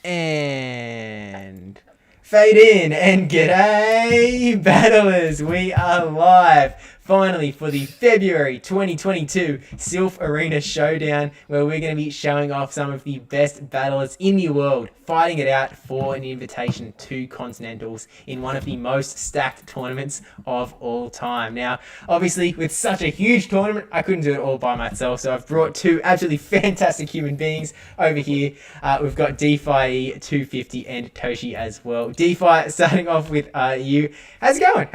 And fade in and g'day battlers, we are live finally for the February 2022 Silph Arena Showdown, where we're going to be showing off some of the best battlers in the world, fighting it out for an invitation to Continentals in one of the most stacked tournaments of all time. Now, obviously, with such a huge tournament, I couldn't do it all by myself, so I've brought two absolutely fantastic human beings over here. We've got DPhiE250 and Toshi as well. DPhi, starting off with you. How's it going?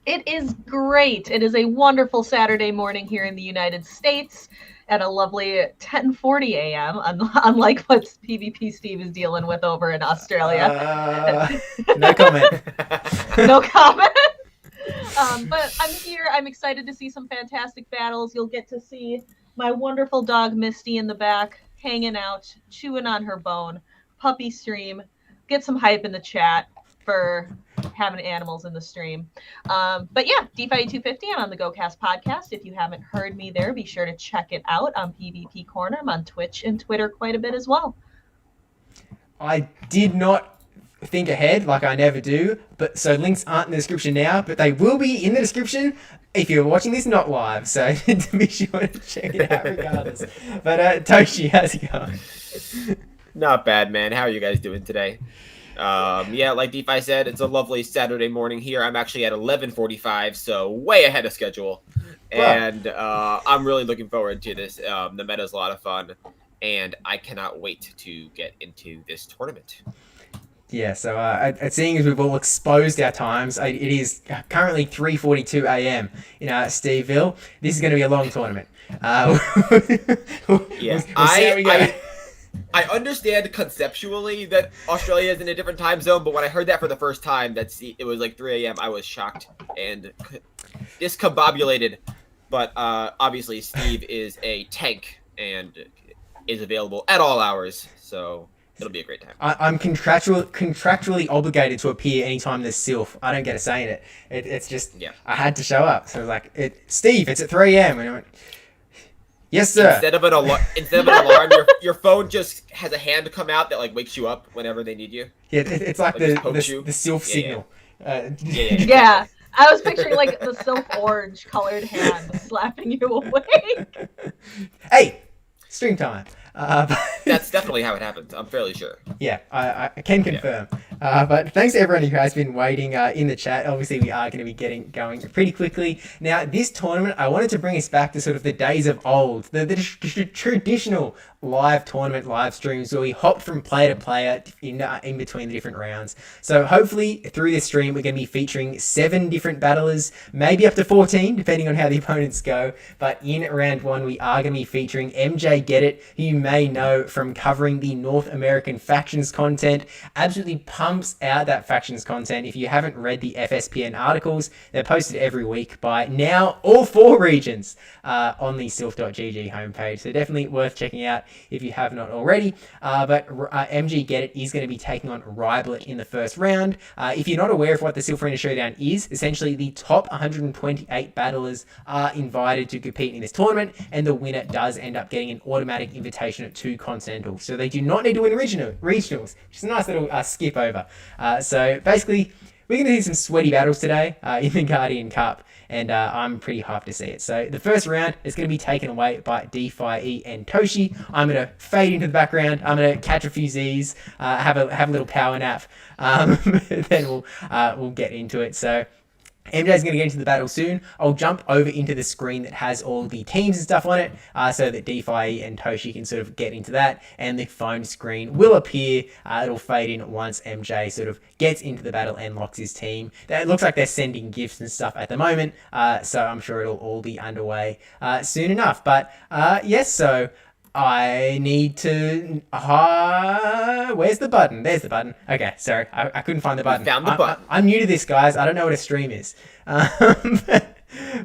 It is great. It is a wonderful Saturday morning here in the United States at a lovely 10:40 a.m., unlike what PvP Steve is dealing with over in Australia. No comment. No comment. But I'm here. I'm excited to see some fantastic battles. You'll get to see my wonderful dog Misty in the back, hanging out, chewing on her bone. Puppy stream. Get some hype in the chat for having animals in the stream. But yeah, DPhiE250, I'm on the GoCast podcast. If you haven't heard me there, be sure to check it out on PvP Corner. I'm on Twitch and Twitter quite a bit as well. I did not think ahead, like I never do, but so links aren't in the description now, but they will be in the description if you're watching this not live, so to be sure to check it out regardless. But Toshi, how's it going? Not bad, man. How are you guys doing today? Yeah, like DPhi said, it's a lovely Saturday morning here. I'm actually at 11:45, so way ahead of schedule. And I'm really looking forward to this. The meta's a lot of fun, and I cannot wait to get into this tournament. Yeah, so seeing as we've all exposed our times, it is currently 3:42 a.m. in Steveville. This is going to be a long tournament. Yeah, I understand conceptually that Australia is in a different time zone, but when I heard that for the first time, it was like 3 a.m., I was shocked and discombobulated. But obviously, Steve is a tank and is available at all hours, so it'll be a great time. I'm contractually obligated to appear anytime there's Silph. I don't get a say in it. It's just, yeah. I had to show up. So I was like, Steve, it's at 3 a.m. And I went, yes, sir. Instead of an alarm, your phone just has a hand come out that like wakes you up whenever they need you. Yeah, it's like the Silph signal. Yeah. I was picturing like the Silph orange colored hand slapping you awake. Hey, stream time. That's definitely how it happens. I'm fairly sure. Yeah, I can confirm. Yeah. But thanks to everyone who has been waiting in the chat. Obviously, we are going to be getting going pretty quickly. Now, this tournament, I wanted to bring us back to sort of the days of old, the traditional live tournament live streams where we hop from player to player in between the different rounds. So hopefully, through this stream, we're going to be featuring 7 different battlers, maybe up to 14, depending on how the opponents go. But in round 1, we are going to be featuring MJ Get It, who you may know from covering the North American factions content. Absolutely pumps out that factions content. If you haven't read the FSPN articles, they're posted every week by now all 4 regions on the silph.gg homepage. So definitely worth checking out if you have not already. But MG Get It is going to be taking on Riblet in the first round. If you're not aware of what the Silph Arena Showdown is, essentially the top 128 battlers are invited to compete in this tournament, and the winner does end up getting an automatic invitation to Continentals. So they do not need to win regionals, which is a nice little skip over. So basically, we're going to see some sweaty battles today in the Guardian Cup, and I'm pretty hyped to see it. So the first round is going to be taken away by DPhiE and Toshi. I'm going to fade into the background. I'm going to catch a few Z's, have a little power nap, then we'll get into it. So MJ's going to get into the battle soon. I'll jump over into the screen that has all the teams and stuff on it, so that DPhiE and Toshi can sort of get into that, and the phone screen will appear. It'll fade in once MJ sort of gets into the battle and locks his team. It looks like they're sending gifts and stuff at the moment, so I'm sure it'll all be underway soon enough. But yes, so I need to... where's the button? There's the button. Okay, sorry. I couldn't find the button. Found the button. I'm new to this, guys. I don't know what a stream is. But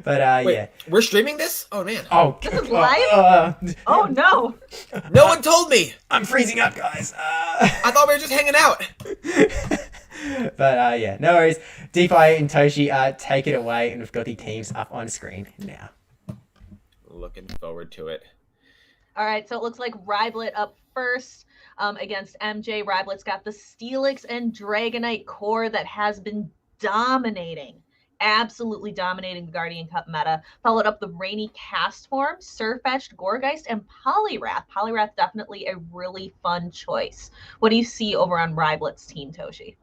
wait, yeah. We're streaming this? Oh, man. Oh, this is live? Oh, no. No one told me. I'm freezing up, guys. I thought we were just hanging out. But yeah, no worries. DPhiE and Toshi, take it away, and we've got the teams up on screen now. Looking forward to it. All right, so it looks like Ryblet up first against MJ. Ryblet's got the Steelix and Dragonite core that has been dominating, absolutely dominating the Guardian Cup meta. Followed up the Rainy Cast Form, Surfetch, Gourgeist, and Poliwrath. Poliwrath definitely a really fun choice. What do you see over on Ryblet's team, Toshi?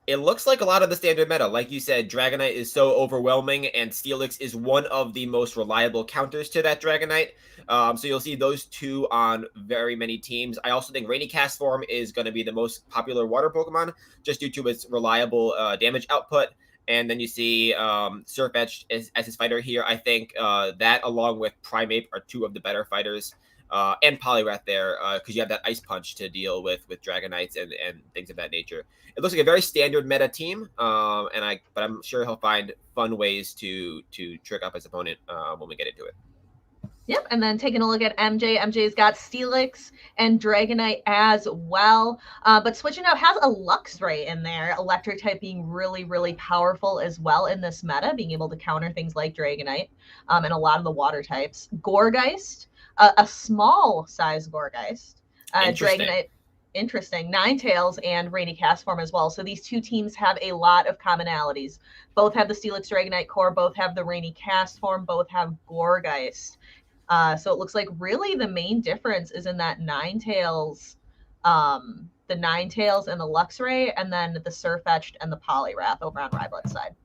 It looks like a lot of the standard meta. Like you said, Dragonite is so overwhelming, and Steelix is one of the most reliable counters to that Dragonite. So you'll see those two on very many teams. I also think Rainy Cast Form is going to be the most popular water Pokemon, just due to its reliable damage output. And then you see Surfetch as his fighter here. I think that, along with Primeape, are two of the better fighters. And Poliwrath there, because you have that Ice Punch to deal with Dragonites and things of that nature. It looks like a very standard meta team, but I'm sure he'll find fun ways to trick up his opponent when we get into it. Yep, and then taking a look at MJ. MJ's got Steelix and Dragonite as well. But switching out, has a Luxray in there. Electric type being really, really powerful as well in this meta, being able to counter things like Dragonite and a lot of the water types. Gourgeist, a small size Gourgeist. Dragonite, interesting. Ninetales and Rainy Cast Form as well. So these two teams have a lot of commonalities. Both have the Steelix Dragonite core, both have the Rainy Cast Form, both have Gourgeist. So it looks like really the main difference is in that Ninetales, the Ninetales and the Luxray, and then the Surfetched and the Poliwrath over on Ryblet's side.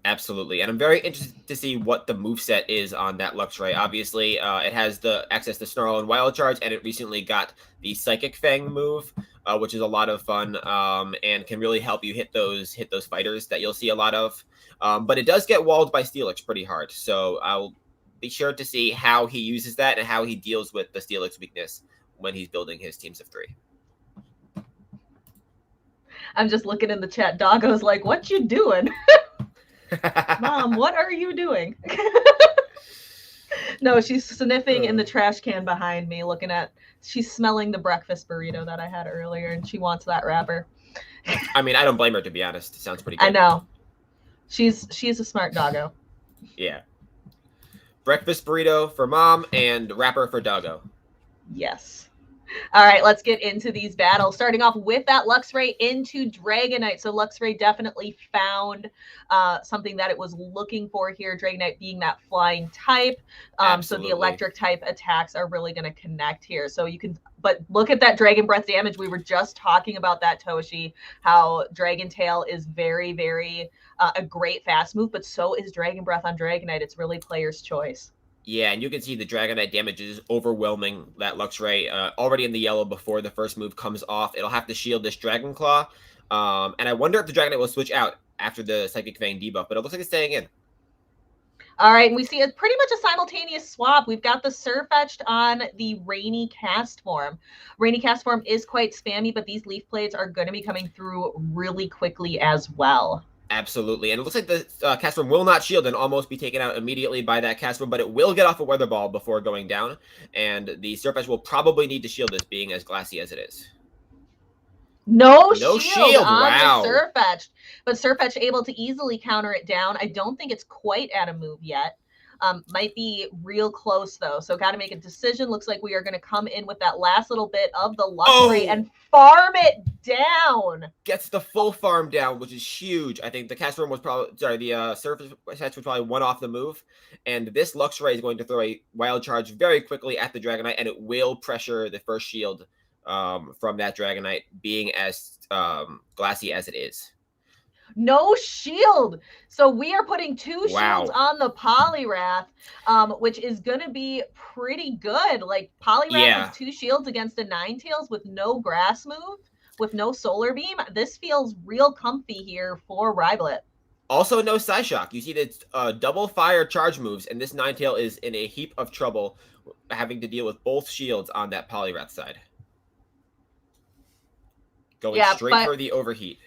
Absolutely, and I'm very interested to see what the moveset is on that Luxray. Obviously, it has the access to Snarl and Wild Charge, and it recently got the Psychic Fang move, which is a lot of fun and can really help you hit those fighters that you'll see a lot of. But it does get walled by Steelix pretty hard, so I'll be sure to see how he uses that and how he deals with the Steelix weakness when he's building his teams of 3. I'm just looking in the chat. Doggo's like, "What you doing?" Mom, what are you doing? No, she's sniffing in the trash can behind me, she's smelling the breakfast burrito that I had earlier, and she wants that wrapper. I mean, I don't blame her, to be honest. It sounds pretty good. I know. She's a smart doggo. Yeah. Breakfast burrito for mom and wrapper for doggo. Yes. All right, let's get into these battles. Starting off with that Luxray into Dragonite. So Luxray definitely found something that it was looking for here. Dragonite being that flying type. So the electric type attacks are really going to connect here. So you can, but look at that Dragon Breath damage. We were just talking about that, Toshi, how Dragon Tail is very, very a great fast move, but so is Dragon Breath on Dragonite. It's really player's choice. Yeah, and you can see the Dragonite damage is overwhelming that Luxray already in the yellow before the first move comes off. It'll have to shield this Dragon Claw. And I wonder if the Dragonite will switch out after the Psychic Fang debuff, but it looks like it's staying in. All right, and we see pretty much a simultaneous swap. We've got the Surfetched on the Rainy Cast Form. Rainy Cast Form is quite spammy, but these Leaf Blades are going to be coming through really quickly as well. Absolutely, and it looks like the Cast Form will not shield and almost be taken out immediately by that Cast Form, but it will get off a Weather Ball before going down, and the Surfetch will probably need to shield this, being as glassy as it is. No shield on wow. the Surfetch, but Surfetch able to easily counter it down. I don't think it's quite at a move yet. Might be real close though, so got to make a decision. Looks like we are going to come in with that last little bit of the Luxray and farm it down. Gets the full farm down, which is huge. I think the Cast Form was probably the Surfetch was probably one off the move, and this Luxray is going to throw a Wild Charge very quickly at the Dragonite, and it will pressure the first shield from that Dragonite, being as glassy as it is. No shield. So we are putting 2 shields on the Poliwrath, which is going to be pretty good. Like Poliwrath has 2 shields against a Ninetales with no grass move, with no Solar Beam. This feels real comfy here for Ryblet. Also, no Psyshock. You see that double fire charge moves, and this Ninetale is in a heap of trouble having to deal with both shields on that Poliwrath side. Going straight for the overheat.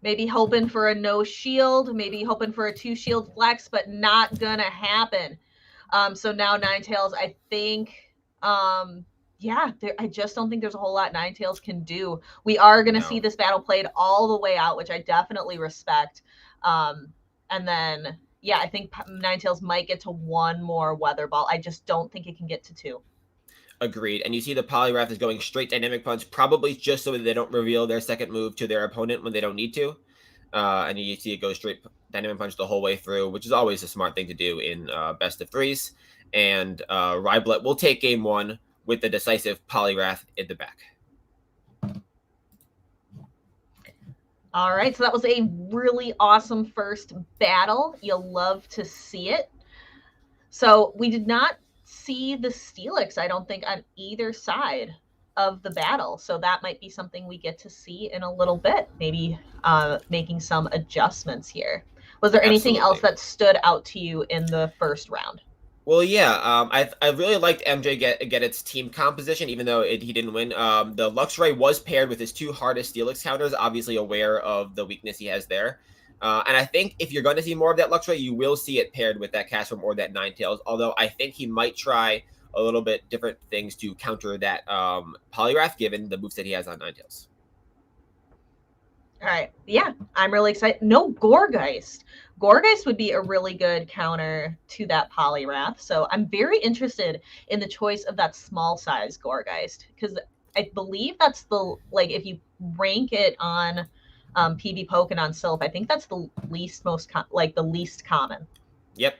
Maybe hoping for a no shield, maybe hoping for a 2 shield flex, but not gonna happen. So now Ninetales, I think, I just don't think there's a whole lot Ninetales can do. We are gonna see this battle played all the way out, which I definitely respect. And then, yeah, I think Ninetales might get to one more Weather Ball. I just don't think it can get to 2. Agreed. And you see the Poliwrath is going straight Dynamic Punch, probably just so that they don't reveal their second move to their opponent when they don't need to. And you see it go straight Dynamic Punch the whole way through, which is always a smart thing to do in best of 3s. And Ryblet will take game 1 with the decisive Poliwrath in the back. All right, so that was a really awesome first battle. You'll love to see it. So we did not see the Steelix, I don't think, on either side of the battle. So that might be something we get to see in a little bit, maybe making some adjustments here. Was there anything else that stood out to you in the first round? Well, yeah, I really liked MJ get its team composition, even though he didn't win. The Luxray was paired with his 2 hardest Steelix counters, obviously aware of the weakness he has there. And I think if you're going to see more of that Luxray, you will see it paired with that Castform or that Ninetales, although I think he might try a little bit different things to counter that Poliwrath, given the moves that he has on Ninetales. All right. Yeah, I'm really excited. No Gourgeist. Gourgeist would be a really good counter to that Poliwrath. So I'm very interested in the choice of that small size Gourgeist, because I believe that's the, like, if you rank it on PvPoke and on Silph, I think that's the least common. Yep,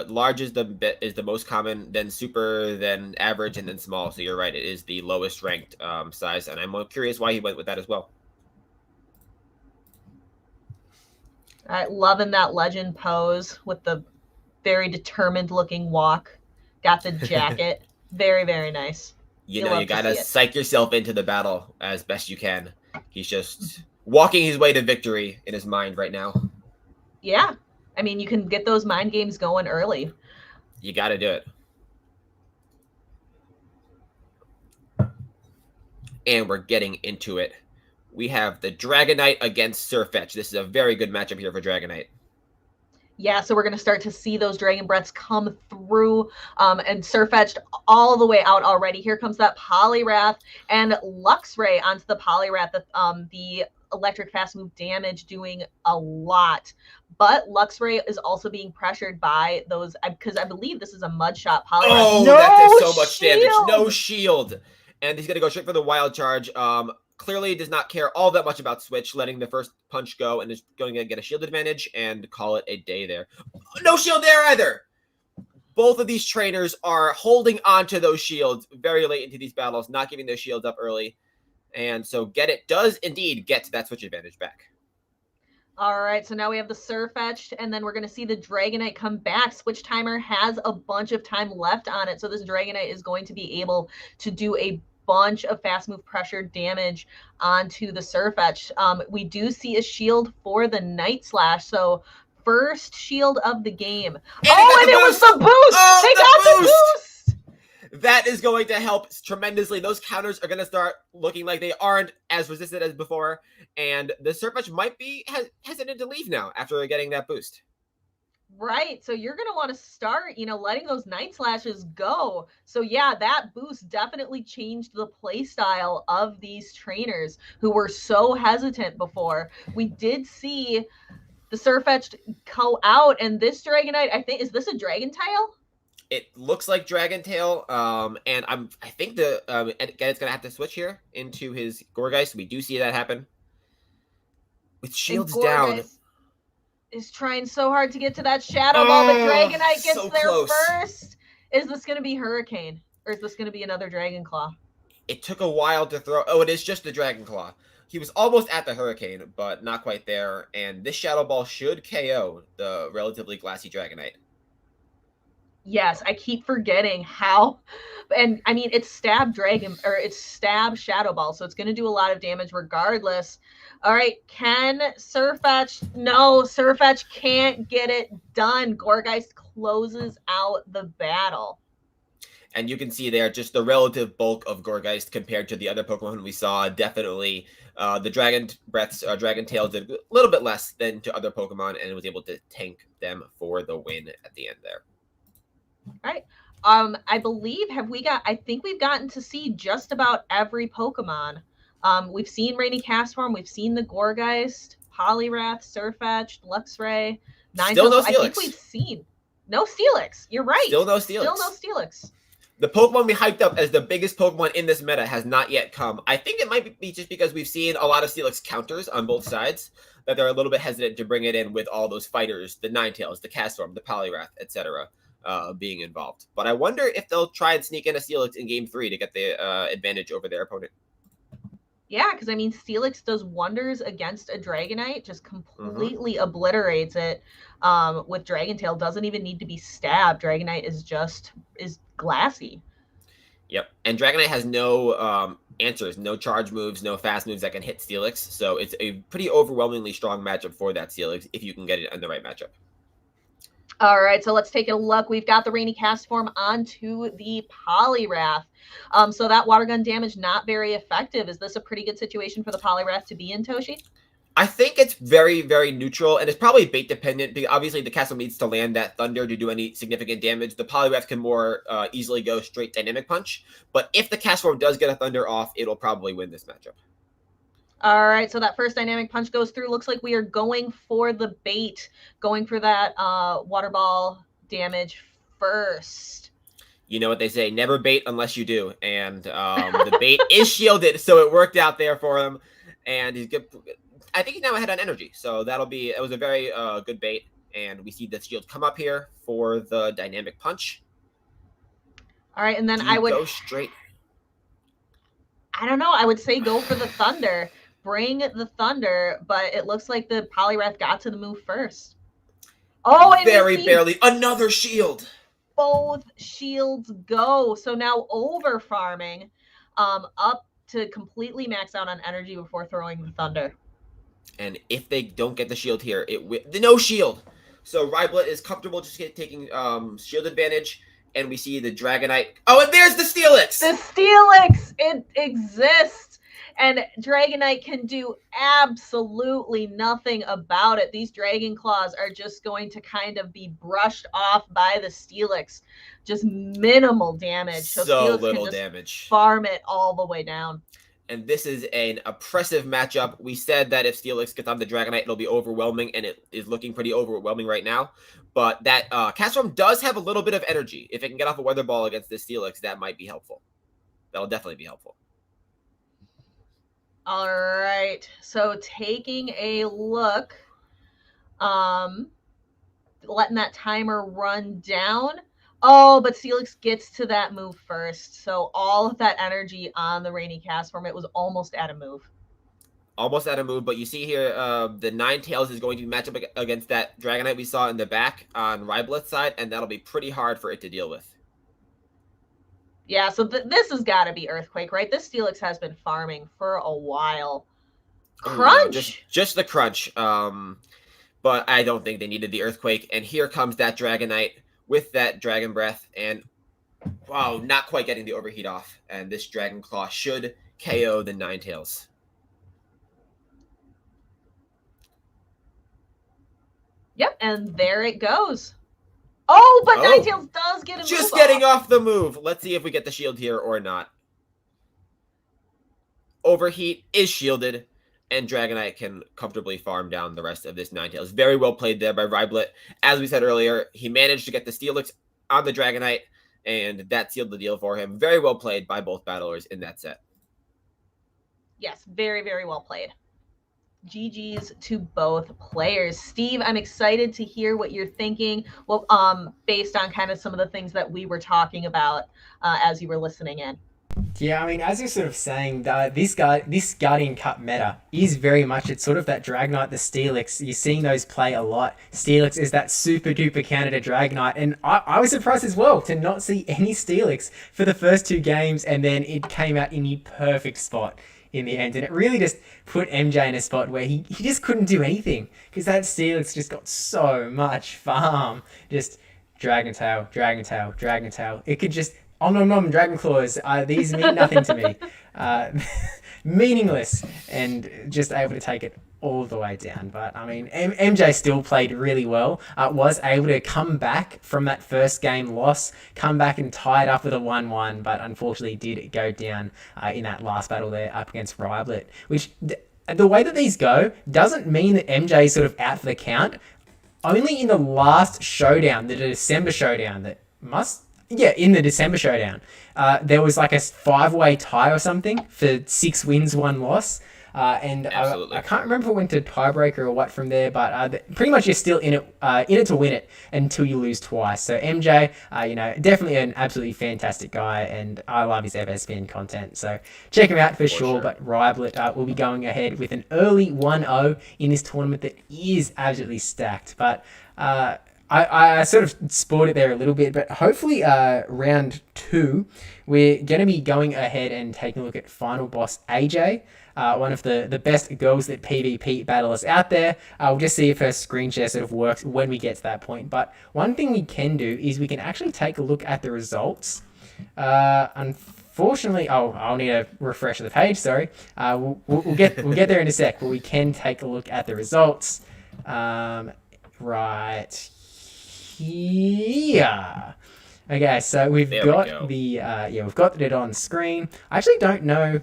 large is the most common, then super, then average, and then small. So you're right, it is the lowest ranked size, and I'm curious why he went with that as well. All right, loving that legend pose with the very determined looking walk. Got the jacket. Very, very nice. You know, you gotta psych yourself into the battle as best you can. He's just walking his way to victory in his mind right now. Yeah. I mean, you can get those mind games going early. You gotta do it. And we're getting into it. We have the Dragonite against Surfetch. This is a very good matchup here for Dragonite. Yeah, so we're going to start to see those Dragon Breaths come through, and Surfetched all the way out already. Here comes that Poliwrath and Luxray onto the Poliwrath. The electric fast move damage doing a lot. But Luxray is also being pressured by those, because I believe this is a Mud Shot Poliwrath. Oh, no, that does so much damage. No shield. And he's going to go straight for the Wild Charge. Clearly does not care all that much about Switch, letting the first punch go and is going to get a shield advantage and call it a day there. No shield there either. Both of these trainers are holding on to those shields very late into these battles, not giving their shields up early. And so does indeed get that Switch advantage back. All right, so now we have the Surfetched, and then we're going to see the Dragonite come back. Switch Timer has a bunch of time left on it, so this Dragonite is going to be able to do a bunch of fast move pressure damage onto the Surfetch. We do see a shield for the Night Slash, so first shield of the game. And it was the boost! Oh, they got the boost! That is going to help tremendously. Those counters are going to start looking like they aren't as resistant as before, and the Surfetch might be hesitant to leave now after getting that boost. Right, so you're going to want to start, letting those Night Slashes go. So yeah, that boost definitely changed the play style of these trainers who were so hesitant before. We did see the Surfetch go out, and this Dragonite, I think, is this a Dragon Tail? It looks like Dragon Tail, and I think it's going to have to switch here into his Gourgeist. We do see that happen. With shields down. Is trying so hard to get to that Shadow Ball, but Dragonite gets so there close. First. Is this going to be Hurricane, or is this going to be another Dragon Claw? It took a while to throw. Oh, it is just the Dragon Claw. He was almost at the Hurricane, but not quite there. And this Shadow Ball should KO the relatively glassy Dragonite. Yes, I keep forgetting how. And I mean, it's stab Shadow Ball, so it's going to do a lot of damage regardless. All right, can Surfetch? No, Surfetch can't get it done. Gourgeist closes out the battle. And you can see there just the relative bulk of Gourgeist compared to the other Pokemon we saw. Definitely, the Dragon Breaths, Dragon Tails did a little bit less than to other Pokemon, and it was able to tank them for the win at the end there. All right. I believe I think we've gotten to see just about every Pokemon. We've seen Rainy Castform, we've seen the Gourgeist, Poliwrath, Surfetch, Luxray, Still no I think Steelix. we've seen no Steelix. You're right. Still no Steelix. Still no Steelix. The Pokemon we hyped up as the biggest Pokemon in this meta has not yet come. I think it might be just because we've seen a lot of Steelix counters on both sides that they're a little bit hesitant to bring it in with all those fighters, the Ninetales, the Castform, the Poliwrath, etc. Being involved. But I wonder if they'll try and sneak in a Steelix in Game 3 to get the advantage over their opponent. Yeah, because I mean, Steelix does wonders against a Dragonite, just completely obliterates it. With Dragon Tail, doesn't even need to be stabbed. Dragonite is glassy. Yep, and Dragonite has no answers, no charge moves, no fast moves that can hit Steelix, so it's a pretty overwhelmingly strong matchup for that Steelix if you can get it in the right matchup. All right, so let's take a look. We've got the Rainy Castform onto the Poliwrath. So that water gun damage not very effective. Is this a pretty good situation for the Poliwrath to be in, Toshi? I think it's very, very neutral, and it's probably bait dependent because obviously the castle needs to land that Thunder to do any significant damage. The Poliwrath can more easily go straight Dynamic Punch, but if the Castform does get a Thunder off, it'll probably win this matchup. All right, so that first Dynamic Punch goes through. Looks like we are going for the bait, going for that Water Ball damage first. You know what they say, never bait unless you do, and the bait is shielded, so it worked out there for him, and he's good. I think he's now ahead on energy, so it was a very good bait, and we see the shield come up here for the Dynamic Punch. All right, and then I would go straight. I don't know. I would say go for the Thunder. Bring the Thunder, but it looks like the Poliwrath got to the move first. Oh, and very barely. Another shield. Both shields go. So now over farming up to completely max out on energy before throwing the Thunder. And if they don't get the shield here, no shield. So Ryblet is comfortable just taking shield advantage. And we see the Dragonite. Oh, and there's the Steelix! The Steelix! It exists! And Dragonite can do absolutely nothing about it. These Dragon Claws are just going to kind of be brushed off by the Steelix. Just minimal damage. So Steelix little can just damage. Farm it all the way down. And this is an oppressive matchup. We said that if Steelix gets on the Dragonite, it'll be overwhelming, and it is looking pretty overwhelming right now. But that Castform does have a little bit of energy. If it can get off a Weather Ball against this Steelix, that might be helpful. That'll definitely be helpful. All right. So taking a look, letting that timer run down. Oh, but Steelix gets to that move first. So all of that energy on the Rainy Castform, it was almost at a move. Almost at a move, but you see here, the Ninetales is going to match up against that Dragonite we saw in the back on Ryblet's side, and that'll be pretty hard for it to deal with. Yeah, so this has got to be Earthquake, right? This Steelix has been farming for a while. Crunch! Just the crunch. But I don't think they needed the Earthquake, and here comes that Dragonite with that Dragon Breath, and wow, not quite getting the overheat off, and this Dragon Claw should KO the Ninetales. Yep, and there it goes. Oh, but Ninetales does get a move just getting off the move. Let's see if we get the shield here or not. Overheat is shielded, and Dragonite can comfortably farm down the rest of this Ninetales. Very well played there by Ryblet. As we said earlier, he managed to get the Steelix on the Dragonite, and that sealed the deal for him. Very well played by both battlers in that set. Yes, very, very well played. GG's to both players. Steve, I'm excited to hear what you're thinking. Well, based on kind of some of the things that we were talking about as you were listening in. Yeah, I mean, as you're sort of saying, this Guardian Cup meta is very much, it's sort of that Dragonite, the Steelix. You're seeing those play a lot. Steelix is that super duper counter to Dragonite, and I was surprised as well to not see any Steelix for the first two games, and then it came out in the perfect spot in the end, and it really just put MJ in a spot where he just couldn't do anything, because that Steelix just got so much farm. Just Dragon Tail, Dragon Tail, Dragon Tail. It could just nom Dragon Claws. These mean nothing to me. Meaningless, and just able to take it all the way down. But I mean, MJ still played really well. Was able to come back from that first game loss, come back and tie it up with a 1-1, but unfortunately did go down in that last battle there up against Ryblet, which the way that these go doesn't mean that MJ is sort of out for the count. only in the last showdown, the December showdown, in the December showdown, there was like a 5-way tie or something for 6 wins, 1 loss. And I can't remember if it went to tiebreaker or what from there, but pretty much you're still in it to win it until you lose twice. So MJ, definitely an absolutely fantastic guy, and I love his FSPN content. So check him out for sure. But Riblet will be going ahead with an early 1-0 in this tournament that is absolutely stacked. But I sort of spoiled it there a little bit, but hopefully round 2, we're going to be going ahead and taking a look at final boss AJ. One of the best girls that PvP battlers out there. We'll just see if her screen share sort of works when we get to that point. But one thing we can do is we can actually take a look at the results. Unfortunately, I'll need to refresh the page. Sorry, we'll get there in a sec. But we can take a look at the results right here. Okay, so we've got it on screen. I actually don't know.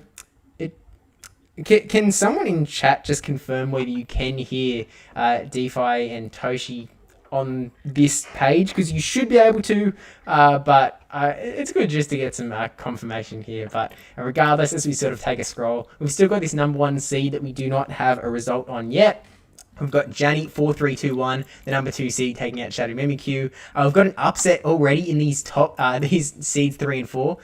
Can someone in chat just confirm whether you can hear DPhiE and Toshi on this page? Because you should be able to, but it's good just to get some confirmation here. But regardless, as we sort of take a scroll, we've still got this number 1 seed that we do not have a result on yet. We've got Janny4321, the number 2 seed, taking out Shadow Mimikyu. We've got an upset already in these these seeds 3 and 4.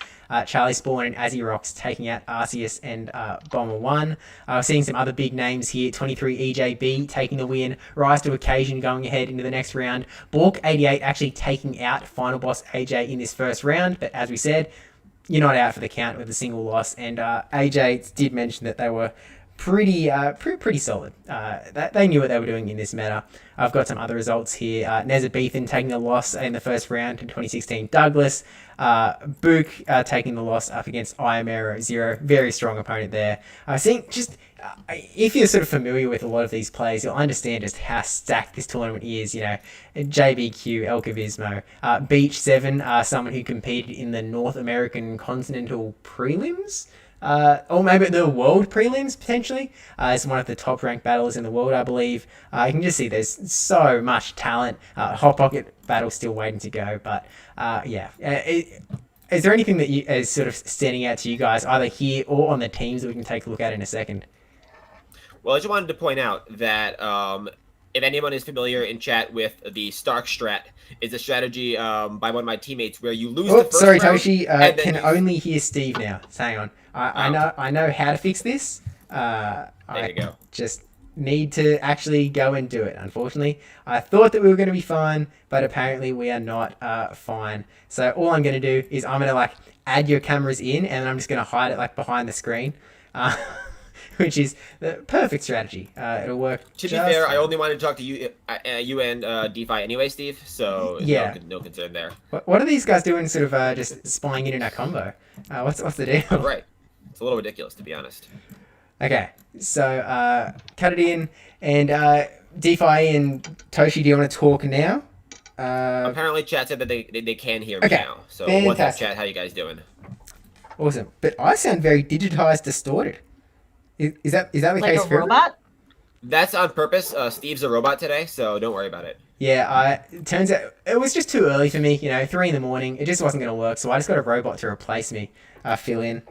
Charlie Spawn and Azzy Rocks taking out Arceus and Bomber 1. Seeing some other big names here. 23 EJB taking the win. Rise to Occasion going ahead into the next round. Bukk 88 actually taking out final boss AJ in this first round. But as we said, you're not out for the count with a single loss. And AJ did mention that they were pretty solid. They knew what they were doing in this meta. I've got some other results here. Nezabethan taking the loss in the first round in 2016. Douglas. Bukk taking the loss up against Iamero Zero. Very strong opponent there. I think if you're sort of familiar with a lot of these players, you'll understand just how stacked this tournament is. JBQ, Elkavismo, Beach 7, someone who competed in the North American Continental prelims. Or maybe the world prelims, potentially. Is one of the top ranked battlers in the world, I believe. You can just see there's so much talent. Hot Pocket battle still waiting to go. But is there anything that is sort of standing out to you guys, either here or on the teams, that we can take a look at in a second? Well, I just wanted to point out that if anyone is familiar in chat with the Stark strat, it's a strategy by one of my teammates where you lose the first round. Toshi, can only hear Steve now. So hang on. I know how to fix this. There you go. Just need to actually go and do it. Unfortunately, I thought that we were going to be fine, but apparently we are not fine. So all I'm going to do is I'm going to add your cameras in, and then I'm just going to hide it behind the screen. Which is the perfect strategy. It'll work. To be fair, I only wanted to talk to you and DPhiE anyway, Steve. So yeah, no concern there. What are these guys doing? Sort of just spying in our combo. What's the deal? Right, it's a little ridiculous, to be honest. Okay, so cut it in, and DPhiE and Toshi, do you want to talk now? Apparently, chat said that they can hear me now. So fantastic. What's up, chat? How you guys doing? Awesome, but I sound very digitized, distorted. Is that the like case a for robot? That's on purpose. Steve's a robot today, so don't worry about it. Yeah, it turns out it was just too early for me. 3 in the morning. It just wasn't going to work, so I just got a robot to replace me. Fill in.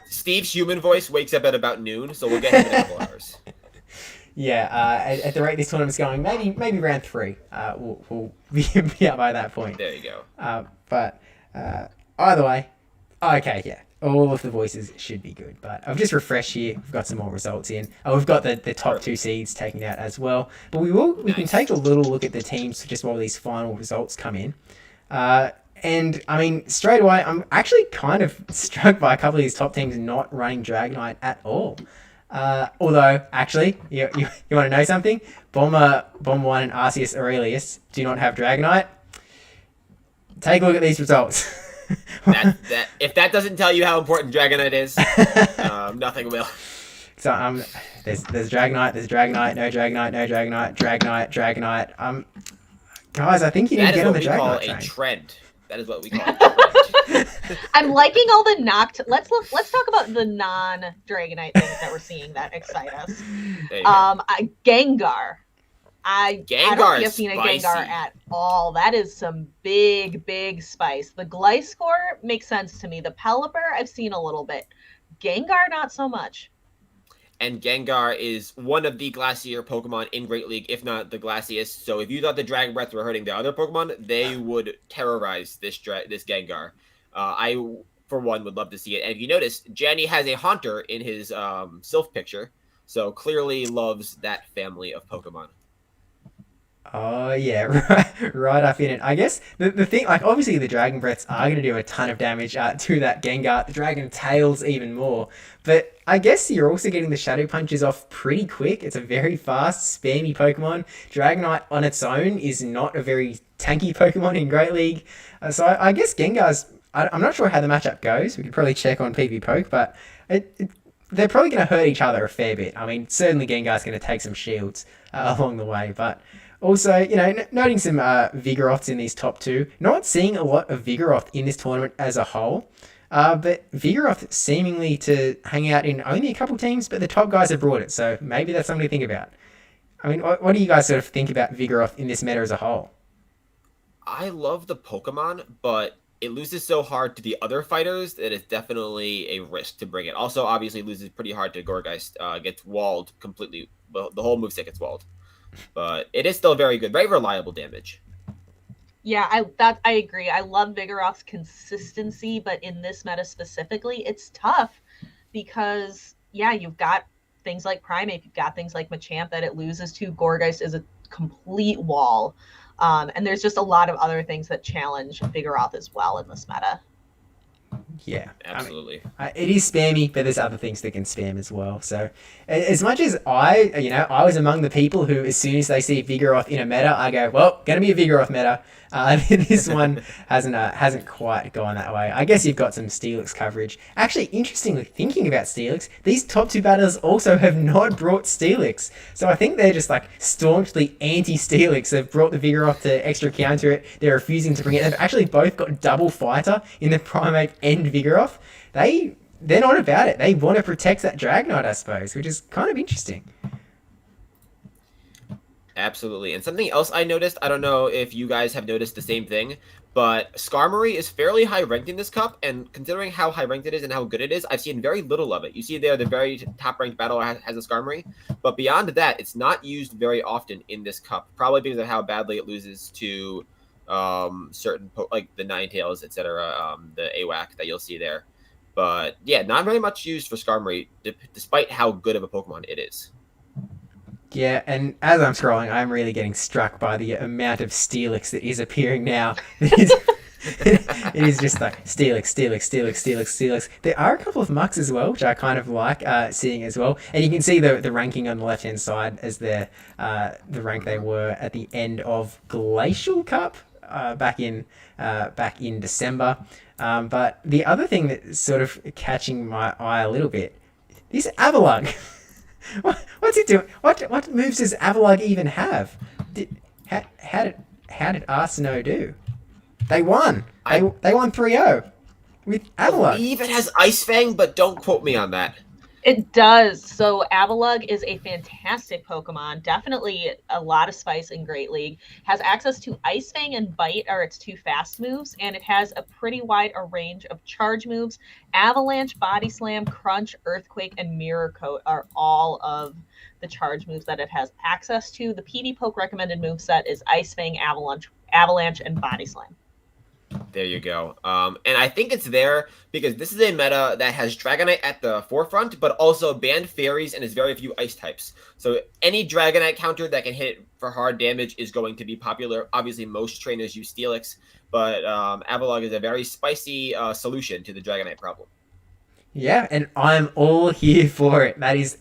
Steve's human voice wakes up at about noon, so we'll get him in a couple hours. Yeah, at the rate this tournament's going, maybe round 3. We'll be out by that point. There you go. But either way, okay, yeah. All of the voices should be good, but I've just refreshed here. We've got some more results in. We've got the top 2 seeds taken out as well. But we can take a little look at the teams just while these final results come in. And I mean, straight away, I'm actually kind of struck by a couple of these top teams not running Dragonite at all. Although, actually, you want to know something? Bomber 1 and Arceus Aurelius do not have Dragonite. Take a look at these results. If that doesn't tell you how important Dragonite is, nothing will. So there's Dragonite, no Dragonite. Guys, I think you need to get on the Dragonite train. That is what we call a trend. That is what we call a trend. I'm liking all the Let's talk about the non-Dragonite things that we're seeing that excite us. There you go. Gengar. I Gengar don't think is I've seen a spicy. Gengar at all. That is some big spice. The Gliscor makes sense to me. The Pelipper, I've seen a little bit. Gengar, not so much. And Gengar is one of the glacier Pokemon in Great League, if not the glaciest. So if you thought the Dragon Breath were hurting the other Pokemon, they would terrorize this Gengar. I, for one, would love to see it. And if you notice, Janny has a Haunter in his Silph picture, so clearly loves that family of Pokemon. Oh yeah, right up in it. I guess the thing, like obviously the Dragon Breaths are going to do a ton of damage to that Gengar. The Dragon Tails even more. But I guess you're also getting the Shadow Punches off pretty quick. It's a very fast, spammy Pokemon. Dragonite on its own is not a very tanky Pokemon in Great League. So I guess Gengar's... I'm not sure how the matchup goes. We could probably check on PvPoke, but they're probably going to hurt each other a fair bit. I mean, certainly Gengar's going to take some shields along the way, but... Also, you know, noting some Vigoroths in these top two. Not seeing a lot of Vigoroth in this tournament as a whole. But Vigoroth seemingly to hang out in only a couple teams, but the top guys have brought it. So maybe that's something to think about. I mean, what do you guys sort of think about Vigoroth in this meta as a whole? I love the Pokemon, but it loses so hard to the other fighters that it's definitely a risk to bring it. Also, obviously, loses pretty hard to Gourgeist. Gets walled completely. Well, the whole moveset gets walled. But it is still very good. Very reliable damage. Yeah, I agree. I love Vigoroth's consistency, but in this meta specifically, it's tough because, yeah, you've got things like Primeape, you've got things like Machamp that it loses to. Gourgeist is a complete wall. And there's just a lot of other things that challenge Vigoroth as well in this meta. Yeah, absolutely. I mean, it is spammy, but there's other things that can spam as well. So, as much as I was among the people who, as soon as they see Vigoroth in a meta, I go, well, gonna be a Vigoroth meta. This one hasn't quite gone that way. I guess you've got some Steelix coverage. Actually, interestingly, thinking about Steelix, these top two battlers also have not brought Steelix. So I think they're just like staunchly anti-Steelix. They've brought the Vigoroth to extra counter it. They're refusing to bring it. They've actually both got double fighter in the Primeape and Vigoroth. They're not about it. They want to protect that Dragonite, I suppose, which is kind of interesting. Absolutely. And something else I noticed, I don't know if you guys have noticed the same thing, but Skarmory is fairly high ranked in this cup, and considering how high ranked it is and how good it is, I've seen very little of it. You see there the very top ranked battler has a Skarmory, but beyond that, it's not used very often in this cup, probably because of how badly it loses to certain, like the Ninetales, etc., the AWAC that you'll see there. But yeah, not very much used for Skarmory, despite how good of a Pokemon it is. Yeah, and as I'm scrolling, I'm really getting struck by the amount of Steelix that is appearing now. It is just like Steelix. There are a couple of Mucks as well, which I kind of like seeing as well. And you can see the ranking on the left-hand side as the rank they were at the end of Glacial Cup back in December. But the other thing that's sort of catching my eye a little bit, this Avalugg. What's it doing? What moves does Avalugg even have? How did Arsenault do? They won. They won 3-0 with Avalugg. I believe it has Ice Fang, but don't quote me on that. It does. So Avalugg is a fantastic Pokemon. Definitely a lot of spice in Great League. Has access to Ice Fang and Bite are its two fast moves, and it has a pretty wide range of charge moves. Avalanche, Body Slam, Crunch, Earthquake, and Mirror Coat are all of the charge moves that it has access to. The PvPoke recommended moveset is Ice Fang, Avalanche, and Body Slam. There you go. And I think it's there because this is a meta that has Dragonite at the forefront, but also banned fairies and has very few ice types. So any Dragonite counter that can hit for hard damage is going to be popular. Obviously, most trainers use Steelix, but Avalugg is a very spicy solution to the Dragonite problem. Yeah, and I'm all here for it. That is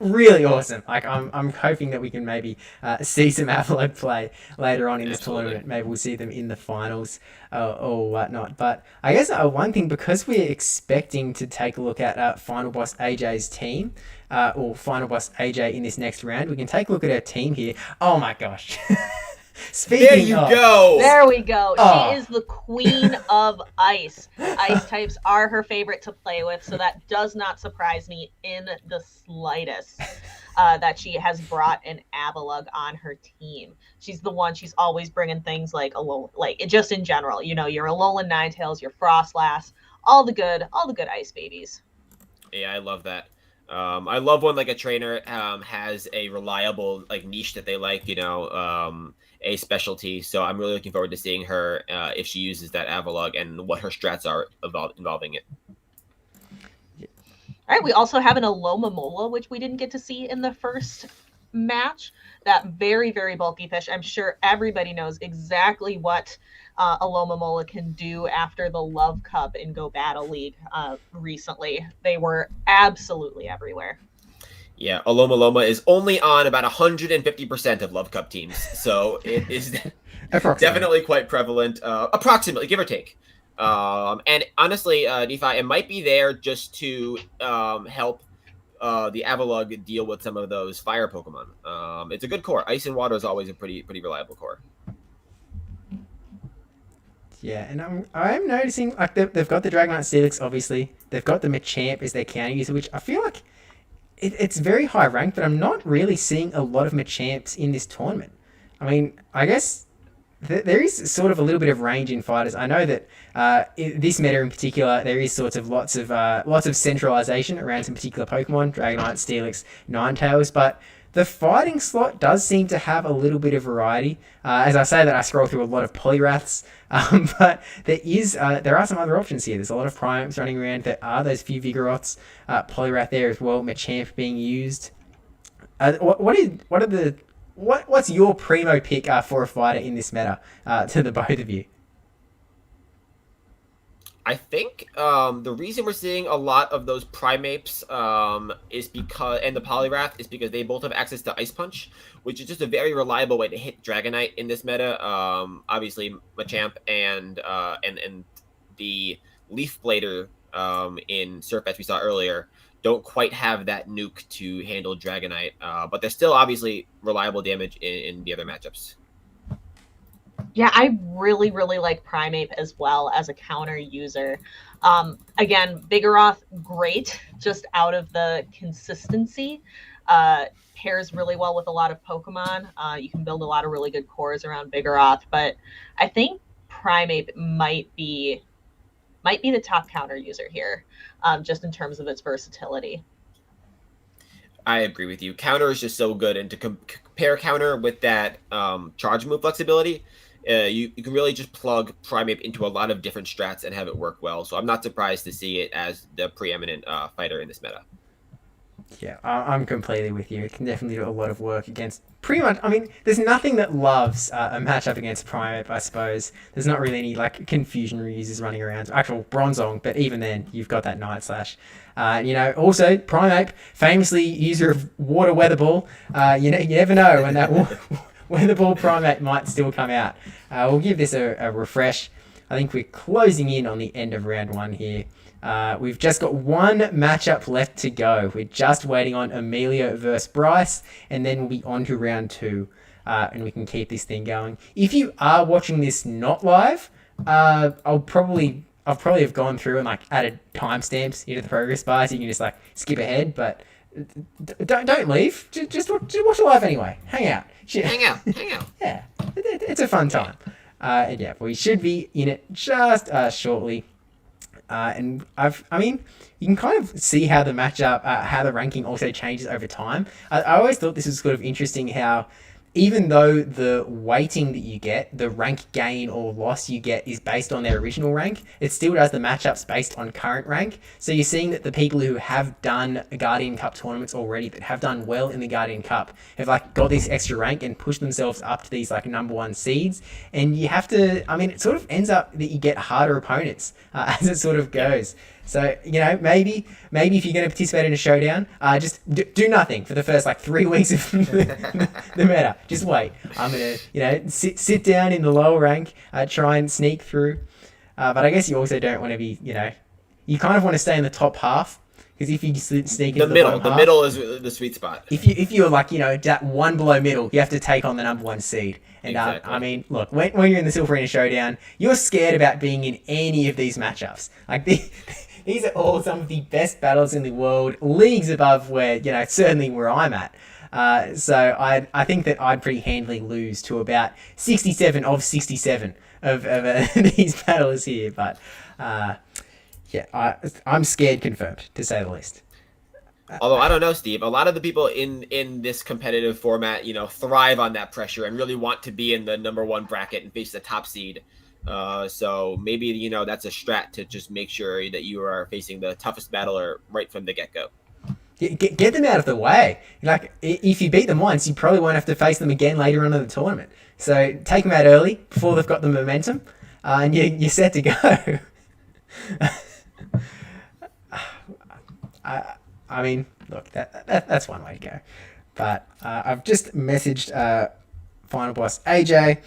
really awesome. Like I'm hoping that we can maybe see some Avalugg play later on in this tournament. Maybe we'll see them in the finals or whatnot. But I guess one thing, because we're expecting to take a look at Final Boss AJ's team, or Final Boss AJ in this next round, we can take a look at our team here. Oh my gosh. Speaking There you of, go. There we go. Oh. She is the queen of ice. Ice types are her favorite to play with, so that does not surprise me in the slightest that she has brought an Avalugg on her team. She's the one. She's always bringing things like just in general. You know, your Alolan Ninetales, your Frostlass, all the good ice babies. Yeah, I love that. I love when like a trainer has a reliable like niche that they like, a specialty. So I'm really looking forward to seeing her if she uses that Avalugg and what her strats are involving it. All right, we also have an Alomomola, which we didn't get to see in the first match. That very, very bulky fish. I'm sure everybody knows exactly what Alomomola can do after the Love Cup in Go Battle League recently. They were absolutely everywhere. Yeah, Alomaloma is only on about 150% of Love Cup teams, so it is definitely quite prevalent, approximately, give or take. And honestly, DPhiE, it might be there just to help the Avalugg deal with some of those fire Pokemon. It's a good core. Ice and Water is always a pretty reliable core. Yeah, and I'm noticing like they've got the Dragonite Steelix, obviously. They've got the Machamp as their counter user, which I feel like it's very high ranked, but I'm not really seeing a lot of Machamps in this tournament. I mean, I guess there is sort of a little bit of range in fighters. I know that this meta in particular, there is sorts of lots of centralization around some particular Pokemon, Dragonite, Steelix, Ninetales, but the fighting slot does seem to have a little bit of variety. As I say that, I scroll through a lot of Poliwraths, but there are some other options here. There's a lot of Primates running around. There are those few Vigoroths, Poliwrath there as well, Machamp being used. What's your primo pick for a fighter in this meta to the both of you? I think the reason we're seeing a lot of those Primates is because, and the Poliwrath, is because they both have access to Ice Punch, which is just a very reliable way to hit Dragonite in this meta. Obviously, Machamp and the Leaf Blader in Surfetch we saw earlier don't quite have that nuke to handle Dragonite, but they're still obviously reliable damage in the other matchups. Yeah, I really, really like Primeape as well as a counter user. Again, Vigoroth, great, just out of the consistency. Pairs really well with a lot of Pokemon. You can build a lot of really good cores around Vigoroth, but I think Primeape might be the top counter user here, just in terms of its versatility. I agree with you. Counter is just so good, and to compare counter with that charge move flexibility, you can really just plug Primeape into a lot of different strats and have it work well. So I'm not surprised to see it as the preeminent fighter in this meta. Yeah, I'm completely with you. It can definitely do a lot of work against pretty much. I mean, there's nothing that loves a matchup against Primeape, I suppose. There's not really any like confusion users running around. Actual Bronzong, but even then, you've got that Night Slash. Also Primeape, famously user of Water Weather Ball. You never know when that Weather Ball Primeape might still come out. We'll give this a refresh. I think we're closing in on the end of round one here. We've just got one matchup left to go. We're just waiting on Emilio versus Bryce, and then we'll be on to round two, and we can keep this thing going. If you are watching this not live, I'll probably have gone through and like added timestamps into the progress bar, so you can just like skip ahead, but don't leave. Just watch it live anyway. Hang out. Hang out. Yeah, it's a fun time. And yeah, we should be in it just shortly. And you can kind of see how the matchup, how the ranking also changes over time. I always thought this was sort of interesting how even though the weighting that you get, the rank gain or loss you get is based on their original rank, it still does the matchups based on current rank. So you're seeing that the people who have done Guardian Cup tournaments already, that have done well in the Guardian Cup, have like got this extra rank and pushed themselves up to these like number one seeds. And you have to, it sort of ends up that you get harder opponents as it sort of goes. So, maybe if you're going to participate in a showdown, just do nothing for the first 3 weeks of the meta. Just wait. I'm going to, sit down in the lower rank, try and sneak through. But I guess you also don't want to be, you kind of want to stay in the top half, Because if you sneak into the middle is the sweet spot. If you're like, that one below middle, you have to take on the number 1 seed. And Exactly. I mean, look, when you're in the Silph Arena Showdown, you're scared about being in any of these matchups. Like these are all some of the best battles in the world, leagues above where certainly where I'm at. So I think that I'd pretty handily lose to about 67 of 67 of these battlers here. But I'm scared confirmed, to say the least. Although I don't know, Steve, a lot of the people in this competitive format, thrive on that pressure and really want to be in the number 1 bracket and face the top seed. So maybe, that's a strat to just make sure that you are facing the toughest battler right from the get-go. Get them out of the way. Like, if you beat them once, you probably won't have to face them again later on in the tournament. So take them out early before they've got the momentum, and you're set to go. I mean, look, that's one way to go. But I've just messaged Final Boss AJ.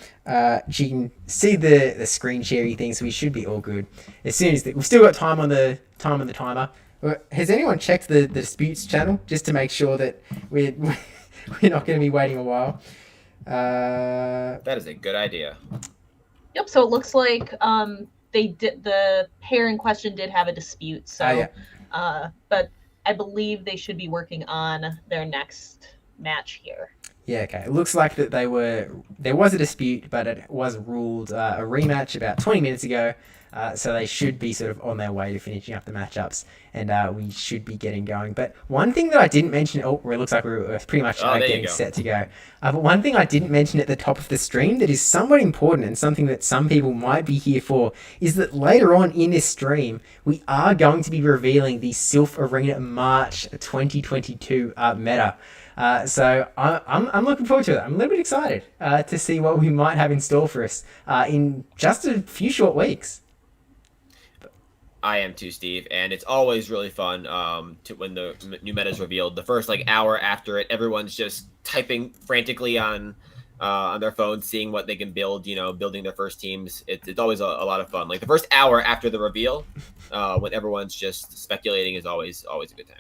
She can see the screen sharing thing, so we should be all good. As soon as we've still got time on the timer. Has anyone checked the disputes channel just to make sure that we're not going to be waiting a while? That is a good idea. Yep. So it looks like the pair in question did have a dispute. So, but I believe they should be working on their next match here. Yeah, okay. It looks like that there was a dispute, but it was ruled a rematch about 20 minutes ago. So they should be sort of on their way to finishing up the matchups, and we should be getting going. But one thing that I didn't mention, it looks like we're pretty much getting set to go. But one thing I didn't mention at the top of the stream that is somewhat important and something that some people might be here for is that later on in this stream, we are going to be revealing the Silph Arena March 2022 meta. So I'm looking forward to it. I'm a little bit excited to see what we might have in store for us in just a few short weeks. I am too, Steve, and it's always really fun when the new meta is revealed. The first hour after it, everyone's just typing frantically on their phones, seeing what they can build. Building their first teams. It's always a lot of fun. Like the first hour after the reveal, when everyone's just speculating, is always a good time.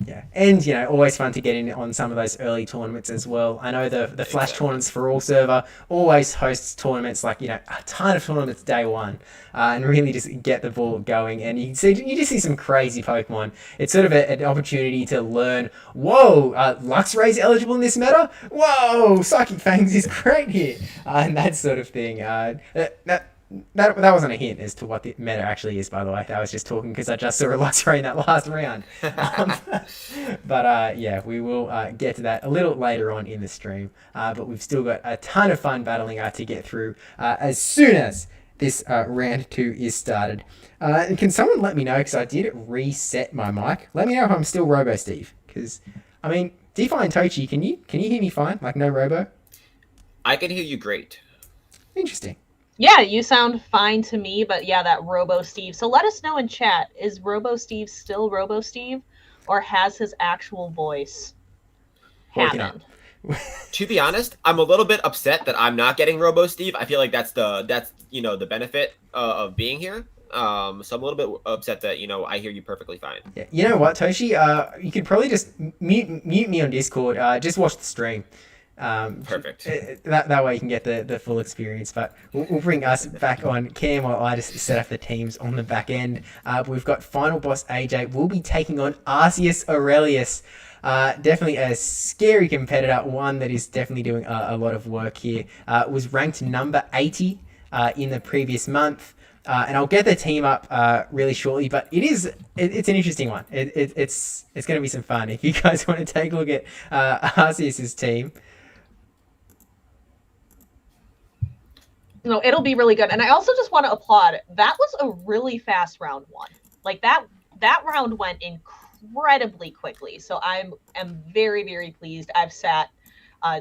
Yeah, and always fun to get in on some of those early tournaments as well. I know the Flash Tournaments for All server always hosts tournaments like a ton of tournaments day one, and really just get the ball going. And you just see some crazy Pokemon. It's sort of an opportunity to learn. Whoa, Luxray's eligible in this meta. Whoa, Psychic Fangs is great here, and that sort of thing. That wasn't a hint as to what the meta actually is, by the way. That was just talking because I just saw a Luxray in that last round. But we will get to that a little later on in the stream. But we've still got a ton of fun battling to get through as soon as this round 2 is started. And can someone let me know, because I did reset my mic. Let me know if I'm still Robo Steve. Because, I mean, DPhiE and Tochi, can you hear me fine? Like no Robo? I can hear you great. Interesting. Yeah, you sound fine to me, but yeah, that Robo Steve. So let us know in chat, is Robo Steve still Robo Steve, or has his actual voice happened? To be honest, I'm a little bit upset that I'm not getting Robo Steve. I feel like that's the benefit of being here. So I'm a little bit upset that I hear you perfectly fine. Yeah. You know what, Toshi? You could probably just mute me on Discord. Just watch the stream. Perfect. That way you can get the full experience. But we'll bring us back on cam while I just set up the teams on the back end. We've got Final Boss AJ. We'll be taking on Arceus Aurelius. Definitely a scary competitor, one that is definitely doing a lot of work here. Was ranked number 80 in the previous month. And I'll get the team up really shortly, but it's an interesting one. It's going to be some fun. If you guys want to take a look at Arceus's team. No, it'll be really good. And I also just want to applaud. That was a really fast round 1. Like that round went incredibly quickly. So I am very, very pleased. I've sat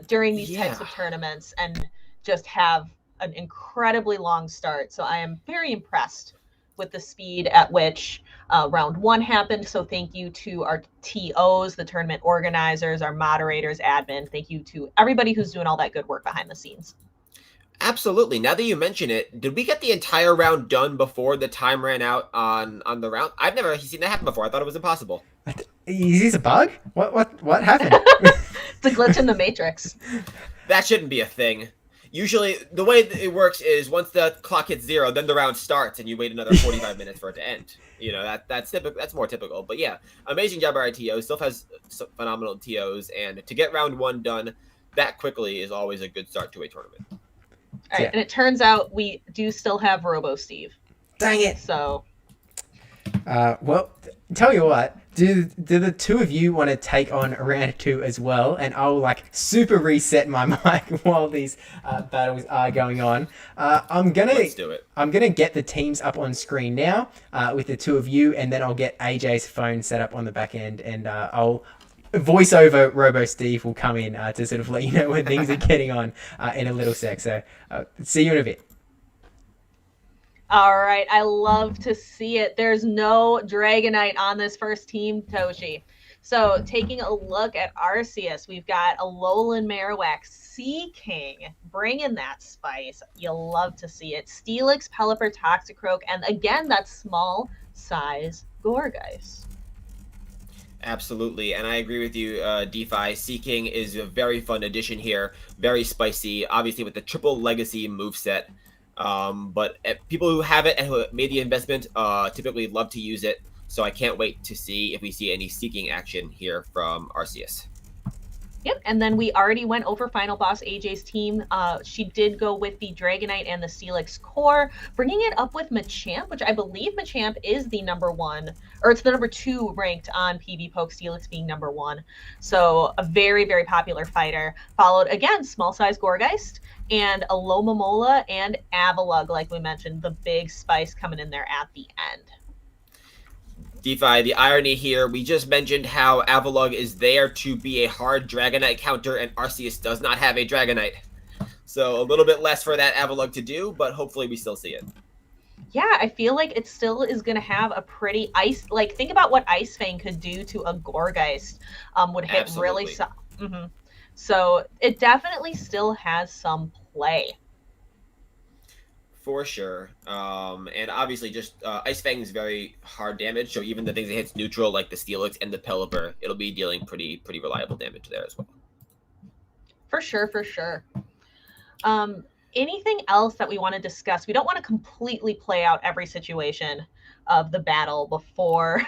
during these types of tournaments and just have an incredibly long start. So I am very impressed with the speed at which round 1 happened. So thank you to our TOs, the tournament organizers, our moderators, admin. Thank you to everybody who's doing all that good work behind the scenes. Absolutely. Now that you mention it, did we get the entire round done before the time ran out on the round? I've never seen that happen before. I thought it was impossible. Is this a bug? What happened? It's a glitch in the Matrix. That shouldn't be a thing. Usually, the way it works is once the clock hits 0, then the round starts, and you wait another 45 minutes for it to end. You know, that's typical. That's more typical. But yeah, amazing job by our TOs. Silph has some phenomenal TOs, and to get round 1 done that quickly is always a good start to a tournament. All right, and it turns out we do still have Robo Steve. Dang it! So, well, tell you what. Do the two of you want to take on round 2 as well? And I'll like super reset my mic while these battles are going on. Let's do it. I'm gonna get the teams up on screen now with the two of you, and then I'll get AJ's phone set up on the back end, and I'll voiceover Robo Steve will come in to sort of let you know when things are getting on in a little sec. So see you in a bit. all right, I love to see it. There's no Dragonite on this first team, Toshi. So taking a look at Arceus, we've got Alolan Marowak, Seaking, bringing that spice. You'll love to see it. Steelix, Pelipper, Toxicroak, and again, that small size Gourgeist. Absolutely, and I agree with you, DPhiE. Seaking is a very fun addition here. Very spicy, obviously with the triple legacy moveset. But people who have it and who made the investment typically love to use it. So I can't wait to see if we see any Seaking action here from Arceus. Yep, and then we already went over Final Boss AJ's team. She did go with the Dragonite and the Steelix core, bringing it up with Machamp, which I believe Machamp is the number 1, or it's the number 2 ranked on PvPoke, Steelix being number 1. So a very, very popular fighter. Followed, again, small size Gourgeist, and Alomomola and Avalugg, like we mentioned, the big spice coming in there at the end. DPhiE, the irony here, we just mentioned how Avalugg is there to be a hard Dragonite counter, and Arceus does not have a Dragonite. So a little bit less for that Avalugg to do, but hopefully we still see it. Yeah, I feel like it still is going to have a pretty ice, like think about what Ice Fang could do to a Gourgeist, would hit Absolutely. really, so it definitely still has some play. For sure. And obviously just Ice Fang is very hard damage, so even the things that hits neutral like the Steelix and the Pelipper, it'll be dealing pretty reliable damage there as well. For sure, for sure. Anything else that we want to discuss? We don't want to completely play out every situation of the battle before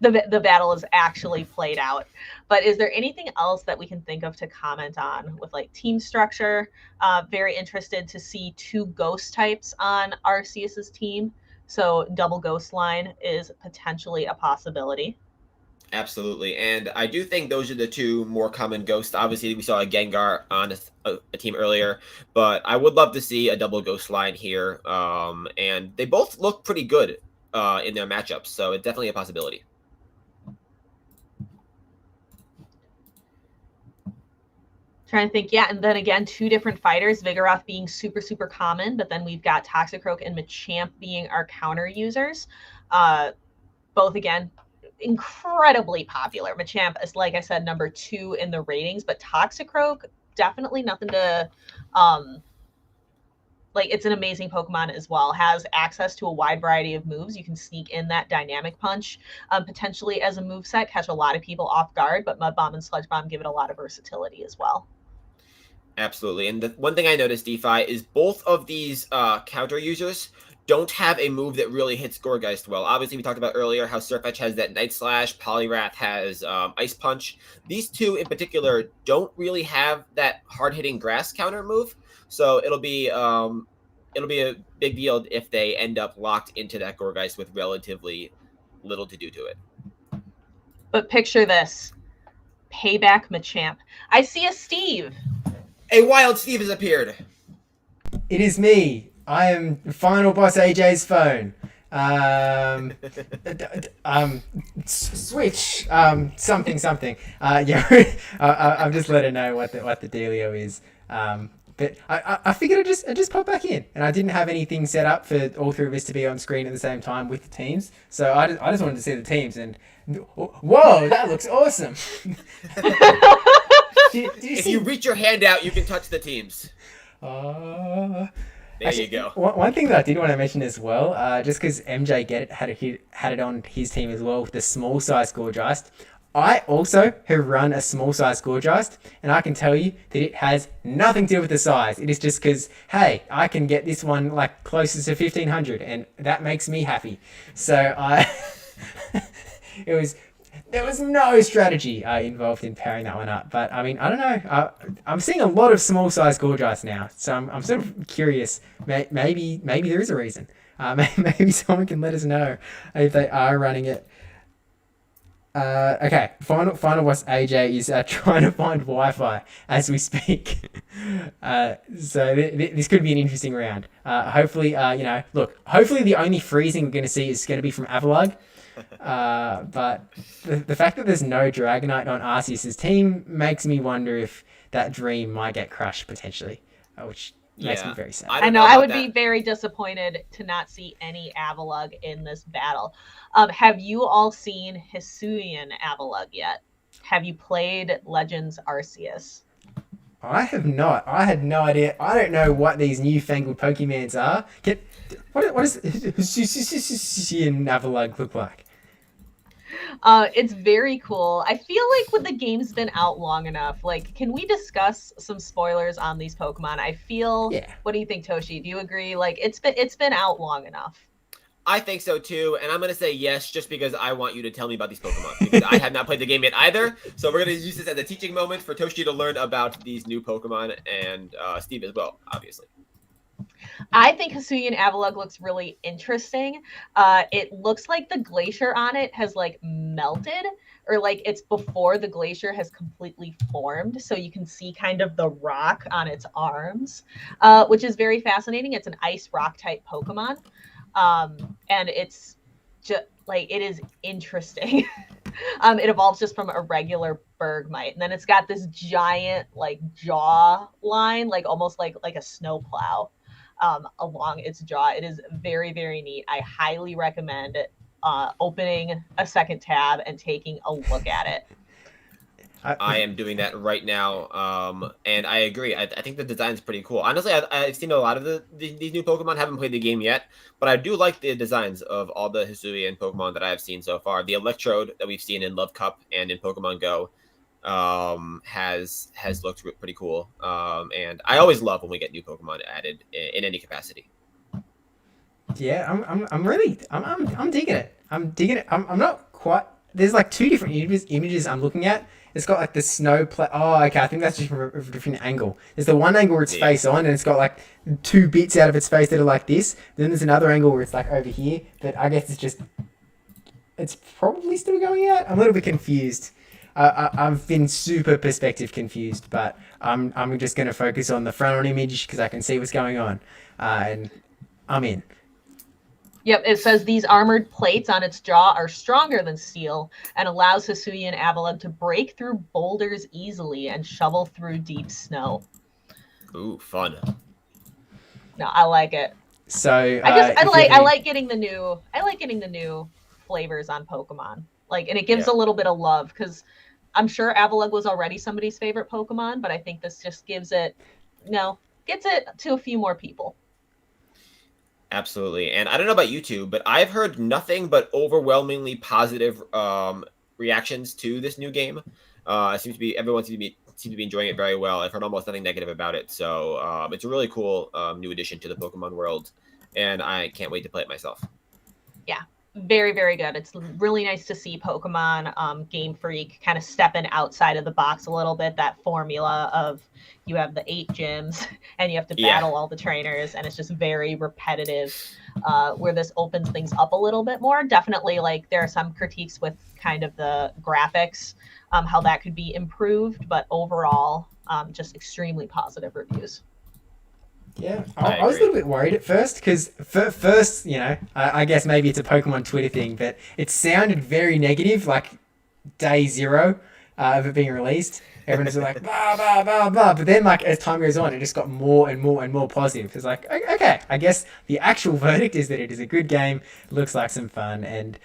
the battle is actually played out. But is there anything else that we can think of to comment on with like team structure? Very interested to see 2 ghost types on Arceus's team. So double ghost line is potentially a possibility. Absolutely, and I do think those are the 2 more common ghosts. Obviously, we saw a Gengar on a team earlier, but I would love to see a double ghost line here. And they both look pretty good in their matchups, so it's definitely a possibility. Trying to think, yeah, and then again, 2 different fighters, Vigoroth being super, super common, but then we've got Toxicroak and Machamp being our counter users. Both, again, incredibly popular. Machamp is, like I said, number 2 in the ratings, but Toxicroak, definitely nothing to, like, it's an amazing Pokemon as well. Has access to a wide variety of moves. You can sneak in that Dynamic Punch, potentially as a moveset, catch a lot of people off guard, but Mud Bomb and Sludge Bomb give it a lot of versatility as well. Absolutely, and the one thing I noticed, DPhiE, is both of these counter users don't have a move that really hits Gourgeist well. Obviously, we talked about earlier how Surfetch has that Night Slash, Poliwrath has Ice Punch. These 2 in particular don't really have that hard-hitting grass counter move, so it'll be a big deal if they end up locked into that Gourgeist with relatively little to do to it. But picture this. Payback Machamp. I see a Steve. A wild Steve has appeared. It is me. I am Final Boss AJ's phone. Switch. Something. Yeah. I've just let her know what the dealio is. But I figured I'd just pop back in, and I didn't have anything set up for all 3 of us to be on screen at the same time with the teams. So I just wanted to see the teams, and whoa, that looks awesome. If you reach your hand out, you can touch the teams. Oh. There you go. One thing that I did want to mention as well, just because MJ had it on his team as well with the small size Gorgeist. I also have run a small size Gorgeist, and I can tell you that it has nothing to do with the size. It is just because, hey, I can get this one like closer to 1500, and that makes me happy. So there was no strategy involved in pairing that one up. But I mean, I don't know. I'm seeing a lot of small size Gorgeist now, so I'm sort of curious. Maybe there is a reason. Maybe someone can let us know if they are running it. Okay, final boss AJ is trying to find Wi-Fi as we speak. So this could be an interesting round. Hopefully, hopefully the only freezing we're going to see is going to be from Avalugg. But the fact that there's no Dragonite on Arceus's team makes me wonder if that dream might get crushed potentially, which makes me very sad. I know I would be very disappointed to not see any Avalugg in this battle. Have you all seen Hisuian Avalugg yet? Have you played Legends Arceus? I have not. I had no idea. I don't know what these newfangled Pokemons are. What does Hisuian Avalugg look like? It's very cool. I feel like when the game's been out long enough, like, can we discuss some spoilers on these Pokemon? I feel. Yeah. What do you think, Toshi? Do you agree? Like, it's been out long enough. I think so too, and I'm gonna say yes just because I want you to tell me about these Pokemon because I have not played the game yet either. So we're gonna use this as a teaching moment for Toshi to learn about these new Pokemon and Steve as well, obviously. I think Hisuian Avalugg looks really interesting. It looks like the glacier on it has like melted, or like it's before the glacier has completely formed. So you can see kind of the rock on its arms, which is very fascinating. It's an ice rock type Pokemon. And it's just like, it is interesting. It evolves just from a regular Bergmite, and then it's got this giant like jaw line, like almost like a snowplow along its jaw. It is very, very neat. I highly recommend opening a second tab and taking a look at it. I am doing that right now, and I agree. I think the design's pretty cool. Honestly, I've seen a lot of these new Pokemon. Haven't played the game yet, but I do like the designs of all the Hisuian Pokemon that I've seen so far. The Electrode that we've seen in Love Cup and in Pokemon Go has looked pretty cool. And I always love when we get new Pokemon added in any capacity. Yeah, I'm digging it. I'm digging it. I'm not quite. There's like two different images I'm looking at. It's got like the snow oh, okay. I think that's just from a different angle. There's the one angle where it's face on, and it's got like two bits out of its face that are like this. Then there's another angle where it's like over here. But I guess it's probably still going out. I'm a little bit confused. I've been super perspective confused, but I'm just going to focus on the front on image because I can see what's going on, and I'm in. Yep, it says these armored plates on its jaw are stronger than steel and allows Hisuian Avalugg to break through boulders easily and shovel through deep snow. Ooh, fun. No, I like it. So I like getting the new flavors on Pokemon. Like, and it gives a little bit of love because I'm sure Avalugg was already somebody's favorite Pokemon, but I think this just gets it to a few more people. Absolutely. And I don't know about you two, but I've heard nothing but overwhelmingly positive reactions to this new game. Everyone seems to be enjoying it very well. I've heard almost nothing negative about it. So it's a really cool new addition to the Pokemon world, and I can't wait to play it myself. Yeah, very, very good. It's really nice to see Pokemon Game Freak kind of stepping outside of the box a little bit. That formula of you have the 8 gyms and you have to battle all the trainers, and it's just very repetitive. Where this opens things up a little bit more. Definitely, like, there are some critiques with kind of the graphics, how that could be improved, but overall, just extremely positive reviews. Yeah, I was a little bit worried at first because first, I guess maybe it's a Pokemon Twitter thing, but it sounded very negative, like day 0 of it being released. Everyone was like, blah, blah, blah, blah. But then, like, as time goes on, it just got more and more and more positive. It's like, okay, I guess the actual verdict is that it is a good game, looks like some fun, and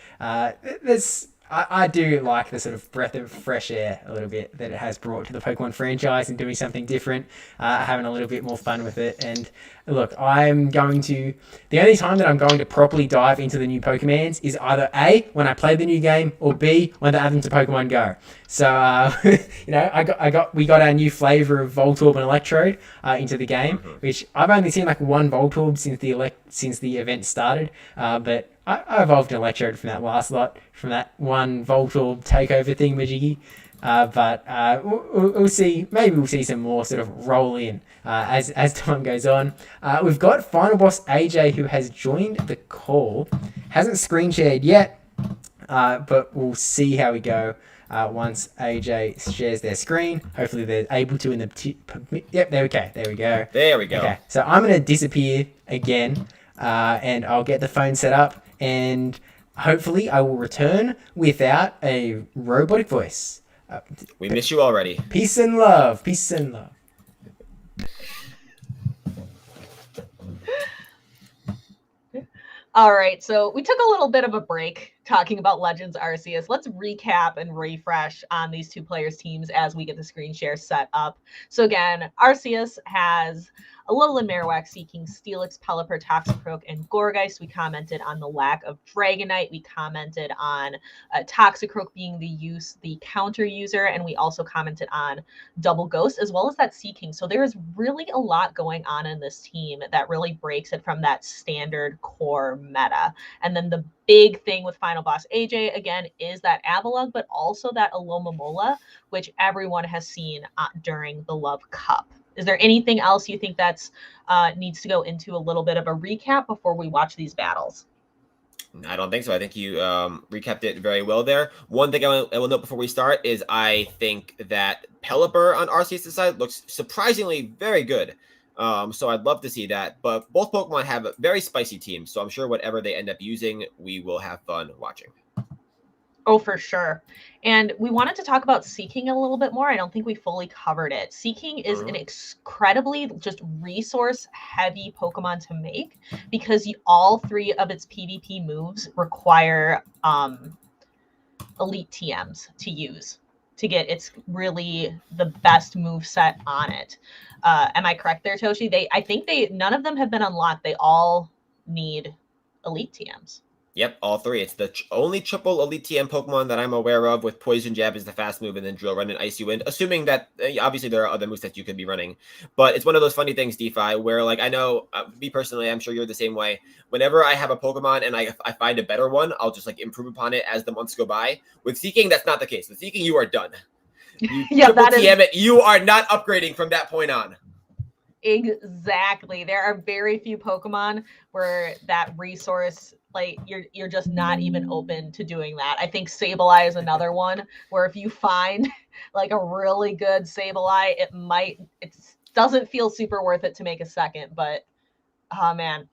I do like the sort of breath of fresh air a little bit that it has brought to the Pokemon franchise and doing something different, having a little bit more fun with it. And look, the only time that I'm going to properly dive into the new Pokemons is either A, when I play the new game, or B, when they add them to Pokemon Go. So, we got our new flavor of Voltorb and Electrode into the game, which I've only seen like one Voltorb since the event started, but I evolved an Electrode from that last lot, from that one Voltorb takeover thingamajiggy. But we'll see. Maybe we'll see some more sort of roll in as time goes on. We've got Final Boss AJ, who has joined the call. Hasn't screen shared yet, but we'll see how we go once AJ shares their screen. Hopefully they're able to Yep, there we go. There we go. Okay, so I'm going to disappear again, and I'll get the phone set up, and hopefully I will return without a robotic voice. We miss you already. Peace and love. Peace and love. All right, so we took a little bit of a break talking about Legends Arceus. Let's recap and refresh on these two players' teams as we get the screen share set up. So again, Arceus has Alolan Marowak, Seeking, Steelix, Pelipper, Toxicroak, and Gourgeist. We commented on the lack of Dragonite. We commented on Toxicroak being the counter user, and we also commented on Double Ghost, as well as that Seeking. So there is really a lot going on in this team that really breaks it from that standard core meta. And then the big thing with Final Boss AJ, again, is that Avalugg, but also that Alomomola, which everyone has seen during the Love Cup. Is there anything else you think that's needs to go into a little bit of a recap before we watch these battles? I don't think so. I think you recapped it very well there. One thing I will note before we start is I think that Pelipper on Arceus' side looks surprisingly very good. So I'd love to see that. But both Pokemon have very spicy teams, so I'm sure whatever they end up using, we will have fun watching. Oh, for sure. And we wanted to talk about Seeking a little bit more. I don't think we fully covered it. Seeking is an incredibly just resource-heavy Pokemon to make because all three of its PvP moves require elite TMs to use to get its really the best move set on it. Am I correct there, Toshi? I think none of them have been unlocked. They all need elite TMs. Yep, all three. It's the only triple Elite TM Pokemon that I'm aware of with Poison Jab is the fast move and then Drill Run and Icy Wind, assuming that obviously there are other moves that you could be running. But it's one of those funny things, DPhiE, where like I know, me personally, I'm sure you're the same way. Whenever I have a Pokemon and I find a better one, I'll just like improve upon it as the months go by. With Seeking, that's not the case. With Seeking, you are done. You triple TM it, you are not upgrading from that point on. Exactly. There are very few Pokemon where that resource, like you're just not even open to doing that. I think Sableye is another one where if you find like a really good Sableye, it doesn't feel super worth it to make a second, but oh man,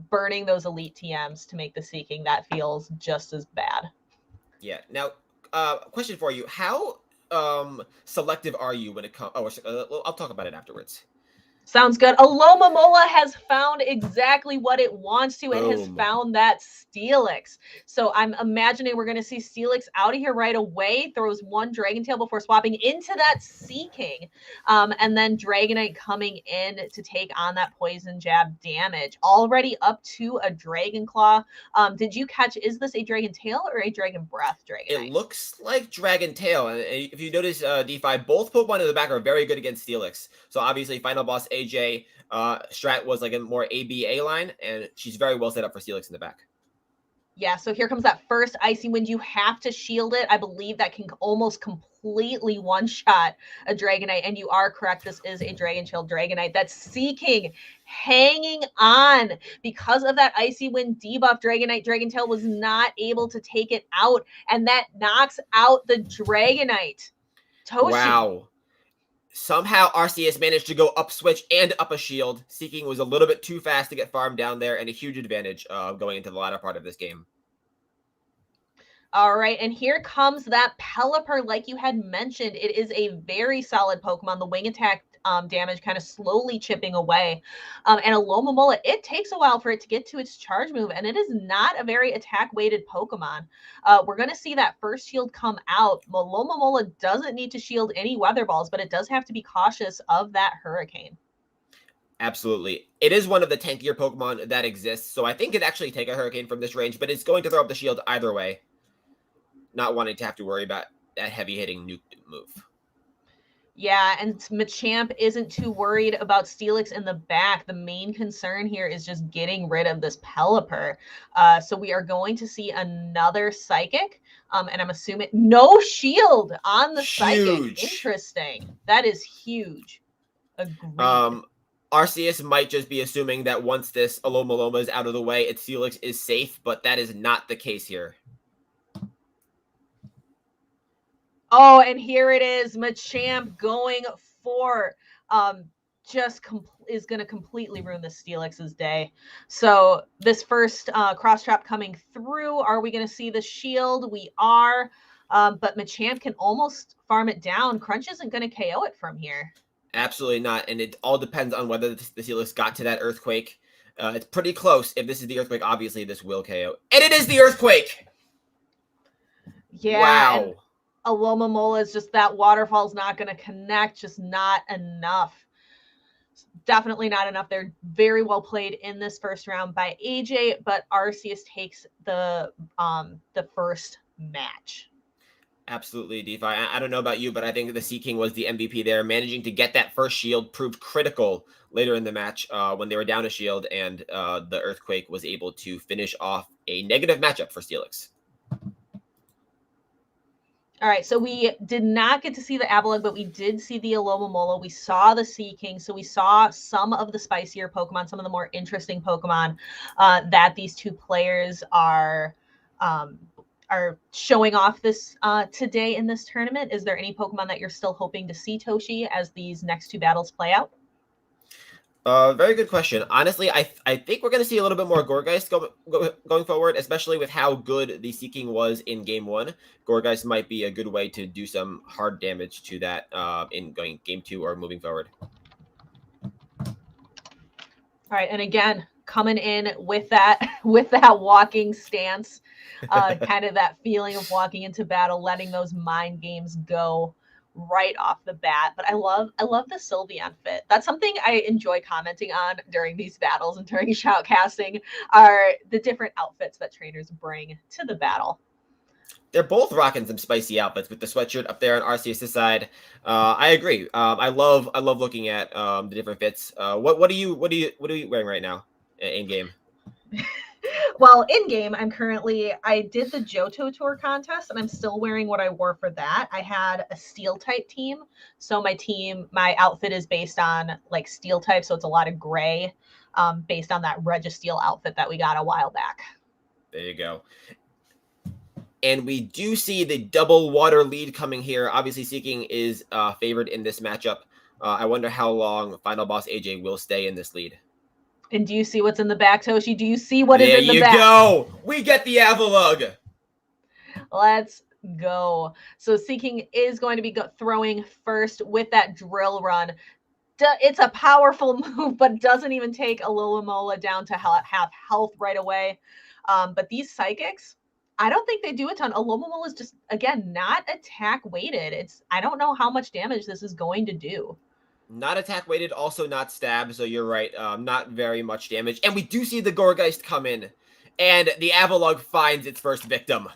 burning those elite TMs to make the Seeking, that feels just as bad. Yeah. Now, question for you: how selective are you when it comes? I'll talk about it afterwards. Sounds good. Alomomola has found exactly what it wants to. It has found that Steelix. So I'm imagining we're going to see Steelix out of here right away. Throws one Dragon Tail before swapping into that Seeking. And then Dragonite coming in to take on that Poison Jab damage. Already up to a Dragon Claw. Did you catch, is this a Dragon Tail or a Dragon Breath Dragonite? It looks like Dragon Tail. And if you notice, DPhiE, both Pokemon in the back are very good against Steelix. So obviously Final Boss AJ strat was like a more ABA line, and she's very well set up for Steelix in the back. Yeah, so here comes that first Icy Wind. You have to shield it. I believe that can almost completely one-shot a Dragonite, and you are correct. This is a Dragon Shield Dragonite. That's Seeking, hanging on because of that Icy Wind debuff. Dragonite Dragon Tail was not able to take it out, and that knocks out the Dragonite. Toshi. Wow. Somehow Arceus managed to go up switch and up a shield. Seeking was a little bit too fast to get farmed down there, and a huge advantage going into the latter part of this game. All right, and here comes that Pelipper, like you had mentioned. It is a very solid Pokemon. The wing attack damage kind of slowly chipping away. And Alomomola, it takes a while for it to get to its charge move, and it is not a very attack-weighted Pokemon. We're going to see that first shield come out. Alomomola doesn't need to shield any Weather Balls, but it does have to be cautious of that Hurricane. Absolutely. It is one of the tankier Pokemon that exists, so I think it'd actually take a Hurricane from this range, but it's going to throw up the shield either way. Not wanting to have to worry about that heavy-hitting nuke move. Yeah, and Machamp isn't too worried about Steelix in the back. The main concern here is just getting rid of this Pelipper. So we are going to see another Psychic, and I'm assuming no shield on the Psychic. Interesting. That is huge. Agreed. Arceus might just be assuming that once this Alomaloma is out of the way, its Steelix is safe, but that is not the case here. Oh, and here it is, Machamp going for is going to completely ruin the Steelix's day. So this first cross trap coming through, are we going to see the shield? We are, but Machamp can almost farm it down. Crunch isn't going to KO it from here. Absolutely not, and it all depends on whether the Steelix got to that Earthquake. It's pretty close. If this is the Earthquake, obviously this will KO. And it is the Earthquake! Yeah. Wow. Alomomola is just that waterfall's not going to connect, just not enough. Definitely not enough. They're very well played in this first round by AJ, but Arceus takes the first match. Absolutely, DPhiE. I don't know about you, but I think the Seaking was the MVP there. Managing to get that first shield proved critical later in the match when they were down a shield, and the Earthquake was able to finish off a negative matchup for Steelix. All right, so we did not get to see the Avalugg, but we did see the Alomomola. We saw the Seaking, so we saw some of the spicier Pokemon, some of the more interesting Pokemon that these two players are showing off this today in this tournament. Is there any Pokemon that you're still hoping to see, Toshi, as these next two battles play out? Very good question. Honestly, I think we're going to see a little bit more Gourgeist going forward, especially with how good the Seaking was in Game 1. Gourgeist might be a good way to do some hard damage to that in going Game 2 or moving forward. All right, and again, coming in with that walking stance, kind of that feeling of walking into battle, letting those mind games go right off the bat. But I love the Sylveon fit. That's something I enjoy commenting on during these battles and during shoutcasting, are the different outfits that trainers bring to the battle. They're both rocking some spicy outfits with the sweatshirt up there on Arceus' side. I agree. I love looking at the different fits. What are you wearing right now in game? Well, in game, I did the Johto Tour contest, and I'm still wearing what I wore for that. I had a steel type team, so my outfit is based on like steel type, so it's a lot of gray, based on that Registeel outfit that we got a while back. There you go. And we do see the double water lead coming here. Obviously, Seaking is favored in this matchup. I wonder how long Final Boss AJ will stay in this lead. And do you see what's in the back, Toshi? Do you see what is in the back? There you go. We get the Avalugg. Let's go. So Seaking is going to be throwing first with that drill run. It's a powerful move, but doesn't even take Alomomola down to half health right away. But these Psychics, I don't think they do a ton. Alomomola is just, again, not attack weighted. I don't know how much damage this is going to do. Not attack weighted, also not stab, so you're right. Not very much damage. And we do see the Gourgeist come in, and the Avalugg finds its first victim.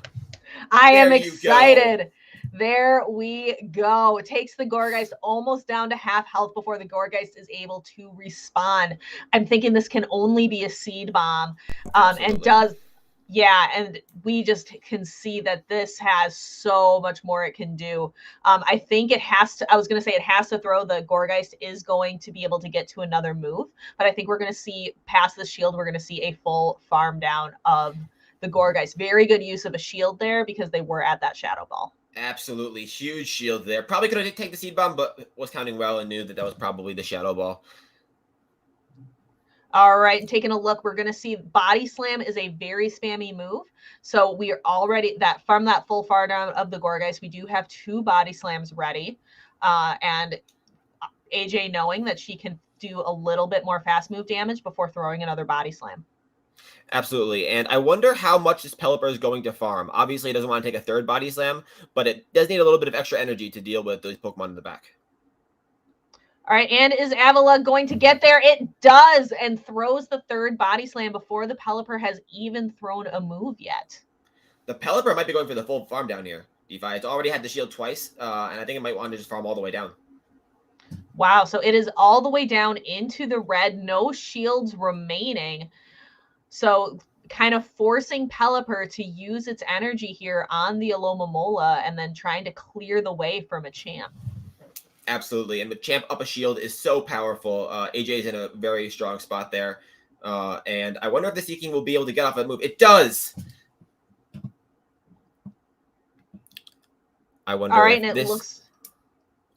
I am excited. There we go. It takes the Gourgeist almost down to half health before the Gourgeist is able to respawn. I'm thinking this can only be a Seed Bomb, and does. Yeah, and we just can see that this has so much more it can do. I think it has to, I was going to say it has to throw. The Gourgeist is going to be able to get to another move, but I think we're going to see past the shield, we're going to see a full farm down of the Gourgeist. Very good use of a shield there because they were at that Shadow Ball. Absolutely. Huge shield there. Probably could have taken the Seed Bomb, but was counting well and knew that that was probably the Shadow Ball. All right, and taking a look, we're going to see Body Slam is a very spammy move. So we are already, from that full far down of the Gourgeist, we do have 2 Body Slams ready. And AJ knowing that she can do a little bit more fast move damage before throwing another body slam. Absolutely. And I wonder how much this Pelipper is going to farm. Obviously, it doesn't want to take a third body slam, but it does need a little bit of extra energy to deal with those Pokemon in the back. All right, and is Avila going to get there? It does, and throws the third body slam before the Pelipper has even thrown a move yet. The Pelipper might be going for the full farm down here, DPhiE. It's already had the shield twice, and I think it might want to just farm all the way down. Wow, so it is all the way down into the red, no shields remaining. So kind of forcing Pelipper to use its energy here on the Alomomola and then trying to clear the way for Machamp. Absolutely, and Machamp up a shield is so powerful. AJ is in a very strong spot there, and I wonder if the Seeking will be able to get off that move. It does! I wonder all right, if and it this looks...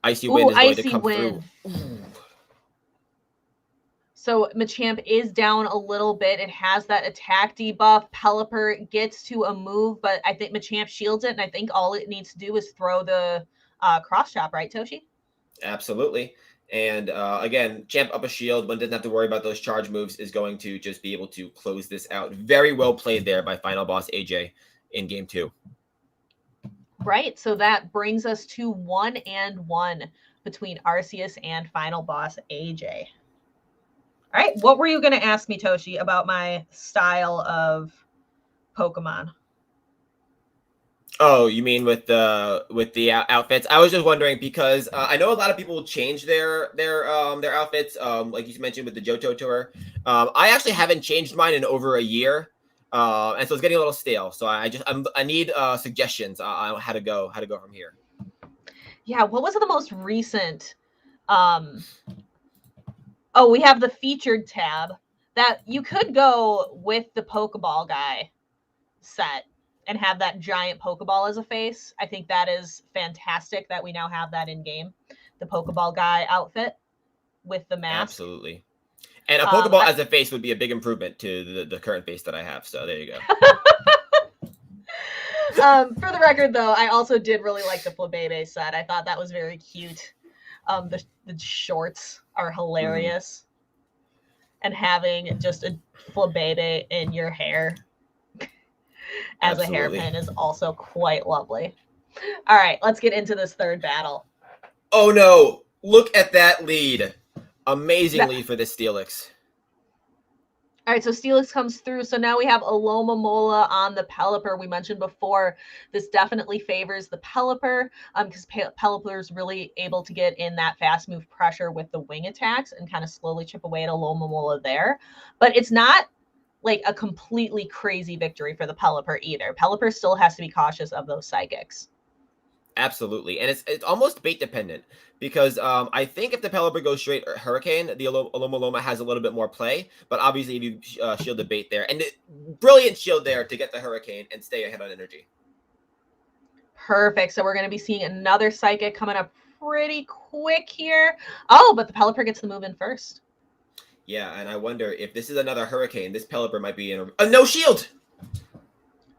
Icy Wind is going to Icy come Wind. through. So Machamp is down a little bit. It has that attack debuff. Pelipper gets to a move, but I think Machamp shields it, and I think all it needs to do is throw the cross chop, right, Toshi? Absolutely. And again, Champ up a shield, but doesn't have to worry about those charge moves, is going to just be able to close this out. Very well played there by Final Boss AJ in Game 2. Right, so that brings us to 1-1 between Arceus and Final Boss AJ. All right, what were you going to ask me, Toshi, about my style of Pokemon? Oh, you mean with the outfits? I was just wondering because I know a lot of people change their outfits. Like you mentioned with the Johto tour. I actually haven't changed mine in over a year, and so it's getting a little stale. So I need suggestions on how to go from here. Yeah, what was the most recent? Oh, we have the featured tab that you could go with the Pokeball guy set and have that giant Pokeball as a face. I think that is fantastic that we now have that in game. The Pokeball guy outfit with the mask. Absolutely. And a Pokeball as a face would be a big improvement to the current face that I have. So there you go. For the record, though, I also did really like the Flabébé set. I thought that was very cute. The shorts are hilarious. And having just a Flabébé in your hair as Absolutely. a hairpin is also quite lovely. All right, let's get into this third battle. Oh no! Look at that lead. Amazing lead for this Steelix. All right, so Steelix comes through. So now we have Alomomola on the Pelipper. We mentioned before, this definitely favors the Pelipper because Pelipper is really able to get in that fast move pressure with the wing attacks and kind of slowly chip away at Alomomola there. But it's not like a completely crazy victory for the Pelipper either. Pelipper still has to be cautious of those psychics. Absolutely, and it's almost bait dependent because I think if the Pelipper goes straight Hurricane, the Alomomola has a little bit more play. But obviously, if you shield the bait there, and brilliant shield there to get the Hurricane and stay ahead on energy. Perfect. So we're going to be seeing another psychic coming up pretty quick here. Oh, but the Pelipper gets the move in first. Yeah, and I wonder if this is another Hurricane, this Pelipper might be in a no shield.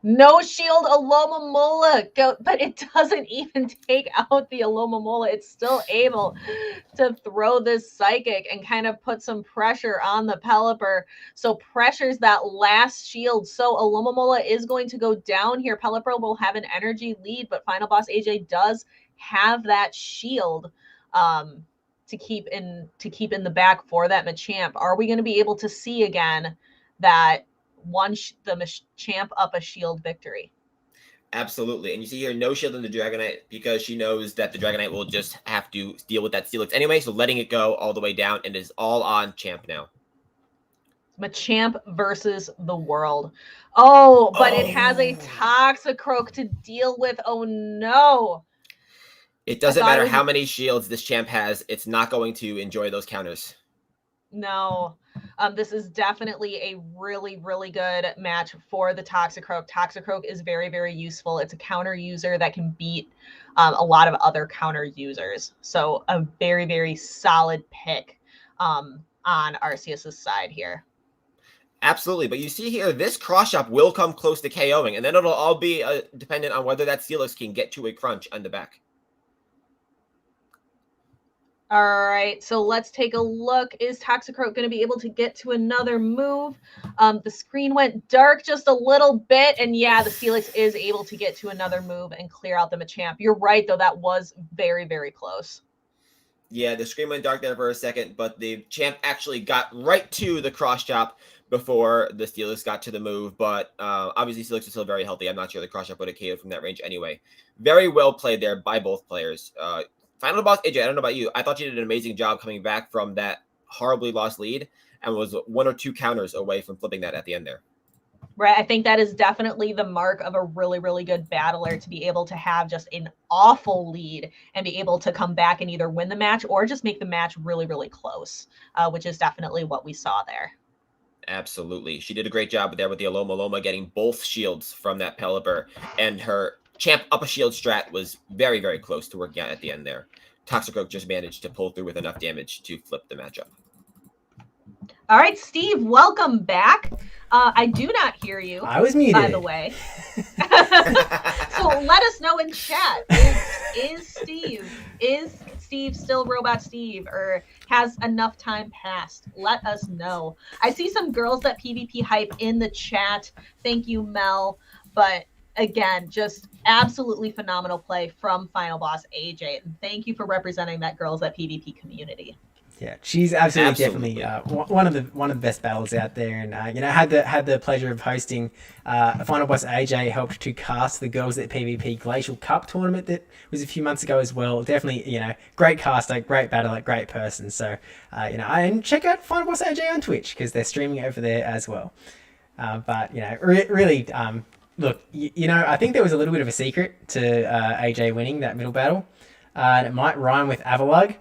No shield Alomomola, but it doesn't even take out the Alomomola. It's still able to throw this psychic and kind of put some pressure on the Pelipper. So pressures that last shield. So Alomomola is going to go down here. Pelipper will have an energy lead, but Final Boss AJ does have that shield to keep in the back for that Machamp. Are we going to be able to see again that the Machamp up a shield victory? Absolutely. And you see here, no shield in the Dragonite because she knows that the Dragonite will just have to deal with that Steelix anyway. So letting it go all the way down, and it is all on Champ now. Machamp versus the world. Oh, but it has a Toxicroak to deal with. Oh, no. It doesn't matter how many shields this Champ has. It's not going to enjoy those counters. No. This is definitely a really, really good match for the Toxicroak. Toxicroak is very, very useful. It's a counter user that can beat a lot of other counter users. So a very, very solid pick on Arceus' side here. Absolutely. But you see here, this cross shop will come close to KOing, and then it'll all be dependent on whether that Steelix can get to a crunch on the back. All right, so let's take a look. Is Toxicroak going to be able to get to another move? The screen went dark just a little bit, and yeah, the Steelix is able to get to another move and clear out the Machamp. You're right, though, that was very, very close. Yeah, the screen went dark there for a second, but the champ actually got right to the cross chop before the Steelix got to the move. But obviously, Steelix is still very healthy. I'm not sure the cross chop would have KO'd from that range anyway. Very well played there by both players. Final boss AJ, I don't know about you. I thought you did an amazing job coming back from that horribly lost lead and was 1 or 2 counters away from flipping that at the end there. Right. I think that is definitely the mark of a really, really good battler, to be able to have just an awful lead and be able to come back and either win the match or just make the match really, really close, which is definitely what we saw there. Absolutely. She did a great job there with the Aloma Loma, getting both shields from that Pelipper, and her champ up a shield strat was very, very close to working out at the end there. Toxicroak just managed to pull through with enough damage to flip the matchup. All right, Steve, welcome back. I do not hear you. I was muted, by the way. So let us know in chat. Is Steve still Robot Steve, or has enough time passed? Let us know. I see some girls that PvP hype in the chat. Thank you, Mel. But again, just absolutely phenomenal play from Final Boss AJ. And thank you for representing that girls at PvP community. Yeah, she's definitely one of the best battles out there, and had the pleasure of hosting Final Boss AJ helped to cast the Girls at PvP Glacial Cup tournament that was a few months ago as well. Definitely, great caster, great battler, great person. So, and check out Final Boss AJ on Twitch because they're streaming over there as well. But really, look, I think there was a little bit of a secret to AJ winning that middle battle, and it might rhyme with Avalugg.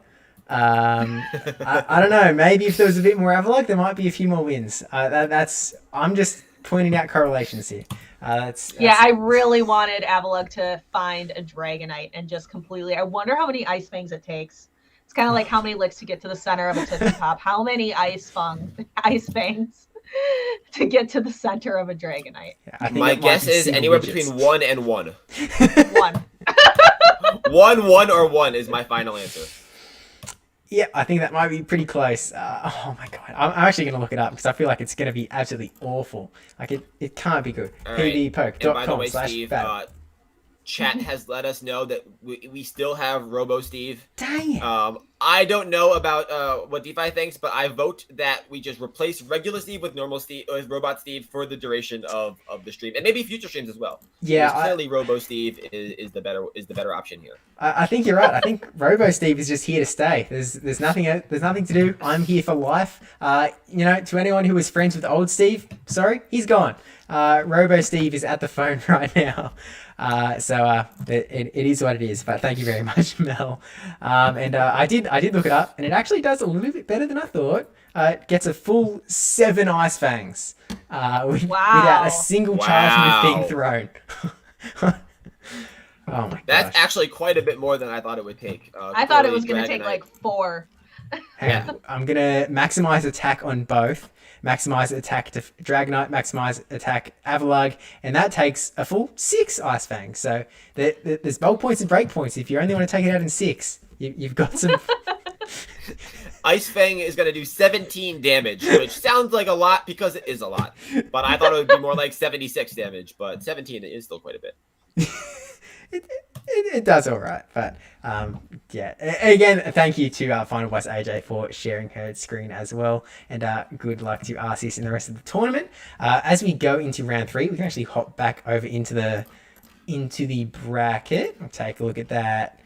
I don't know. Maybe if there was a bit more Avalugg, there might be a few more wins. I'm just pointing out correlations here. Yeah, I really wanted Avalugg to find a Dragonite and just completely. I wonder how many Ice Fangs it takes. It's kind of like how many licks to get to the center of a tippy top. How many Ice Fangs to get to the center of a Dragonite? Yeah, my guess is anywhere between 1 and 1. 1. 1 or 1 is my final answer. Yeah, I think that might be pretty close. Oh my god, I'm actually going to look it up because I feel like it's going to be absolutely awful. Like it can't be good. PvPoke.com/battle. Chat has let us know that we still have Robo Steve. Dang it. I don't know about what DPhiE thinks, but I vote that we just replace regular Steve with normal Steve, with Robot Steve for the duration of the stream, and maybe future streams as well. Yeah, clearly Robo Steve is the better option here. I think you're right. I think Robo Steve is just here to stay. There's nothing to do. I'm here for life. To anyone who was friends with old Steve, sorry, he's gone. Robo Steve is at the phone right now. So it is what it is. But thank you very much, Mel. And I did look it up, and it actually does a little bit better than I thought. It gets a full 7 Ice Fangs without a single charge move being thrown. Oh my god. That's actually quite a bit more than I thought it would take. I thought it was going to take like 4. Yeah. I'm going to maximize attack on both. Maximize attack to Dragonite, maximize attack Avalugg, and that takes a full 6 Ice Fangs. So there's bulk points and break points. If you only want to take it out in 6, you've got some... Ice Fang is going to do 17 damage, which sounds like a lot because it is a lot. But I thought it would be more like 76 damage, but 17 is still quite a bit. It does all right, but yeah. Again, thank you to Final Boss AJ for sharing her screen as well, and good luck to Arceus in the rest of the tournament. As we go into round 3, we can actually hop back over into the bracket. I'll take a look at that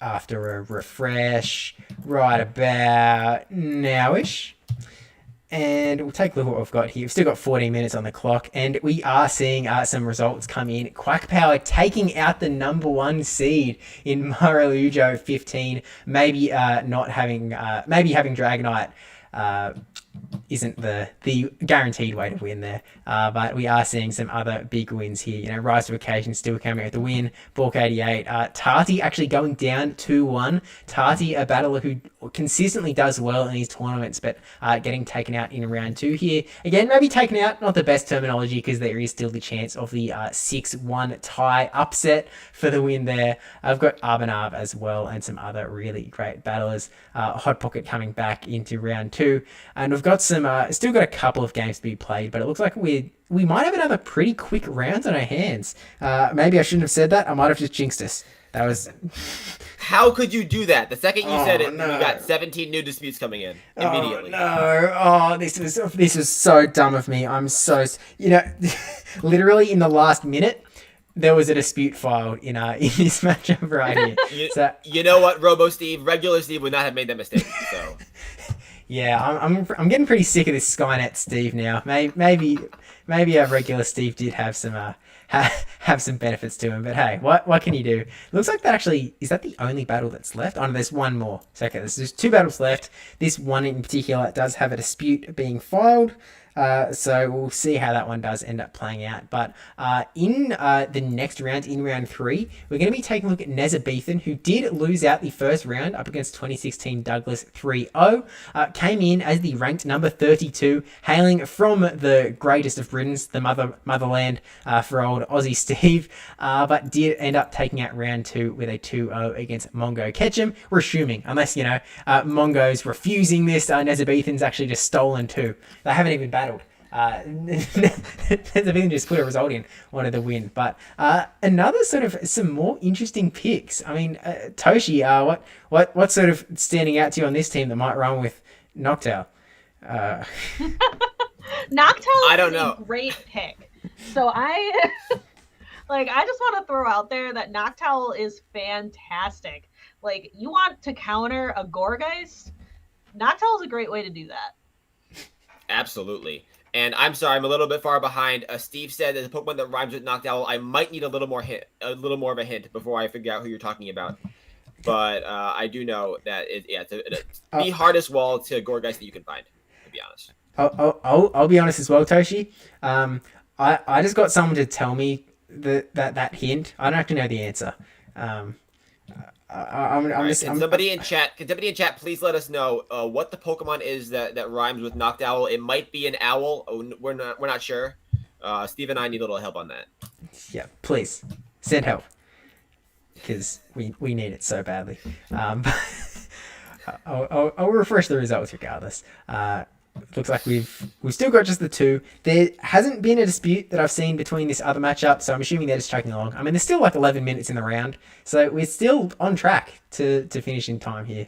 after a refresh right about nowish. And we'll take a look at what we've got here. We've still got 14 minutes on the clock, and we are seeing some results come in. Quack Power taking out the number 1 seed in Marelujo 15. Maybe having Dragonite isn't the guaranteed way to win there. But we are seeing some other big wins here. You know, Rise to Occasion still coming out with the win. Bukk88. Tati actually going down 2-1. Tati, a battler who consistently does well in these tournaments, but getting taken out in round 2 here. Again, maybe taken out, not the best terminology, because there is still the chance of the 6-1 tie upset for the win there. I've got Arbanav as well and some other really great battlers. Hot Pocket coming back into round 2. And we've got still got a couple of games to be played, but it looks like we might have another pretty quick round on our hands. Maybe I shouldn't have said that. I might have just jinxed us. That was... How could you do that? The second you said it, no. we got 17 new disputes coming in immediately. This was so dumb of me. I'm so... You know, literally in the last minute, there was a dispute filed in this matchup right here. You know what, Robo Steve? Regular Steve would not have made that mistake, so... Yeah, I'm getting pretty sick of this Skynet Steve now. Maybe our regular Steve did have some have some benefits to him, but hey, what can you do? Looks like that actually is that the only battle that's left. Oh no, there's one more. So okay, there's 2 battles left. This one in particular does have a dispute being filed. So we'll see how that one does end up playing out. But in the next round, in round 3, we're going to be taking a look at Nezabethan, who did lose out the first round up against 2016 Douglas 3-0. Came in as the ranked number 32, hailing from the greatest of Britons, the motherland for old Aussie Steve, but did end up taking out round 2 with a 2-0 against Mongo Ketchum. We're assuming, unless, you know, Mongo's refusing this, Nezabethan's actually just stolen 2. They haven't even battled. Nezabethan just put a result in, wanted the win. But another sort of some more interesting picks. I mean, Toshi, what's sort of standing out to you on this team that might run with Noctowl? Noctowl I don't is know. a great pick. So I just want to throw out there that Noctowl is fantastic. Like, you want to counter a Gourgeist? Noctowl is a great way to do that. Absolutely. And I'm sorry, I'm a little bit far behind. Steve said that the Pokemon that rhymes with Noctowl, I might need a little more of a hint before I figure out who you're talking about. But I do know that it's the hardest wall to Gourgeist that you can find, to be honest. I'll be honest as well, Toshi. I just got someone to tell me that hint. I don't actually know the answer. Can somebody in chat please let us know what the Pokemon is that rhymes with Noctowl? It might be an owl. We're not sure. Steve and I need a little help on that. Yeah, please send help, because we need it so badly. I'll refresh the results regardless. Looks like we've still got just the 2. There hasn't been a dispute that I've seen between this other matchup, so I'm assuming they're just chugging along. I mean, there's still like 11 minutes in the round, so we're still on track to finish in time here.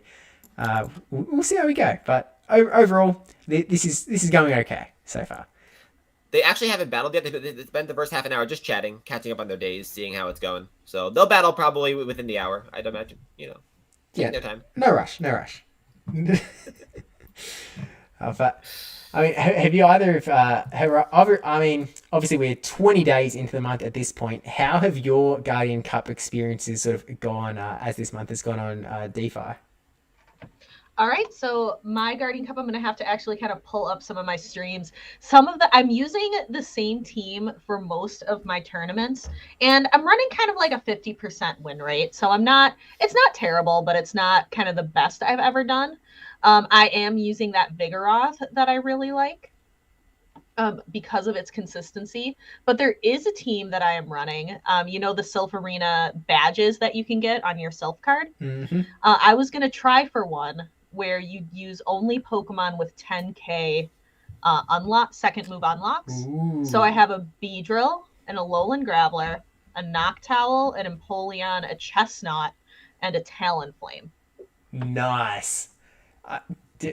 We'll see how we go, but overall, this is going okay so far. They actually haven't battled yet. They spent the first half an hour just chatting, catching up on their days, seeing how it's going. So they'll battle probably within the hour, I'd imagine. Taking their time. No rush. But I mean, have you either I mean, obviously we're 20 days into the month at this point. How have your Guardian Cup experiences sort of gone as this month has gone on DPhiE? All right, so my Guardian Cup, I'm going to have to actually kind of pull up some of my streams. I'm using the same team for most of my tournaments, and I'm running kind of like a 50% win rate. So it's not terrible, but it's not kind of the best I've ever done. I am using that Vigoroth that I really like because of its consistency. But there is a team that I am running. The Silph Arena badges that you can get on your Silph card. Mm-hmm. I was going to try for one where you use only Pokemon with 10k second move unlocks. Ooh. So I have a Beedrill, an Alolan Graveler, a Noctowl, an Empoleon, a Chestnut, and a Talonflame. Nice.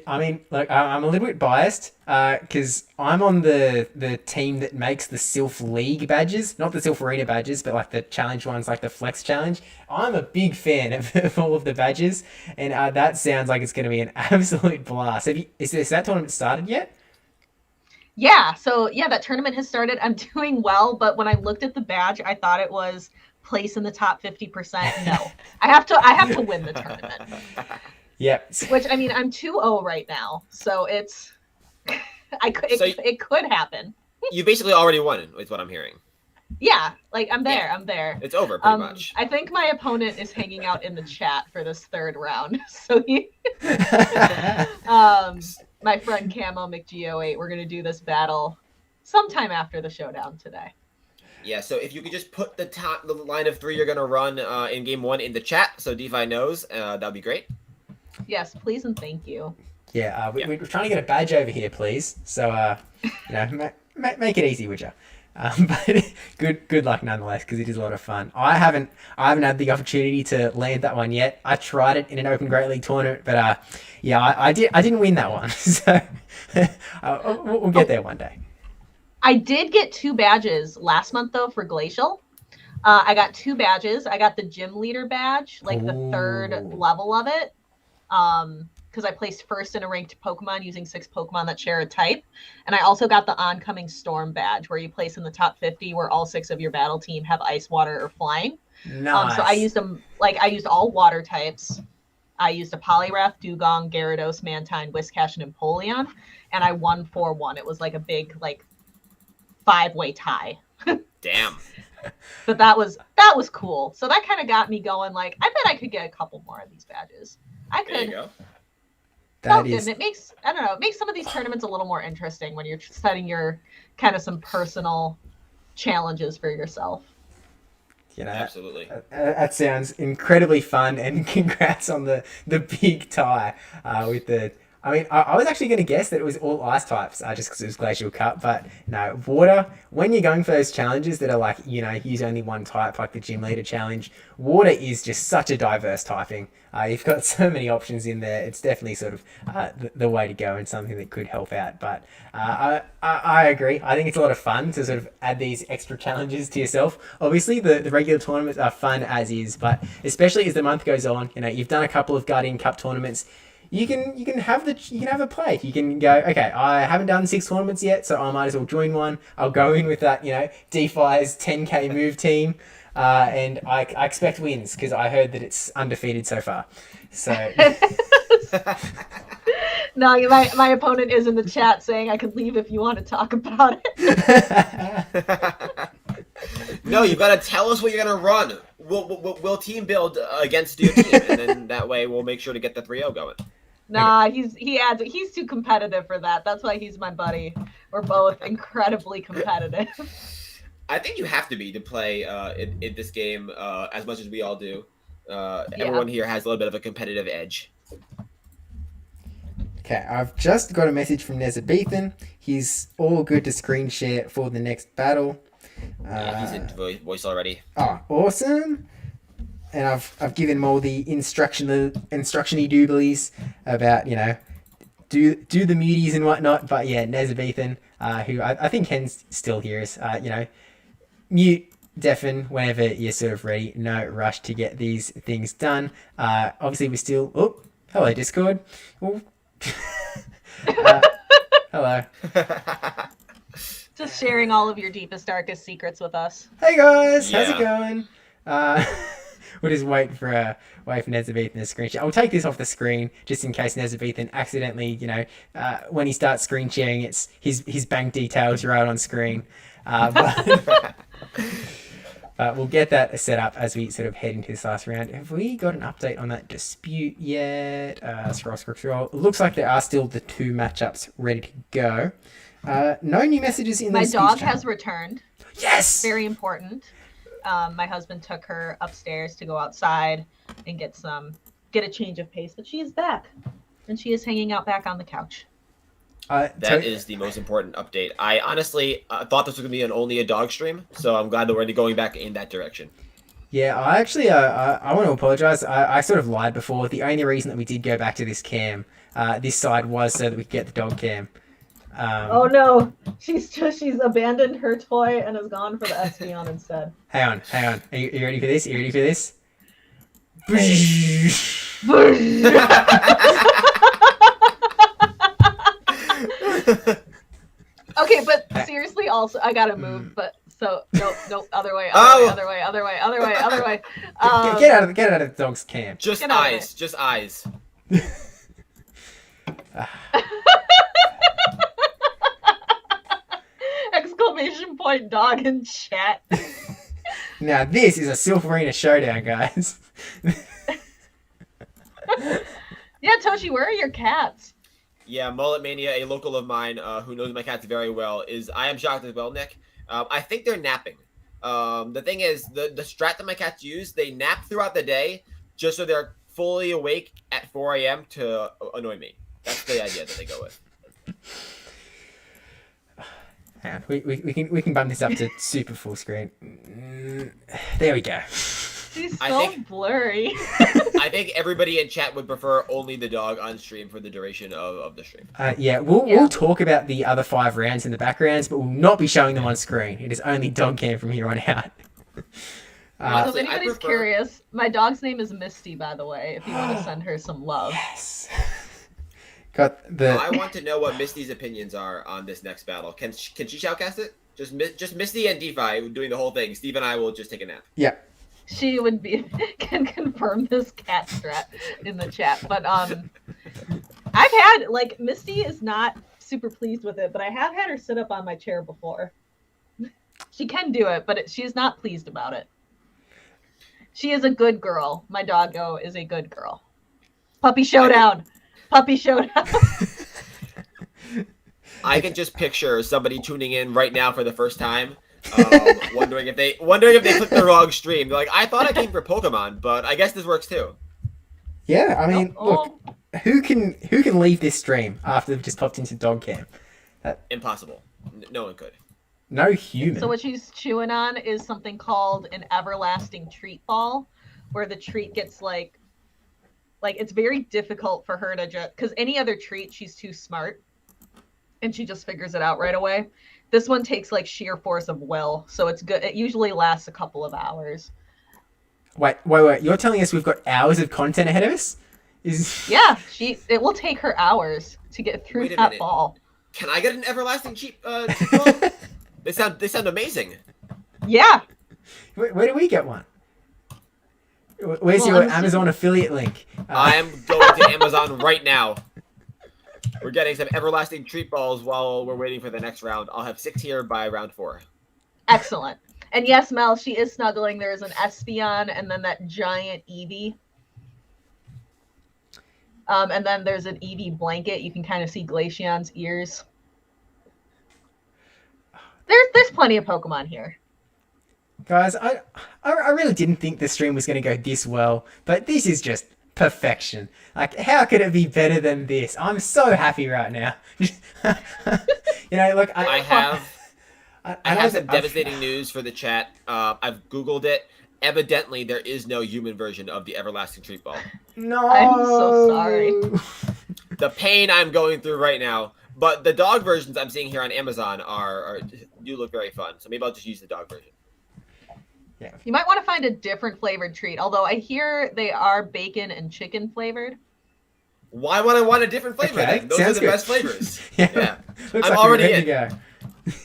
I mean, like, I'm a little bit biased because I'm on the team that makes the Silph League badges, not the Silph Arena badges, but like the challenge ones, like the Flex Challenge. I'm a big fan of all of the badges, and that sounds like it's going to be an absolute blast. Is that tournament started yet? Yeah, so that tournament has started. I'm doing well, but when I looked at the badge, I thought it was place in the top 50%. No, I have to win the tournament. Yep. Which, I mean, I'm 2-0 right now, so it's It could happen. You basically already won, is what I'm hearing. Yeah, like I'm there. I'm there. It's over pretty much. I think my opponent is hanging out in the chat for this third round. So my friend Camo McGeo8, we're gonna do this battle sometime after the showdown today. Yeah, so if you could just put the line of 3 you're gonna run in game 1 in the chat, so DPhiE knows, that'd be great. Yes, please and thank you. Yeah, we're trying to get a badge over here, please. So, make it easy, would you? But good luck nonetheless, because it is a lot of fun. I haven't had the opportunity to land that one yet. I tried it in an Open Great League tournament, but I didn't win that one. So we'll get there one day. I did get 2 badges last month though for Glacial. I got 2 badges. I got the gym leader badge, like the 3rd level of it. Because I placed first in a ranked Pokemon using 6 Pokemon that share a type. And I also got the oncoming Storm badge, where you place in the top 50 where all 6 of your battle team have Ice, Water, or Flying. Nice. So I used them, I used all water types. I used a Poliwrath, Dugong, Gyarados, Mantine, Whiscash, and Empoleon. And I won 4-1. It was like a big, 5-way tie. Damn. But that was cool. So that kind of got me going, I bet I could get a couple more of these badges. I could. There you go. It makes some of these tournaments a little more interesting when you're setting your kind of some personal challenges for yourself. Absolutely. That sounds incredibly fun, and congrats on the big tie with the. I mean, I was actually going to guess that it was all ice types, just because it was Glacial Cup, but no, water, when you're going for those challenges that are use only one type, like the Gym Leader Challenge, water is just such a diverse typing. You've got so many options in there. It's definitely sort of the way to go, and something that could help out. But I agree. I think it's a lot of fun to sort of add these extra challenges to yourself. Obviously, the regular tournaments are fun as is, but especially as the month goes on, you've done a couple of Guardian Cup tournaments. You can have a play. You can go, okay, I haven't done 6 tournaments yet, so I might as well join one. I'll go in with that, DPhiE's 10k move team, and I expect wins because I heard that it's undefeated so far. So no, my opponent is in the chat saying I could leave if you want to talk about it. No, you gotta tell us what you're gonna run. We'll team build against your team, and then that way we'll make sure to get the 3-0 going. Nah, he's too competitive for that. That's why he's my buddy. We're both incredibly competitive. I think you have to be to play in this game as much as we all do. Everyone here has a little bit of a competitive edge. Okay, I've just got a message from Nezabethan. He's all good to screen share for the next battle. He's in voice already. Oh, awesome! And I've given him all the instructiony dooblies about do the muties and whatnot. But yeah, Nezabethan, who I think Ken's still here, is mute, deafen whenever you're sort of ready. No rush to get these things done. Obviously we're still. Oh, hello Discord. Oh. Hello. Just sharing all of your deepest, darkest secrets with us. Hey guys, how's it going? We'll just wait for Nezabethan to screen share. I'll take this off the screen just in case Nezabethan accidentally, when he starts screen sharing, it's his bank details right on screen. But we'll get that set up as we sort of head into this last round. Have we got an update on that dispute yet? Scroll. It looks like there are still the 2 matchups ready to go. No new messages in the My dog has returned. Yes! Very important. My husband took her upstairs to go outside and get a change of pace, but she is back. And she is hanging out back on the couch. That is the most important update. I honestly thought this was going to be only a dog stream, so I'm glad that we're already going back in that direction. Yeah, I actually I want to apologise. I sort of lied before. The only reason that we did go back to this cam, this side, was so that we could get the dog cam. Oh no, she's abandoned her toy and has gone for the Espeon instead. Hang on. Are you ready for this? Okay, but seriously, also I gotta move. But so no, other way. Other way. Get out of the dog's cam. Just eyes. exclamation point dog in chat. Now this is a Silph Arena Showdown, guys. Yeah, Toshi, where are your cats? Yeah, Mullet Mania, a local of mine who knows my cats very well, I am shocked as well, Nick. I think they're napping. The thing is, the strat that my cats use, they nap throughout the day just so they're fully awake at 4 a.m. to annoy me. That's the idea that they go with. Hang on, we can bump this up to super full screen. There we go. She's so blurry. I think everybody in chat would prefer only the dog on stream for the duration of the stream. Yeah, we'll talk about the other 5 rounds in the backgrounds, but we'll not be showing them on screen. It is only dog cam from here on out. So if anybody's curious, my dog's name is Misty, by the way, if you want to send her some love. Yes. Got the. I want to know what Misty's opinions are on this next battle. Can she shoutcast it? Just Misty and DPhiE doing the whole thing. Steve and I will just take a nap. Yeah. She would can confirm this cat strat in the chat. But I've had, like, Misty is not super pleased with it, but I have had her sit up on my chair before. She can do it, but she's not pleased about it. She is a good girl. My doggo is a good girl. Puppy showdown. Puppy showdown. I can just picture somebody tuning in right now for the first time. Wondering if they clicked the wrong stream. They're like, I thought I came for Pokemon, but I guess this works too. Yeah, I mean, look, who can leave this stream after they've just popped into dog cam? Impossible. No one could. No human. So what she's chewing on is something called an everlasting treat ball, where the treat gets like it's very difficult for her to just, because any other treat she's too smart, and she just figures it out right away. This one takes like sheer force of will, so it's good. It usually lasts a couple of hours. Wait! You're telling us we've got hours of content ahead of us? Yeah, it will take her hours to get through that ball. Can I get an everlasting cheap ball? They sound amazing. Yeah. Where do we get one? Where's your Amazon affiliate link? I am going to Amazon right now. We're getting some everlasting treat balls while we're waiting for the next round. I'll have 6 here by round 4. Excellent. And yes, Mel, she is snuggling. There is an Espeon and then that giant Eevee. And then there's an Eevee blanket. You can kind of see Glaceon's ears. There's plenty of Pokemon here. Guys, I really didn't think the stream was going to go this well, but this is just perfection. Like, how could it be better than this? I'm so happy right now. You know, look, I have some devastating news for the chat. I've Googled it. Evidently, there is no human version of the everlasting treat ball. No, I'm so sorry. The pain I'm going through right now. But the dog versions I'm seeing here on Amazon do look very fun. So maybe I'll just use the dog version. Yeah. You might want to find a different flavored treat. Although I hear they are bacon and chicken flavored. Why would I want a different flavor? Okay, Then? Those are the best flavors. Yeah. Looks I'm like already we're ready in. to go.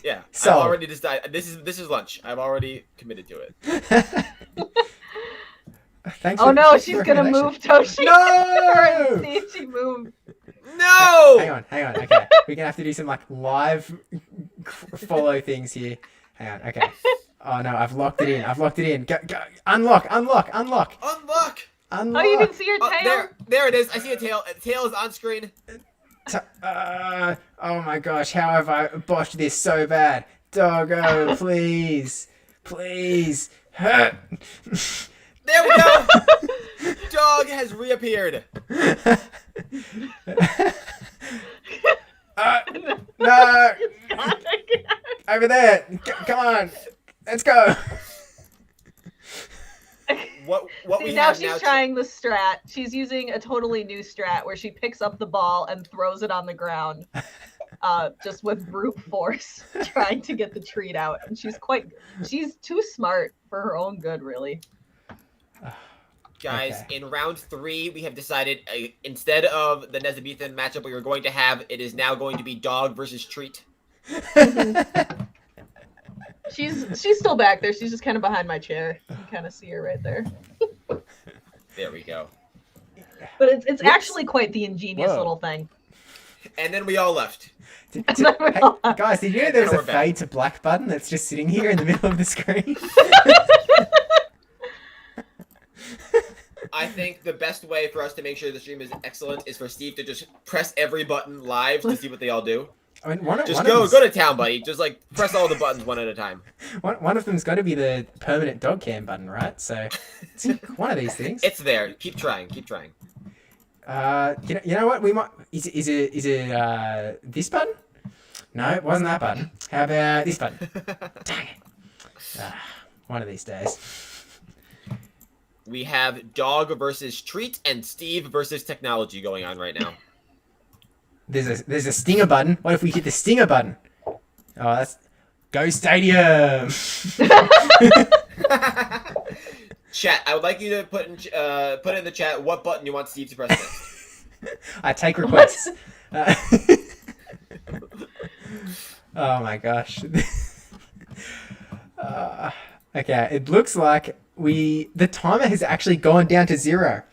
Yeah. So, I've already decided. This is lunch. I've already committed to it. Thanks oh no, she's gonna move, Toshi. No! See if she moves. No! Hang on. Okay, we're gonna have to do some like live follow things here. Hang on. Okay. Oh no, I've locked it in. Go. Unlock. Oh, you can see your tail. There it is. I see a tail. The tail is on screen. Oh my gosh, how have I botched this so bad? Doggo, please. Hurt. There we go. Dog has reappeared. No. Over there. Come on. Let's go. What See, we now have she's now trying the strat. She's using a totally new strat where she picks up the ball and throws it on the ground, just with brute force, trying to get the treat out. And she's too smart for her own good, really. Guys, Okay. in round 3, we have decided instead of the Nezabethan matchup we were going to have, it is now going to be dog versus treat. She's still back there. She's just kind of behind my chair. You can kind of see her right there. There we go. But it's actually quite the ingenious little thing. And then we all left. Hey, guys, did you know there was a fade to black button that's just sitting here in the middle of the screen? I think the best way for us to make sure the stream is excellent is for Steve to just press every button live to see what they all do. I mean, go to town, buddy. Just like press all the buttons one at a time. One of them's got to be the permanent dog cam button, right? So it's one of these things. It's there. Keep trying. Keep trying. You know what? We might. Is it this button? No, it wasn't that button. How about this button? Dang it! One of these days. We have Dog versus Treat and Steve versus Technology going on right now. There's a stinger button. What if we hit the stinger button? Oh, that's Go Stadium. Chat, I would like you to put in the chat what button you want Steve to press next. I take requests. Oh my gosh. Okay, it looks like the timer has actually gone down to 0.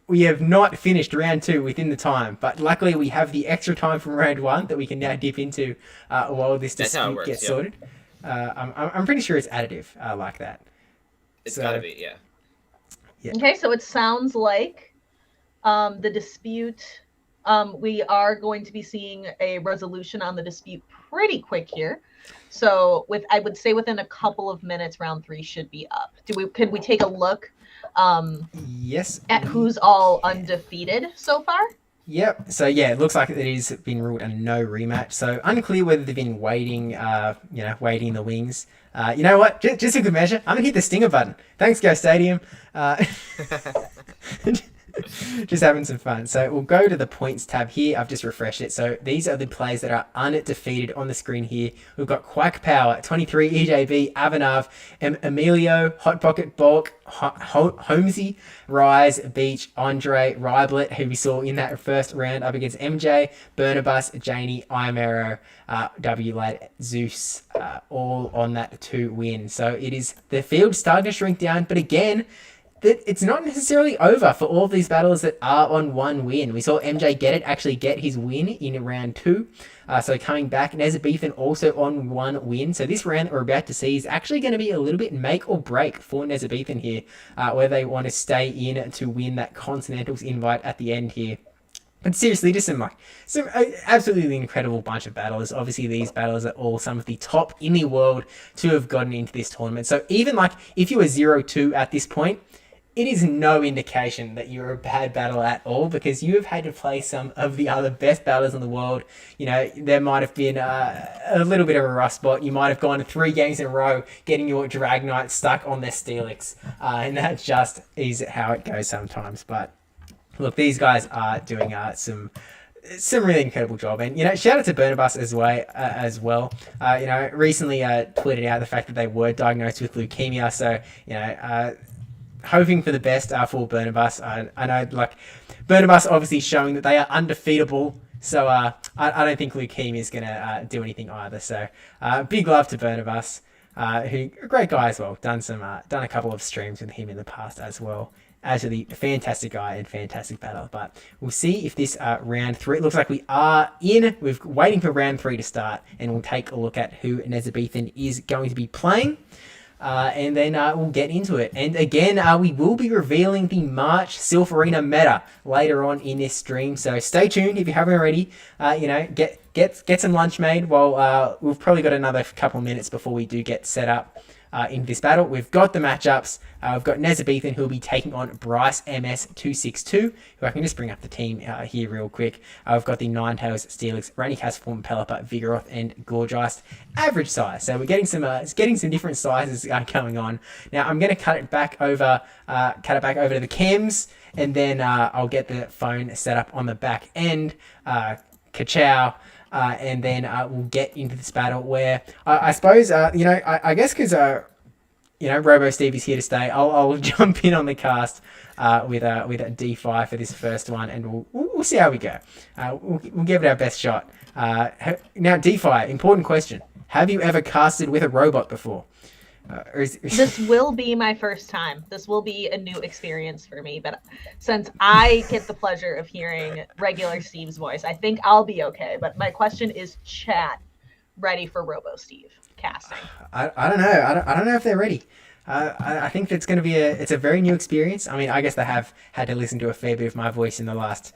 We have not finished round 2 within the time, but luckily we have the extra time from round 1 that we can now dip into while this dispute gets sorted. I'm pretty sure it's additive like that. It's gotta be, yeah. Okay, so it sounds like the dispute, we are going to be seeing a resolution on the dispute pretty quick here. So I would say within a couple of minutes, round 3 should be up. Could we take a look? Yes. At who's all undefeated so far? Yep. So yeah, it looks like it has been ruled a no rematch. So unclear whether they've been waiting, waiting in the wings. You know what? Just a good measure, I'm gonna hit the stinger button. Thanks, Go Stadium. Just having some fun. So we'll go to the points tab here. I've just refreshed it. So these are the players that are undefeated on the screen here. We've got Quack Power, 23, EJB, Avanav, Emilio, Hot Pocket, Bukk, Holmesy, Rise, Beach, Andre, Riblet, who we saw in that first round up against MJ, Burnabus, Janie, Imero, W-Lad, Zeus, all on that 2 win. So it is the field starting to shrink down, but again, it's not necessarily over for all of these battles that are on 1 win. We saw MJ actually get his win in round 2. So coming back, Nezabethan also on 1 win. So this round that we're about to see is actually going to be a little bit make or break for Nezabethan here, where they want to stay in to win that Continentals invite at the end here. But seriously, just some absolutely incredible bunch of battlers. Obviously, these battlers are all some of the top in the world to have gotten into this tournament. So even if you were 0-2 at this point, it is no indication that you're a bad battler at all, because you have had to play some of the other best battlers in the world. You know, there might have been a little bit of a rough spot. You might have gone 3 games in a row getting your Dragonite stuck on their Steelix. And that just is how it goes sometimes. But look, these guys are doing some really incredible job. And, shout out to Burnabus as well. Recently tweeted out the fact that they were diagnosed with leukemia. So, hoping for the best for Burnabus. I know, Burnabus obviously showing that they are undefeatable. So I don't think leukemia is going to do anything either. So big love to Burnabus, who a great guy as well. Done a couple of streams with him in the past as well. Actually, fantastic guy and fantastic battler. But we'll see if this round 3. It looks like we are in. We're waiting for round 3 to start, and we'll take a look at who Nezabethan is going to be playing. And then we'll get into it. And again, we will be revealing the March Silph Arena meta later on in this stream. So stay tuned if you haven't already. Get some lunch made. While we've probably got another couple of minutes before we do get set up in this battle. We've got the matchups. We've got Nezabethan, who will be taking on brajSF262, who I can just bring up the team here real quick. We've got the Ninetales, Steelix, Rainy Castform, Pelipper, Vigoroth, and Gorgeist. Average size. So we're getting some different sizes going on. Now I'm going to cut it back over to the cams, and then I'll get the phone set up on the back end. Ka-chow. And then we'll get into this battle where I suppose, I guess because, Robo Steve is here to stay, I'll jump in on the cast with DPhiE for this first one, and we'll see how we go. We'll give it our best shot. Now, DPhiE, important question. Have you ever casted with a robot before? This will be my first time. This will be a new experience for me. But since I get the pleasure of hearing regular Steve's voice, I think I'll be okay. But my question is, chat ready for Robo Steve casting? I don't know. I don't know if they're ready. I think it's going to be it's a very new experience. I mean, I guess they have had to listen to a fair bit of my voice in the last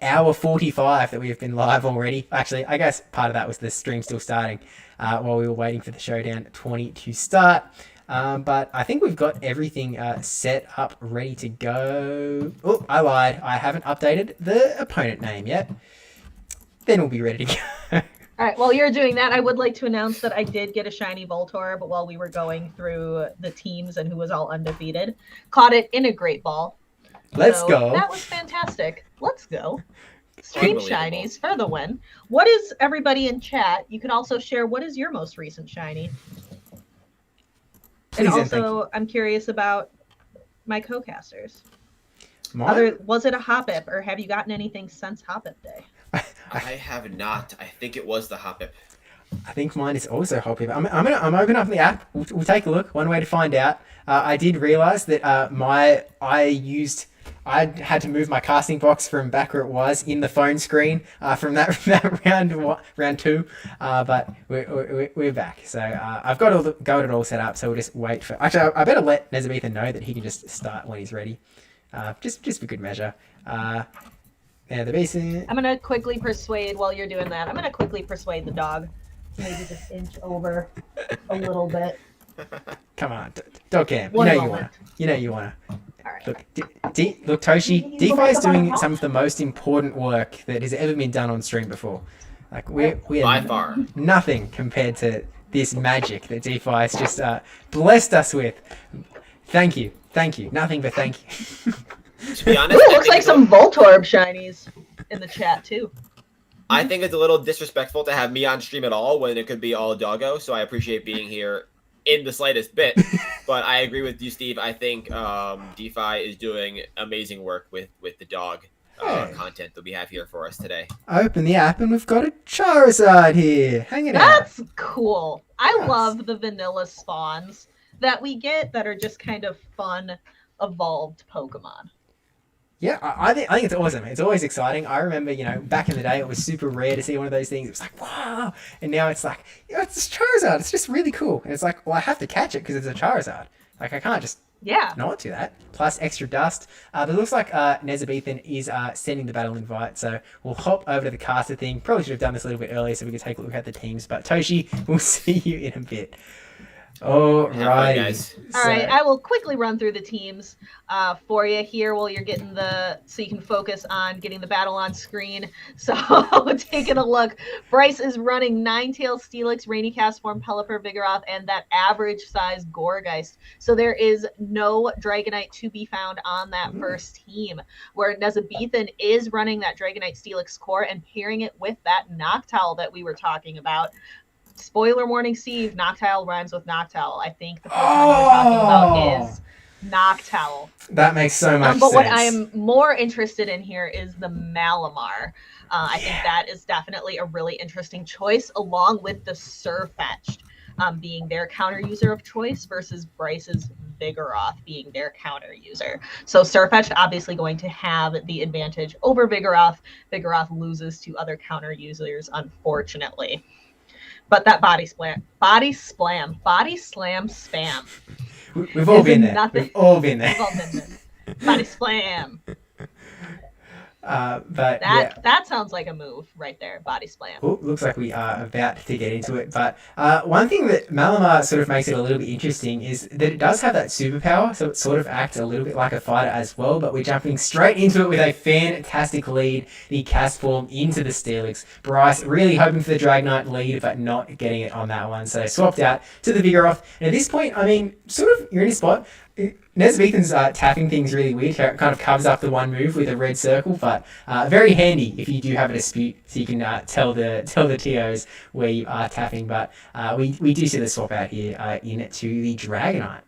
hour 45 that we have been live already. Actually, I guess part of that was the stream still starting while we were waiting for the Showdown 20 to start. But I think we've got everything set up, ready to go. Oh, I lied. I haven't updated the opponent name yet. Then we'll be ready to go. All right, while you're doing that, I would like to announce that I did get a shiny Voltorb, but while we were going through the teams and who was all undefeated, caught it in a Great Ball. Let's go. That was fantastic. Let's go. Stream shinies for the win. What is everybody in chat? You can also share what is your most recent shiny. Please, and also, I'm curious about my co-casters. Mine? Was it a Hoppip, or have you gotten anything since Hoppip Day? I have not. I think it was the Hoppip. I think mine is also Hoppip. I'm opening up the app. We'll take a look. One way to find out. I did realize that I had to move my casting box from back where it was in the phone screen from that round two, but we're back. So I've got it all set up. So we'll just wait for. Actually, I better let Nezabethan know that he can just start when he's ready, just for good measure. Yeah, the basin. I'm gonna quickly persuade while you're doing that. I'm gonna quickly persuade the dog to maybe just inch over a little bit. Come on, dog cam. One you moment. know you wanna. All right. Look, Toshi. DPhiE is doing some of the most important work that has ever been done on stream before. Like we By are far. nothing compared to this magic that DPhiE has just blessed us with. Thank you. Nothing but thank you. To be honest, Ooh, looks like some Voltorb shinies in the chat too. I think it's a little disrespectful to have me on stream at all when it could be all doggo. So I appreciate being here in the slightest bit. But I agree with you, Steve. I think DPhiE is doing amazing work with the dog content that we have here for us today. I open the app and we've got a Charizard here hanging out. That's cool. I love the vanilla spawns that we get that are just kind of fun, evolved Pokemon. Yeah, I think it's awesome. It's always exciting. I remember, back in the day, it was super rare to see one of those things. It was like, wow. And now it's like, it's Charizard. It's just really cool. And it's like, well, I have to catch it because it's a Charizard. Like, I can't just not do that. Plus extra dust. But it looks like Nezabethan is sending the battle invite. So we'll hop over to the caster thing. Probably should have done this a little bit earlier so we could take a look at the teams. But Toshi, we'll see you in a bit. All right, guys. All right, I will quickly run through the teams for you here while you're getting so you can focus on getting the battle on screen. So taking a look, Bryce is running Ninetales, Steelix, Rainy Castform, Pelipper, Vigoroth, and that average size Gourgeist. So there is no Dragonite to be found on that first team, where Nezabethan is running that Dragonite Steelix core and pairing it with that Noctowl that we were talking about. Spoiler warning, Steve, Noctowl rhymes with Noctowl. I think the Pokemon you're talking about is Noctowl. That makes so much sense. But what I am more interested in here is the Malamar. I think that is definitely a really interesting choice, along with the Surfetch being their counter user of choice versus Bryce's Vigoroth being their counter user. So Surfetch obviously going to have the advantage over Vigoroth. Vigoroth loses to other counter users, unfortunately. But that body slam spam. We've all been there. We've all been there. Body slam. But that sounds like a move right there. Body slam. Oh, looks like we are about to get into it. But one thing that Malamar sort of makes it a little bit interesting is that it does have that superpower, so it sort of acts a little bit like a fighter as well. But we're jumping straight into it with a fantastic lead. The cast form into the Steelix. Bryce really hoping for the Dragonite lead, but not getting it on that one. So swapped out to the Vigoroth. And at this point, I mean, sort of you're in a spot. Nezabethan's tapping things really weird. It kind of covers up the one move with a red circle, but very handy if you do have a dispute, so you can tell the TOs where you are tapping. But we do see the swap out here into the Dragonite.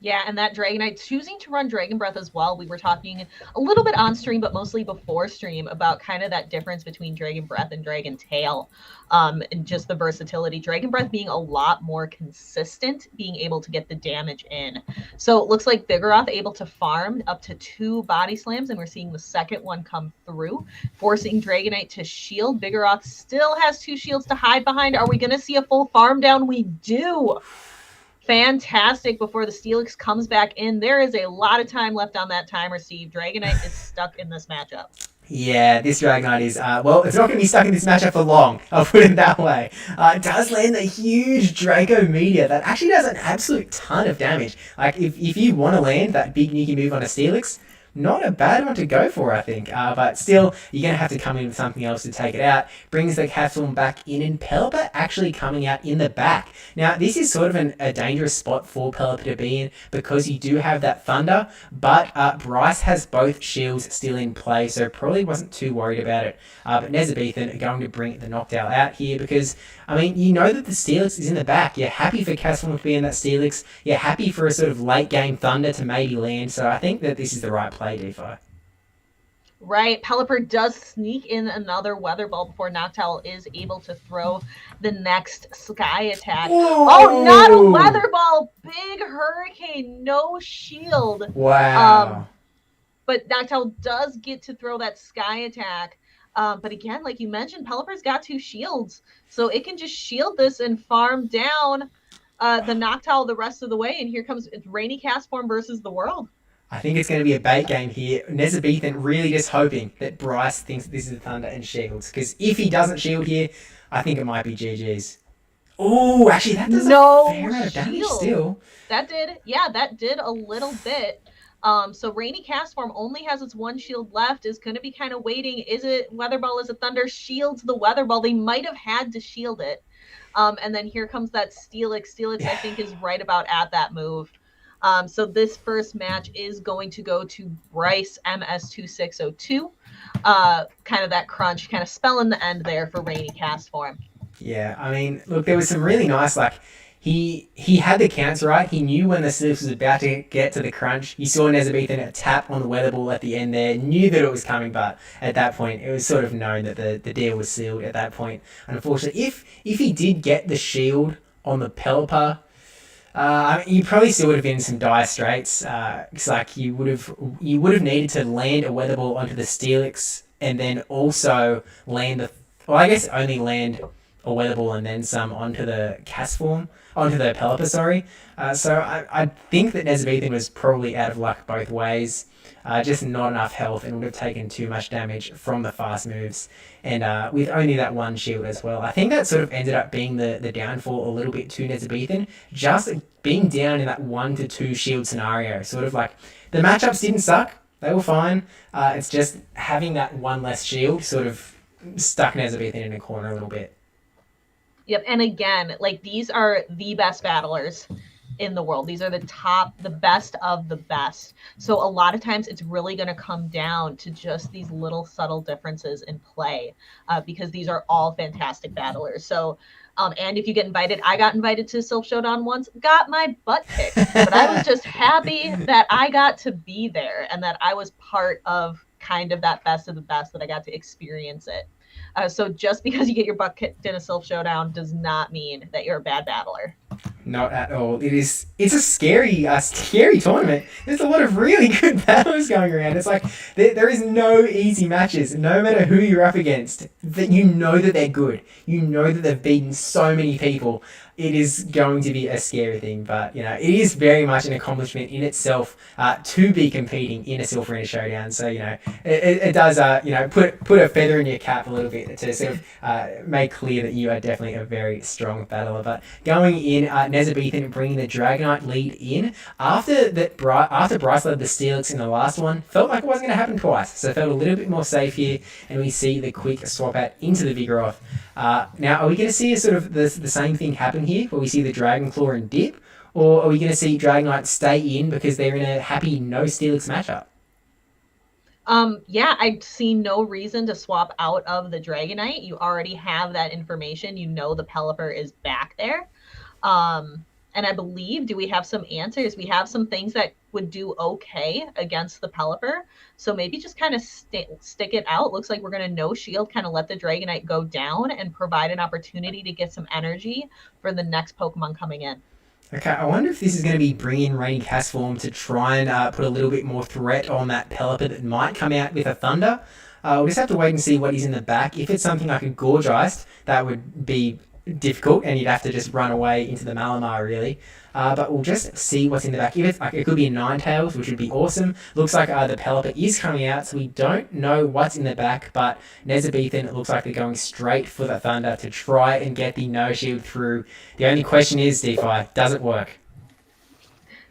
Yeah, and that Dragonite choosing to run Dragon Breath as well. We were talking a little bit on stream, but mostly before stream about kind of that difference between Dragon Breath and Dragon Tail, and just the versatility. Dragon Breath being a lot more consistent, being able to get the damage in. So it looks like Vigoroth able to farm up to 2 body slams, and we're seeing the second one come through, forcing Dragonite to shield. Vigoroth still has 2 shields to hide behind. Are we going to see a full farm down? We do. Fantastic before the Steelix comes back in. There is a lot of time left on that timer, Steve. Dragonite is stuck in this matchup. Yeah, this Dragonite is, well, it's not going to be stuck in this matchup for long, I'll put it that way. It does land a huge Draco Meteor that actually does an absolute ton of damage. Like, if you want to land that big nuky move on a Steelix, not a bad one to go for, I think. But still, you're going to have to come in with something else to take it out. Brings the Capsule back in, and Pelipper actually coming out in the back. Now, this is sort of a dangerous spot for Pelipper to be in because you do have that Thunder, but Bryce has both shields still in play, so probably wasn't too worried about it. But Nezabethan are going to bring the Noctowl out here because, I mean, you know that the Steelix is in the back. You're happy for Castle to be in that Steelix. You're happy for a sort of late game Thunder to maybe land, so I think that this is the right play. DPhiE. Right, Pelipper does sneak in another Weather Ball before Noctowl is able to throw the next Sky Attack. Whoa. Oh, not a Weather Ball! Big Hurricane, no shield. Wow. But Noctowl does get to throw that Sky Attack. But again, like you mentioned, Pelipper's got 2 shields, so it can just shield this and farm down the Noctowl the rest of the way. And here comes Rainy Castform versus the world. I think it's going to be a bait game here. Nezabethan really just hoping that Bryce thinks this is the Thunder and shields. Because if he doesn't shield here, I think it might be GG's. Oh, actually, that does a fair amount of damage still. That did a little bit. So Rainy Castform only has its 1 shield left, is going to be kind of waiting. Is it Weather Ball? Is it Thunder? Shields the Weather Ball. They might have had to shield it. And then here comes that Steelix. Steelix, I think, is right about at that move. So this first match is going to go to Bryce MS2602. Kind of that crunch, kind of spelling the end there for Rainy Castform. Yeah, I mean, look, there was some really nice, like, he had the counts right. He knew when the Steelix was about to get to the crunch. You saw Nezabethan tap on the Weather Ball at the end there, knew that it was coming, but at that point, it was sort of known that the deal was sealed at that point. And unfortunately, if he did get the shield on the Pelipper, I mean, you probably still would have been in some dire straits. It's like you would have needed to land a Weather Ball onto the Steelix and then also land I guess only land a Weather Ball and then some onto the onto the Pelipper, sorry. So I think that Nezabethan was probably out of luck both ways. Just not enough health and would have taken too much damage from the fast moves. And with only that 1 shield as well. I think that sort of ended up being the downfall a little bit to Nezabethan. Just being down in that 1 to 2 shield scenario. Sort of like, the matchups didn't suck. They were fine. It's just having that 1 less shield sort of stuck Nezabethan in a corner a little bit. Yep, and again, like, these are the best battlers in the world. These are the best of the best. So a lot of times it's really going to come down to just these little subtle differences in play, because these are all fantastic battlers. So, and if you get invited, I got invited to Silph Showdown once, got my butt kicked, but I was just happy that I got to be there and that I was part of kind of that best of the best, that I got to experience it. So just because you get your butt kicked in a Silph Showdown does not mean that you're a bad battler. Not at all. It's a scary tournament. There's a lot of really good battles going around. It's like there is no easy matches. No matter who you're up against, that you know that they're good. You know that they've beaten so many people. It is going to be a scary thing, but it is very much an accomplishment in itself to be competing in a Silph Arena Showdown. So it does put a feather in your cap a little bit to sort of make clear that you are definitely a very strong battler. But going in, Nezabethan bringing the Dragonite lead in after Bryce led the Steelix in the last one, felt like it wasn't going to happen twice, so felt a little bit more safe here, and we see the quick swap out into the Vigoroth. Now, are we going to see a sort of the same thing happen here, where we see the Dragon Claw and dip, or are we going to see Dragonite stay in because they're in a happy no Steelix matchup? Yeah, I see no reason to swap out of the Dragonite. You already have that information. You know the Pelipper is back there. And I believe, do we have some answers? We have some things that would do okay against the Pelipper. So maybe just kind of stick it out. Looks like we're going to no shield, kind of let the Dragonite go down and provide an opportunity to get some energy for the next Pokemon coming in. Okay, I wonder if this is going to be bringing Rainy Castform to try and put a little bit more threat on that Pelipper that might come out with a Thunder. We'll just have to wait and see what is in the back. If it's something like a Gorgeist, that would be difficult, and you'd have to just run away into the Malamar, really. But we'll just see what's in the back. If it's like, it could be a Ninetales, which would be awesome. Looks like the Pelipper is coming out, so we don't know what's in the back, but Nezabethan looks like they're going straight for the Thunder to try and get the no shield through. The only question is, DPhiE, does it work?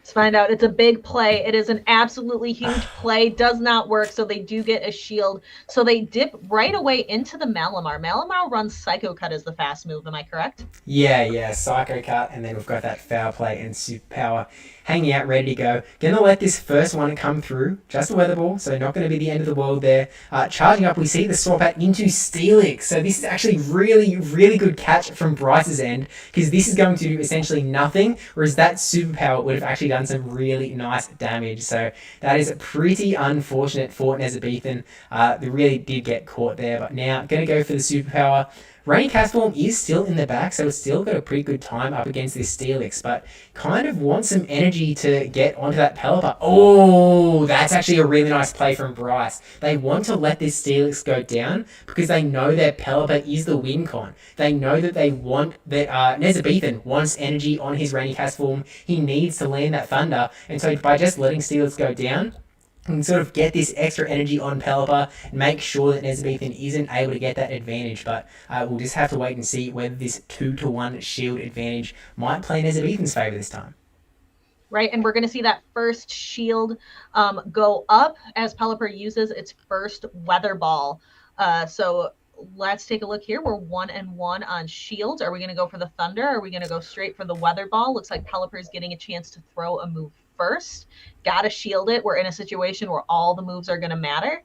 Let's find out. It's a big play. It is an absolutely huge play. Does not work, so they do get a shield. So they dip right away into the Malamar. Malamar runs Psycho Cut as the fast move. Am I correct? Yeah, Psycho Cut, and then we've got that Foul Play and Superpower hanging out, ready to go. Gonna let this first one come through. Just a Weather Ball, so not going to be the end of the world there. Charging up, we see the swap out into Steelix. So this is actually really, really good catch from Bryce's end, because this is going to do essentially nothing, whereas that Superpower would have actually done some really nice damage. So that is pretty unfortunate for Nezabethan. They really did get caught there, but now going to go for the Superpower. Rainy Castform is still in the back, so it's still got a pretty good time up against this Steelix, but kind of wants some energy to get onto that Pelipper. Oh, that's actually a really nice play from Bryce. They want to let this Steelix go down because they know their Pelipper is the win con. They know that they want that Nezabethan wants energy on his Rainy Castform. He needs to land that Thunder, and so by just letting Steelix go down, and sort of get this extra energy on Pelipper and make sure that Nezabethan isn't able to get that advantage. But we'll just have to wait and see whether this 2-to-1 shield advantage might play Nezabethan's favour this time. Right, and we're going to see that first shield go up as Pelipper uses its first Weather Ball. So let's take a look here. We're 1-1 on shields. Are we going to go for the Thunder? Or are we going to go straight for the Weather Ball? Looks like Pelipper is getting a chance to throw a move first. Gotta shield it. We're in a situation where all the moves are going to matter.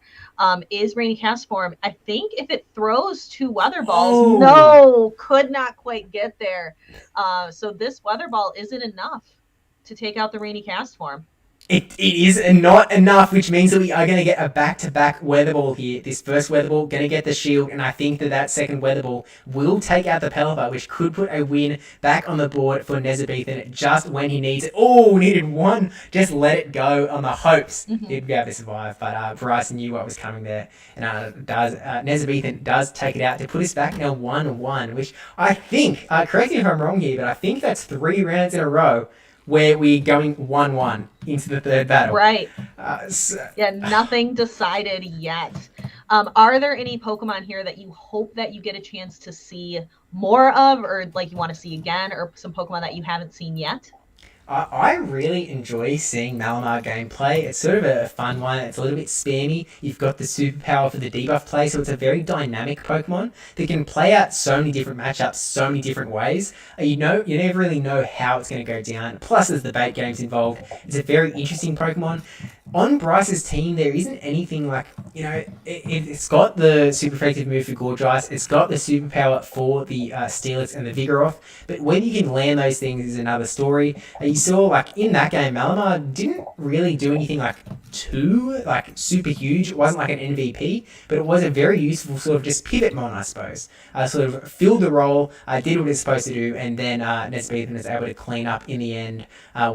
Is Rainy Castform? I think if it throws 2 Weather Balls, no, could not quite get there. So this Weather Ball isn't enough to take out the Rainy Castform. It is not enough, which means that we are going to get a back-to-back Weather Ball here. This first Weather Ball going to get the shield, and I think that that second Weather Ball will take out the Pelipper, which could put a win back on the board for Nezabethan just when he needs it. Oh, needed one. Just let it go on the hopes he'd be able to survive. But Bryce knew what was coming there, and Nezabethan does take it out to put us back now 1-1, which I think, correct me if I'm wrong here, but I think that's 3 rounds in a row where we're going 1-1 into the third battle. Right. Yeah, nothing decided yet. Are there any Pokemon here that you hope that you get a chance to see more of, or like you want to see again, or some Pokemon that you haven't seen yet? I really enjoy seeing Malamar gameplay. It's sort of a fun one. It's a little bit spammy. You've got the superpower for the debuff play, so it's a very dynamic Pokemon that can play out so many different matchups, so many different ways. You never really know how it's going to go down. Plus, there's the bait games involved. It's a very interesting Pokemon. On Bryce's team, there isn't anything like, it's got the super effective move for Gorgeist, it's got the superpower for the Steelix and the Vigoroth, but whether you can land those things is another story. You saw, like, in that game, Malamar didn't really do anything, super huge. It wasn't like an MVP, but it was a very useful sort of just pivot mon, I suppose. Sort of filled the role, did what it's supposed to do, and then Nezabethan was able to clean up in the end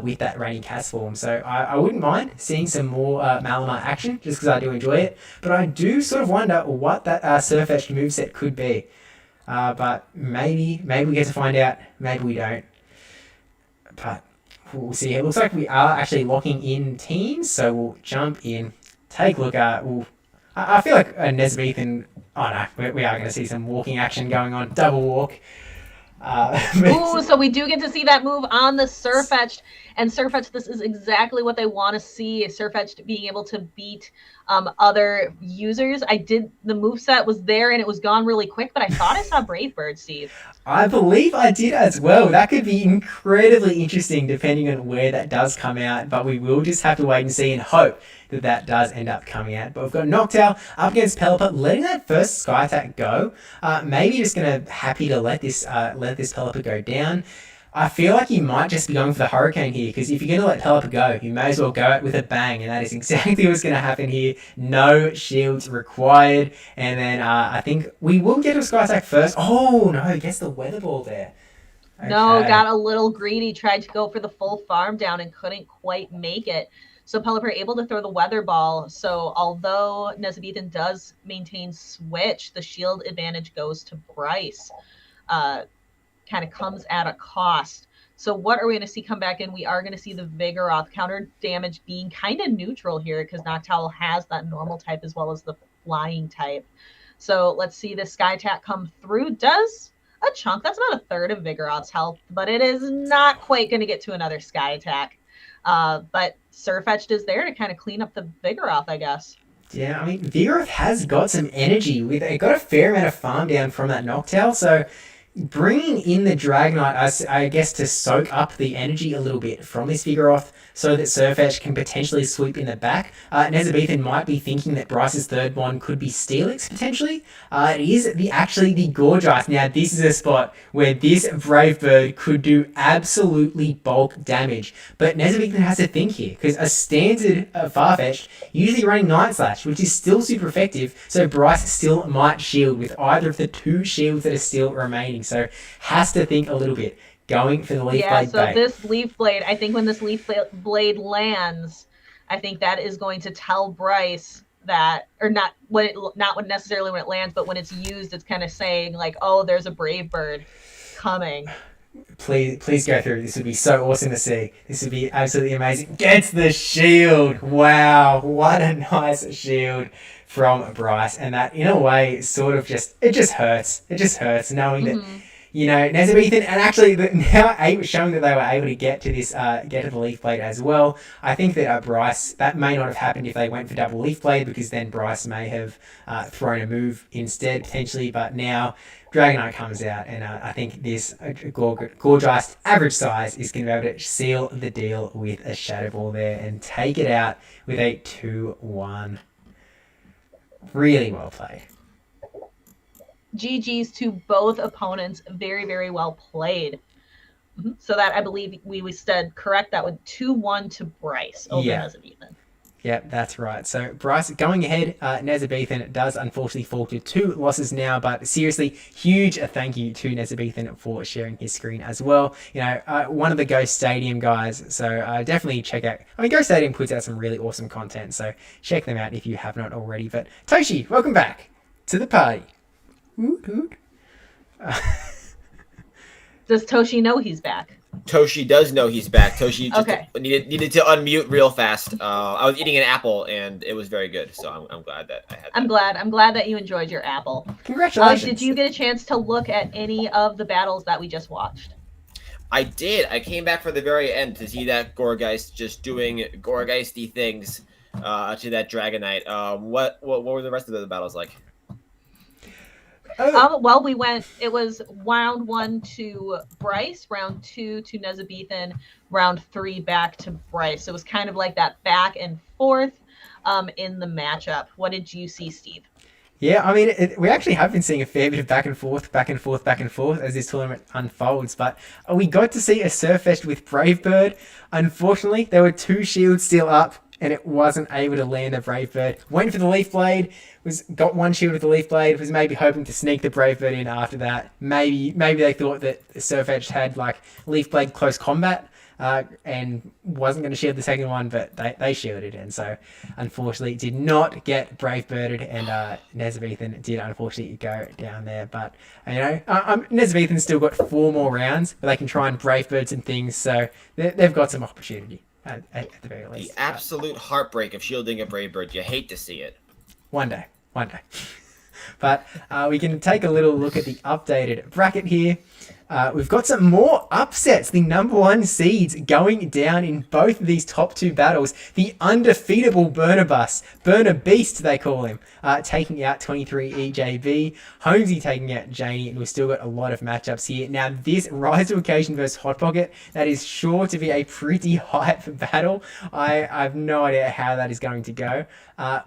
with that Rainy Castform. So I wouldn't mind seeing some more Malamar action, just because I do enjoy it. But I do sort of wonder what that Surfetch moveset could be. But maybe we get to find out, maybe we don't. But we'll see. It looks like we are actually locking in teams, so we'll jump in, take a look at... I feel like Nezabethan... Oh no, we are going to see some walking action going on. Double walk. So we do get to see that move on the Surfetch. And Surfetch, this is exactly what they want to see. Surfetch being able to beat other users. The moveset was there and it was gone really quick, but I thought I saw Brave Bird, Steve. I believe I did as well. That could be incredibly interesting depending on where that does come out, but we will just have to wait and see and hope that does end up coming out. But we've got Noctowl up against Pelipper, letting that first Sky Attack go. Maybe just going to happy to let this Pelipper go down. I feel like you might just be going for the Hurricane here, because if you're going to let Pelipper go, you may as well go out with a bang, and that is exactly what's going to happen here. No shields required, and then I think we will get a Sky Attack first. Oh, no, gets the Weather Ball there. Okay. No, got a little greedy, tried to go for the full farm down and couldn't quite make it. So Pelipper able to throw the Weather Ball. So although Nezabethan does maintain Switch, the shield advantage goes to Bryce. Kind of comes at a cost. So what are we going to see come back in? We are going to see the Vigoroth counter damage being kind of neutral here because Noctowl has that normal type as well as the flying type. So let's see the Sky Attack come through. Does a chunk. That's about a third of Vigoroth's health, but it is not quite going to get to another Sky Attack. But Surfetch is there to kind of clean up the Vigoroth, I guess. Yeah, I mean, Vigoroth has got some energy. It got a fair amount of farm down from that Noctowl, so bringing in the Dragonite, I guess, to soak up the energy a little bit from this Vigoroth so that Surfetch can potentially sweep in the back. Nezabethan might be thinking that Bryce's third one could be Steelix, potentially. It is actually the Gorgeist. Now, this is a spot where this Brave Bird could do absolutely bulk damage. But Nezabethan has to think here, because a standard Farfetch'd usually running Night Slash, which is still super effective, so Bryce still might shield with either of the two shields that are still remaining. So has to think a little bit. Going for the Leaf Blade so bait. This Leaf Blade, I think when this Leaf Blade lands, I think that is going to tell Bryce that, or not necessarily when it lands, but when it's used, it's kind of saying like, oh, there's a Brave Bird coming. Please go through. This would be so awesome to see. This would be absolutely amazing. Gets the shield. Wow, what a nice shield from Bryce. And that, in a way, sort of just hurts. It just hurts knowing that, you know, Nezabethan, and actually now showing that they were able to get to this, get to the Leaf Blade as well. I think that Bryce, that may not have happened if they went for double Leaf Blade, because then Bryce may have thrown a move instead, potentially. But now Dragonite comes out, and I think this Gorgeist average size is going to be able to seal the deal with a Shadow Ball there and take it out with a 2-1. Really well played. GG's to both opponents. Very, very well played. So that, I believe we said correct. That would 2-1 to Bryce over Nezabethan. Yep, that's right. So Bryce going ahead. Nezabethan does unfortunately fall to 2 losses now, but seriously, huge thank you to Nezabethan for sharing his screen as well. You know, one of the Ghost Stadium guys, so definitely check out. I mean, Ghost Stadium puts out some really awesome content, so check them out if you have not already. But Toshi, welcome back to the party. Does Toshi know he's back? Toshi does know he's back. Toshi just Okay. needed to unmute real fast. I was eating an apple and it was very good, so I'm glad that I had that. I'm glad that you enjoyed your apple. Congratulations. Did you get a chance to look at any of the battles that we just watched? I did. I came back for the very end to see that Gorgeist just doing Gorgeisty things to that Dragonite. What were the rest of the battles like? Well, it was round 1 to Bryce, round 2 to Nezabethan, round 3 back to Bryce. It was kind of like that back and forth in the matchup. What did you see, Steve? Yeah, I mean, we actually have been seeing a fair bit of back and forth as this tournament unfolds, but we got to see a Surfetch with Brave Bird. Unfortunately, there were 2 shields still up, and it wasn't able to land a Brave Bird. Went for the Leaf Blade, got 1 shield with the Leaf Blade, was maybe hoping to sneak the Brave Bird in after that. Maybe they thought that Surfetch had like Leaf Blade close combat and wasn't going to shield the second one, but they shielded it, and so unfortunately did not get Brave Birded, and Nezabethan did unfortunately go down there. But you know, Nezabethan's still got 4 more rounds where they can try and Brave Bird some things, so they've got some opportunity at the very least. The absolute heartbreak of shielding a Brave Bird. You hate to see it. One day. But we can take a little look at the updated bracket here. We've got some more upsets. The number 1 seeds going down in both of these top 2 battles. The undefeatable Burner Beast, they call him, taking out 23 EJB. Holmesy taking out Janie, and we've still got a lot of matchups here. Now, this Rise to Occasion versus Hot Pocket, that is sure to be a pretty hype battle. I have no idea how that is going to go.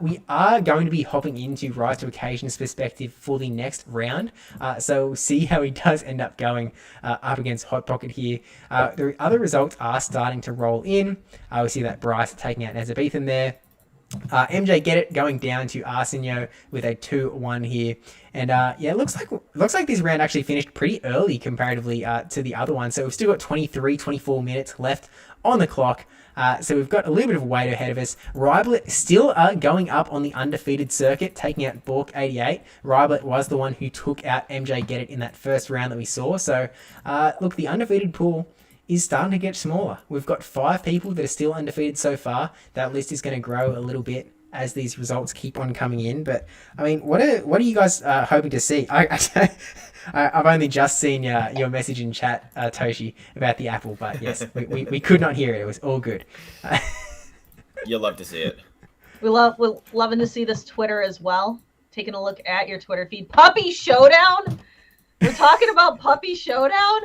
We are going to be hopping into Rise to Occasion's perspective for the next round, so we'll see how he does end up going. going up against Hot Pocket here. The other results are starting to roll in. We see that Bryce taking out Nezabethan there. MJ Get It going down to Arsenio with a 2-1 here. And yeah, it looks like this round actually finished pretty early comparatively to the other one. So we've still got 24 minutes left on the clock. So we've got a little bit of a wait ahead of us. Ryblet still going up on the undefeated circuit, taking out Bukk 88. Ryblet was the one who took out MJ Get It in that first round that we saw. So look, the undefeated pool is starting to get smaller. We've got 5 people that are still undefeated so far. That list is going to grow a little bit as these results keep on coming in. But I mean, what are you guys hoping to see? I've only just seen your message in chat, Toshi, about the apple, but yes, we could not hear it. It was all good. You'll love to see it. We're loving to see this Twitter as well. Taking a look at your Twitter feed. Puppy Showdown? We're talking about Puppy Showdown?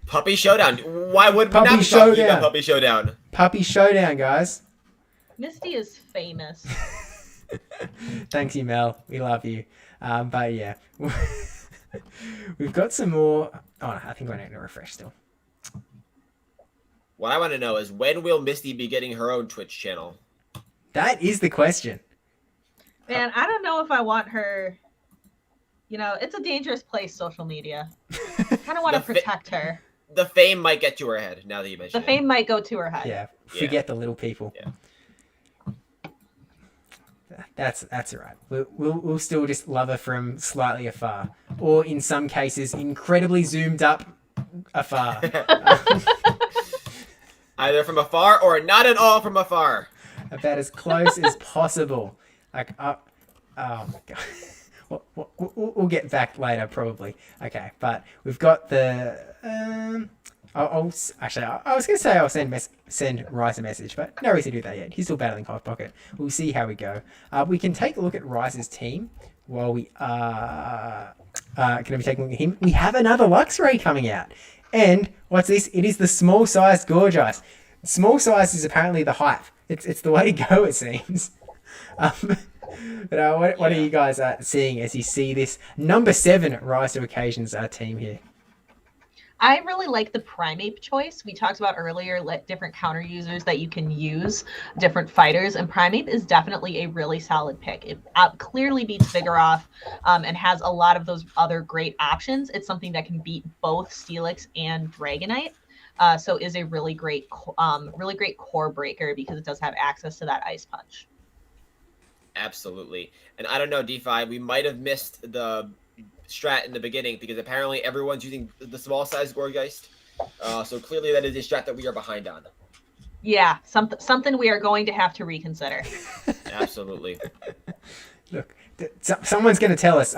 Puppy Showdown. Why would we Puppy not be talking about Puppy Showdown? Puppy Showdown, guys. Misty is famous. Thanks, Mel. We love you. But yeah, we've got some more. Oh, no, I think I need to refresh still. What I want to know is, when will Misty be getting her own Twitch channel? That is the question. Man, I don't know if I want her. You know, it's a dangerous place, social media. I kind of want to protect her. The fame might get to her head, now that you mention it. The fame might go to her head. Yeah, forget the little people. Yeah. That's all right. We'll still just love her from slightly afar, or in some cases, incredibly zoomed up afar. Either from afar or not at all from afar. About as close as possible. Like, oh my god. We'll get back later probably. Okay, but we've got the. I was gonna say I'll send Rice a message, but no reason to do that yet. He's still battling Hot Pocket. We'll see how we go. We can take a look at Rice's team while we are going to be taking a look at him. We have another Luxray coming out, and what's this? It is the small sized Gorgeous. Small size is apparently the hype. It's the way to go, it seems. But what are you guys seeing as you see this number 7 Rise to Occasions team here? I really like the Primeape choice. We talked about earlier, different counter users that you can use, different fighters, and Primeape is definitely a really solid pick. It clearly beats Vigoroth and has a lot of those other great options. It's something that can beat both Steelix and Dragonite. So is a really great core breaker because it does have access to that Ice Punch. Absolutely. And I don't know, DPhiE, we might have missed the strat in the beginning because apparently everyone's using the small size Gourgeist. So clearly that is a strat that we are behind on. Yeah, something we are going to have to reconsider. Absolutely. Look, someone's going to tell us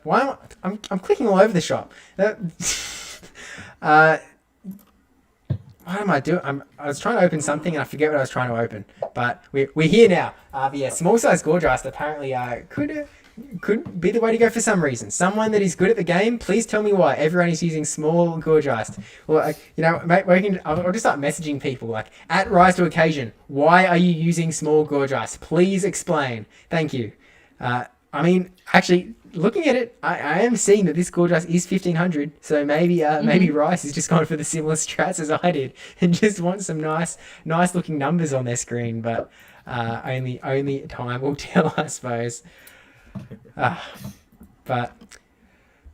why I'm clicking all over the shop. What am I doing? I was trying to open something and I forget what I was trying to open. But we're here now. But yeah, small size Gourgeist apparently could be the way to go for some reason. Someone that is good at the game, please tell me why everyone is using small Gourgeist. Well, I'll just start messaging people like at Rise to Occasion. Why are you using small Gourgeist? Please explain. Thank you. I mean, actually, looking at it, I am seeing that this Gourgeist is 1500. So maybe maybe Rice is just going for the similar strats as I did and just wants some nice looking numbers on their screen. But only time will tell, I suppose. But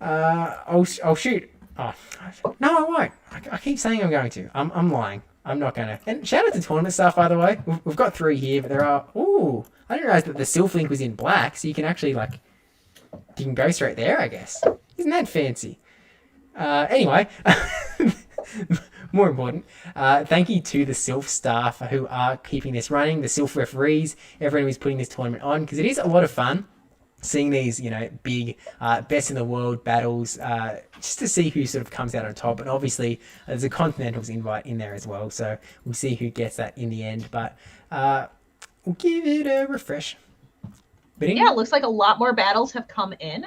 I'll shoot. Oh no, I won't. I keep saying I'm going to. I'm lying. I'm not gonna. And shout out to tournament stuff, by the way. We've got 3 here, but there are. Ooh, I didn't realize that the Silph link was in black, so you can actually you can go straight there, I guess. Isn't that fancy? Anyway, more important, thank you to the Silph staff who are keeping this running, the Silph referees, everyone who's putting this tournament on, because it is a lot of fun seeing these, big best in the world battles, just to see who sort of comes out on top. And obviously, there's a Continentals invite in there as well, so we'll see who gets that in the end. But we'll give it a refresh. Yeah, it looks like a lot more battles have come in.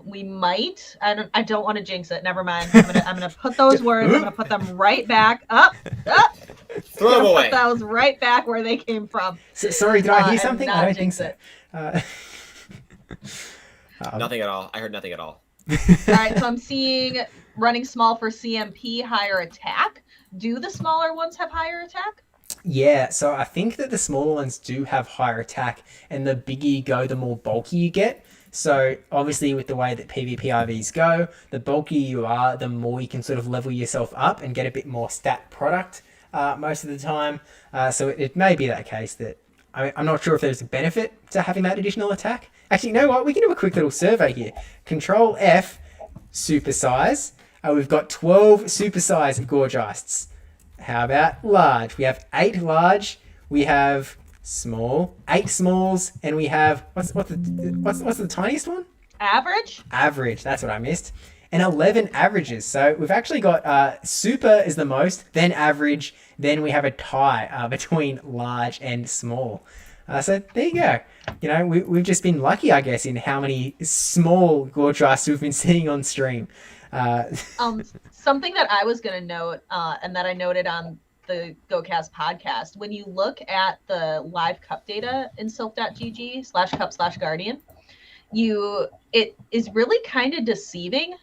We might. I don't want to jinx it. Never mind. I'm gonna put those words. I'm gonna put them right back up. Throw them away. Put those right back where they came from. Sorry, did I hear something? I don't think so. Nothing at all. I heard nothing at all. All right, so I'm seeing running small for CMP, higher attack. Do the smaller ones have higher attack? Yeah, so I think that the smaller ones do have higher attack, and the bigger you go, the more bulky you get. So obviously, with the way that PvP IVs go, the bulkier you are, the more you can sort of level yourself up and get a bit more stat product most of the time. So it may be that case that I'm not sure if there's a benefit to having that additional attack. Actually, you know what? We can do a quick little survey here. Control F, supersize. We've got 12 supersize Gorgeists. How about large? We have 8 large. We have small, 8 smalls, and we have what's the tiniest one? Average. Average. That's what I missed. And 11 averages. So we've actually got super is the most, then average, then we have a tie between large and small. So there you go. You know, we've just been lucky, I guess, in how many small Gorgeists we've been seeing on stream. Something that I was going to note, and that I noted on the GoCast podcast, when you look at the live cup data in silph.gg/cup/guardian, it is really kind of deceiving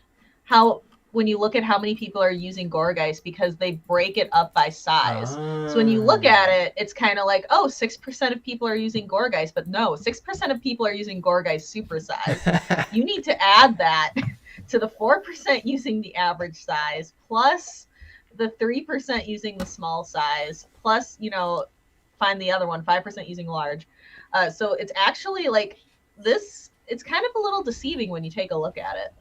how when you look at how many people are using Gourgeist, because they break it up by size. So when you look at it, it's kind of like, oh, 6% of people are using Gourgeist, but no, 6% of people are using Gourgeist supersize. You need to add that to the 4% using the average size, plus the 3% using the small size, plus, find the other one, 5% using large. So it's actually like this, it's kind of a little deceiving when you take a look at it.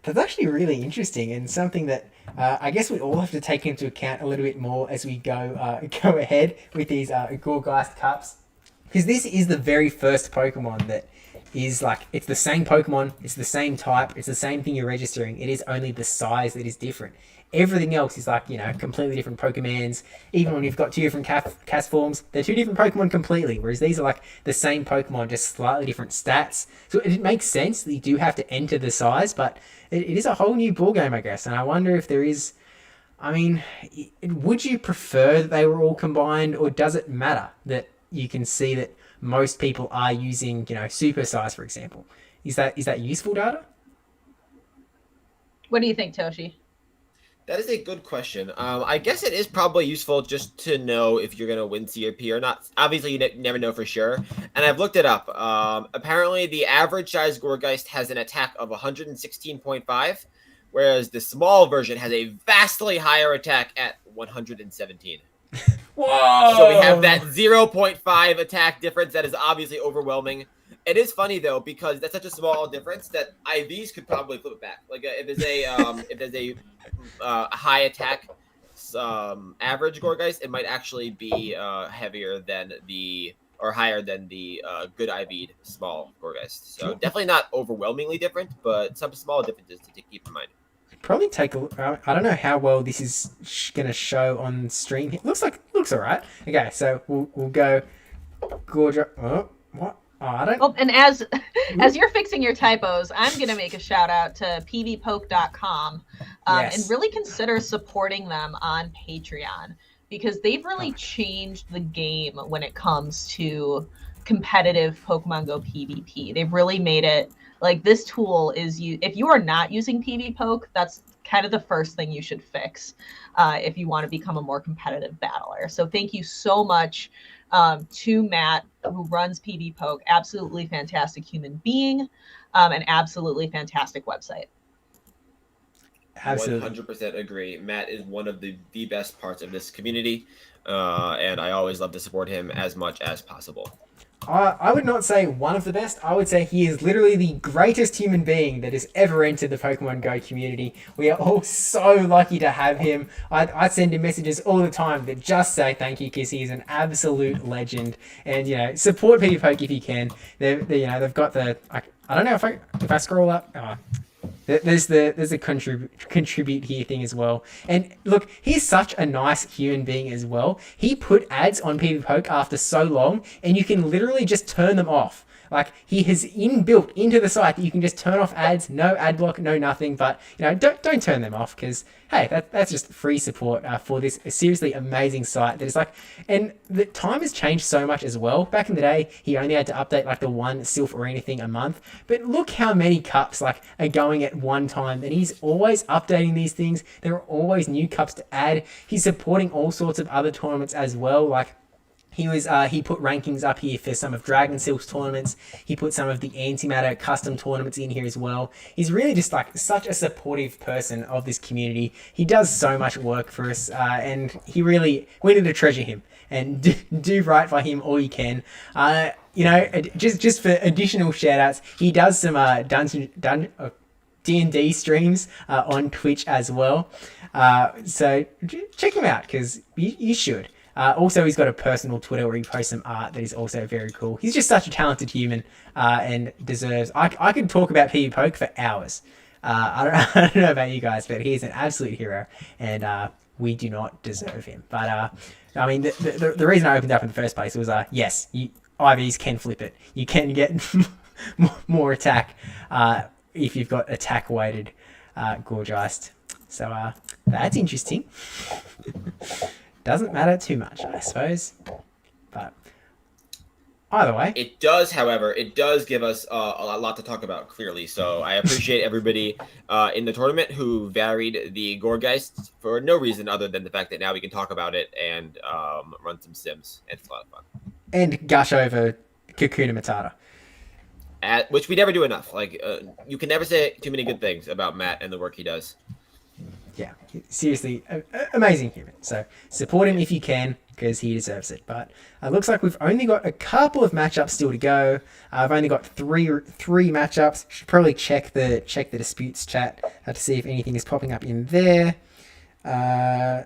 That's actually really interesting, and something that I guess we all have to take into account a little bit more as we go ahead with these Gourgeist Cups, because this is the very first Pokemon that is like, it's the same Pokemon, it's the same type, it's the same thing you're registering. It is only the size that is different. Everything else is like, completely different Pokemons. Even when you've got 2 different cast forms, they're 2 different Pokemon completely. Whereas these are like the same Pokemon, just slightly different stats. So it makes sense that you do have to enter the size, but it is a whole new ballgame, I guess. And I wonder if there is, would you prefer that they were all combined, or does it matter that you can see that most people are using, super size, for example? Is that useful data? What do you think, Toshi? That is a good question. I guess it is probably useful just to know if you're going to win CRP or not. Obviously, you never know for sure. And I've looked it up. Apparently, the average size Gourgeist has an attack of 116.5, whereas the small version has a vastly higher attack at 117. Whoa! So we have that 0.5 attack difference that is obviously overwhelming. It is funny though, because that's such a small difference that IVs could probably flip it back. Like if there's a high attack average Gourgeist, it might actually be heavier than higher than the good IV'd small Gourgeist. So definitely not overwhelmingly different, but some small differences to keep in mind. Probably take a look. I don't know how well this is going to show on stream. It looks all right. Okay, so we'll go Gorgeous. Oh, what? Oh, I don't. Oh, and as you're fixing your typos, I'm going to make a shout out to pvpoke.com Yes. and really consider supporting them on Patreon, because they've really changed the game when it comes to competitive Pokemon Go PvP. They've really made it like this tool is if you are not using PvPoke, that's kind of the first thing you should fix if you want to become a more competitive battler. So thank you so much to Matt, who runs PvPoke. Absolutely fantastic human being, and absolutely fantastic website. Absolutely. 100% agree. Matt is one of the best parts of this community, and I always love to support him as much as possible. I would not say one of the best. I would say he is literally the greatest human being that has ever entered the Pokemon Go community. We are all so lucky to have him. I send him messages all the time that just say thank you, because he is an absolute legend. And support PvPoke if you can. They've got the I don't know if I scroll up. There's a contribute here thing as well. And look, he's such a nice human being as well. He put ads on PvPoke after so long, and you can literally just turn them off. Like, he has inbuilt into the site that you can just turn off ads, no ad block, no nothing. But don't turn them off, because hey, that's just free support for this seriously amazing site that is like. And the time has changed so much as well. Back in the day, he only had to update like the one Silph Arena thing a month, but look how many cups like are going at one time, and he's always updating these things. There are always new cups to add. He's supporting all sorts of other tournaments as well. Like, he put rankings up here for some of Dragon Silph's tournaments. He put some of the Antimatter custom tournaments in here as well. He's really just like such a supportive person of this community. He does so much work for us, and we need to treasure him and do right by him all you can. Just for additional shout outs, he does some D&D streams on Twitch as well. So check him out, because you should. Also, he's got a personal Twitter where he posts some art that is also very cool. He's just such a talented human, and deserves... I could talk about PvPoke for hours. I don't know about you guys, but he's an absolute hero, and we do not deserve him. But, I mean, the reason I opened up in the first place was, yes, IVs can flip it. You can get more attack if you've got attack-weighted Gorgeist. So, that's interesting. Doesn't matter too much, I suppose. But either way. It does, however, give us a lot to talk about, clearly. So I appreciate everybody in the tournament who varied the Gorgeist for no reason other than the fact that now we can talk about it and run some sims. And it's a lot of fun. And gush over Kakuna Matata. Which we never do enough. Like, you can never say too many good things about Matt and the work he does. Yeah, seriously, amazing human. So support him if you can, because he deserves it. But it looks like we've only got a couple of matchups still to go. I've only got three matchups. Should probably check the disputes chat to see if anything is popping up in there. A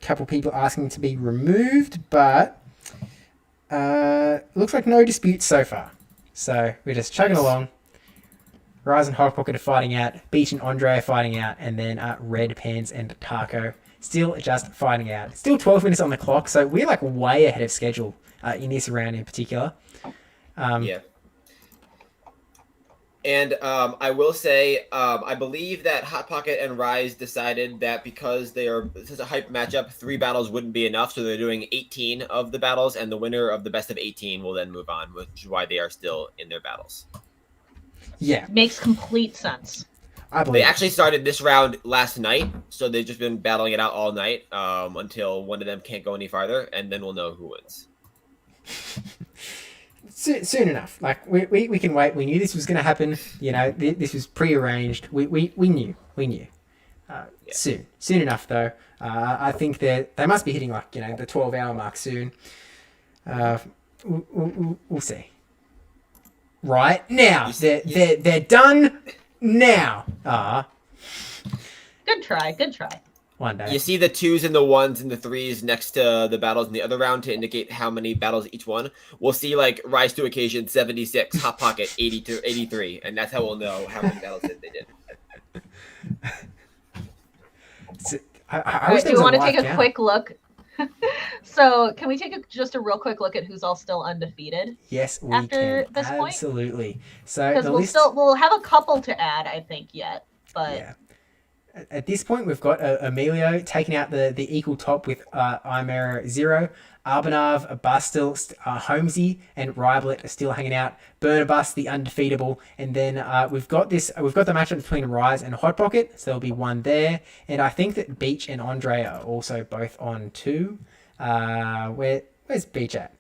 couple people asking to be removed, but looks like no disputes so far. So we're just chugging along. Rise and HotPocket are fighting out. Beach and Andre are fighting out. And then Red Pants and Taco still just fighting out. Still 12 minutes on the clock. So we're like way ahead of schedule in this round in particular. Yeah. And I will say, I believe that Hot Pocket and Rise decided that because this is a hype matchup, 3 battles wouldn't be enough. So they're doing 18 of the battles. And the winner of the best of 18 will then move on, which is why they are still in their battles. Yeah. Makes complete sense. I believe they actually started this round last night, so they've just been battling it out all night until one of them can't go any farther, and then we'll know who wins. Soon enough. Like, we can wait. We knew this was going to happen. This was prearranged. We knew. Yeah. Soon enough, though. I think that they must be hitting like the 12-hour mark soon. We'll see. Right now, they're done now. Good try. One day. You see the 2s and the 1s and the 3s next to the battles in the other round to indicate how many battles each one. We'll see like Rise to Occasion 76, Hot Pocket 83, and that's how we'll know how many battles they did. I wish do you want to take a count. quick look? So can we take just a real quick look at who's all still undefeated? Yes, we after can. this point? Absolutely. So because we'll have a couple to add, I think, yet. But yeah. At this point, we've got Emilio taking out the equal top with Imera 0. Arbanav, Bustle, Holmesy, and Ryblet are still hanging out. Burnabus, the undefeatable, and then we've got the matchup between Rise and Hot Pocket, so there'll be one there. And I think that Beach and Andre are also both on 2. Where's Beach at?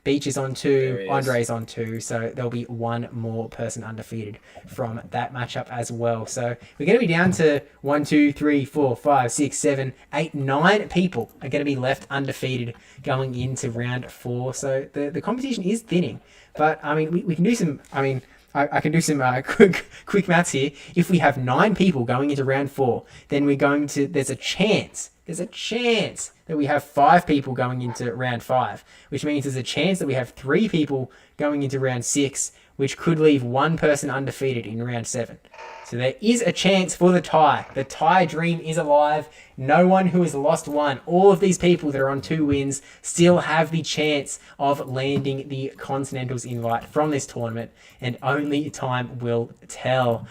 Beach is on 2, Andre's on 2, so there'll be one more person undefeated from that matchup as well. So we're going to be down to 1, 2, 3, 4, 5, 6, 7, 8, 9 people are going to be left undefeated going into round 4. So the competition is thinning, but I mean we can do some. I mean I can do some quick maths here. If we have 9 people going into round 4, then there's a chance that we have 5 people going into round 5, which means there's a chance that we have 3 people going into round 6, which could leave one person undefeated in round 7. So there is a chance for the tie. The tie dream is alive. No one who has lost one. All of these people that are on 2 wins still have the chance of landing the Continentals invite from this tournament, and only time will tell.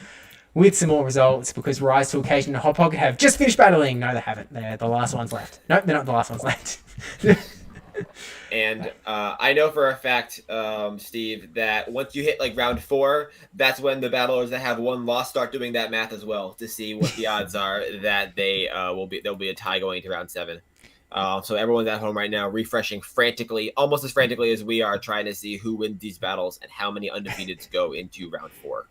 With some more results, because Rise to Occasion and Hot Pocket have just finished battling. No, they haven't. They're the last ones left. Nope, they're not the last ones left. And I know for a fact, Steve, that once you hit like round 4, that's when the battlers that have one loss start doing that math as well to see what the odds are that there'll be a tie going into round 7. So everyone's at home right now, refreshing frantically, almost as frantically as we are, trying to see who wins these battles and how many undefeateds go into round 4.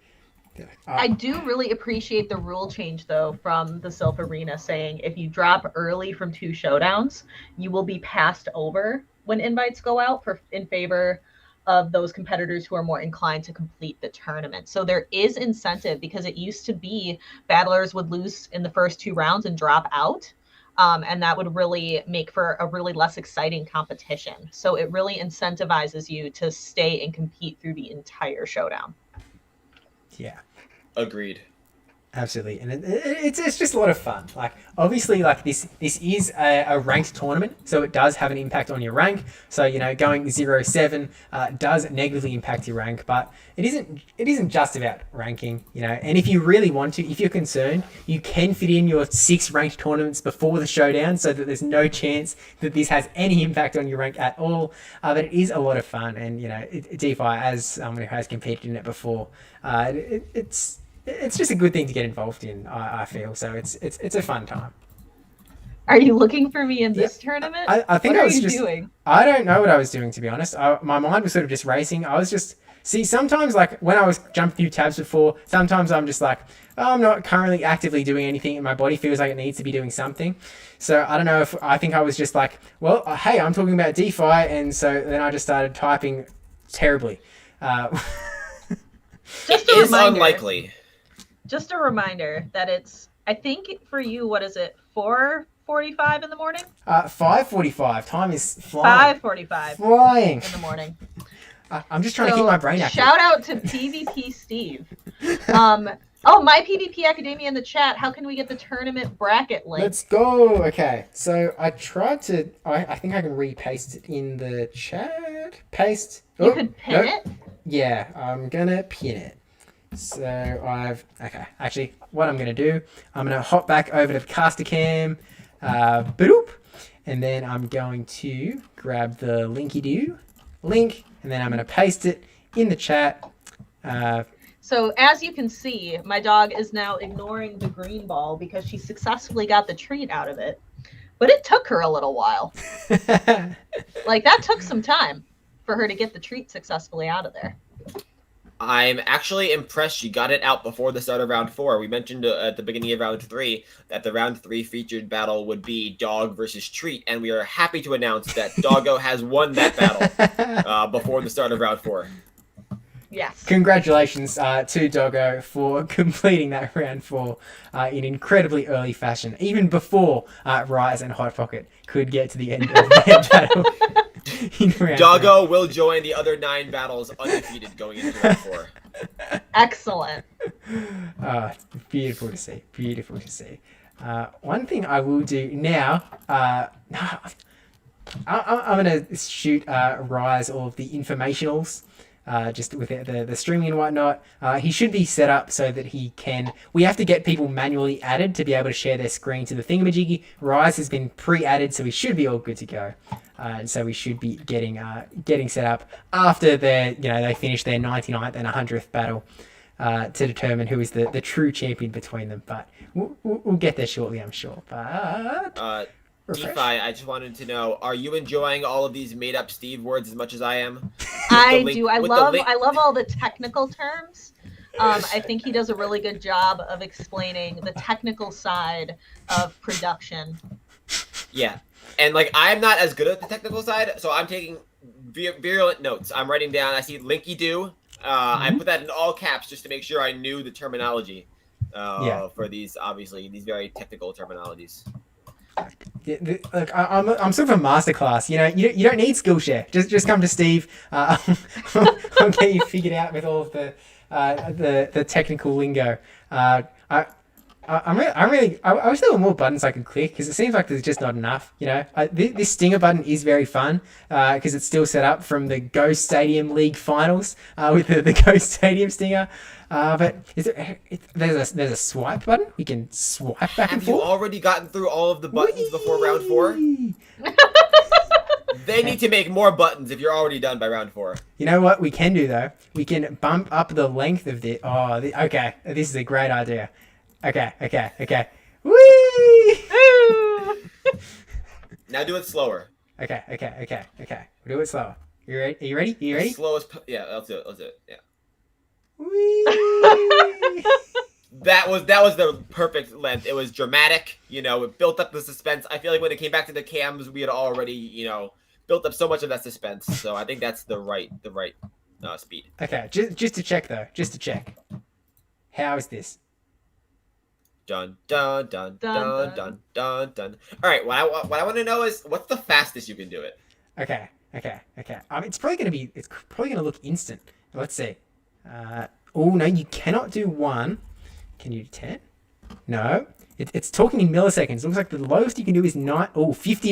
I do really appreciate the rule change, though, from the Silph Arena saying if you drop early from 2 showdowns, you will be passed over when invites go out in favor of those competitors who are more inclined to complete the tournament. So there is incentive, because it used to be battlers would lose in the first 2 rounds and drop out. And that would really make for a really less exciting competition. So it really incentivizes you to stay and compete through the entire showdown. Yeah. Agreed. Absolutely, and it's just a lot of fun. Like, obviously, like this is a ranked tournament, so it does have an impact on your rank. So, you know, going 0-7 does negatively impact your rank, but it isn't just about ranking, you know. And if you really want to, if you're concerned, you can fit in your 6 ranked tournaments before the showdown, so that there's no chance that this has any impact on your rank at all. But it is a lot of fun, and you know, DPhiE, as someone who has competed in it before, it's just a good thing to get involved in, I feel. So it's a fun time. Are you looking for me in this tournament? I think what I was are you just doing? I don't know what I was doing, to be honest. My mind was sort of just racing. I was just sometimes, like when I was jumping through tabs before, sometimes I'm just like, oh, I'm not currently actively doing anything, and my body feels like it needs to be doing something. So I don't know if I think I was just like, well, hey, I'm talking about DPhiE, and so then I just started typing terribly. Just It is unlikely. Just a reminder that it's, I think for you, what is it, 4:45 in the morning? 5:45. Time is flying. 5:45 Flying. in the morning. I'm just trying to keep my brain active. Shout out to PvP Steve. Oh, my PvP Academia in the chat. How can we get the tournament bracket link? Let's go. Okay, so I tried to. I think I can repaste it in the chat. Paste. You could pin it? Yeah, I'm gonna pin it. So okay. Actually, what I'm gonna do, I'm gonna hop back over to the caster cam, boop, and then I'm going to grab the link, and then I'm gonna paste it in the chat. So as you can see, my dog is now ignoring the green ball because she successfully got the treat out of it, but it took her a little while. Like, that took some time for her to get the treat successfully out of there. I'm actually impressed she got it out before the start of round 4. We mentioned at the beginning of round 3 that the round 3 featured battle would be dog versus treat, and we are happy to announce that Doggo has won that battle before the start of round 4. Yes. Congratulations to Doggo for completing that round 4 in incredibly early fashion, even before Rise and Hot Pocket could get to the end of their battle. Doggo will join the other 9 battles undefeated going into round 4. Excellent. Beautiful to see. Beautiful to see. One thing I will do now, I'm going to shoot Rise all of the informationals. Just with the streaming and whatnot. He should be set up so that he can... We have to get people manually added to be able to share their screen to the thingamajiggy. Rise has been pre-added, so we should be all good to go. And so we should be getting set up after they finish their 99th and 100th battle to determine who is the true champion between them. But we'll get there shortly, I'm sure. But... DPhiE, I just wanted to know, are you enjoying all of these made-up Steve words as much as I am? I do. I love all the technical terms. I think he does a really good job of explaining the technical side of production. Yeah. And, like, I'm not as good at the technical side, so I'm taking virulent notes. I'm writing down, I see Linky Do. I put that in all caps just to make sure I knew the terminology for these, obviously, these very technical terminologies. Look, I'm sort of a masterclass. You know, you don't need Skillshare. Just come to Steve. I'll get you figured out with all of the technical lingo. I wish there were more buttons I could click because it seems like there's just not enough. You know, this stinger button is very fun because it's still set up from the Ghost Stadium League finals with the Ghost Stadium stinger. But there's a swipe button. You can swipe back and forth. Have you already gotten through all of the buttons before round 4? They need to make more buttons if you're already done by round 4. You know what we can do though? We can bump up the length of the. Okay, this is a great idea. Okay. Whee! Now do it slower. Okay. We'll do it slower. You ready? Are you ready? As slow as yeah. Let's do it. Yeah. Whee! That was the perfect length. It was dramatic. You know, it built up the suspense. I feel like when it came back to the cams, we had already built up so much of that suspense. So I think that's the right speed. Okay, just to check though. How is this? Dun dun dun dun dun dun dun. All right. What I want to know is what's the fastest you can do it. Okay. It's probably gonna look instant. Let's see. Oh no, you cannot do 1. Can you do 10? No. It's talking in milliseconds. Looks like the lowest you can do is 50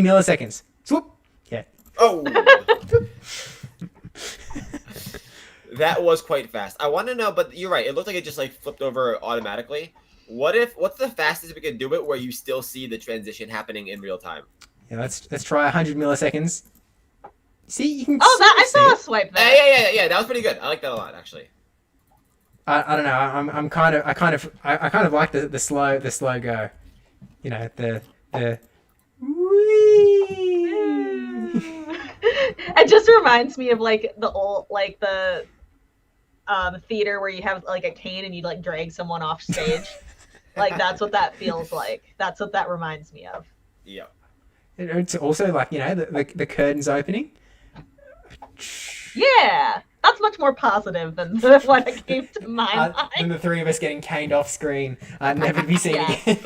milliseconds. Swoop. Yeah. Oh. That was quite fast. I want to know, but you're right. It looked like it just like flipped over automatically. What's the fastest we can do it where you still see the transition happening in real time? Yeah, let's try 100 milliseconds. See, you can. I saw a swipe there. Yeah. That was pretty good. I like that a lot, actually. I don't know. I kind of like the slow go. You know, the. It just reminds me of like the old the theater where you have like a cane and you like drag someone off stage. Like that's what that feels like. That's what that reminds me of. Yeah. It's also like the curtains opening. Yeah, that's much more positive than what came to my mind. Than the 3 of us getting caned off screen, never to be seen again.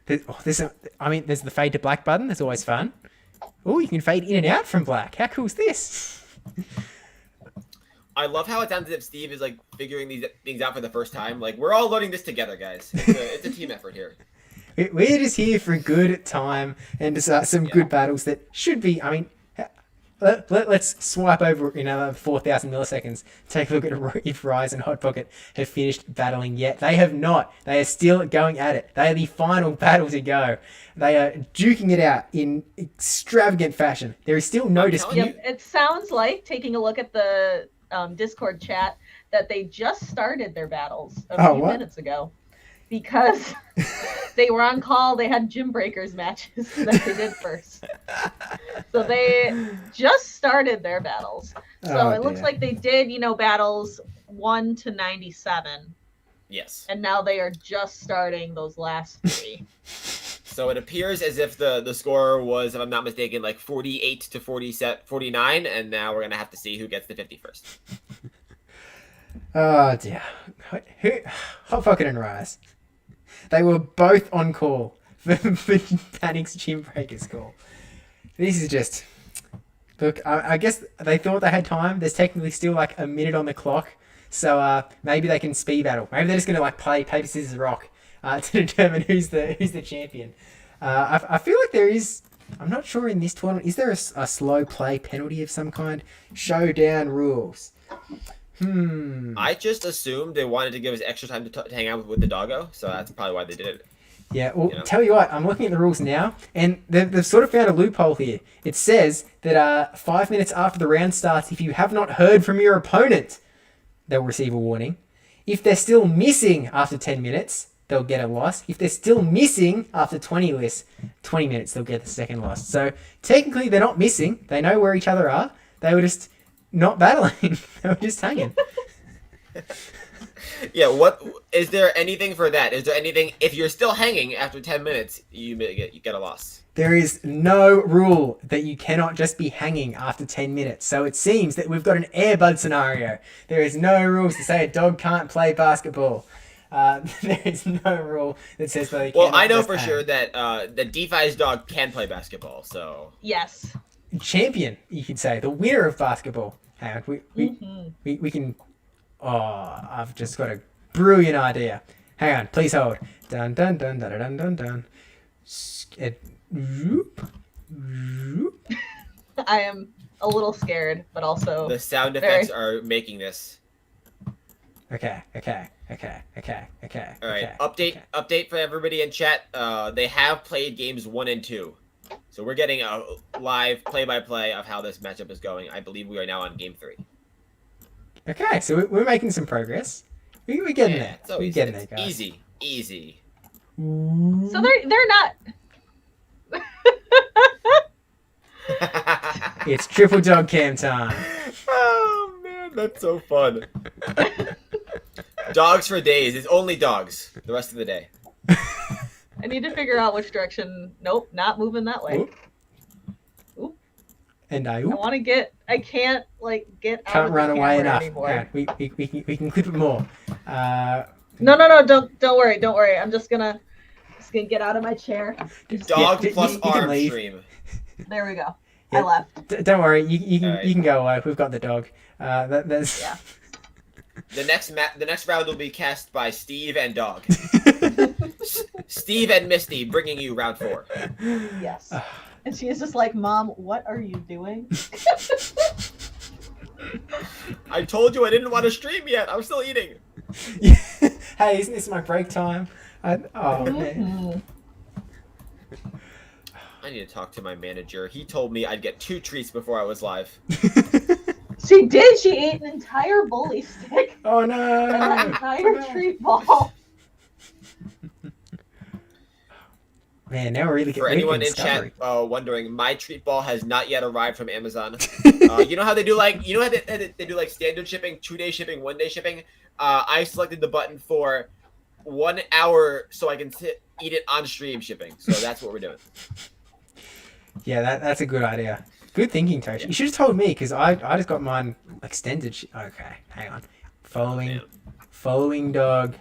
There's the fade to black button. That's always fun. Oh, you can fade in and out from black. How cool is this? I love how it sounds as if Steve is like figuring these things out for the first time. Like we're all learning this together, guys. It's a team effort here. We're just here for a good time and some good battles that should be. Let's swipe over another 4,000 milliseconds. Take a look at if Rise and Hot Pocket have finished battling yet. They have not. They are still going at it. They are the final battle to go. They are duking it out in extravagant fashion. There is still no dispute. Yep. It sounds like, taking a look at the Discord chat, that they just started their battles a few minutes ago. Because they were on call, they had Gym Breakers matches that they did first. So they just started their battles. So it looks like they did, battles 1 to 97. Yes. And now they are just starting those last 3. So it appears as if the score was, if I'm not mistaken, like 48 to 49, and now we're going to have to see who gets the 51st. Oh dear. Hot Pocket and Rise. They were both on call for Panic's Gym Breakers call. This is just... Look, I guess they thought they had time. There's technically still like a minute on the clock. So maybe they can speed battle. Maybe they're just going to like play paper, scissors, rock to determine who's the champion. I feel like there is... I'm not sure in this tournament. Is there a slow play penalty of some kind? Showdown rules. I just assumed they wanted to give us extra time to hang out with the doggo, so that's probably why they did it. Yeah, well, tell you what, I'm looking at the rules now, and they've sort of found a loophole here. It says that 5 minutes after the round starts, if you have not heard from your opponent, they'll receive a warning. If they're still missing after 10 minutes, they'll get a loss. If they're still missing after 20 minutes, they'll get the second loss. So technically, they're not missing. They know where each other are. They were just not battling. They were just hanging. Yeah, what is there anything for that? Is there anything if you're still hanging after 10 minutes, you get a loss? There is no rule that you cannot just be hanging after 10 minutes. So it seems that we've got an Airbud scenario. There is no rules to say a dog can't play basketball. There is no rule that says that they Well, cannot I know just for aim. sure that DPhiE's dog can play basketball. So Yes. Champion, you could say, the winner of basketball. Hang on, Mm-hmm. we can. Oh, I've just got a brilliant idea. Hang on, please hold. Dun dun dun dun dun dun dun. Whoop, whoop. I am a little scared, but also the sound effects are making this. Okay. All right, Okay. update for everybody in chat. They have played games 1 and 2, so we're getting a live play-by-play of how this matchup is going. I believe we are now on game 3. Okay, so we're making some progress. We're getting there. So We're easy. getting there, It's guys. easy. so they're not. It's triple dog cam time. Oh man, that's so fun. Dogs for days. It's only dogs the rest of the day. I need to figure out which direction. Nope, not moving that way. Oop. Oop. And I I want to get. I can't get out can't of run the away camera enough. anymore. Yeah, we can clip it more. No, don't worry. I'm just gonna get out of my chair. Dog Yeah, plus you can arm leave. stream. There we go. Yeah. I left. Don't worry, you can Alright. you can go away. We've got the dog. There's Yeah. The next round will be cast by Steve and Dog. Steve and Misty bringing you round 4. Yes. And she is just like, Mom, what are you doing? I told you I didn't want to stream yet. I'm still eating. Hey, isn't this my break time? Oh man. I need to talk to my manager. He told me I'd get 2 treats before I was live. She did. She ate an entire bully stick Oh and an no! entire treat ball. Man, now we're really For getting anyone in chat wondering, my treat ball has not yet arrived from Amazon. You know how they do they do like standard shipping, 2-day shipping, 1-day shipping. I selected the button for 1 hour so I can eat it on stream shipping. So that's what we're doing. Yeah, that's a good idea. Good thinking, Toshi. Yeah. You should have told me because I just got mine extended. Okay, hang on. Following dog.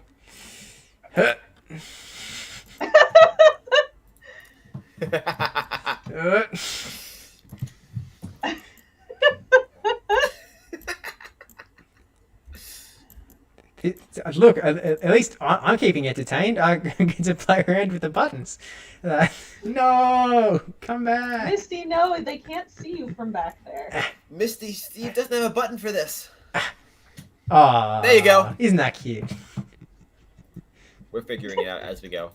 Huh. Look, at least I'm keeping entertained. I get to play around with the buttons. No, come back. Misty, no, they can't see you from back there. Misty, Steve doesn't have a button for this. Oh, There you go. Isn't that cute? We're figuring it out as we go.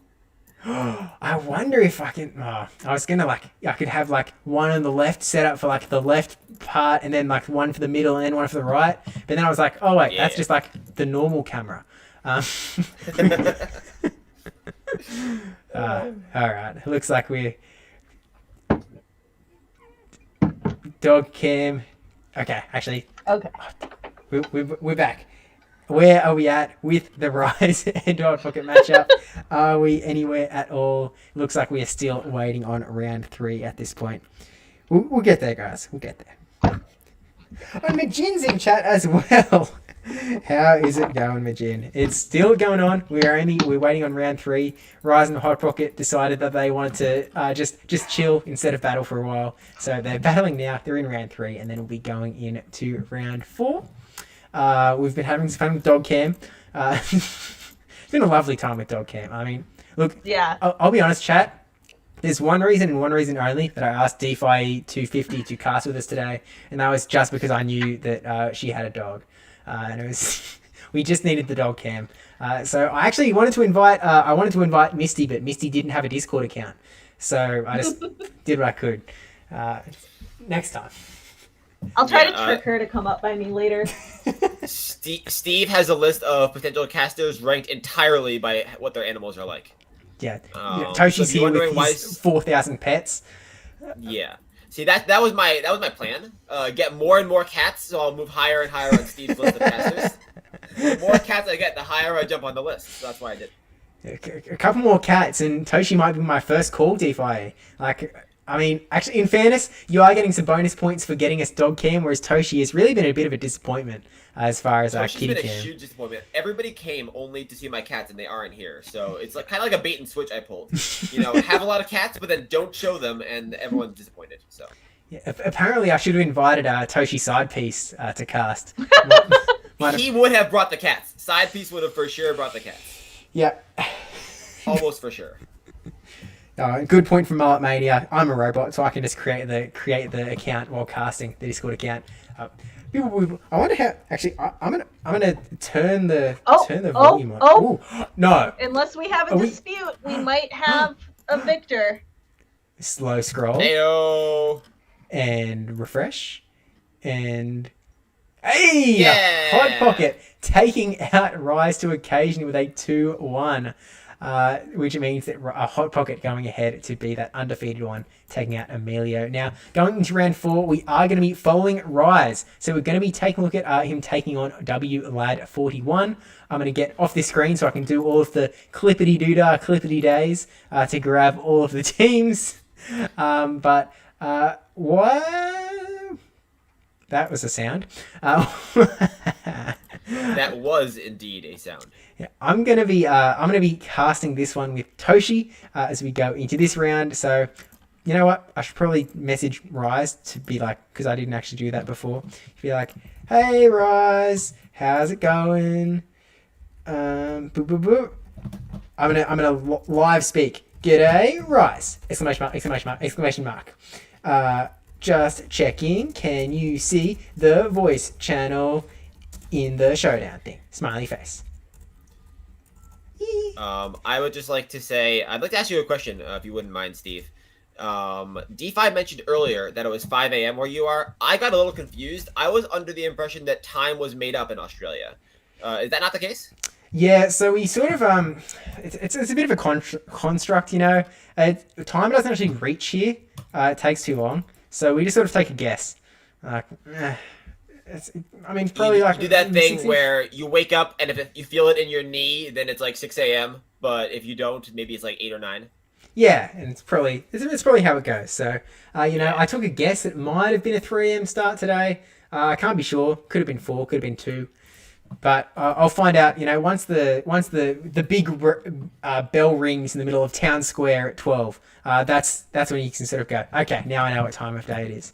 I wonder if I can. Oh, I was gonna I could have one on the left set up for the left part, and then one for the middle and one for the right. But then I was like, oh wait, that's Yeah. just the normal camera. All right, looks like we're dog cam. Okay, actually, Okay. we're back. Where are we at with the Rise and Pocket matchup? Are we anywhere at all? Looks like we are still waiting on round 3 at this point. We'll get there, guys. We'll get there. Oh, Majin's in chat as well. How is it going, Majin? It's still going on. We're waiting on round 3. Rise and Hot Pocket decided that they wanted to just chill instead of battle for a while. So they're battling now. They're in round 3, and then we'll be going into round 4. We've been having some fun with Dog Cam. It's been a lovely time with Dog Cam. I mean, look, Yeah. I'll be honest, chat. There's one reason and one reason only that I asked DPhiE250 to cast with us today, and that was just because I knew that she had a dog, and it was we just needed the Dog Cam. So I actually wanted to invite Misty, but Misty didn't have a Discord account, so I just did what I could. Next time. I'll try to trick her to come up by me later. Steve has a list of potential casters ranked entirely by what their animals are like. Yeah, So Toshi's if you're here with wondering his 4,000 pets. Yeah. See that was my plan. Get more and more cats, so I'll move higher and higher on Steve's list of casters. The more cats I get, the higher I jump on the list. So that's why I did. A couple more cats, and Toshi might be my first call, DPhiE. I mean, actually, in fairness, you are getting some bonus points for getting us dog cam, whereas Toshi has really been a bit of a disappointment as far as Toshi's kitty been a cam. huge disappointment. Everybody came only to see my cats, and they aren't here. So it's like kind of like a bait and switch I pulled. You know, have a lot of cats, but then don't show them, and everyone's disappointed. So. Yeah, apparently, I should have invited Toshi Side Piece to cast. He would have brought the cats. Side Piece would have for sure brought the cats. Yeah. Almost for sure. Good point from Mullet Mania. I'm a robot, so I can just create the account while casting the Discord account. I wonder how. Actually, I'm gonna turn the volume on. Ooh, no. Unless we have a dispute, we might have a victor. Slow scroll. Heyo. And refresh. And hey, yeah! Hot Pocket taking out Rise to occasion with a 2-1. Which means that a Hot Pocket going ahead to be that undefeated one, taking out Emilio. Now, going into round 4, we are going to be following Rise. So we're going to be taking a look at him taking on WLad41. I'm going to get off this screen so I can do all of the clippity-doo-dah, clippity-days to grab all of the teams. What? That was a sound. That was indeed a sound. Yeah, I'm gonna be casting this one with Toshi as we go into this round. So, you know what? I should probably message Rise to be like, because I didn't actually do that before. Be like, hey Rise, how's it going? Boop boop boop. I'm gonna live speak. G'day, Rise! Exclamation mark! Exclamation mark! Exclamation mark! Just checking. Can you see the voice channel in the showdown thing? Smiley face. I would just like to say, I'd like to ask you a question, if you wouldn't mind, Steve. DPhiE mentioned earlier that it was 5 a.m. where you are. I got a little confused. I was under the impression that time was made up in Australia. Is that not the case? Yeah, so we sort of it's a bit of a construct, you know. Time doesn't actually reach here. It takes too long, so we just sort of take a guess. It's probably like you do that thing where you wake up and if you feel it in your knee, then it's like 6 a.m. But if you don't, maybe it's like 8 or 9. Yeah, and it's probably how it goes. So I took a guess. It might have been a 3 a.m. start today. I can't be sure. Could have been 4. Could have been 2. But I'll find out. You know, once the big bell rings in the middle of town square at 12. That's when you can sort of go, okay, now I know what time of day it is.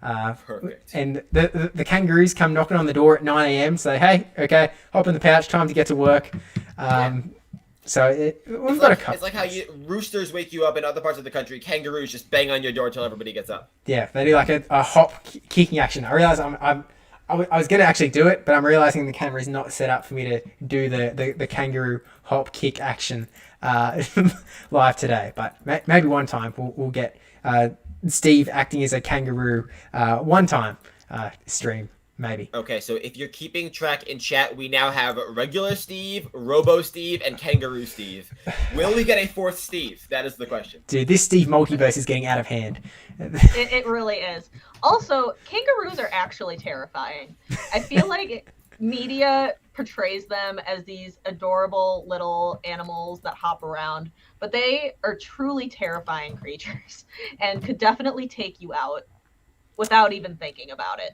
Perfect. And the kangaroos come knocking on the door at 9 a.m. Say, hey, okay, hop in the pouch, time to get to work. So we've got a couple. It's like how roosters wake you up in other parts of the country. Kangaroos just bang on your door till everybody gets up. Yeah, they do like a hop kicking action. I realize I was going to actually do it, but I'm realizing the camera is not set up for me to do the kangaroo hop kick action live today. But maybe one time we'll get Steve acting as a kangaroo one time stream, maybe. Okay, so if you're keeping track in chat, we now have regular Steve, Robo Steve, and Kangaroo Steve. Will we get a 4th Steve? That is the question. Dude, this Steve multiverse is getting out of hand. It really is. Also, kangaroos are actually terrifying. I feel like media portrays them as these adorable little animals that hop around, but they are truly terrifying creatures and could definitely take you out without even thinking about it.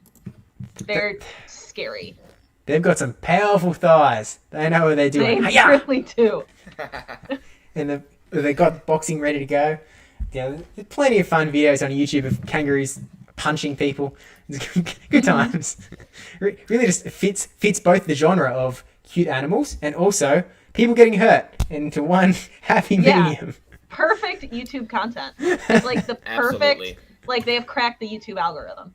They're scary. They've got some powerful thighs. They know what they're doing. They really do. And they've got boxing ready to go. Yeah, there's plenty of fun videos on YouTube of kangaroos punching people. Good times. Really just fits both the genre of cute animals and also people getting hurt into one happy medium. Perfect YouTube content. It's like the perfect, Absolutely. like they have cracked the YouTube algorithm.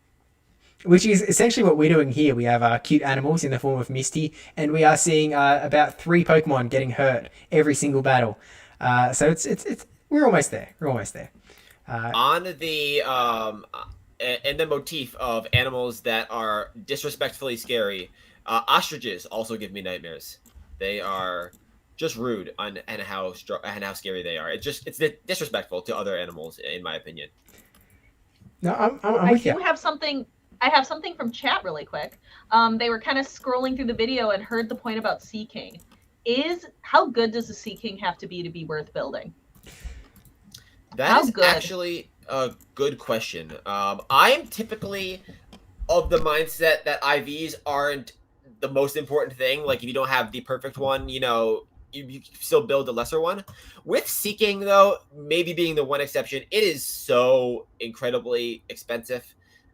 Which is essentially what we're doing here. We have cute animals in the form of Misty, and we are seeing about 3 Pokemon getting hurt every single battle. So it's we're almost there. We're almost there. On the and the motif of animals that are disrespectfully scary, ostriches also give me nightmares. They are just rude and how scary they are. It's disrespectful to other animals, in my opinion. No, I'm with you. I have something from chat really quick. They were kind of scrolling through the video and heard the point about Sea King. How good does the Sea King have to be worth building? That is actually Good question. I'm typically of the mindset that IVs aren't the most important thing. Like if you don't have the perfect one, you still build a lesser one. With Seeking, though, maybe being the one exception, it is so incredibly expensive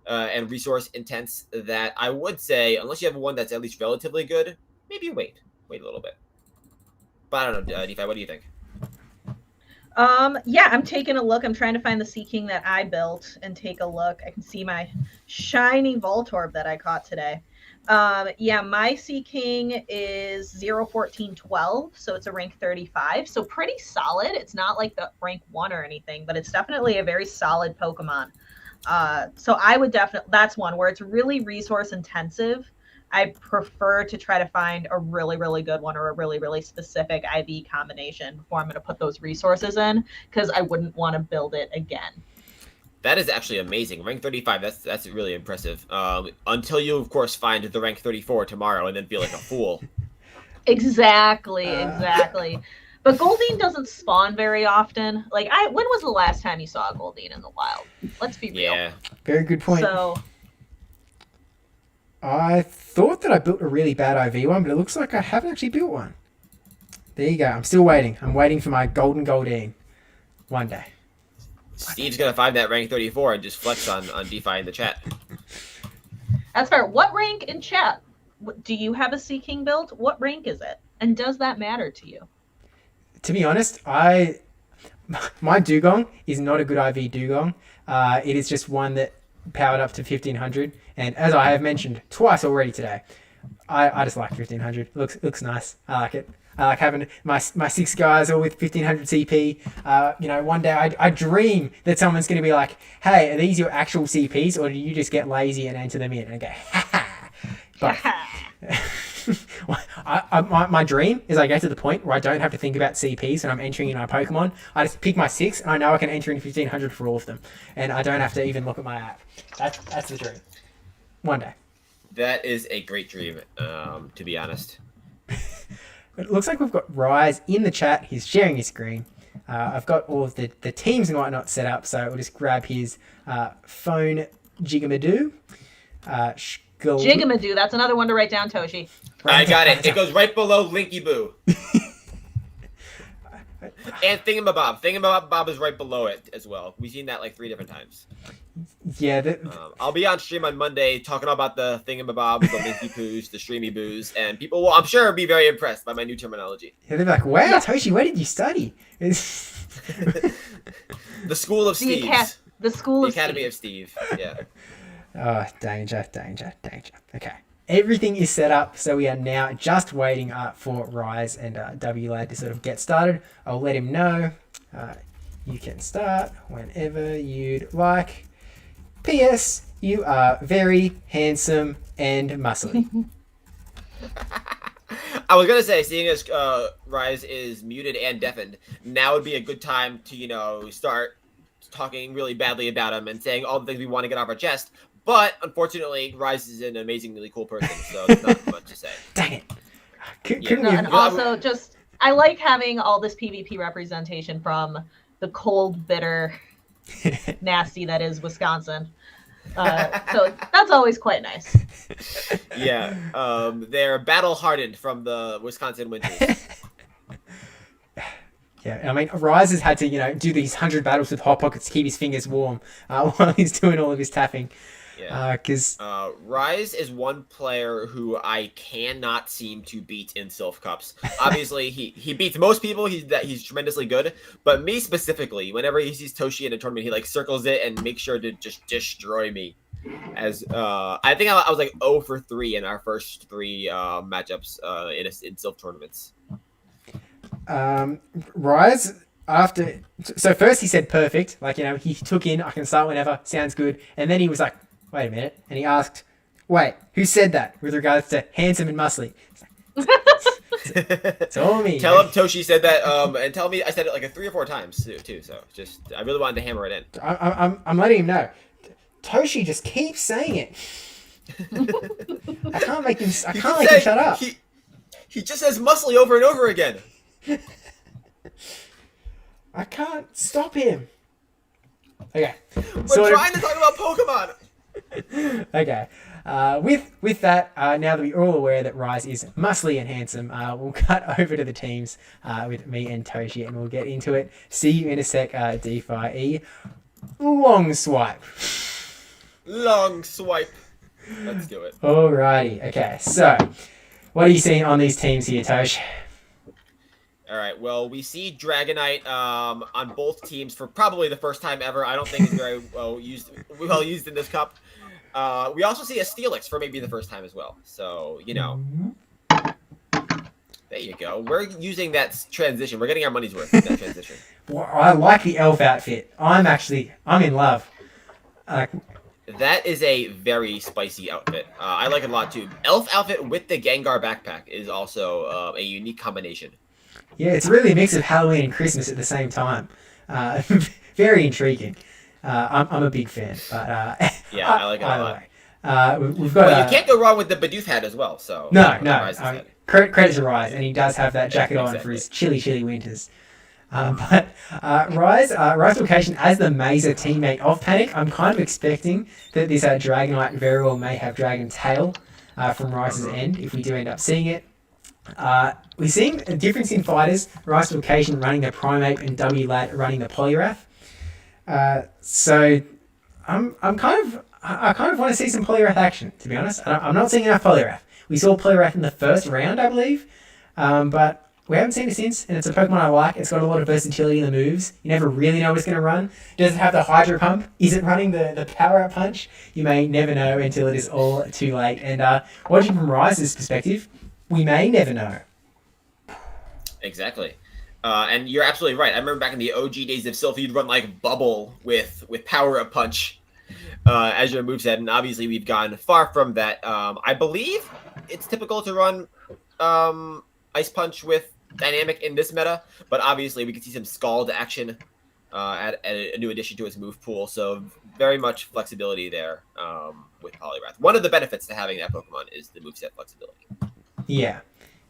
and resource intense that I would say, unless you have one that's at least relatively good, maybe wait a little bit. But I don't know, DPhiE, what do you think? Yeah, I'm taking a look. I'm trying to find the Seeking that I built and take a look. I can see my shiny Voltorb that I caught today. Yeah, my Seeking is 01412, so it's a rank 35, so pretty solid. It's not like the rank 1 or anything, but it's definitely a very solid Pokemon. So I would definitely, that's one where it's really resource intensive. I prefer to try to find a really, really good one or a really, really specific IV combination before I'm going to put those resources in, because I wouldn't want to build it again. That is actually amazing. Rank 35, that's really impressive. Until you, of course, find the rank 34 tomorrow and then feel like a fool. Exactly. But Goldeen doesn't spawn very often. Like, when was the last time you saw a Goldeen in the wild? Let's be real. Yeah. Very good point. So I thought that I built a really bad IV one, but it looks like I haven't actually built one. There you go. I'm still waiting. I'm waiting for my golden Goldeen one day. Steve's going to find that rank 34 and just flex on DPhiE in the chat. that's fair. What rank in chat? Do you have a Seeking build? What rank is it? And does that matter to you? To be honest, my Dugong is not a good IV Dugong. It is just one that powered up to 1500, and as I have mentioned twice already today, I just like 1500. Looks nice. I like it. I like having my 6 guys all with 1500 CP. One day I dream that someone's going to be like, hey, are these your actual CPs, or do you just get lazy and enter them in? And I go, but my dream is I get to the point where I don't have to think about CPs when I'm entering in my Pokemon. I just pick my 6 and I know I can enter in 1500 for all of them, and I don't have to even look at my app. That's the dream. One day. That is a great dream, to be honest. It looks like we've got Rise in the chat. He's sharing his screen. I've got all of the teams and whatnot set up, so we'll just grab his phone Jigamadoo. Jigamadoo, that's another one to write down, Toshi. I got it. It goes right below Linky Boo. And Thingamabob. Thingamabob is right below it as well. We've seen that like 3 different times. Yeah. I'll be on stream on Monday talking about the Thingamabobs, the Linky Poos, the Streamy Boos, and people will, I'm sure, be very impressed by my new terminology. Yeah, they're like, wow, Toshi, where did you study? The School of Steve. The School of Academy of Steve. Yeah. Oh, danger. Okay. Everything is set up, so we are now just waiting for Rise and WLAD to sort of get started. I'll let him know. You can start whenever you'd like. P.S. You are very handsome and muscly. I was going to say, seeing as Rise is muted and deafened, now would be a good time to, start talking really badly about him and saying all the things we want to get off our chest. But unfortunately, Rise is an amazingly cool person, so there's not much to say. Dang it. And also, just, I like having all this PvP representation from the cold, bitter, nasty that is Wisconsin. So that's always quite nice. Yeah, they're battle hardened from the Wisconsin winters. Yeah, I mean, Rise has had to, do these 100 battles with Hot Pockets to keep his fingers warm while he's doing all of his tapping. Yeah. Because Rise is one player who I cannot seem to beat in Silph Cups. Obviously, he beats most people. He's tremendously good. But me specifically, whenever he sees Toshi in a tournament, he circles it and makes sure to just destroy me. As I think I was like 0 for 3 in our first 3 matchups in Silph tournaments. Rise, so first he said perfect, he took in, I can start whenever, sounds good, and then he was like, wait a minute, and he asked, wait, who said that with regards to handsome and muscly? It's all me. Tell him Toshi said that, and tell me I said it like 3 or 4 times too, so just, I really wanted to hammer it in. I'm letting him know. Toshi just keeps saying it. I can't make him shut up. He just says muscly over and over again. I can't stop him. Okay. We're trying to talk about Pokemon. Okay. With that, now that we're all aware that Rise is muscly and handsome, we'll cut over to the teams with me and Toshi, and we'll get into it. See you in a sec, DPhiE. Long swipe. Long swipe. Let's do it. Alrighty. Okay. So, what are you seeing on these teams here, Tosh? All right. Well, we see Dragonite on both teams for probably the first time ever. I don't think it's very well used in this cup. We also see a Steelix for maybe the first time as well. So, you know, there you go. We're using that transition. We're getting our money's worth with that transition. Well, I like the elf outfit. I'm in love. That is a very spicy outfit. I like it a lot too. Elf outfit with the Gengar backpack is also a unique combination. Yeah, it's really a mix of Halloween and Christmas at the same time. Very intriguing. I'm a big fan, but yeah, I like it a lot. We've got. Well, you can't go wrong with the Bidoof hat as well. So no. Credit to Rise, and he does have that jacket on for his chilly winters. But Rise location as the Mazer teammate of Panic, I'm kind of expecting that this Dragonite very well may have Dragon Tail from Rise's end if we do end up seeing it. We're seeing a difference in fighters. Rise location running the Primate and W-Lad running the Poliwrath. So I kind of want to see some Poliwrath action, to be honest. I'm not seeing enough Poliwrath. We saw Poliwrath in the first round, I believe, but we haven't seen it since, and it's a Pokemon I like. It's got a lot of versatility in the moves. You never really know what it's going to run. Does it have the Hydro Pump? Is it running the Power Up Punch? You may never know until it is all too late. And watching from Rise's perspective, we may never know. Exactly. And you're absolutely right. I remember back in the OG days of Silph, you'd run like Bubble with Power Up Punch as your moveset, and obviously we've gone far from that. I believe it's typical to run Ice Punch with Dynamic in this meta, but obviously we can see some Scald action at a new addition to his move pool, so very much flexibility there with Poliwrath. One of the benefits to having that Pokemon is the moveset flexibility. Yeah.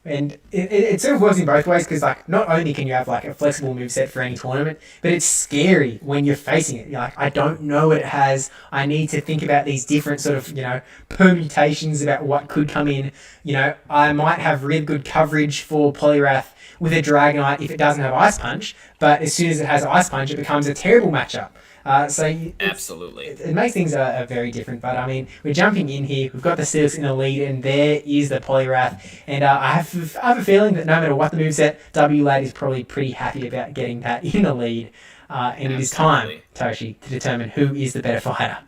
And it sort of works in both ways, because like not only can you have like a flexible moveset for any tournament, but it's scary when you're facing it. You're like, I don't know what it has. I need to think about these different sort of, permutations about what could come in. I might have really good coverage for Poliwrath with a Dragonite if it doesn't have Ice Punch, but as soon as it has Ice Punch, it becomes a terrible matchup. Absolutely. It makes things very different, but I mean, we're jumping in here. We've got the Steelix in the lead, and there is the Poliwrath. And I have a feeling that no matter what the moveset, W-Lad is probably pretty happy about getting that in the lead. And it is time, Toshi, to determine who is the better fighter.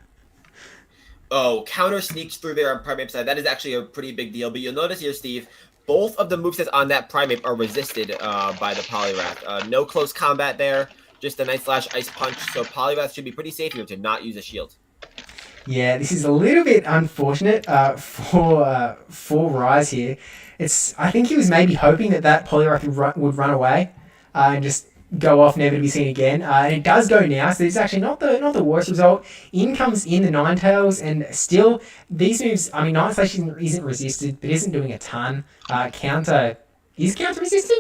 Oh, counter sneaks through there on Primate side. That is actually a pretty big deal. But you'll notice here, Steve, both of the movesets on that Primate are resisted by the Poliwrath. No close combat there. Just a nice slash Ice Punch, so Poliwrath should be pretty safe here to not use a shield. Yeah, this is a little bit unfortunate for Rise here. I think he was maybe hoping that Poliwrath would run away and just go off, never to be seen again. And it does go now, so it's actually not the worst result. In comes in the Ninetales, and still these moves. I mean, Night Slash isn't resisted, but isn't doing a ton. Counter resisted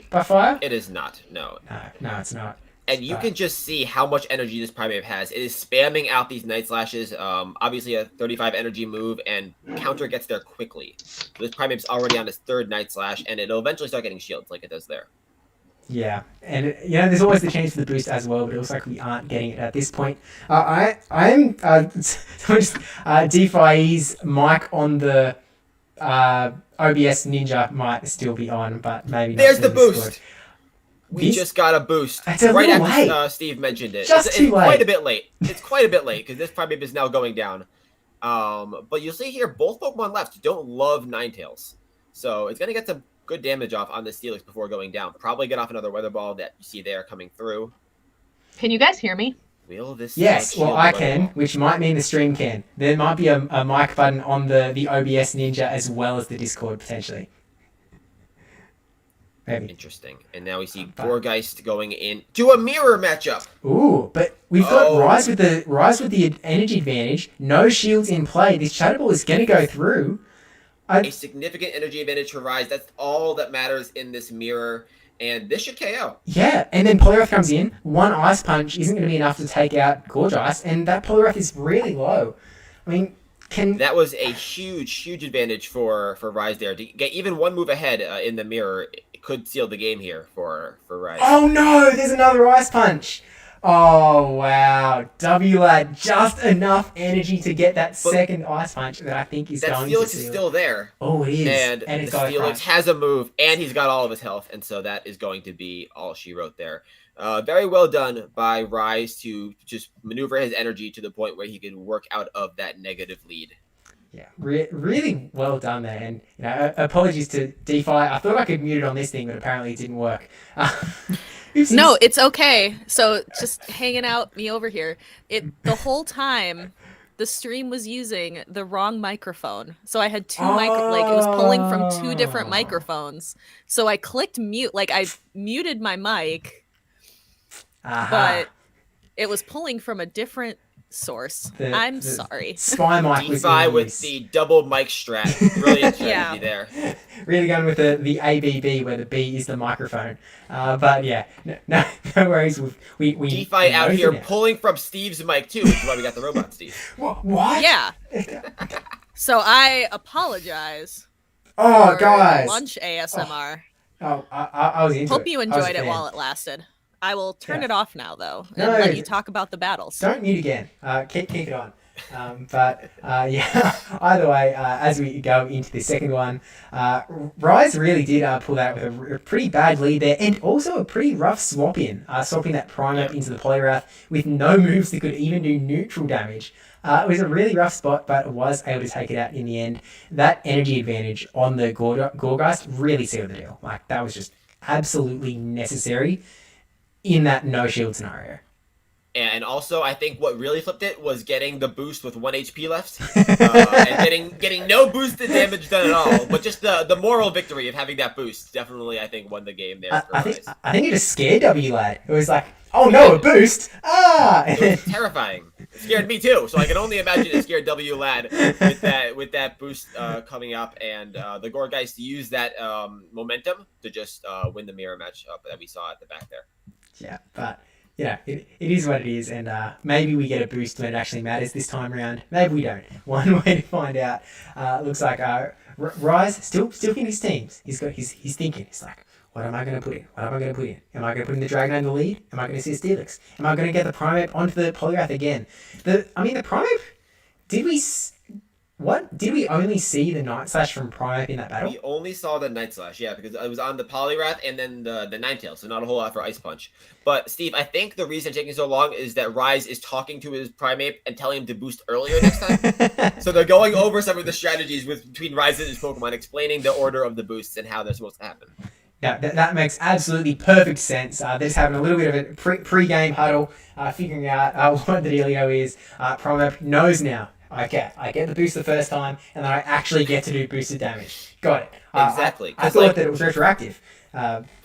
by fire? It is not. No, it's not. And you can just see how much energy this Primate has. It is spamming out these Night Slashes. Obviously a 35 energy move, and counter gets there quickly. So this Primate's already on his third Night Slash, and it'll eventually start getting shields like it does there. Yeah, and there's always the chance for the boost as well, but it looks like we aren't getting it at this point. I'm DPhiE's mic on the OBS Ninja might still be on, but maybe not. There's the boost. We just got a boost right after Steve mentioned it. It's quite a bit late. It's quite a bit late because this Primate is now going down. But you'll see here, both Pokemon left don't love Ninetales. So it's going to get some good damage off on the Steelix before going down. Probably get off another Weather Ball that you see there coming through. Can you guys hear me? Yes, well I can, which might mean the stream can. There might be a mic button on the OBS Ninja as well as the Discord potentially. Maybe. Interesting. And now we see Gourgeist going in to a mirror matchup. Ooh, but we've got Rise with the energy advantage. No shields in play. This Shadow Ball is going to go through. A significant energy advantage for Rise. That's all that matters in this mirror. And this should KO. Yeah, and then Poliwrath comes in. One Ice Punch isn't going to be enough to take out Gorgeist, and that Poliwrath is really low. I mean, that was a huge advantage for Rise there. To get even one move ahead in the mirror, it could seal the game here for Rise. Oh no, there's another Ice Punch. Oh wow, WLAD just enough energy to get that second Ice Punch that I think is going to seal. That Steelix is still there. Oh, it is. And it's the Steelix has a move, and he's got all of his health, and so that is going to be all she wrote there. Very well done by Rise to just maneuver his energy to the point where he can work out of that negative lead. Yeah, really well done there. And apologies to DPhiE. I thought I could mute it on this thing, but apparently it didn't work. No, it's okay. So just hanging out me over here. The whole time the stream was using the wrong microphone. So I had two it was pulling from two different microphones. So I clicked mute, like I muted my mic, but it was pulling from a different source. I'm sorry. Spy mic was DPhiE with the double mic strat. Brilliant strategy there. Really going with the ABB where the B is the microphone. But yeah, no worries. We DPhiE out here pulling from Steve's mic too, which is why we got the robot Steve. What? Yeah. So I apologize. Oh, for guys. Lunch ASMR. Oh, I was into it. Hope you enjoyed it while it lasted. I will turn it off now, though, and let you talk about the battles. Don't mute again. Keep it on. Yeah, either way, as we go into the second one, Rise really did pull out with a pretty bad lead there, and also a pretty rough swap in, swapping that Primate into the Poliwrath with no moves that could even do neutral damage. It was a really rough spot, but it was able to take it out in the end. That energy advantage on the Gorgeist really sealed the deal. Like, that was just absolutely necessary in that no shield scenario. And also, I think what really flipped it was getting the boost with 1 HP left, and getting no boosted damage done at all. But just the moral victory of having that boost definitely, I think, won the game there. I think it just scared WLAD. It was like, oh no, a boost! It was terrifying. It scared me too. So I can only imagine it scared WLAD with that boost coming up, and the Gorgeist used that momentum to just win the mirror match that we saw at the back there. Yeah, but it is what it is, and maybe we get a boost when it actually matters this time around. Maybe we don't. One way to find out. Looks like Rise still thinking his teams. He's thinking. He's like, what am I going to put in? What am I going to put in? Am I going to put in the Dragonite in the lead? Am I going to see a Steelix? Am I going to get the Primate onto the Poliwrath again? The Primate. Did we only see the Night Slash from Primate in that battle? We only saw the Night Slash, yeah, because it was on the Poliwrath and then the Ninetales, so not a whole lot for Ice Punch. But Steve, I think the reason it's taking so long is that Rise is talking to his Primate and telling him to boost earlier next time. So they're going over some of the strategies between Rise and his Pokemon, explaining the order of the boosts and how they're supposed to happen. Yeah, that makes absolutely perfect sense. They're just having a little bit of a pre-game huddle, figuring out what the dealio is. Primate knows now. Okay, I get the boost the first time, and then I actually get to do boosted damage. Got it. Exactly. I thought that it was retroactive.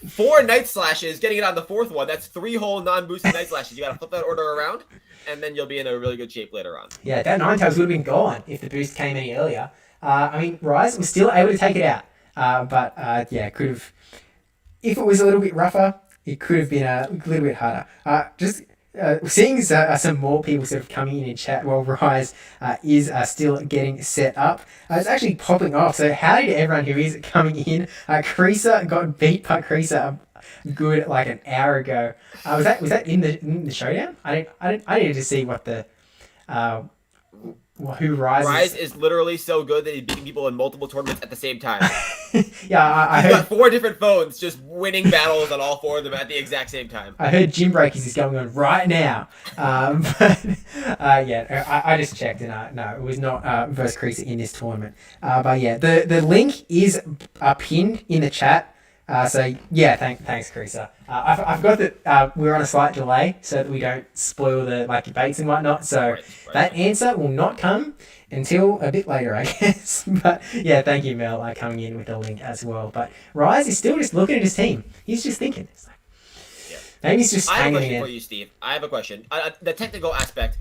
4 Night Slashes, getting it on the 4th one, that's 3 whole non-boosted Night Slashes. You gotta flip that order around, and then you'll be in a really good shape later on. Yeah, that Ninetales would have been gone if the boost came any earlier. Rise was still able to take it out. Could have... If it was a little bit rougher, it could have been a little bit harder. Seeing some more people sort of coming in chat while Rise is still getting set up. It's actually popping off. So howdy to everyone who is coming in. Creaser got beat by Creaser good like an hour ago. Was that in the showdown? I needed to see what the who Rise is literally so good that he's beating people in multiple tournaments at the same time. Yeah, He's got 4 different phones just winning battles on all 4 of them at the exact same time. I heard Gym Breakers is going on right now. I just checked and no, it was not versus Creaser in this tournament. The link is pinned in the chat. Thanks Creaser. I forgot that we're on a slight delay so that we don't spoil the debates and whatnot. So right. That answer will not come until a bit later, I guess. But yeah, thank you, Mel, coming in with the link as well. But Rise is still just looking at his team. He's just thinking. It's like, maybe he's just hanging in. I have a question for you, Steve. I have a question. The technical aspect.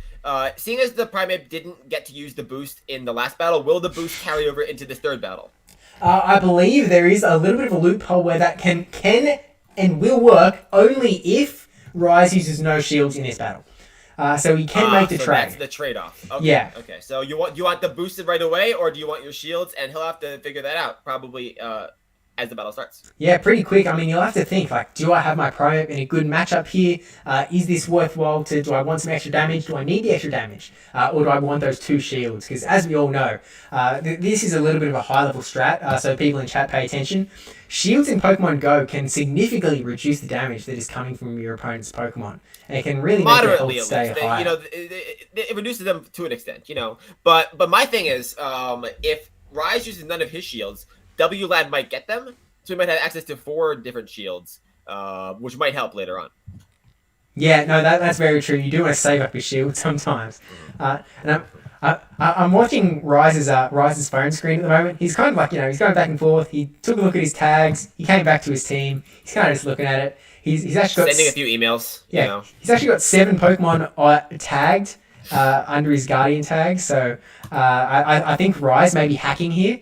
Seeing as the Primate didn't get to use the boost in the last battle, will the boost carry over into this 3rd battle? I believe there is a little bit of a loophole where that can and will work only if Rise uses no shields in this battle. So he can make the trade. That's the trade-off. Okay. Yeah. Okay. So do you want the boosted right away, or do you want your shields? And he'll have to figure that out probably as the battle starts. Yeah, pretty quick. I mean, you'll have to think, like, do I have my Primate in a good matchup here? Is this worthwhile do I want some extra damage? Do I need the extra damage? Or do I want those 2 shields? Because as we all know, this is a little bit of a high-level strat, so people in chat pay attention. Shields in Pokemon Go can significantly reduce the damage that is coming from your opponent's Pokemon. And it can really make their health stay high. It reduces them to an extent, But my thing is, if Rise uses none of his shields, WLAD might get them, so he might have access to 4 different shields, which might help later on. Yeah, no, that's very true. You do want to save up your shield sometimes. And I'm watching Rise's phone screen at the moment. He's kind of like, he's going back and forth. He took a look at his tags. He came back to his team. He's kind of just looking at it. He's actually got sending a few emails. Yeah, he's actually got 7 Pokemon tagged under his Guardian tag. So I think Rise may be hacking here.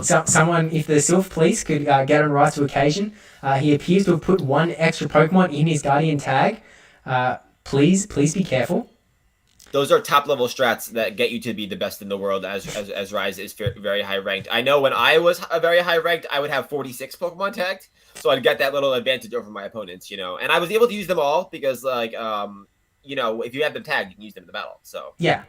Someone, if the Silph police could get on Rise to occasion, he appears to have put 1 extra Pokemon in his Guardian tag. Please be careful. Those are top level strats that get you to be the best in the world as Rise is very high ranked. I know when I was a very high ranked, I would have 46 Pokemon tagged, so I'd get that little advantage over my opponents, And I was able to use them all because, if you have them tagged, you can use them in the battle. So Yeah,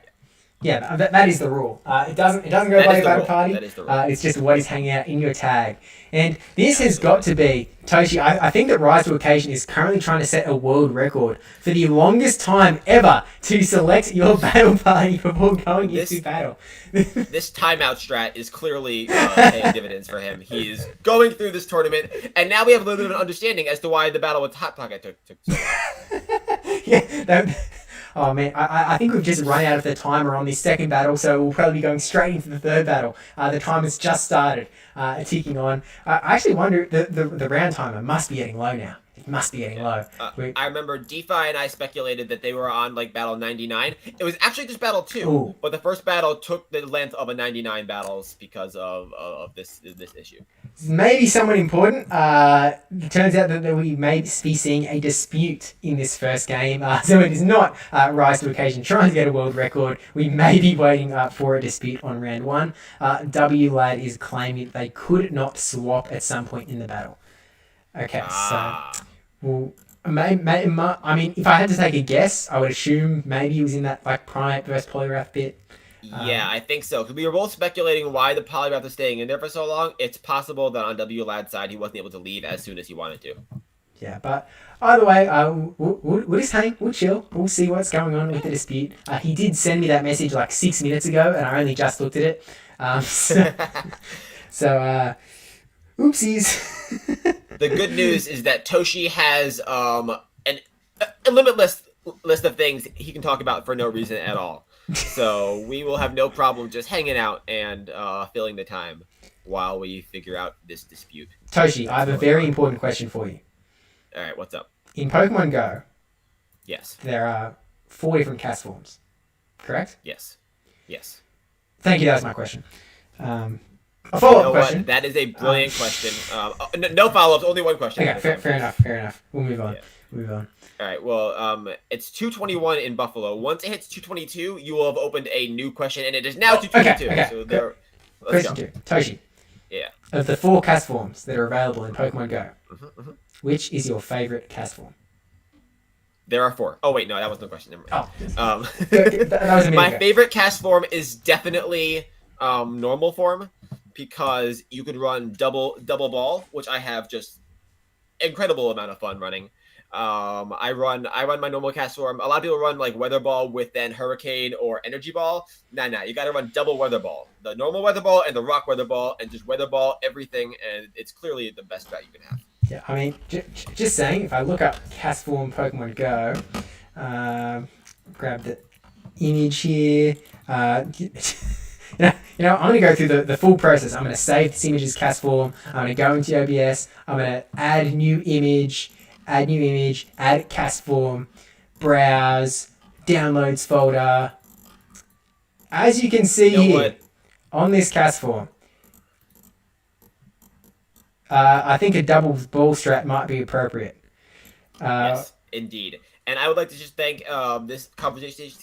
that is the rule. It doesn't go by your battle party. That is the rule. It's just what is hanging out in your tag. And this has got to be, Toshi, I think that Rise to Occasion is currently trying to set a world record for the longest time ever to select your battle party before going into battle. This timeout strat is clearly paying dividends for him. He is going through this tournament, and now we have a little bit of an understanding as to why the battle with Hot Pocket took so long. Yeah, oh man, I think we've just run out of the timer on this second battle, so we'll probably be going straight into the third battle. The timer's just started ticking on. I actually wonder, the round timer must be getting low now. It must be getting low. I remember DPhiE and I speculated that they were on battle 99. It was actually just battle 2, Ooh. but the first battle took the length of a 99 battles because of this issue. Maybe someone important. It turns out that we may be seeing a dispute in this first game. So it is not Rise to Occasion trying to get a world record. We may be waiting for a dispute on round 1. WLAD is claiming they could not swap at some point in the battle. Okay, so... Well, I mean, if I had to take a guess, I would assume maybe he was in that Primate versus Poliwrath bit. Yeah, I think so. Because we were both speculating why the Poliwrath was staying in there for so long. It's possible that on WLAD's side, he wasn't able to leave as soon as he wanted to. Yeah, but either way, we'll just hang, we'll chill, we'll see what's going on with the dispute. He did send me that message 6 minutes ago, and I only just looked at it. So oopsies. The good news is that Toshi has a limitless list of things he can talk about for no reason at all. So we will have no problem just hanging out and filling the time while we figure out this dispute. Toshi, I have a very important question for you. All right, what's up? In Pokemon Go, yes, there are 4 different cast forms, correct? Yes. Thank you, that was my question. A follow-up question. That is a brilliant question. No follow-ups, only one question. Okay, fair enough. We'll move on. Yeah. All right, well, it's 221 in Buffalo. Once it hits 222, you will have opened a new question, and it is now 222. Okay. So there. Question 2. Toshi. Yeah. Of the 4 cast forms that are available in Pokemon Go, which is your favorite cast form? There are 4. Oh, wait, no, that wasn't the question. Oh. That was a minute my ago. favorite cast form is definitely normal form, because you could run double ball, which I have just incredible amount of fun running. I run my normal cast form. A lot of people run Weather Ball with then Hurricane or Energy Ball. Nah, you got to run double Weather Ball. The normal Weather Ball and the Rock Weather Ball, and just Weather Ball everything, and it's clearly the best strat you can have. Yeah, I mean, just saying, if I look up cast form Pokemon Go, grab the image here. I'm going to go through the full process. I'm going to save this image as cast form. I'm going to go into OBS. I'm going to add new image, add cast form, browse, downloads folder. As you can see here, on this cast form, I think a double ball strat might be appropriate. Yes, indeed. And I would like to just thank this conversation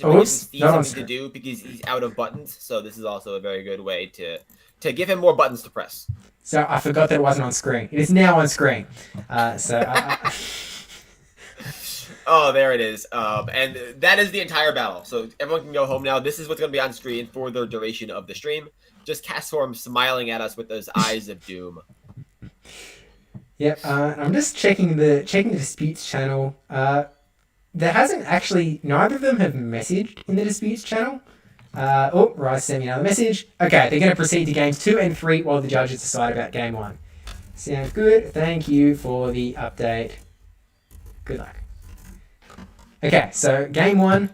for giving Oops, Steve not on something to screen. do because he's out of buttons. So this is also a very good way to give him more buttons to press. So I forgot that it wasn't on screen. It is now on screen. Oh, there it is. And that is the entire battle. So everyone can go home now. This is what's going to be on screen for the duration of the stream. Just Castform smiling at us with those eyes of doom. Yep. I'm just checking the disputes channel. There hasn't actually. Neither of them have messaged in the disputes channel. Rise sent me another message. Okay, they're going to proceed to games 2 and 3 while the judges decide about game 1. Sounds good. Thank you for the update. Good luck. Okay, so game 1,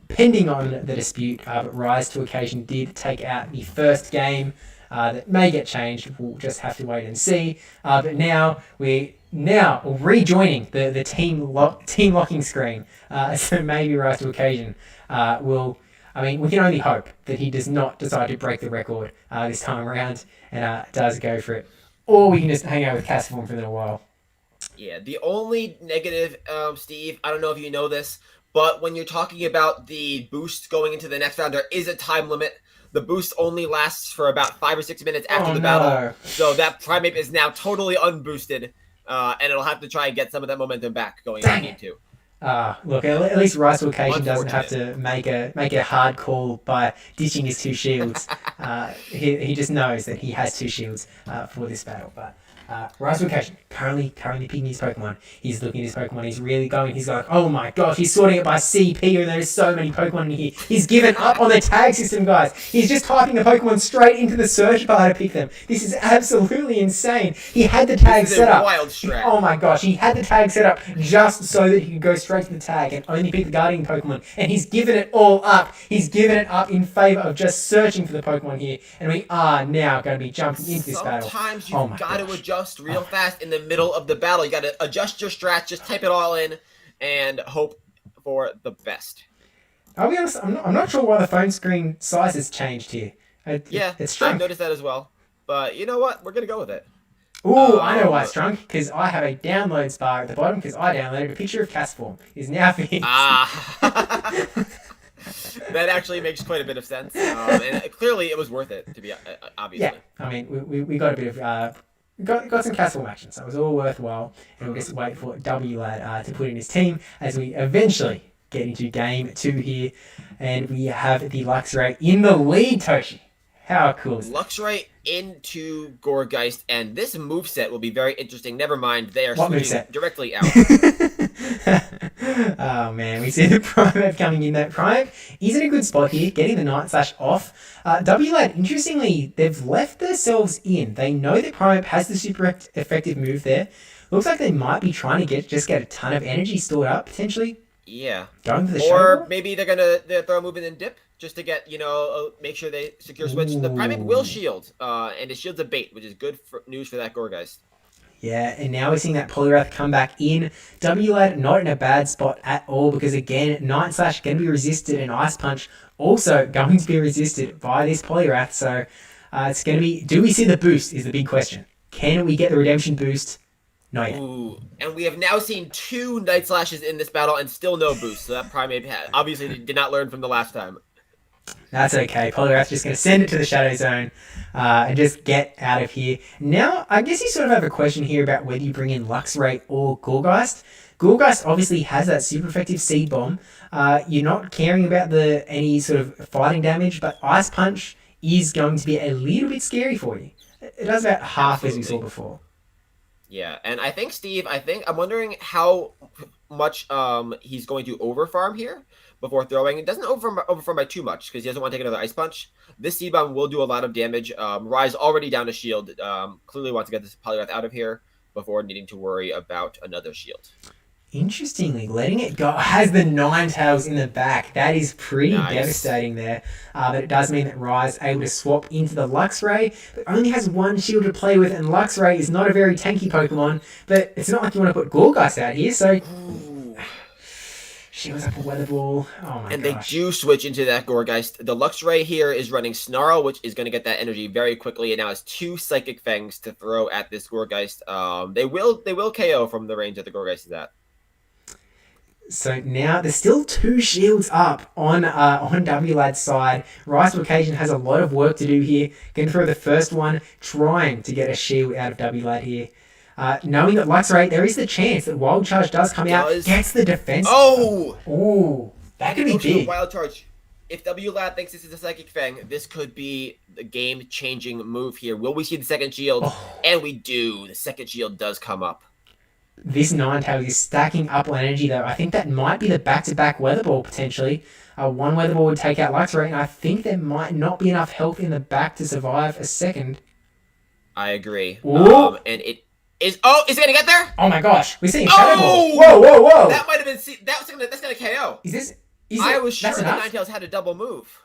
pending on the dispute, but Rise to Occasion did take out the first game. That may get changed. We'll just have to wait and see. But now we're rejoining the team locking screen. So maybe Rise to Occasion will. I mean, we can only hope that he does not decide to break the record this time around and does go for it. Or we can just hang out with Castform for a little while. Yeah, the only negative, Steve, I don't know if you know this, but when you're talking about the boost going into the next round, there is a time limit. The boost only lasts for about 5 or 6 minutes after the battle. So that Primate is now totally unboosted, and it'll have to try and get some of that momentum back going into game 2. Look, at least Rise to Occasion doesn't have to make a hard call by ditching his 2 shields. He just knows that he has 2 shields for this battle. But Rise to Occasion, currently picking his Pokemon. He's looking at his Pokemon. He's really going. He's like, oh my gosh, he's sorting it by CP, and there's so many Pokemon in here. He's given up on the tag system, guys. He's just typing the Pokemon straight into the search bar to pick them. This is absolutely insane. He had the tag set up. Wild strat. Oh my gosh, he had the tag set up just so that he could go straight to the tag and only pick the Guardian Pokemon. And he's given it all up. He's given it up in favor of just searching for the Pokemon here. And we are now going to be jumping into this battle. Sometimes you've got to adjust real fast in the middle of the battle. You got to adjust your strats, just type it all in, and hope for the best. I'll be honest, I'm not sure why the phone screen size has changed here. It's shrunk. I've noticed that as well. But you know what? We're going to go with it. Ooh, I know why it's shrunk, because I have a downloads bar at the bottom, because I downloaded a picture of Castform. Is now fixed. That actually makes quite a bit of sense. And clearly it was worth it, to be obviously. Yeah, I mean, we got a bit of... Got some Castform action, so it was all worthwhile. And we'll just wait for WLad to put in his team as we eventually get into game 2 here. And we have the Luxray in the lead, Toshi. How cool is that? Luxray into Gourgeist, and this moveset will be very interesting. Never mind, they are switching directly out. Oh man, we see the Primeape coming in. That Primeape is in a good spot here, getting the Night Slash off. WLAD, interestingly, they've left themselves in. They know that Primeape has the super effective move there. Looks like they might be trying to get a ton of energy stored up, potentially. Yeah. Going for the Or maybe they're going to throw a move in and dip, just to get, make sure they secure switch. Ooh. The Primate will shield, and it shields a bait, which is good news for that Gourgeist. Yeah, and now we're seeing that Poliwrath come back in. WLAD not in a bad spot at all, because again, Night Slash going to be resisted, and Ice Punch also going to be resisted by this Poliwrath. So it's going to be, do we see the boost is the big question. Can we get the redemption boost? Not yet. Ooh, and we have now seen 2 Night Slashes in this battle and still no boost. So that Primate obviously did not learn from the last time. That's okay. Poliwrath's just going to send it to the Shadow Zone and just get out of here. Now, I guess you sort of have a question here about whether you bring in Luxray or Gourgeist. Gourgeist obviously has that super effective Seed Bomb. You're not caring about any sort of fighting damage, but Ice Punch is going to be a little bit scary for you. It does about half as we saw before. Yeah, and I think, Steve, I'm wondering how much he's going to overfarm here before throwing. It doesn't overfarm by too much because he doesn't want to take another Ice Punch. This Seed Bomb will do a lot of damage. Rise already down a shield. Clearly wants to get this Poliwrath out of here before needing to worry about another shield. Interestingly, letting it go has the Ninetales in the back. That is pretty devastating there. But it does mean that Rise able to swap into the Luxray, but only has 1 shield to play with, and Luxray is not a very tanky Pokemon, but it's not like you want to put Gourgeist out here, so... Shields up a Weather Ball. Oh my And gosh. they do switch into that Gourgeist. The Luxray here is running Snarl, which is going to get that energy very quickly, and now has 2 Psychic Fangs to throw at this Gourgeist. They will KO from the range that the Gourgeist is at. So now there's still 2 shields up on WLAD's side. Rise of Occasion has a lot of work to do here. Going to throw the first one, trying to get a shield out of WLAD here. Knowing that Luxray, there is the chance that Wild Charge does come out, gets the defense. Oh! Ooh, that could be big. Wild Charge. If WLAD thinks this is a Psychic Fang, this could be the game-changing move here. Will we see the second shield? Oh. And we do. The second shield does come up. This Ninetales is stacking up on energy, though. I think that might be the back-to-back Weather Ball, potentially. One Weather Ball would take out Luxray, and I think there might not be enough health in the back to survive a second. I agree. Ooh. And it is... Oh, is it going to get there? Oh my gosh, we're seeing Shadow Ball. Oh! Whoa. That might have been... That's gonna KO. I was sure the Ninetales had a double move.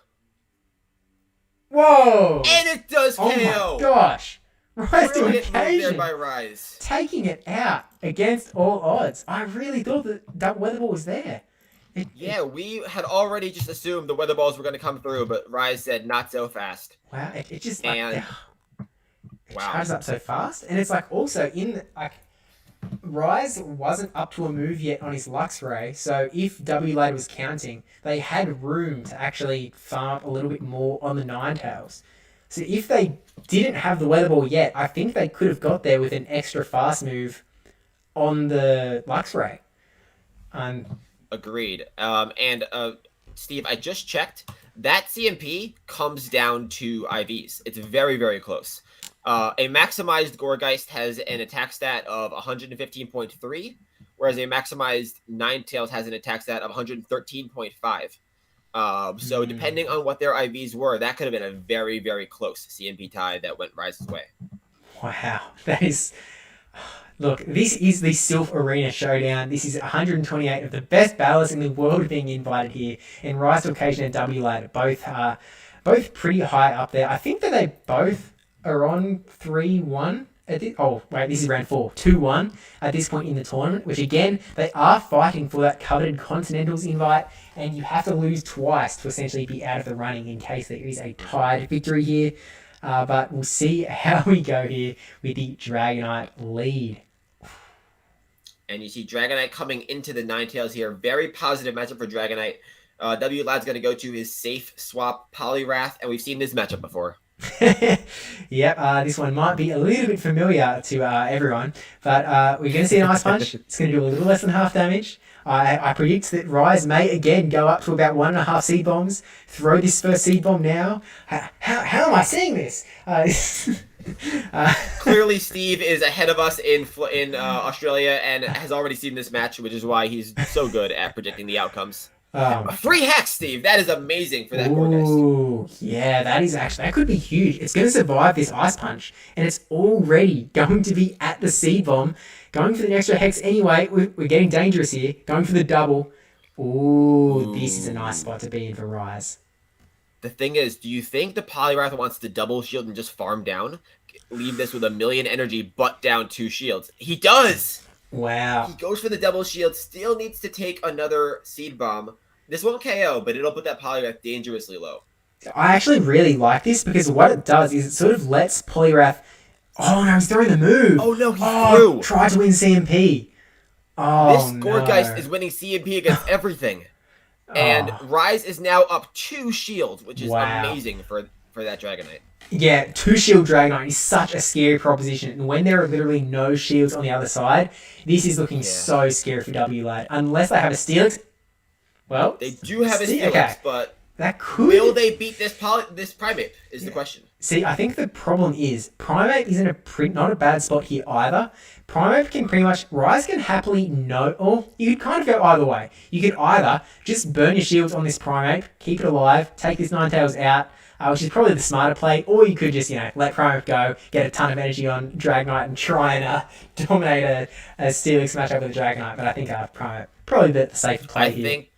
Whoa! And it does KO. Oh my gosh. Rise to Brilliant move there Occasion. by Rise. Taking it out against all odds. I really thought that Weather Ball was there. Yeah, we had already just assumed the Weather Balls were going to come through, but Rise said not so fast. Wow, it just And... it charges up so fast. And it's like also in like Rise wasn't up to a move yet on his Luxray, so if WLAD was counting, they had room to actually farm up a little bit more on the Ninetales. So if they didn't have the Weather Ball yet, I think they could have got there with an extra fast move on the Luxray. Agreed. Steve, I just checked. That CMP comes down to IVs. It's very, very close. A maximized Gourgeist has an attack stat of 115.3, whereas a maximized Ninetales has an attack stat of 113.5. So depending on what their IVs were, that could have been a very, very close CMP tie that went Rise's way. Wow. That is... Look, this is the Silph Arena Showdown. This is 128 of the best battlers in the world being invited here. And Rise to Occasion and WLAD are both pretty high up there. I think that they both are on 3-1. Oh, wait, this is round 4. 2-1 at this point in the tournament, which again, they are fighting for that coveted Continentals invite, and you have to lose twice to essentially be out of the running in case there is a tied victory here. But we'll see how we go here with the Dragonite lead. And you see Dragonite coming into the Ninetales here. Very positive matchup for Dragonite. WLAD's going to go to his safe swap Poliwrath, and we've seen this matchup before. Yep, this one might be a little bit familiar to everyone, but we're going to see an Ice Punch. It's going to do a little less than half damage. I predict that Rise may again go up to about 1.5 Seed Bombs. Throw this first Seed Bomb now. How am I seeing this? Clearly, Steve is ahead of us in Australia and has already seen this match, which is why he's so good at predicting the outcomes. 3 hacks, Steve. That is amazing for that Gourgeist. Ooh, yeah, that could be huge. It's going to survive this Ice Punch, and it's already going to be at the Seed Bomb. Going for the extra Hex anyway. We're getting dangerous here. Going for the double. Ooh, this is a nice spot to be in for Rise. The thing is, do you think the Poliwrath wants to double shield and just farm down? Leave this with 1,000,000 energy, but down 2 shields. He does! Wow. He goes for the double shield, still needs to take another Seed Bomb. This won't KO, but it'll put that Poliwrath dangerously low. I actually really like this because what it does is it sort of lets Poliwrath... Oh no, he's throwing the move! Oh no, he threw! Try to win CMP. Oh, this Gourgeist is winning CMP against everything. And Rise is now up 2 shields, which is amazing for that Dragonite. Yeah, 2 shield Dragonite is such a scary proposition. And when there are literally no shields on the other side, this is looking so scary for WLAD. Unless they have a Steelix. Well, they do have a Steelix, but that could... will they beat this Primate is the question. See, I think the problem is Primate is in not a bad spot here either. Primate can pretty much... Rise can happily or you could kind of go either way. You could either just burn your shields on this Primate, keep it alive, take this Ninetales out, which is probably the smarter play, or you could just, let Primate go, get a ton of energy on Dragonite and try and dominate a Steelix matchup with a Dragonite. But I think Primate probably the safer play here. I think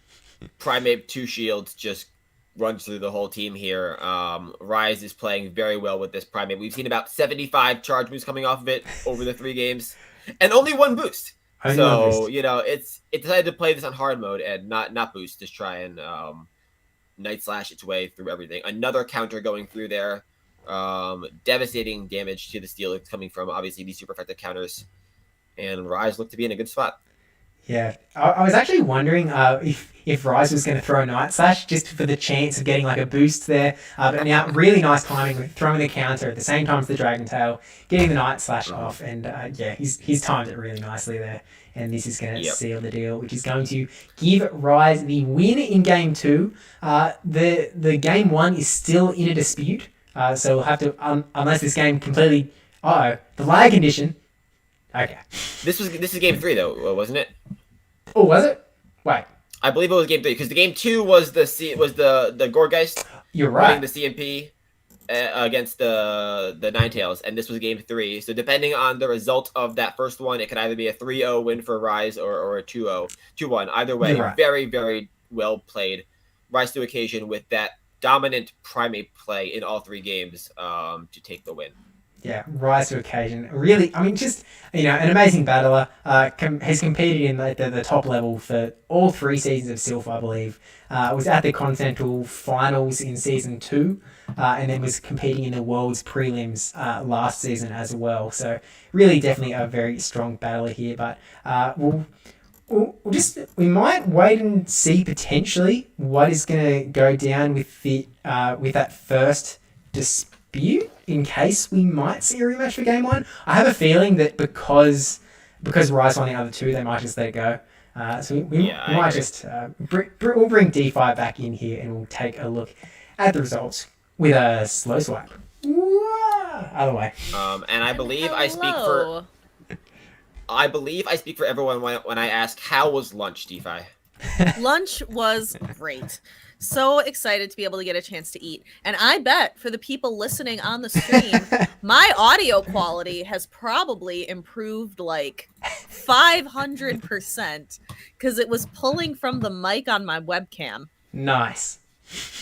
Primate 2 shields just runs through the whole team here. Rise is playing very well with this Primate. We've seen about 75 charge moves coming off of it over the 3 games, and only 1 boost. Only on So boost. it decided to play this on hard mode and not boost, just try and Night Slash its way through everything. Another counter going through there. Devastating damage to the steel coming from obviously these super effective counters. And Rise looked to be in a good spot. Yeah, I was actually wondering if Rise was going to throw a Night Slash just for the chance of getting like a boost there. But now, really nice timing with throwing the counter at the same time as the Dragon Tail, getting the Night Slash off, and he's timed it really nicely there. And this is going to seal the deal, which is going to give Rise the win in Game 2. The Game 1 is still in a dispute, so we'll have to, unless this game completely... the lag condition... Okay. This is Game 3 though, wasn't it? Oh, was it? Wait. I believe it was Game 3 because the Game 2 was the Gorgeist. You're right. The CMP against the Ninetales, and this was Game 3. So depending on the result of that first one, it could either be a 3-0 win for Rise or a 2-1. Either way, Right. very, very well played. Rise to occasion with that dominant primate play in all 3 games to take the win. Yeah, rise to occasion. Really, I mean, just, an amazing battler. Has competed in the top level for all 3 seasons of Silph, I believe. Was at the Continental Finals in Season 2, and then was competing in the World's Prelims last season as well. So really definitely a very strong battler here. But we might wait and see potentially what is going to go down with that first dispute, in case we might see a rematch for Game 1. I have a feeling that because Rise won the other 2, they might just let it go. So we might just we'll bring DPhiE back in here and we'll take a look at the results with a slow swipe. Other way. And I believe I speak for everyone when I ask, how was lunch, DPhiE? Lunch was great. So excited to be able to get a chance to eat. And I bet for the people listening on the stream, my audio quality has probably improved like 500% because it was pulling from the mic on my webcam. Nice.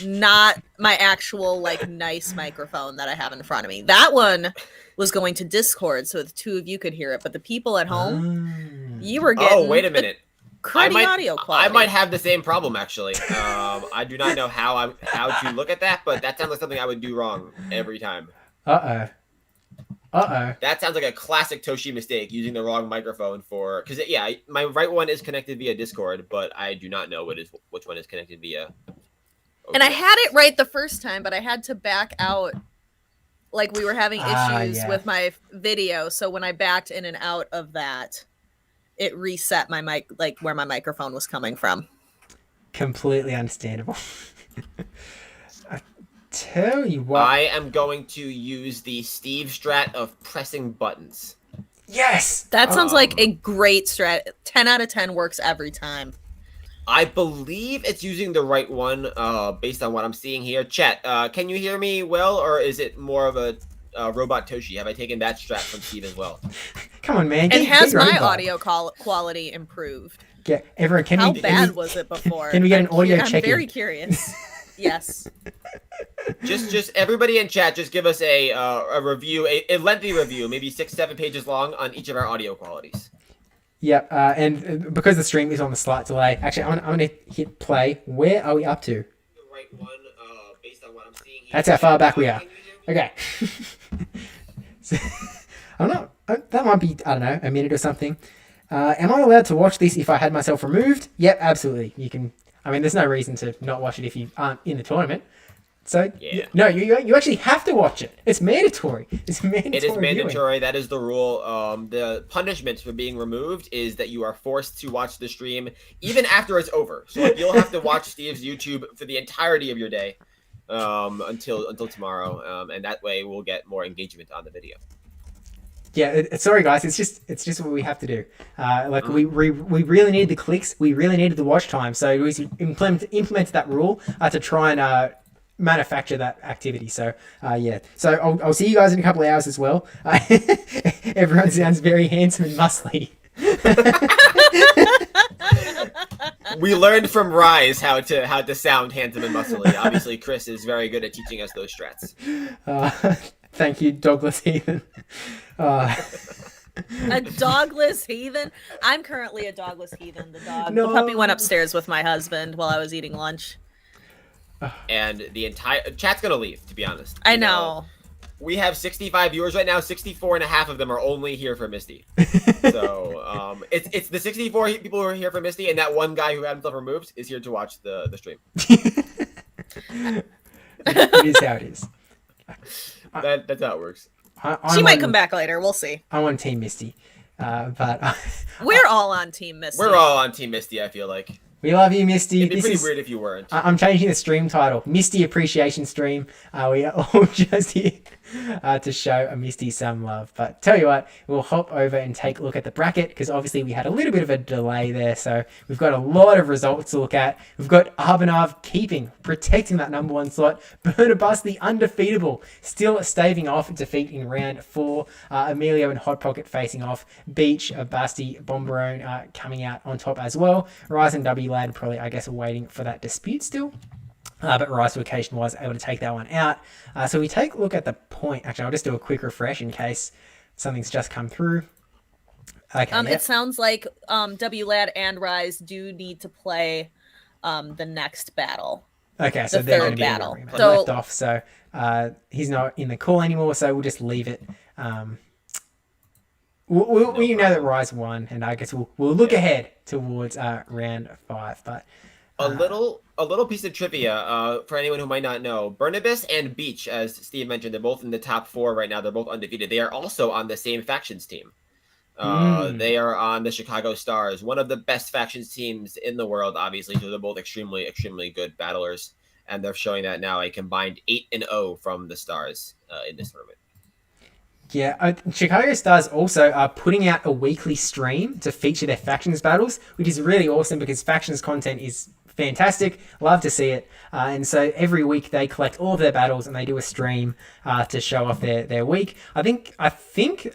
Not my actual like nice microphone that I have in front of me. That one was going to Discord so the 2 of you could hear it, but the people at home, you were getting... Oh, wait a minute. Audio quality. I might have the same problem actually. I do not know how to look at that, but that sounds like something I would do wrong every time. Uh-oh. That sounds like a classic Toshi mistake, using the wrong microphone because my right one is connected via Discord, but I do not know which one is connected via OBS. And I had it right the first time, but I had to back out. Like we were having issues with my video, so when I backed in and out of that, it reset my mic, like where my microphone was coming from. Completely understandable. I tell you what. I am going to use the Steve strat of pressing buttons. Yes! That sounds like a great strat. 10 out of 10 works every time. I believe it's using the right one based on what I'm seeing here. Chat, can you hear me well, or is it more of a robot Toshi? Have I taken that strat from Steve as well? Come on, man. And has my audio quality improved? Yeah, everyone, how bad was it before? Can we get an audio check-in? I'm very curious. Yes. Just everybody in chat, just give us a review, a lengthy review, maybe 6-7 pages long on each of our audio qualities. Yep, and because the stream is on the slight delay, actually, I'm going to hit play. Where are we up to? The right one, based on what I'm seeing here. That's how far back we are. Okay. So, I'm not. That might be, I don't know, a minute or something. Am I allowed to watch this if I had myself removed? Yep, absolutely. You can. I mean, there's no reason to not watch it if you aren't in the tournament. So, no, you actually have to watch it. It's mandatory. It's mandatory. It is mandatory. That is the rule. The punishment for being removed is that you are forced to watch the stream even after it's over. So you'll have to watch Steve's YouTube for the entirety of your day until tomorrow, and that way we'll get more engagement on the video. Yeah, sorry guys, it's just what we have to do. We really need the clicks, we really needed the watch time, so we implemented that rule to try and manufacture that activity. So so I'll see you guys in a couple of hours as well. Everyone sounds very handsome and muscly. We learned from Rise how to sound handsome and muscly. Obviously, Chris is very good at teaching us those strats. Thank you, Douglas Ethan. I A dogless heathen? I'm currently a dogless heathen. The No. puppy went upstairs with my husband while I was eating lunch. And the entire chat's gonna leave, to be honest. I know. We have 65 viewers right now. 64 and a half of them are only here for Misty. So it's the 64 people who are here for Misty, and that one guy who had himself removed is here to watch the stream. It is how it is. That's how it works. She might come back later. We'll see. I'm on Team Misty, but we're all on Team Misty. We're all on Team Misty. I feel like. We love you, Misty. It'd be pretty weird if you weren't. I'm changing the stream title. Misty Appreciation Stream. We are all just here to show a Misty some love. But tell you what, we'll hop over and take a look at the bracket, because obviously we had a little bit of a delay there. So we've got a lot of results to look at. We've got Arbanav protecting that number 1 slot. Burnabus, the undefeatable, still staving off defeat in round 4. Emilio and Hot Pocket facing off. Beach, Basti, Bomberone coming out on top as well. Rise and W Lad probably, I guess, waiting for that dispute still. But Rise to Occasion was able to take that one out. So we take a look at the point. Actually, I'll just do a quick refresh in case something's just come through. Okay. It sounds like W Lad and Rise do need to play the next battle. Okay, so the they're third going to battle. be So, left off. So he's not in the call anymore. So we'll just leave it. We know that Rise won, and I guess we'll look ahead towards round 5. But a little piece of trivia for anyone who might not know: Burnabus and Beach, as Steve mentioned, they're both in the top 4 right now. They're both undefeated. They are also on the same factions team. They are on the Chicago Stars, one of the best factions teams in the world, obviously. So they're both extremely, extremely good battlers, and they're showing that now, a combined 8-0 from the Stars in this tournament. Yeah, Chicago Stars also are putting out a weekly stream to feature their factions battles, which is really awesome because factions content is fantastic. Love to see it. And so every week they collect all of their battles and they do a stream to show off their week. I think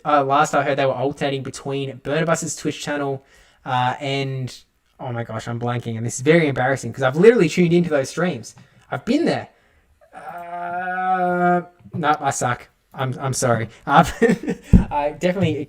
last I heard they were alternating between Burnabus's Twitch channel and, oh my gosh, I'm blanking. And this is very embarrassing because I've literally tuned into those streams. I've been there. No, I suck. I'm sorry. I definitely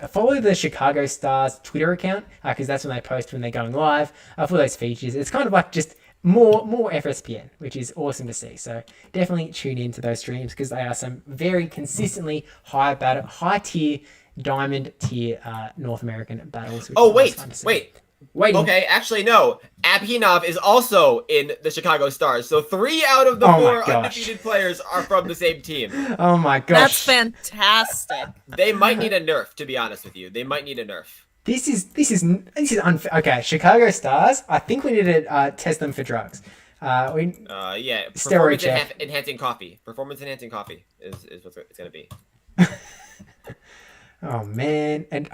follow the Chicago Stars Twitter account because that's when they post when they're going live for those features. It's kind of like just more FSPN, which is awesome to see. So definitely tune into those streams because they are some very consistently high tier, diamond tier North American battles. Oh wait. Okay, actually no. Abhinav is also in the Chicago Stars. So 3 out of the 4 undefeated players are from the same team. Oh my gosh. That's fantastic. They might need a nerf, to be honest with you. They might need a nerf. This is unfair. Okay, Chicago Stars. I think we need to test them for drugs. Yeah. Performance enhancing coffee. Performance enhancing coffee is what it's gonna be. Oh man, and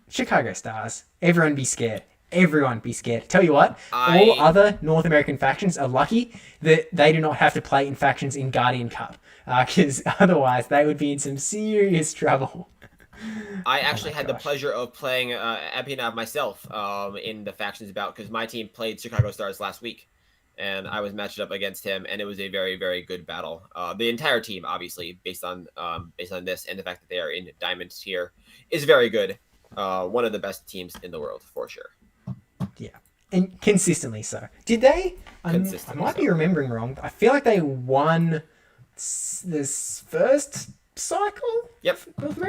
Chicago Stars. Everyone be scared. Everyone be scared. Tell you what, all other North American factions are lucky that they do not have to play in factions in Guardian Cup, because otherwise they would be in some serious trouble. I actually had the pleasure of playing Abhinav myself in the factions bout because my team played Chicago Stars last week, and I was matched up against him, and it was a very, very good battle. The entire team, obviously, based on this and the fact that they are in Diamond tier, is very good. One of the best teams in the world for sure. Yeah, and consistently so. Did they? I might be remembering wrong. I feel like they won this first cycle. Yep,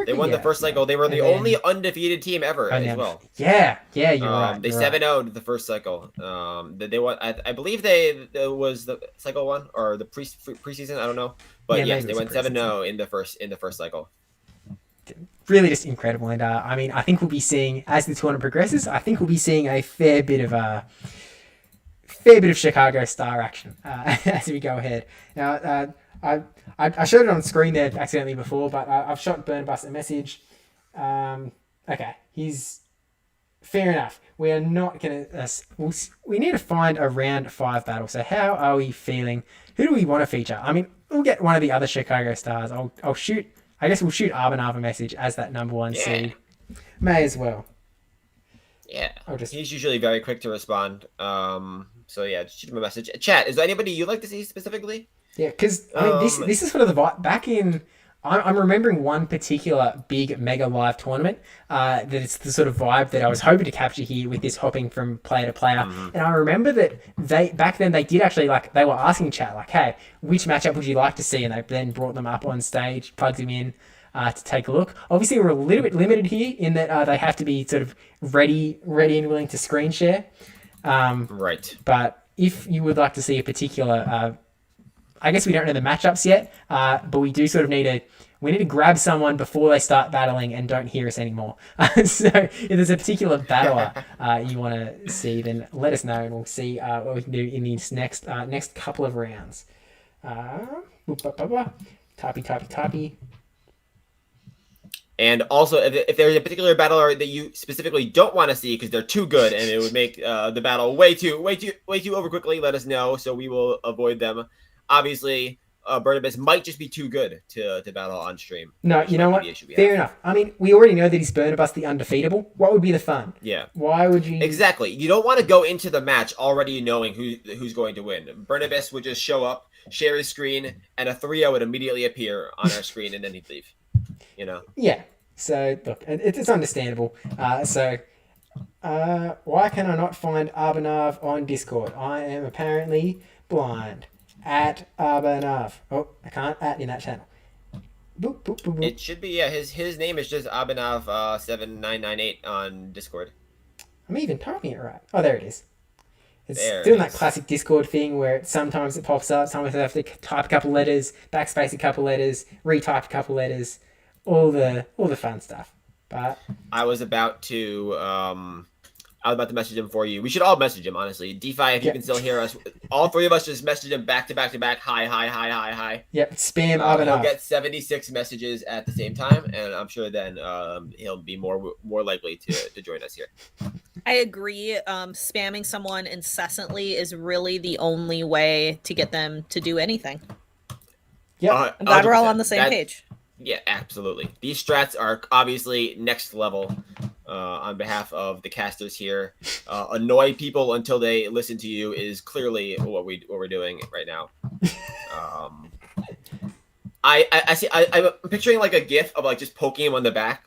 they won the first cycle. They were the only undefeated team ever as well. Yeah, you're right. They 7-0'd the first cycle. They won. I believe it was the cycle 1 or the preseason. I don't know, but yes, they went 7-0 in the first cycle. Really just incredible. And I mean, I think we'll be seeing, as the tournament progresses, I think we'll be seeing a fair bit of Chicago Star action as we go ahead. Now, I showed it on screen there accidentally before, but I've shot Burnabus a message. Okay, he's fair enough. We are not going to... we need to find a round 5 battle. So how are we feeling? Who do we want to feature? I mean, we'll get one of the other Chicago Stars. I'll shoot... I guess we'll shoot Arbanav a message as that number 1 seed. May as well. Yeah. He's usually very quick to respond. So yeah, just shoot him a message. Chat, is there anybody you'd like to see specifically? Yeah, because I mean, this is sort of the vibe. Back in, I'm remembering one particular big Mega Live tournament that it's the sort of vibe that I was hoping to capture here with this hopping from player to player. And I remember that back then they did actually, like, they were asking chat, like, hey, which matchup would you like to see? And they then brought them up on stage, plugged them in to take a look. Obviously, we're a little bit limited here in that they have to be sort of ready and willing to screen share. Right. But if you would like to see a particular... I guess we don't know the matchups yet, but we do sort of need to grab someone before they start battling and don't hear us anymore. So if there's a particular battler you want to see, then let us know and we'll see what we can do in these next couple of rounds. Toppy. And also, if there's a particular battler that you specifically don't want to see because they're too good and it would make the battle way too over quickly, let us know so we will avoid them. Obviously, Burnibus might just be too good to battle on stream. No, you know what? Fair enough. I mean, we already know that he's Burnibus the undefeatable. What would be the fun? Yeah. Why would you... Exactly. You don't want to go into the match already knowing who's going to win. Burnibus would just show up, share his screen, and a 3-0 would immediately appear on our screen, and then he'd leave. You know? Yeah. So, look, it's understandable. Why can I not find Arbanav on Discord? I am apparently blind. At Arbanav. Oh, I can't at in that channel. Boop, boop, boop, boop. It should be, yeah, his name is just Arbanav7998 on Discord. I'm even typing it right. Oh, there it is. It's there doing it that is. classic Discord thing where sometimes it pops up, sometimes I have to type a couple letters, backspace a couple letters, retype a couple letters, all the fun stuff. But I was about to message him for you. We should all message him, honestly. DPhiE, if you can still hear us, all three of us just message him back to back to back. Hi. Yep, spam He'll Arbanav. get 76 messages at the same time, and I'm sure then he'll be more likely to join us here. I agree. Spamming someone incessantly is really the only way to get them to do anything. Yeah, I'm glad we're all on the same page. Yeah, absolutely. These strats are obviously next level. On behalf of the casters here, annoy people until they listen to you is clearly what we're doing right now. I'm picturing like a GIF of like just poking him on the back,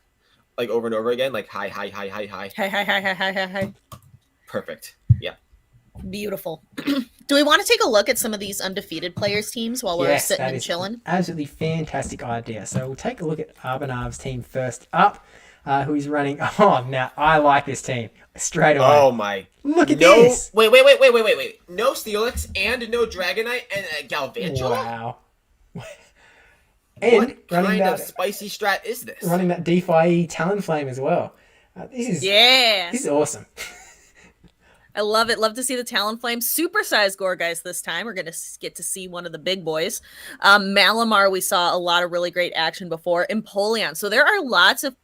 like over and over again, like hi. Hi. Perfect. Yeah. Beautiful. Do we want to take a look at some of these undefeated players' teams while we're sitting and chilling? Absolutely fantastic idea. So we'll take a look at Arbanav's team first up. Who's running? Oh, now I like this team straight away. Oh my! Look at this. Wait! No Steelix and no Dragonite and Galvantula. Wow. And what kind of spicy strat is this? Running that DPhiE Talonflame as well. This is awesome. I love it. Love to see the Talonflame. Supersized Gourgeist this time. We're going to get to see one of the big boys. Malamar, we saw a lot of really great action before. Empoleon. So there are lots of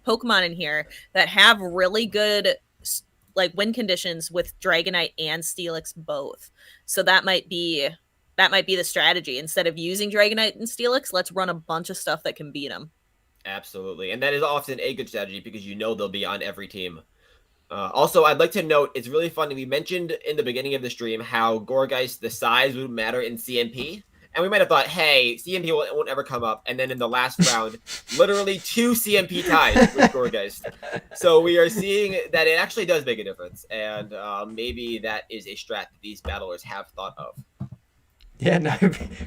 Pokemon in here that have really good like win conditions with Dragonite and Steelix both. So that might be the strategy. Instead of using Dragonite and Steelix, let's run a bunch of stuff that can beat them. Absolutely. And that is often a good strategy because you know they'll be on every team. Also, I'd like to note, it's really funny. We mentioned in the beginning of the stream how Gourgeist, the size would matter in CMP. And we might have thought, hey, CMP won't ever come up. And then in the last round, literally 2 CMP ties with Gourgeist. So we are seeing that it actually does make a difference. And maybe that is a strat that these battlers have thought of. Yeah, no,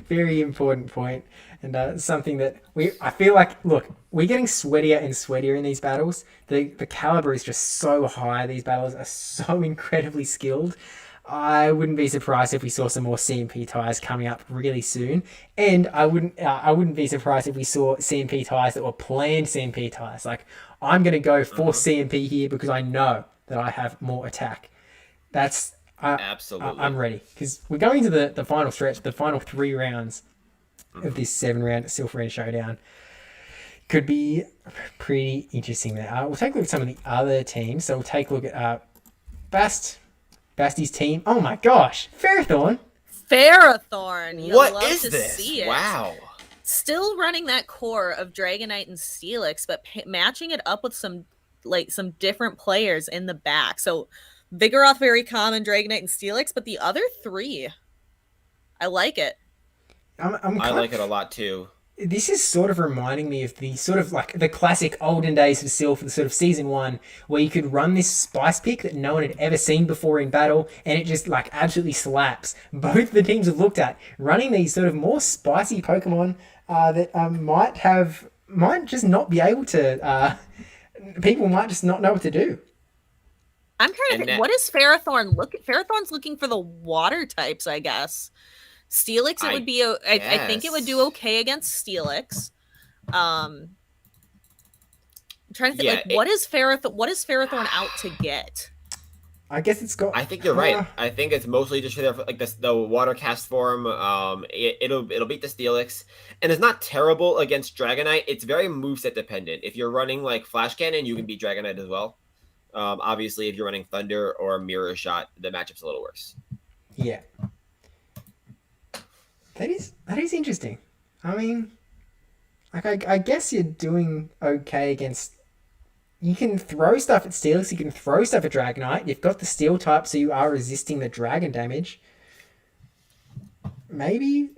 very important point. And something that I feel like, look, we're getting sweatier and sweatier in these battles. The caliber is just so high. These battlers are so incredibly skilled. I wouldn't be surprised if we saw some more CMP ties coming up really soon. And I wouldn't be surprised if we saw CMP ties that were planned CMP ties. Like, I'm going to go for CMP here because I know that I have more attack. Absolutely. I'm ready because we're going to the final stretch, the final 3 rounds of this 7-round Silph Arena Showdown. Could be pretty interesting there. We'll take a look at some of the other teams. So we'll take a look at Basty's team. Oh my gosh, Ferrothorn. What is this? See it. Wow. Still running that core of Dragonite and Steelix, but matching it up with some different players in the back. So Vigoroth, very common, Dragonite and Steelix, but the other 3, I like it. I like it a lot too. this is sort of reminding me of the sort of like the classic olden days of Silph, the sort of season 1, where you could run this spice pick that no one had ever seen before in battle, and it just like absolutely slaps. Both the teams have looked at running these sort of more spicy Pokemon that might just not be able to. People might just not know what to do. I'm trying to think, what is Ferrothorn Ferrothorn's looking for the water types, I guess. Steelix, it would be. I think it would do okay against Steelix. I'm trying to think, what is Ferrothorn out to get? I guess it's got. I think you're right. I think it's mostly just for like the water cast form. It'll beat the Steelix, and it's not terrible against Dragonite. It's very moveset dependent. If you're running like Flash Cannon, you can beat Dragonite as well. Obviously, if you're running Thunder or Mirror Shot, the matchup's a little worse. Yeah. That is interesting. I mean, like I guess you're doing okay against. You can throw stuff at Steelix. You can throw stuff at Dragonite. You've got the Steel type, so you are resisting the Dragon damage. Maybe.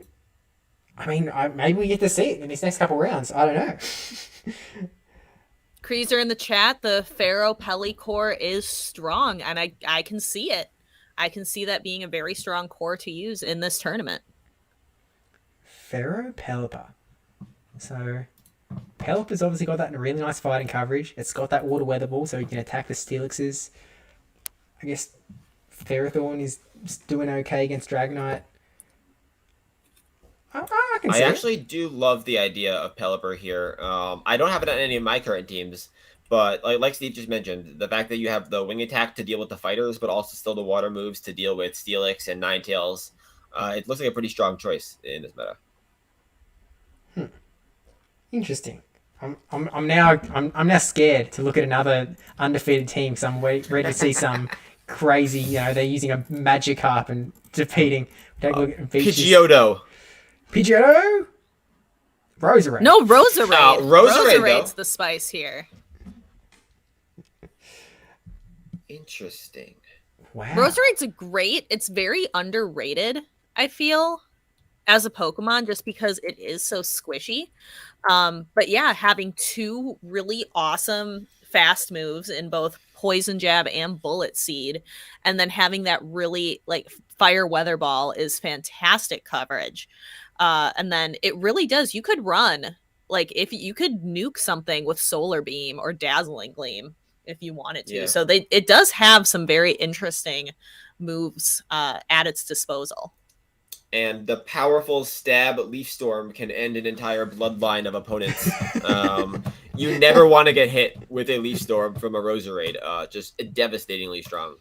I mean, maybe we get to see it in these next couple rounds. I don't know. Creaser in the chat. The Pharaoh Pellicore is strong, and I can see it. I can see that being a very strong core to use in this tournament. Pharaoh Pelipper. So, Pelipper's obviously got that in a really nice fighting coverage. It's got that water weather ball, so you can attack the Steelixes. I guess Ferrothorn is doing okay against Dragonite. I actually do love the idea of Pelipper here. I don't have it on any of my current teams, but like Steve just mentioned, the fact that you have the wing attack to deal with the fighters, but also still the water moves to deal with Steelix and Ninetales, it looks like a pretty strong choice in this meta. Interesting. I'm now scared to look at another undefeated team. So I'm ready to see some crazy. They're using a Magikarp and defeating. Pidgeotto. Roserade. No, Roserade. Roserade's the spice here. Interesting. Wow. Roserade's it's very underrated, I feel, as a Pokemon, just because it is so squishy. But yeah, having two really awesome fast moves in both Poison Jab and Bullet Seed, and then having that really like Fire Weather Ball is fantastic coverage. And then it really does. You could run, like, if you could nuke something with Solar Beam or Dazzling Gleam if you wanted to. Yeah. So it does have some very interesting moves at its disposal. And the powerful Stab Leaf Storm can end an entire bloodline of opponents. You never want to get hit with a Leaf Storm from a Roserade. Just devastatingly strong.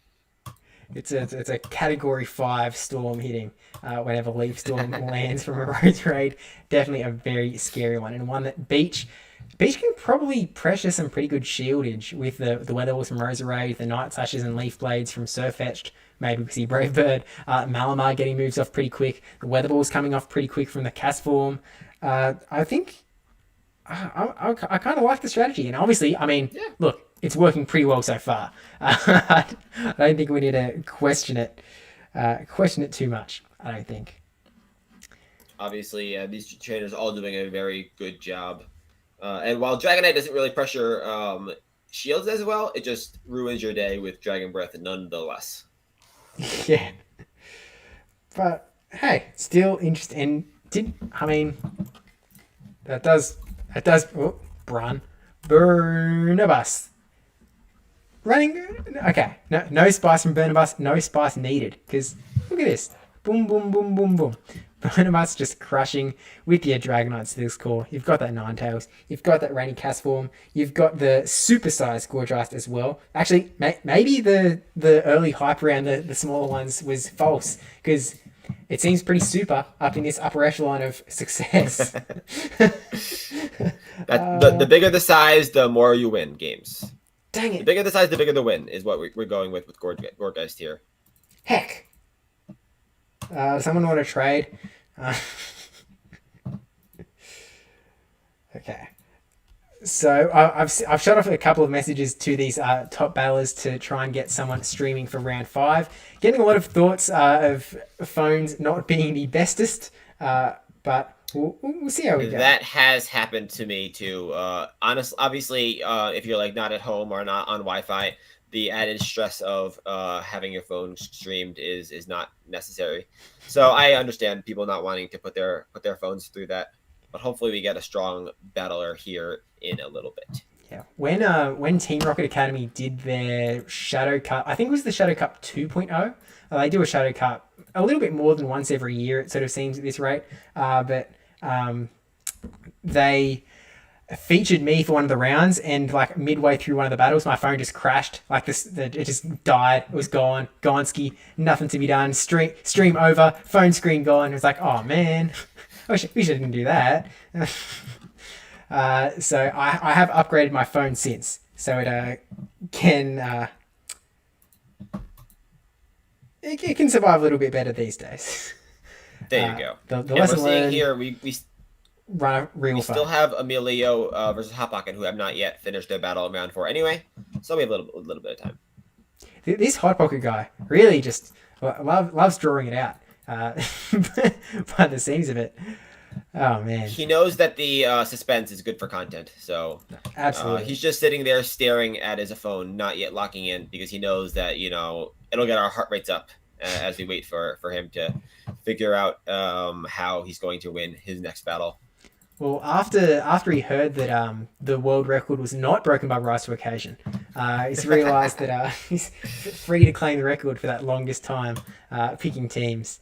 It's a Category 5 storm hitting whenever Leaf Storm lands from a Roserade. Definitely a very scary one, and one that Beach can probably pressure some pretty good shieldage with the Weather Balls from Roserade, the Night Slashes and Leaf Blades from Surfetch, maybe because he Brave Bird, Malamar getting moves off pretty quick, the Weather Balls coming off pretty quick from the cast form. I think I kind of like the strategy, and obviously, I mean, look, it's working pretty well so far. I don't think we need to question it too much. I don't think. Obviously, these trainers are all doing a very good job. And while Dragonite doesn't really pressure shields as well, it just ruins your day with Dragon Breath nonetheless. Yeah. But hey, still interesting. That does Burnabus. Running, okay. No spice from Burnabus. No spice needed. Because look at this. Boom, boom, boom, boom, boom. Burnabus just crushing with your Dragonite Steelix core. You've got that Ninetales. You've got that Rainy Cast form. You've got the supersized Gorgeist as well. Actually, maybe the early hype around the smaller ones was false. Because it seems pretty super up in this upper echelon of success. The bigger the size, the more you win games. Dang it. The bigger the size, the bigger the win is what we're going with Gorgeist here. Heck. Someone want to trade? Okay. So I've shot off a couple of messages to these top battlers to try and get someone streaming for round 5. Getting a lot of thoughts of phones not being the bestest, but We'll see how we go. That has happened to me too. Obviously, if you're like not at home or not on Wi-Fi, the added stress of having your phone streamed is not necessary. So I understand people not wanting to put their phones through that, but hopefully we get a strong battler here in a little bit. Yeah. When Team Rocket Academy did their Shadow Cup, I think it was the Shadow Cup 2.0. They do a Shadow Cup a little bit more than once every year. It sort of seems at this rate, but they featured me for one of the rounds, and like midway through one of the battles, my phone just crashed. Like it just died. It was gone, gonski, nothing to be done. Stream over, phone screen gone. It was like, oh man, we shouldn't do that. So I have upgraded my phone since, so it can it can survive a little bit better these days. There you go. The and lesson we're seeing learned, here we run real we fun. still have Emilio versus Hotpocket, who have not yet finished their battle in round 4 anyway, so we have a little bit of time. This Hot Pocket guy really just loves drawing it out by the seams of it. Oh man, He knows that the suspense is good for content, so absolutely. he's just sitting there staring at his phone, not yet locking in, because he knows that it'll get our heart rates up as we wait for him to figure out how he's going to win his next battle. Well, after he heard that the world record was not broken by Rise to Occasion, he's realised that he's free to claim the record for that longest time picking teams.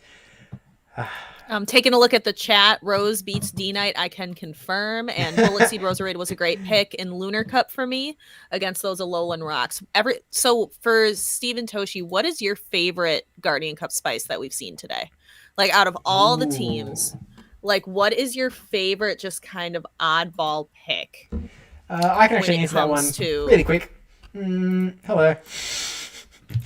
Taking a look at the chat, Rose beats D-Knight, I can confirm, and Bullet Seed Roserade was a great pick in Lunar Cup for me against those Alolan Rocks. So for Steven Toshi, what is your favorite Guardian Cup spice that we've seen today? Like out of all the teams, like what is your favorite just kind of oddball pick? I can actually answer that one really quick. Hello.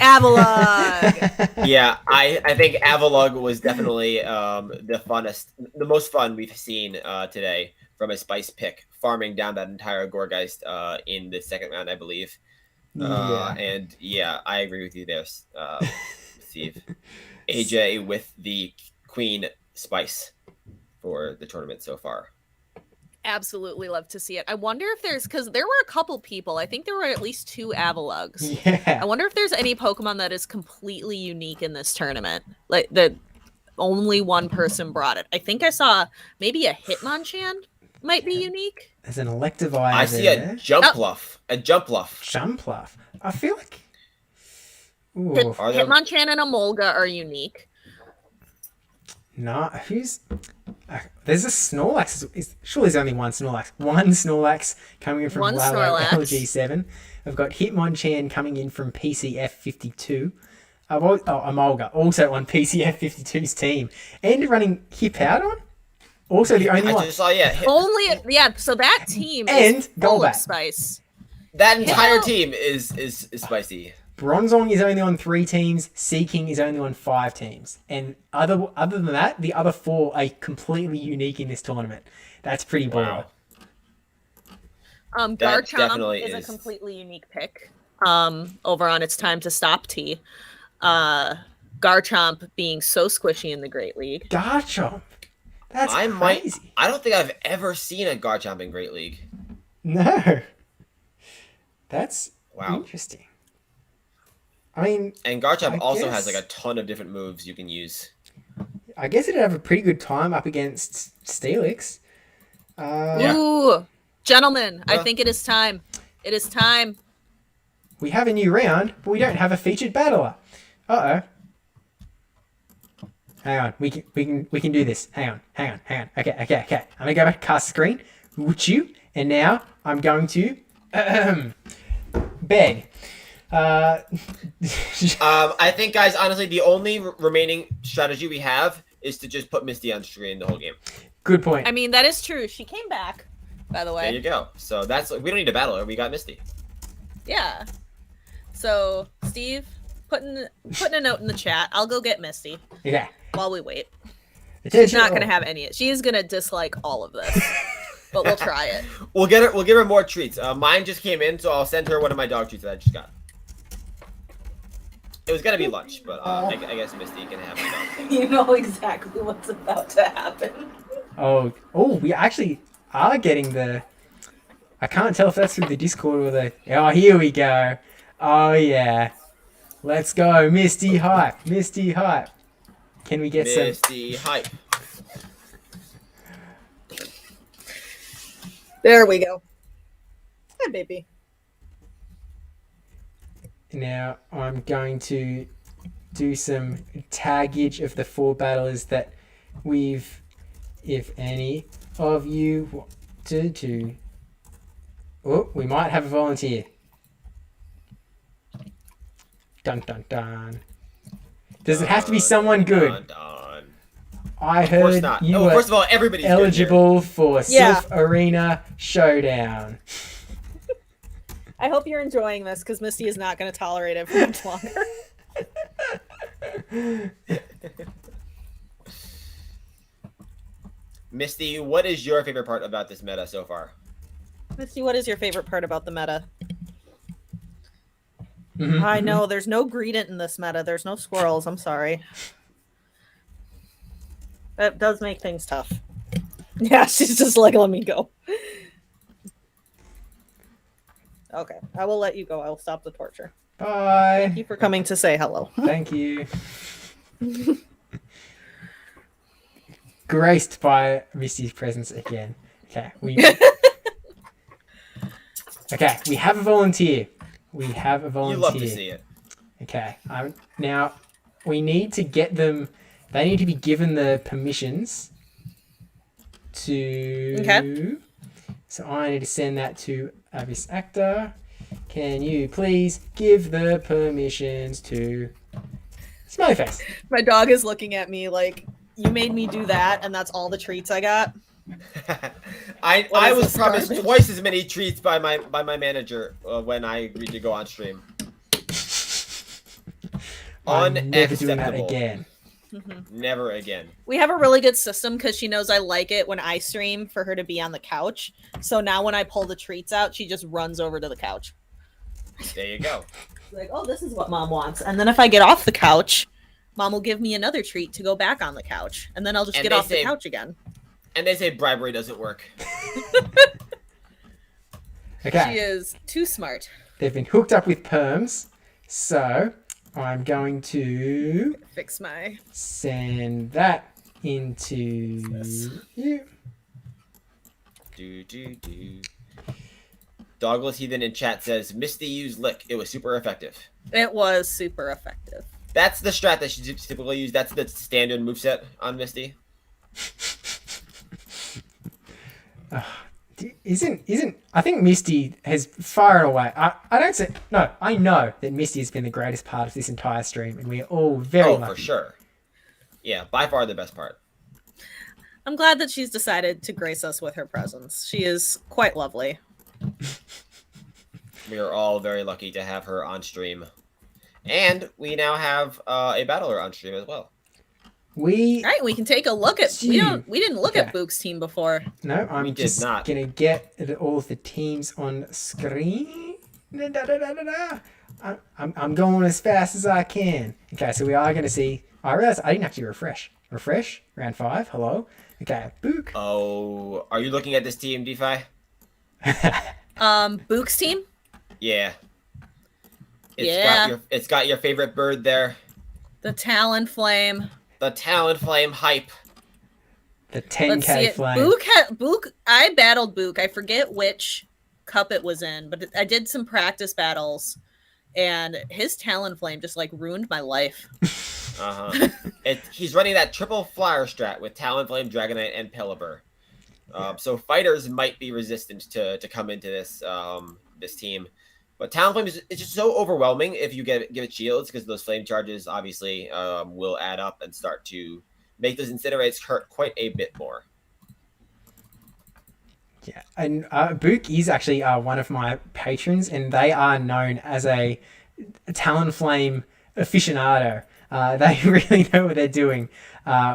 Avalugg. Yeah, I think Avalugg was definitely the most fun we've seen today from a spice pick, farming down that entire Gorgeist in the second round, I believe. And yeah, I agree with you there, Steve. AJ with the Queen Spice for the tournament so far. Absolutely love to see it. I wonder if because there were a couple people, I think there were at least 2 Avaluggs. Yeah. I wonder if there's any Pokemon that is completely unique in this tournament. Like that only one person brought it. I think I saw maybe a Hitmonchan might be unique. There's an Electivire. I see a Jumpluff. A Jumpluff. Jumpluff. I feel like Hitmonchan and Emolga are unique. No, who's... there's a Snorlax. Surely there's only one Snorlax. One Snorlax coming in from LG7. I've got Hitmonchan coming in from PCF52. Emolga, also on PCF52's team. And running Hippowdon? Also the only one. I just saw, So that team and is full of Golbat. spice. That entire team is spicy. Bronzong is only on 3 teams. Seaking is only on 5 teams. And other than that, the other 4 are completely unique in this tournament. That's pretty baller. Wow. Garchomp is a completely unique pick. Over on It's Time to Stop T. Garchomp being so squishy in the Great League. Garchomp. That's crazy. I don't think I've ever seen a Garchomp in Great League. No. That's interesting. I mean, and Garchomp also has like a ton of different moves you can use. I guess it'd have a pretty good time up against Steelix. Ooh, gentlemen, I think it is time. It is time. We have a new round, but we don't have a featured battler. Uh-oh. Hang on, we can do this. Hang on. Okay. I'm gonna go back to cast screen. Woochoo, and now I'm going to beg. I think, guys, honestly, the only remaining strategy we have is to just put Misty on screen the whole game. Good point. I mean, that is true. She came back, by the way. There you go. So we don't need a battler. We got Misty. Yeah. So, Steve, putting a note in the chat. I'll go get Misty. Yeah. While we wait. She's not going to have any. She is going to dislike all of this. But we'll try it. We'll give her more treats. Mine just came in, so I'll send her one of my dog treats that I just got. It was gonna be lunch, but I guess Misty can have my dog. You know exactly what's about to happen. Oh, we actually are getting the... I can't tell if that's through the Discord or the... Oh, here we go. Oh, yeah. Let's go. Misty hype. Misty hype. Can we get Misty hype. There we go. Hi, baby. Now, I'm going to do some taggage of the 4 battlers that we've... If any of you wanted to... Oh, we might have a volunteer. Dun dun dun. Does it have to be someone good? Dun, dun. I Of course heard not. you Oh, were first of all, everybody's good eligible for Yeah. Silph Arena Showdown. I hope you're enjoying this because Misty is not going to tolerate it for much longer. Misty, what is your favorite part about this meta so far? Misty, what is your favorite part about the meta? Mhm, I mhm. know there's no Greedent in this meta. There's no squirrels. I'm sorry. That does make things tough. Yeah, she's just like, let me go. Okay, I will let you go. I will stop the torture. Bye. Thank you for coming to say hello. Thank you. Graced by Misty's presence again. Okay, okay, we have a volunteer. We have a volunteer. You love to see it. Okay, now we need to get them. They need to be given the permissions to. Okay. So I need to send that to Abyss Actor. Can you please give the permissions to Smiley Face? My dog is looking at me like, you made me do that, and that's all the treats I got. I What is was this promised garbage? twice as many treats by my manager when I agreed to go on stream. I'm never doing that Unacceptable. again. Never again. We have a really good system because she knows I like it when I stream for her to be on the couch. So now when I pull the treats out, she just runs over to the couch. There you go. Like, oh, this is what mom wants. And then if I get off the couch, mom will give me another treat to go back on the couch. And then I'll just And get they off the say- couch again. And they say bribery doesn't work. Okay. She is too smart. They've been hooked up with perms, so I'm going to Fix my... send that into you. Do. Dogless Heathen in chat says, Misty used Lick. It was super effective. It was super effective. That's the strat that she typically use. That's the standard moveset on Misty. Isn't I think Misty has far and away. I don't say no. I know that Misty has been the greatest part of this entire stream, and we are all very Oh, lucky. for sure. Yeah, by far the best part. I'm glad that she's decided to grace us with her presence. She is quite lovely. We are all very lucky to have her on stream. And we now have a battler on stream as well. We All right, we can take a look at... We didn't look Okay. at Book's team before. no. I'm We did just not. gonna get all of the teams on screen. I'm going as fast as I can. Okay, so we are gonna see. I realized I didn't actually refresh. Refresh round 5. Hello. Okay, Bukk. Oh, are you looking at this team, DPhiE? Book's team? Yeah. Yeah. It's got your favorite bird there. The Talonflame. The Talonflame hype. The Let's see 10k it. flame. Bukk, I battled Bukk. I forget which cup it was in, but I did some practice battles, and his Talonflame just like ruined my life. Uh-huh. He's running that triple flyer strat with Talonflame, Dragonite, and Pelipper. So fighters might be resistant to come into this this team. But Talonflame is just so overwhelming if you give it shields, because those flame charges obviously will add up and start to make those incinerates hurt quite a bit more. Yeah, and Bukk is actually one of my patrons, and they are known as a Talonflame aficionado. They really know what they're doing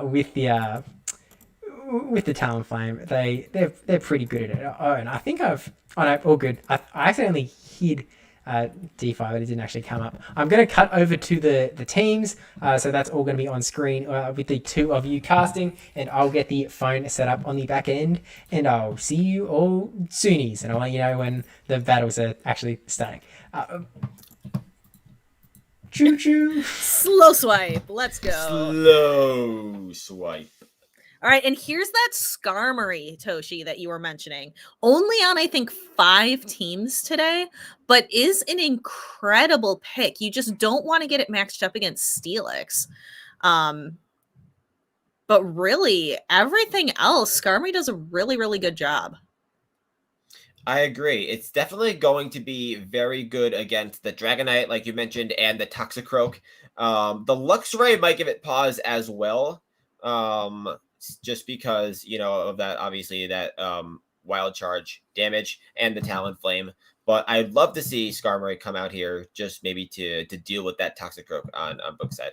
with the Talonflame. They're pretty good at it. Oh, and I think all good. I accidentally hid DPhiE, but it didn't actually come up. I'm going to cut over to the teams, so that's all going to be on screen with the two of you casting, and I'll get the phone set up on the back end, and I'll see you all soonies, and I'll let you know when the battles are actually starting. Choo choo. Slow swipe. Let's go. Slow swipe. All right, and here's that Skarmory, Toshi, that you were mentioning. Only on, I think, 5 teams today, but is an incredible pick. You just don't want to get it matched up against Steelix. But really, everything else, Skarmory does a really, really good job. I agree. It's definitely going to be very good against the Dragonite, like you mentioned, and the Toxicroak. The Luxray might give it pause as well. Just because, you know, of that, obviously, that wild charge damage and the Talonflame. But I'd love to see Skarmory come out here just maybe to deal with that Toxicroak on Bukk's side.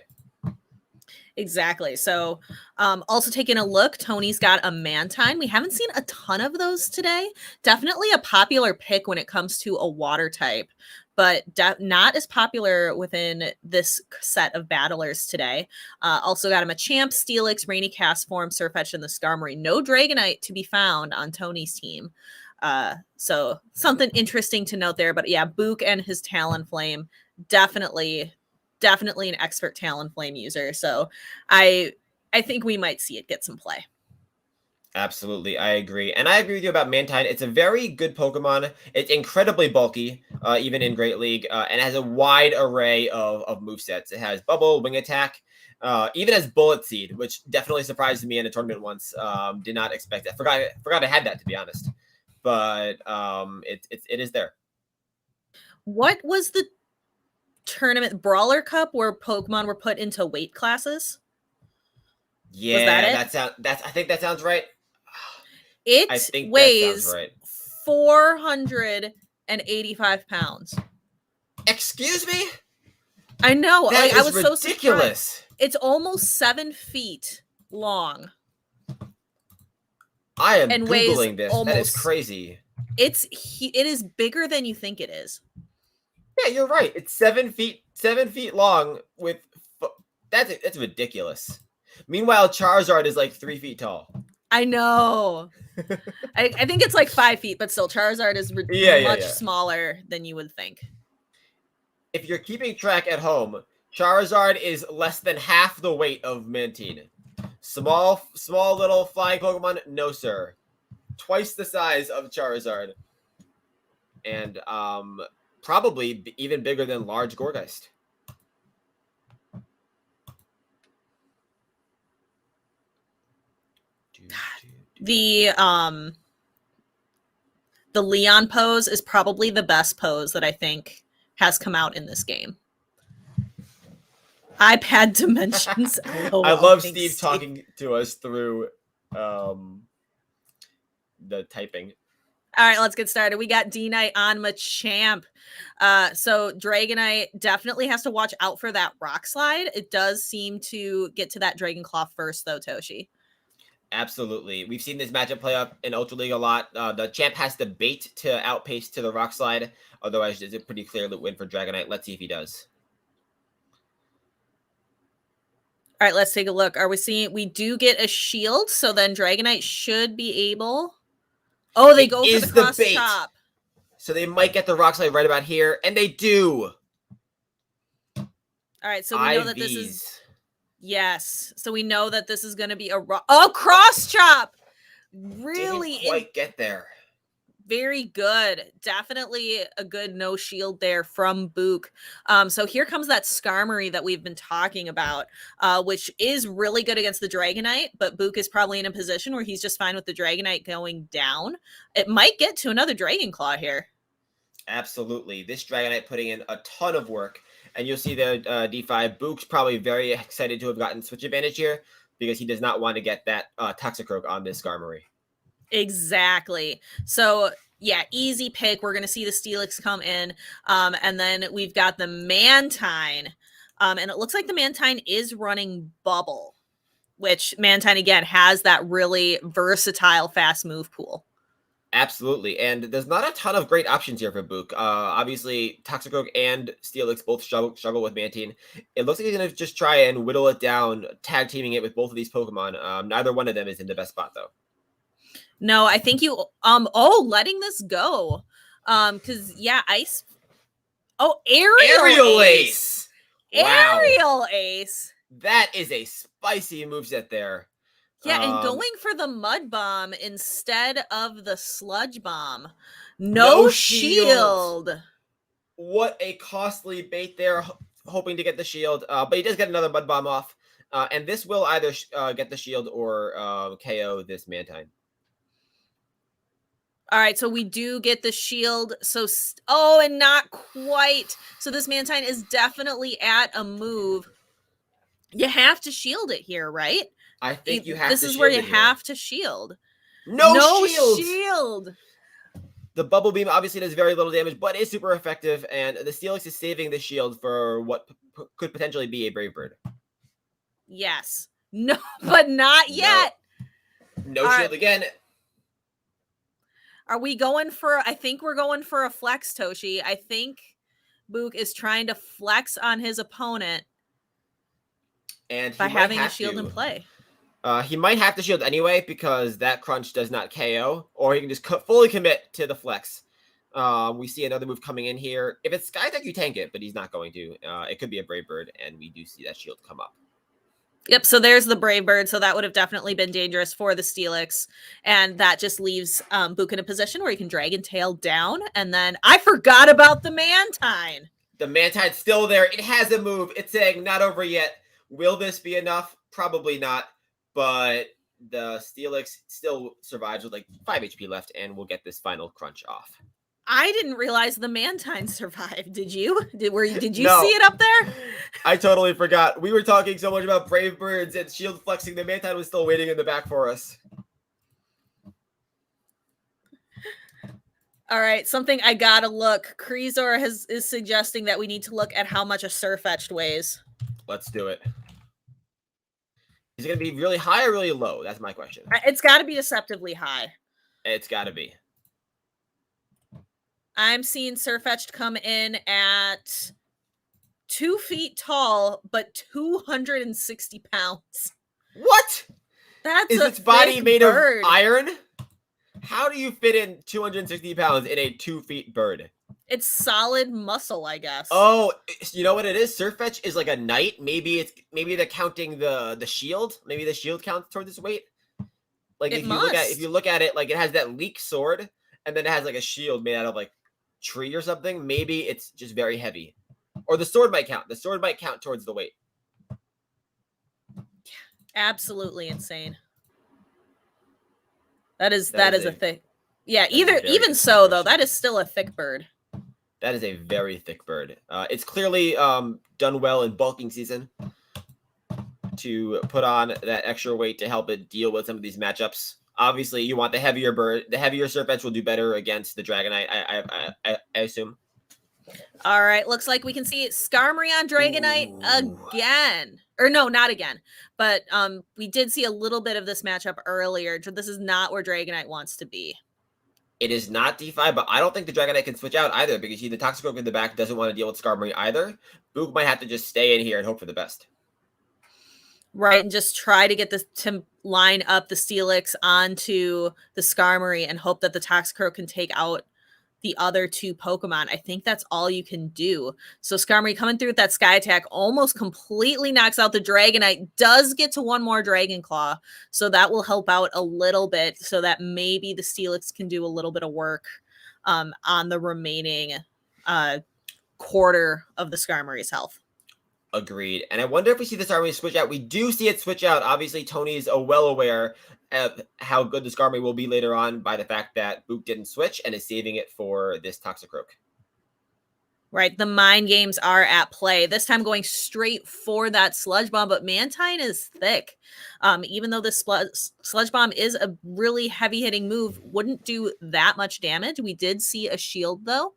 Exactly. So also taking a look, Tony's got a Mantine. We haven't seen a ton of those today. Definitely a popular pick when it comes to a water type, but not as popular within this set of battlers today. Also got a Machamp, Steelix, Rainy Castform, Surfetch, and the Skarmory. No Dragonite to be found on Tony's team. So something interesting to note there. But yeah, Bukk and his Talonflame, definitely an expert Talonflame user. So I think we might see it get some play. Absolutely, I agree. And I agree with you about Mantine. It's a very good Pokemon. It's incredibly bulky, even in Great League, and has a wide array of movesets. It has Bubble, Wing Attack, even has Bullet Seed, which definitely surprised me in a tournament once. Did not expect it. Forgot I had that, to be honest. But it is there. What was the tournament Brawler Cup where Pokemon were put into weight classes? Yeah, was that it? I think that sounds right. It weighs right. 485 pounds. Excuse me? I know. That I was ridiculous. So surprised. It's almost 7 feet long. I am Googling this. That is crazy. It is bigger than you think it is. Yeah, you're right. It's 7 feet long with that's ridiculous. Meanwhile, Charizard is like 3 feet tall. I know. I think it's like 5 feet, but still, Charizard is much smaller than you would think. If you're keeping track at home, Charizard is less than half the weight of Mantine. Small little flying Pokemon? No, sir. Twice the size of Charizard. And probably even bigger than large Gourgeist. The Leon pose is probably the best pose that I think has come out in this game. iPad dimensions. I love Steve talking to us through the typing. All right, let's get started. We got D-Knight on Machamp. So Dragonite definitely has to watch out for that Rock Slide. It does seem to get to that Dragon Claw first, though, Toshi. Absolutely. We've seen this matchup play up in Ultra League a lot. The champ has to bait to outpace to the Rock Slide. Otherwise, it's a pretty clear win for Dragonite. Let's see if he does. All right, let's take a look. Are we seeing... We do get a shield, so then Dragonite should be able... Oh, they go for the cross chop. So they might get the Rock Slide right about here, and they do. All right, so we know that this is... Yes. So we know that this is going to be a cross chop. Really didn't quite get there. Very good. Definitely a good no shield there from Bukk. So here comes that Skarmory that we've been talking about, which is really good against the Dragonite, but Bukk is probably in a position where he's just fine with the Dragonite going down. It might get to another Dragon Claw here. Absolutely. This Dragonite putting in a ton of work. And you'll see the DPhiE. Bukk's probably very excited to have gotten switch advantage here because he does not want to get that Toxicroak on this Skarmory. Exactly. So, yeah, easy pick. We're going to see the Steelix come in. And then we've got the Mantine. And it looks like the Mantine is running Bubble, which Mantine, again, has that really versatile fast move pool. Absolutely, and there's not a ton of great options here for Bukk. Obviously, Toxicroak and Steelix both struggle with Mantine. It looks like he's going to just try and whittle it down, tag teaming it with both of these Pokemon. Neither one of them is in the best spot, though. No, I think you letting this go. Because yeah, Ice. Oh, Aerial Ace. Wow. Aerial Ace. That is a spicy moveset there. Yeah, and going for the Mud Bomb instead of the Sludge Bomb. No shield. What a costly bait there, hoping to get the shield. But he does get another Mud Bomb off. And this will either get the shield or KO this Mantine. All right, so we do get the shield. So, and not quite. So this Mantine is definitely at a move. You have to shield it here, right? I think you have to shield it. This is where you have to shield. No shield. The Bubble Beam obviously does very little damage, but is super effective, and the Steelix is saving the shield for what could potentially be a Brave Bird. Yes. No, but not yet. No shield again. Are we going for, I think we're going for a flex, Toshi. I think Bukk is trying to flex on his opponent and by having a shield in play. He might have to shield anyway because that crunch does not KO, or he can just fully commit to the flex. We see another move coming in here. If it's Skytech, you tank it, but he's not going to. It could be a Brave Bird, and we do see that shield come up. Yep, so there's the Brave Bird, so that would have definitely been dangerous for the Steelix, and that just leaves Bukk in a position where he can Dragon Tail down, and then I forgot about the Mantine. The Mantine's still there. It has a move. It's saying, not over yet. Will this be enough? Probably not. But the Steelix still survives with like 5 HP left and will get this final crunch off. I didn't realize the Mantine survived. Did you? Did you No. see it up there? I totally forgot. We were talking so much about Brave Birds and shield flexing. The Mantine was still waiting in the back for us. All right, something I gotta look. Kreezor is suggesting that we need to look at how much a Surfetch weighs. Let's do it. Is it going to be really high or really low? That's my question. It's got to be deceptively high. It's got to be. I'm seeing Surfetch come in at 2 feet tall, but 260 pounds. What? That's Is its body made of iron? How do you fit in 260 pounds in a 2 feet bird? It's solid muscle, I guess. Oh, you know what it is? Surfetch is like a knight. Maybe they're counting the shield. Maybe the shield counts toward this weight. Like if you look at it, like it has that leek sword, and then it has like a shield made out of like tree or something. Maybe it's just very heavy, or the sword might count. The sword might count towards the weight. Absolutely insane. That is a thick. Yeah, even so though, that is still a thick bird. That is a very thick bird. It's clearly done well in bulking season to put on that extra weight to help it deal with some of these matchups. Obviously, you want the heavier bird. The heavier Surfetch will do better against the Dragonite, I assume. All right, looks like we can see Skarmory on Dragonite again. Or no, not again. But we did see a little bit of this matchup earlier. This is not where Dragonite wants to be. It is not DPhiE, but I don't think the Dragonite can switch out either because the Toxicroak in the back doesn't want to deal with Skarmory either. Bukk might have to just stay in here and hope for the best. Right, and just try to get to line up the Steelix onto the Skarmory and hope that the Toxicroak can take out the other two Pokemon. I think that's all you can do. So Skarmory coming through with that Sky Attack almost completely knocks out the Dragonite, does get to one more Dragon Claw. So that will help out a little bit so that maybe the Steelix can do a little bit of work on the remaining quarter of the Skarmory's health. Agreed. And I wonder if we see the Skarmory switch out. We do see it switch out. Obviously, Tony is well aware of how good the Skarmory will be later on by the fact that Bukk didn't switch and is saving it for this Toxicroak. Right. The mind games are at play. This time going straight for that Sludge Bomb, but Mantine is thick. Even though this Sludge Bomb is a really heavy-hitting move, wouldn't do that much damage. We did see a shield, though.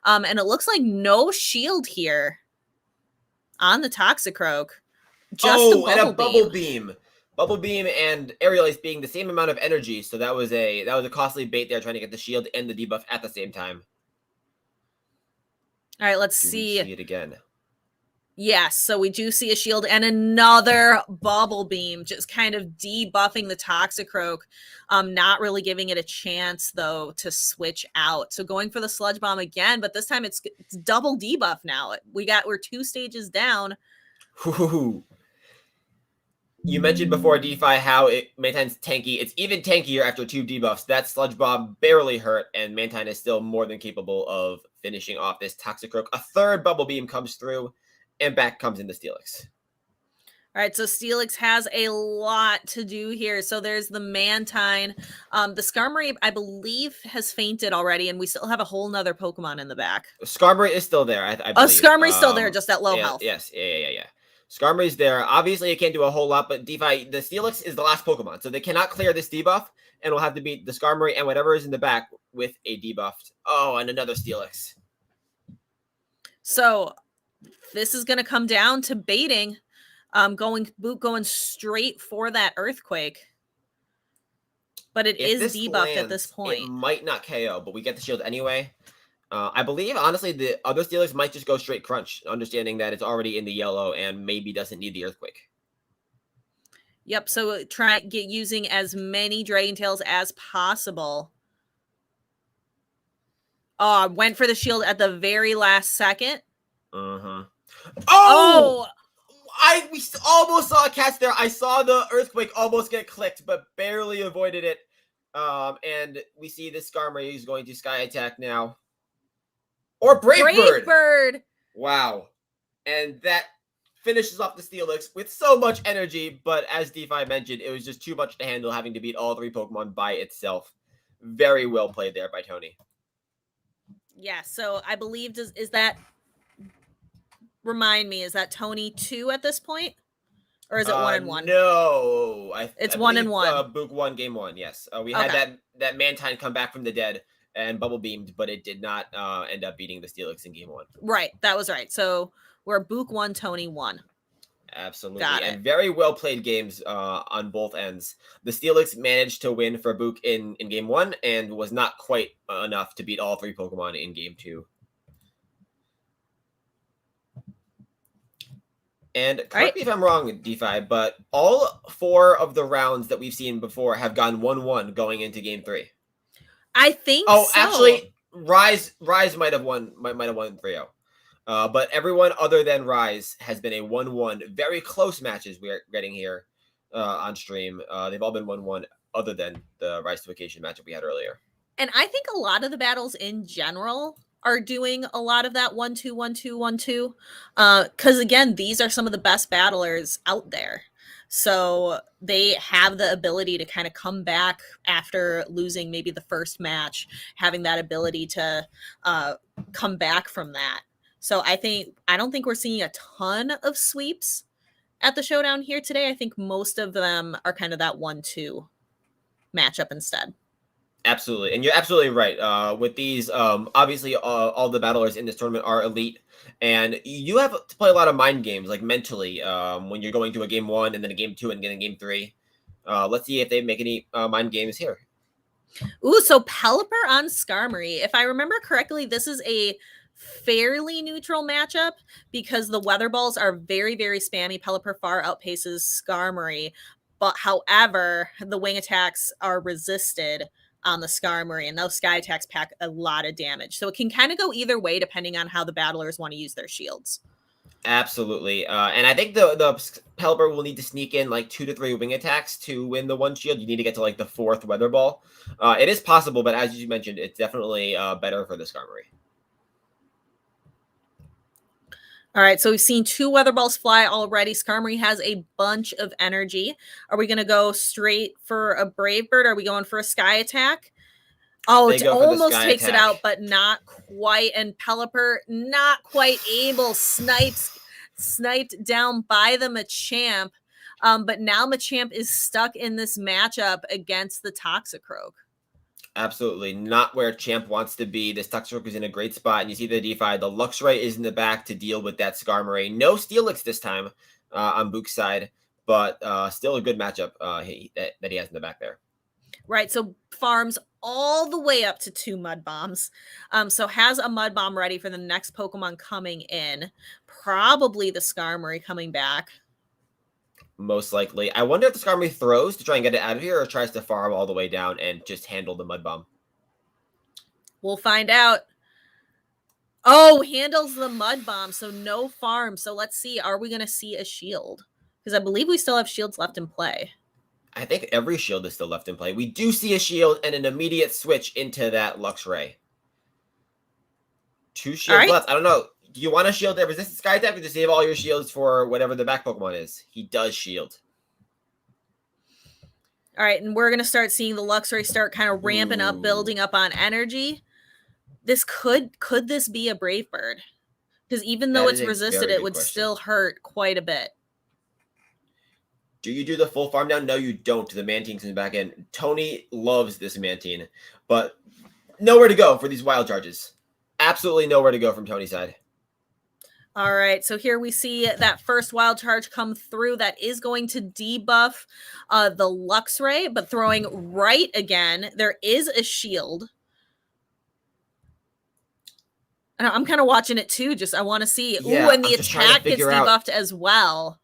And it looks like no shield here on the Toxicroak. Just and a Bubble Beam. Bubble Beam and Aerial Ace being the same amount of energy, so that was a costly bait there, trying to get the shield and the debuff at the same time. All right, let's Do we see. see it again. Yes, so we do see a shield and another Bubble Beam, just kind of debuffing the Toxicroak, not really giving it a chance, though, to switch out. So going for the Sludge Bomb again, but this time it's double debuff now. We're 2 stages down. Ooh. You mentioned before, DPhiE, how Mantine's tanky. It's even tankier after 2 debuffs. That Sludge Bomb barely hurt, and Mantine is still more than capable of finishing off this Toxicroak. A third Bubble Beam comes through, and back comes into Steelix. All right, so Steelix has a lot to do here. So there's the Mantine. The Skarmory, I believe, has fainted already, and we still have a whole nother Pokemon in the back. Skarmory is still there, I believe. Oh, Skarmory's still there, just at low health. Yes, yeah. Skarmory's there. Obviously, it can't do a whole lot, but DPhiE, the Steelix is the last Pokemon, so they cannot clear this debuff, and we'll have to beat the Skarmory and whatever is in the back with a debuffed. Oh, and another Steelix. So this is going to come down to baiting, Bukk going straight for that Earthquake. But it is debuffed at this point. It might not KO, but we get the shield anyway. I believe, honestly, the other Steelix might just go straight Crunch, understanding that it's already in the yellow and maybe doesn't need the Earthquake. Yep, so using as many Dragon Tails as possible. Went for the shield at the very last second. Uh-huh. Oh! We almost saw a catch there. I saw the Earthquake almost get clicked, but barely avoided it. And we see this Skarmory is going to Sky Attack now. Or Brave Bird. Wow. And that finishes off the Steelix with so much energy, but as DPhiE mentioned, it was just too much to handle, having to beat all 3 Pokemon by itself. Very well played there by Tony. Yeah, so I believe, is that... Remind me, is that Tony 2 at this point? Or is it 1-1? No. It's I 1-1. Bukk won game 1, yes. We had that Mantine come back from the dead and Bubble Beamed, but it did not end up beating the Steelix in game 1. Right, that was right. So we're Bukk 1, Tony 1. Absolutely. Got it. And very well played games on both ends. The Steelix managed to win for Bukk in game 1 and was not quite enough to beat all 3 Pokemon in game 2. And correct me if I'm wrong, DPhiE, but all 4 of the rounds that we've seen before have gone 1-1 going into game 3. I think actually, Rise might have won 3-0. But everyone other than Rise has been a 1-1. Very close matches we're getting here on stream. They've all been 1-1 other than the Rise to Vacation matchup we had earlier. And I think a lot of the battles in general are doing a lot of that 1-2, 1-2, 1-2. Because again, these are some of the best battlers out there. So they have the ability to kind of come back after losing maybe the first match, having that ability to come back from that. So I don't think we're seeing a ton of sweeps at the showdown here today. I think most of them are kind of that 1-2 matchup instead. Absolutely. And you're absolutely right. With these, obviously, all the battlers in this tournament are elite. And you have to play a lot of mind games, like mentally, when you're going to a game 1 and then a game 2 and getting game 3. Let's see if they make any mind games here. Ooh, so Pelipper on Skarmory. If I remember correctly, this is a fairly neutral matchup because the Weather Balls are very, very spammy. Pelipper far outpaces Skarmory. But however, the wing attacks are resisted on the Skarmory, and those sky attacks pack a lot of damage. So it can kind of go either way depending on how the battlers want to use their shields. Absolutely. And I think the Pelipper will need to sneak in like 2 to 3 wing attacks to win the 1 shield. You need to get to like the 4th Weather Ball. It is possible, but as you mentioned, it's definitely better for the Skarmory. All right, so we've seen 2 Weather Balls fly already. Skarmory has a bunch of energy. Are we going to go straight for a Brave Bird? Are we going for a Sky Attack? Oh, it almost takes it out, but not quite. And Pelipper, not quite able. Sniped down by the Machamp. But now Machamp is stuck in this matchup against the Toxicroak. Absolutely not where Champ wants to be. This Toxicroak is in a great spot, and you see the DPhiE. The Luxray is in the back to deal with that Skarmory. No Steelix this time on Bukk's side, but still a good matchup that he has in the back there. Right, so farms all the way up to 2 Mud Bombs. So has a Mud Bomb ready for the next Pokemon coming in. Probably the Skarmory coming back. Most likely. I wonder if the Skarmory throws to try and get it out of here or tries to farm all the way down and just handle the Mud Bomb. We'll find out. Oh, handles the Mud Bomb, so no farm. So let's see, are we going to see a shield? Because I believe we still have shields left in play. I think every shield is still left in play. We do see a shield and an immediate switch into that Luxray. 2 shields left. I don't know. Do you want to shield that resistant Sky type or just save all your shields for whatever the back Pokemon is? He does shield. All right, and we're going to start seeing the Luxray start kind of ramping up, building up on energy. This could this be a Brave Bird? Because even though it's resisted, it would still hurt quite a bit. Do you do the full farm down? No, you don't. The Mantine comes back in. Tony loves this Mantine, but nowhere to go for these wild charges. Absolutely nowhere to go from Tony's side. All right, so here we see that first wild charge come through. That is going to debuff the Luxray, but throwing right again. There is a shield. And I'm kind of watching it too. Just I want to see. Yeah, ooh, and the attack gets debuffed as well.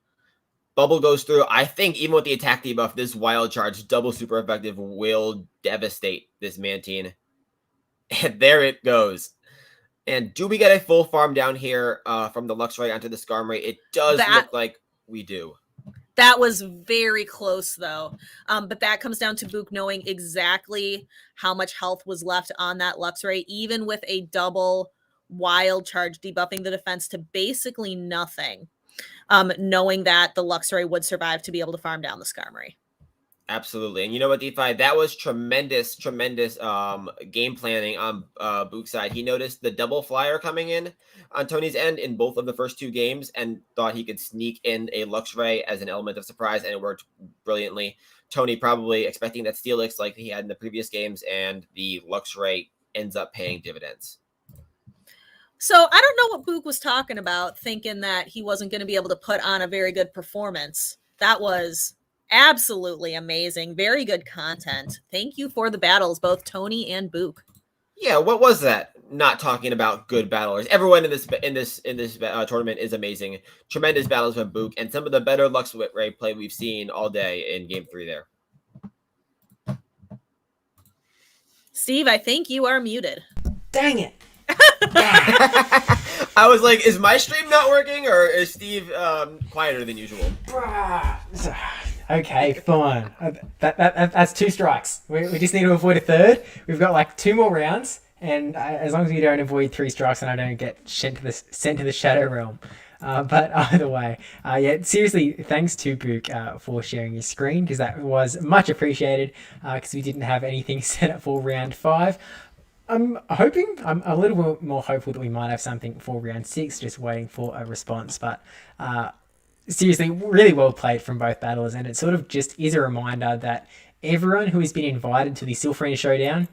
Bubble goes through. I think even with the attack debuff, this wild charge, double super effective, will devastate this Mantine. And there it goes. And do we get a full farm down here from the Luxray onto the Skarmory? It does look like we do. That was very close, though. But that comes down to Bukk knowing exactly how much health was left on that Luxray, even with a double wild charge debuffing the defense to basically nothing. Knowing that the Luxray would survive to be able to farm down the Skarmory. Absolutely. And you know what, DPhiE? That was tremendous game planning on Bukk's side. He noticed the double flyer coming in on Tony's end in both of the first 2 games and thought he could sneak in a Luxray as an element of surprise, and it worked brilliantly. Tony probably expecting that Steelix like he had in the previous games, and the Luxray ends up paying dividends. So I don't know what Bukk was talking about, thinking that he wasn't going to be able to put on a very good performance. That was absolutely amazing. Very good content. Thank you for the battles, both Tony and Bukk. Yeah, what was that? Not talking about good battlers. Everyone in this tournament is amazing. Tremendous battles from Bukk, and some of the better Luxray play we've seen all day in Game 3 there. Steve, I think you are muted. Dang it. I was like, is my stream not working, or is Steve quieter than usual? Okay, fine. That's 2 strikes. We just need to avoid a third. We've got like 2 more rounds, and as long as we don't avoid 3 strikes and I don't get sent to the Shadow Realm. But either way, yeah, seriously, thanks to Bukk for sharing your screen, because that was much appreciated, because we didn't have anything set up for round 5. I'm a little bit more hopeful that we might have something for round 6, just waiting for a response. But seriously, really well played from both battlers, and it sort of just is a reminder that everyone who has been invited to the Silph Arena Showdown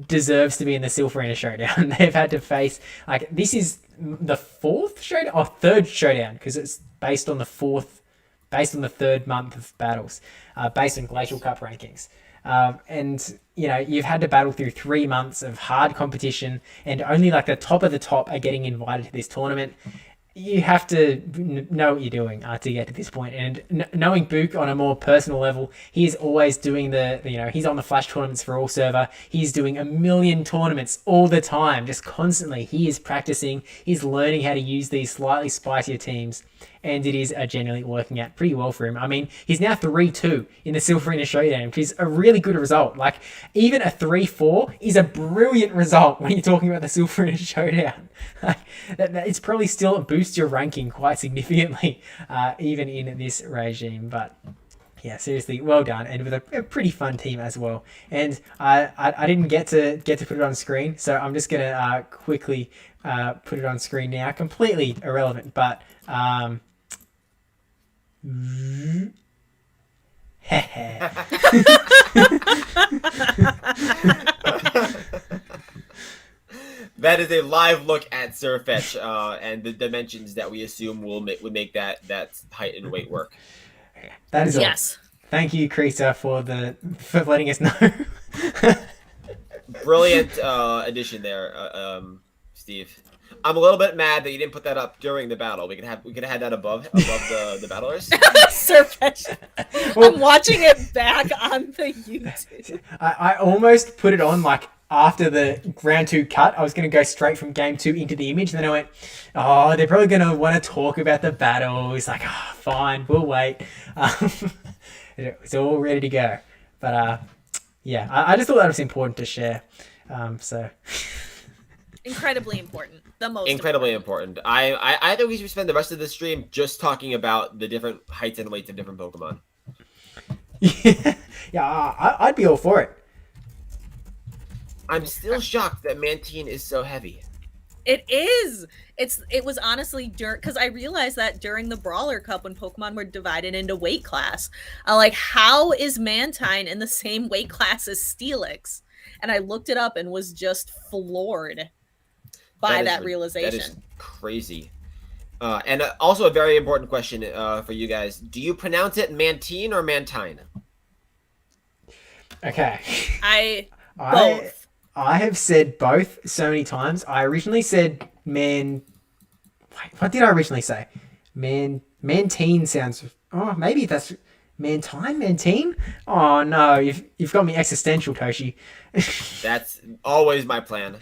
deserves to be in the Silph Arena Showdown. They've had to face, like, this is the 4th showdown, or 3rd showdown, because it's based on the 3rd month of battles, based on Glacial Cup rankings. And you know, you've had to battle through 3 months of hard competition, and only like the top of the top are getting invited to this tournament. You have to know what you're doing to get to this point. And knowing Bukk on a more personal level, he's always doing he's on the Flash tournaments for all server. He's doing a million tournaments all the time, just constantly. He is practicing. He's learning how to use these slightly spicier teams, and it is generally working out pretty well for him. I mean, he's now 3-2 in the Silph Arena Showdown, which is a really good result. Like, even a 3-4 is a brilliant result when you're talking about the Silph Arena Showdown. It's probably still boosts your ranking quite significantly, even in this regime. But yeah, seriously, well done, and with a pretty fun team as well. And I didn't get to put it on screen, so I'm just gonna quickly put it on screen now. Completely irrelevant, but That is a live look at Surfetch and the dimensions that we assume would make that height and weight work. That is all. Yes. Thank you, Creaser, for letting us know. Brilliant addition there, Steve. I'm a little bit mad that you didn't put that up during the battle. We could have had that above the battlers. Surfetch. Well, I'm watching it back on the YouTube. I almost put it on like after the round 2 cut. I was going to go straight from game 2 into the image. And then I went, oh, they're probably going to want to talk about the battle. It's like, oh, fine, we'll wait. It's all ready to go. But yeah, I just thought that was important to share. So Incredibly important. The most incredibly important. I think we should spend the rest of the stream just talking about the different heights and weights of different Pokemon. Yeah, I'd be all for it. I'm still shocked that Mantine is so heavy. It is. It was honestly because I realized that during the Brawler Cup when Pokemon were divided into weight class. I'm like, how is Mantine in the same weight class as Steelix? And I looked it up and was just floored by that realization. That is crazy. And also a very important question for you guys. Do you pronounce it Mantine or Mantine? Okay. Both. I have said both so many times. I originally said Wait, what did I originally say? Mantine sounds... Oh, maybe that's... Mantine? Oh, no. You've got me existential, Toshi. That's always my plan.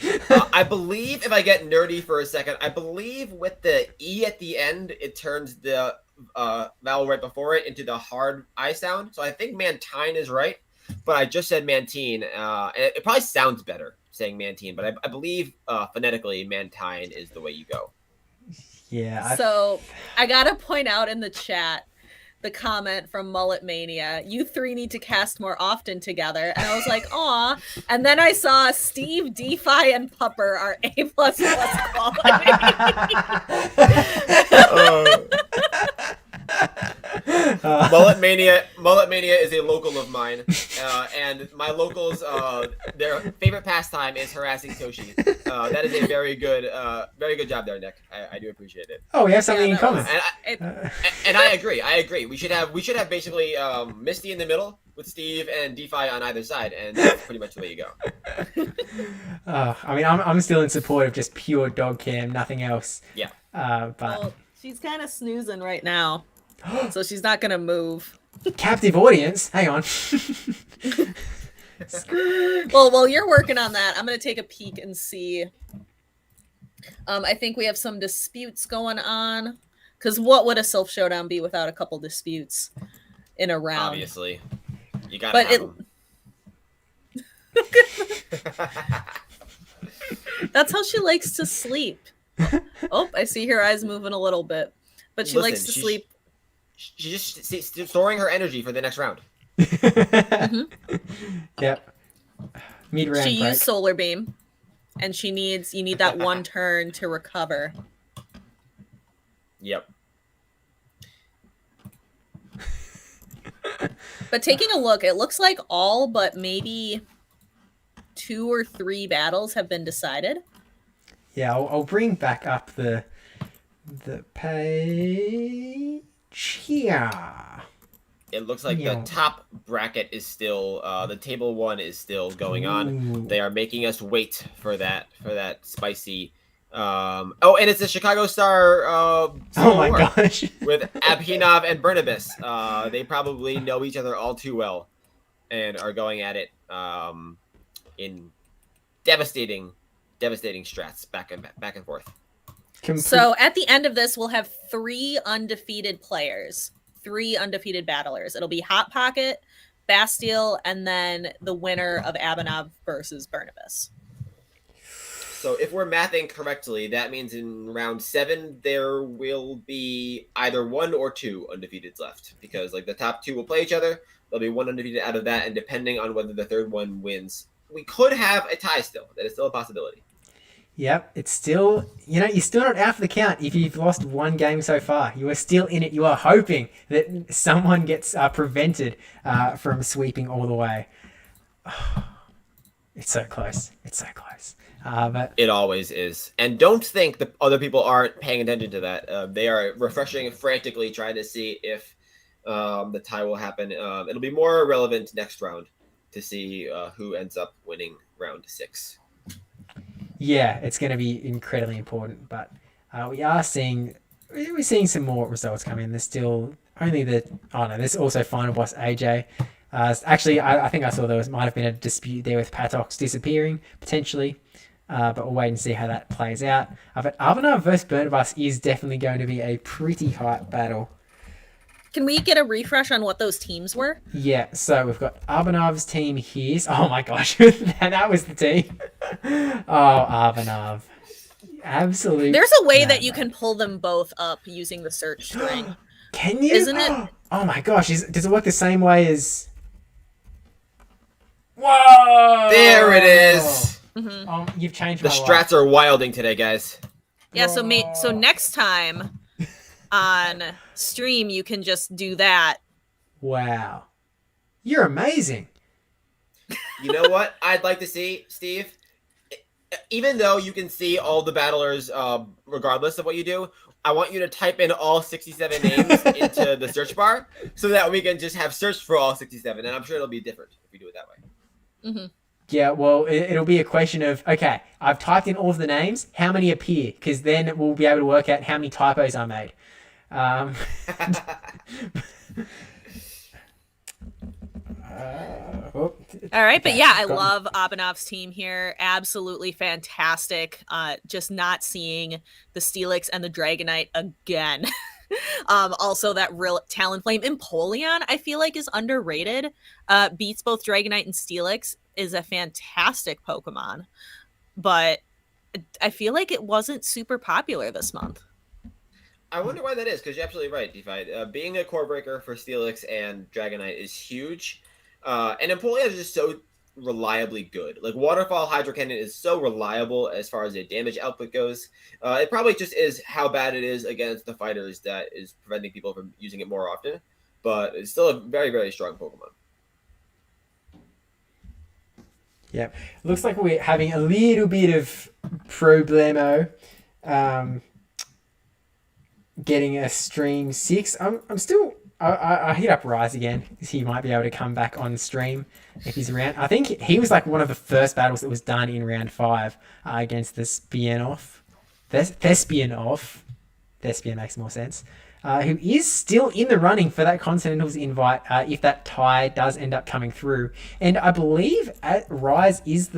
I believe, if I get nerdy for a second, I believe with the E at the end, it turns the vowel right before it into the hard I sound. So I think Mantine is right. But I just said Mantine. It probably sounds better saying Mantine, but I believe phonetically Mantine is the way you go. Yeah. So I gotta point out in the chat the comment from Mullet Mania. You three need to cast more often together. And I was like, aw. And then I saw Steve, DPhiE, and Pupper are A++ quality. Mullet Mania is a local of mine, and my locals, their favorite pastime is harassing Toshi. That is a very good job there, Nick. I do appreciate it. Oh, we have something in common. And I agree. We should have basically Misty in the middle with Steve and DPhiE on either side, and that's pretty much the way you go. I mean, I'm still in support of just pure dog cam, nothing else. Yeah. But well, she's kind of snoozing right now. So she's not gonna move. Captive audience. Hang on. Well, while you're working on that, I'm gonna take a peek and see. I think we have some disputes going on. Because what would a Silph Showdown be without a couple disputes in a round? Obviously, you gotta have them. That's how she likes to sleep. Oh, I see her eyes moving a little bit, but she likes to sleep. She's just storing her energy for the next round. Yep. Mid-round She break. used Solar Beam, and you need that one turn to recover. Yep. But taking a look, it looks like all but maybe 2 or 3 battles have been decided. Yeah, I'll bring back up the page here. It looks like the top bracket is still the table 1 is still going on. They are making us wait for that spicy. And it's the Chicago Star. Oh my gosh! With Abhinav and Bernabas. They probably know each other all too well, and are going at it in devastating strats back and forth. So at the end of this, we'll have 3 undefeated players, 3 undefeated battlers. It'll be Hot Pocket, Bastille, and then the winner of Abhinav versus Bernabas. So if we're mathing correctly, that means in round 7 there will be either 1 or 2 undefeateds left, because like the top 2 will play each other. There'll be 1 undefeated out of that, and depending on whether the third one wins, we could have a tie still. That is still a possibility. Yep, it's still, you're still not out for the count if you've lost 1 game so far. You are still in it. You are hoping that someone gets prevented from sweeping all the way. It's so close. It's so close. But it always is. And don't think that other people aren't paying attention to that. They are refreshing frantically, trying to see if the tie will happen. It'll be more relevant next round to see who ends up winning round 6. Yeah, it's going to be incredibly important, but we're seeing some more results come in. There's still only there's also final boss AJ. Actually, I think I saw might have been a dispute there with Patox disappearing, potentially. But we'll wait and see how that plays out. But Arbanov versus Burnabus is definitely going to be a pretty hype battle. Can we get a refresh on what those teams were? Yeah, so we've got Arbanov's team here. Oh my gosh, that was the team. Oh, Arbanov. Absolutely. There's a way that you can pull them both up using the search string. Can you? Isn't it? Oh my gosh, does it work the same way as... Whoa! There it is! Mm-hmm. You've changed the my strats life. are wilding today, guys. Yeah, so next time on stream, you can just do that. Wow. You're amazing. You know what I'd like to see, Steve? Even though you can see all the battlers regardless of what you do, I want you to type in all 67 names into the search bar so that we can just have search for all 67, and I'm sure it'll be different if we do it that way. Mm-hmm. Yeah, well, it'll be a question of, okay, I've typed in all of the names, how many appear? Because then we'll be able to work out how many typos I made. All right, but yeah, I love Abanov's team here. Absolutely fantastic. Just not seeing the Steelix and the Dragonite again. Also, that real Talonflame. Empoleon, I feel like, is underrated. Beats both Dragonite and Steelix. Is a fantastic Pokemon, but I feel like it wasn't super popular this month. I wonder why that is, because you're absolutely right, DPhiE. Being a core breaker for Steelix and Dragonite is huge. And Empoleon is just so reliably good. Like, Waterfall Hydro Cannon is so reliable as far as the damage output goes. It probably just is how bad it is against the fighters that is preventing people from using it more often. But it's still a very, very strong Pokemon. Yeah, looks like we're having a little bit of problemo getting a stream 6. I'm still... I hit up Rise again because he might be able to come back on stream if he's around. I think he was like one of the first battles that was done in round 5 against the Thespianov. Thespian makes more sense. Who is still in the running for that Continentals invite if that tie does end up coming through. And I believe Rise is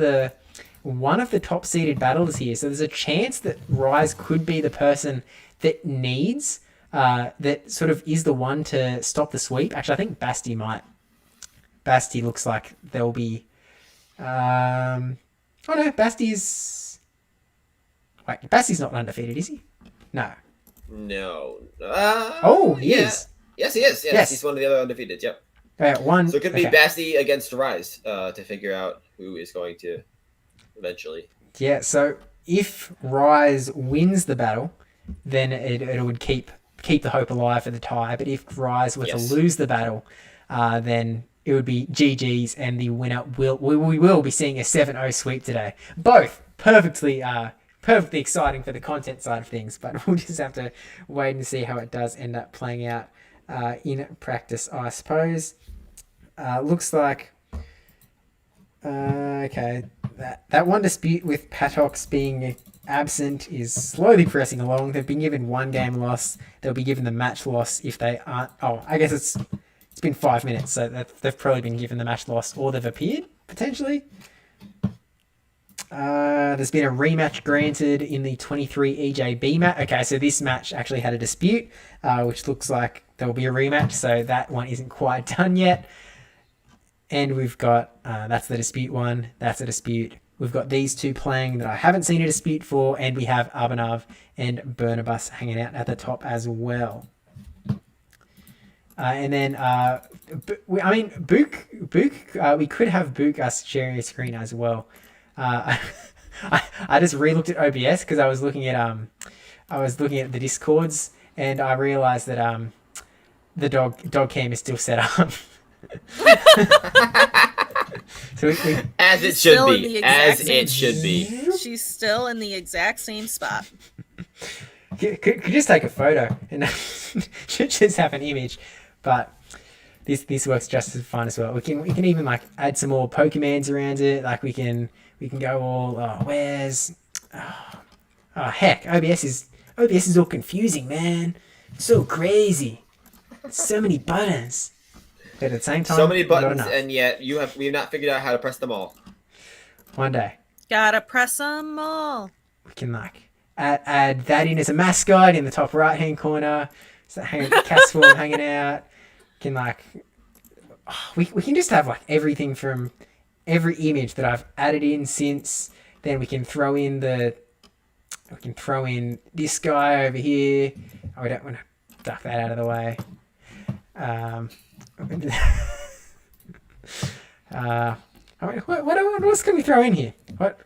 one of the top seeded battlers here. So there's a chance that Rise could be the person that needs... that sort of is the one to stop the sweep. Actually, I think Basti might. Basti looks like there'll be... oh no, Basti's not undefeated, is he? No. No. He is. Yes, he is. Yes, he's one of the other undefeated, yep. One. So it could be Basti against Rise to figure out who is going to eventually. Yeah, so if Rise wins the battle, then it would keep the hope alive for the tie. But if Rise were to lose the battle, then it would be GG's, and the winner we will be seeing a 7-0 sweep today. Both perfectly exciting for the content side of things, but we'll just have to wait and see how it does end up playing out in practice, I suppose. Looks like okay, that one dispute with Patox being absent is slowly pressing along. They've been given 1 game loss. They'll be given the match loss if they aren't... Oh, I guess it's been 5 minutes, so they've probably been given the match loss, or they've appeared, potentially. There's been a rematch granted in the 23 EJB match. Okay, so this match actually had a dispute, which looks like there'll be a rematch, so that one isn't quite done yet. And we've got... that's the dispute one. That's a dispute. We've got these two playing that I haven't seen a dispute for, and we have Arbanov and Burnabus hanging out at the top as well. And then, Bukk, we could have Bukk us sharing a screen as well. I just re-looked at OBS because I was looking at the Discords, and I realized that the dog cam is still set up. So as it should be. As it should be. She's still in the exact same spot. Could just take a photo and should just have an image. But this works just as fun as well. We can even like add some more Pokemons around it. Like we can go all heck, OBS is all confusing, man. It's so crazy. So many buttons. But at the same time, So many not buttons, enough. and yet we've not figured out how to press them all. One day Gotta press them all. we can like add that in as a mascot in the top right hand corner. So cast form hanging out. Can like we can just have like everything from every image that I've added in since. Then we can throw in this guy over here. Oh, we don't want to duck that out of the way. What else can we throw in here? What?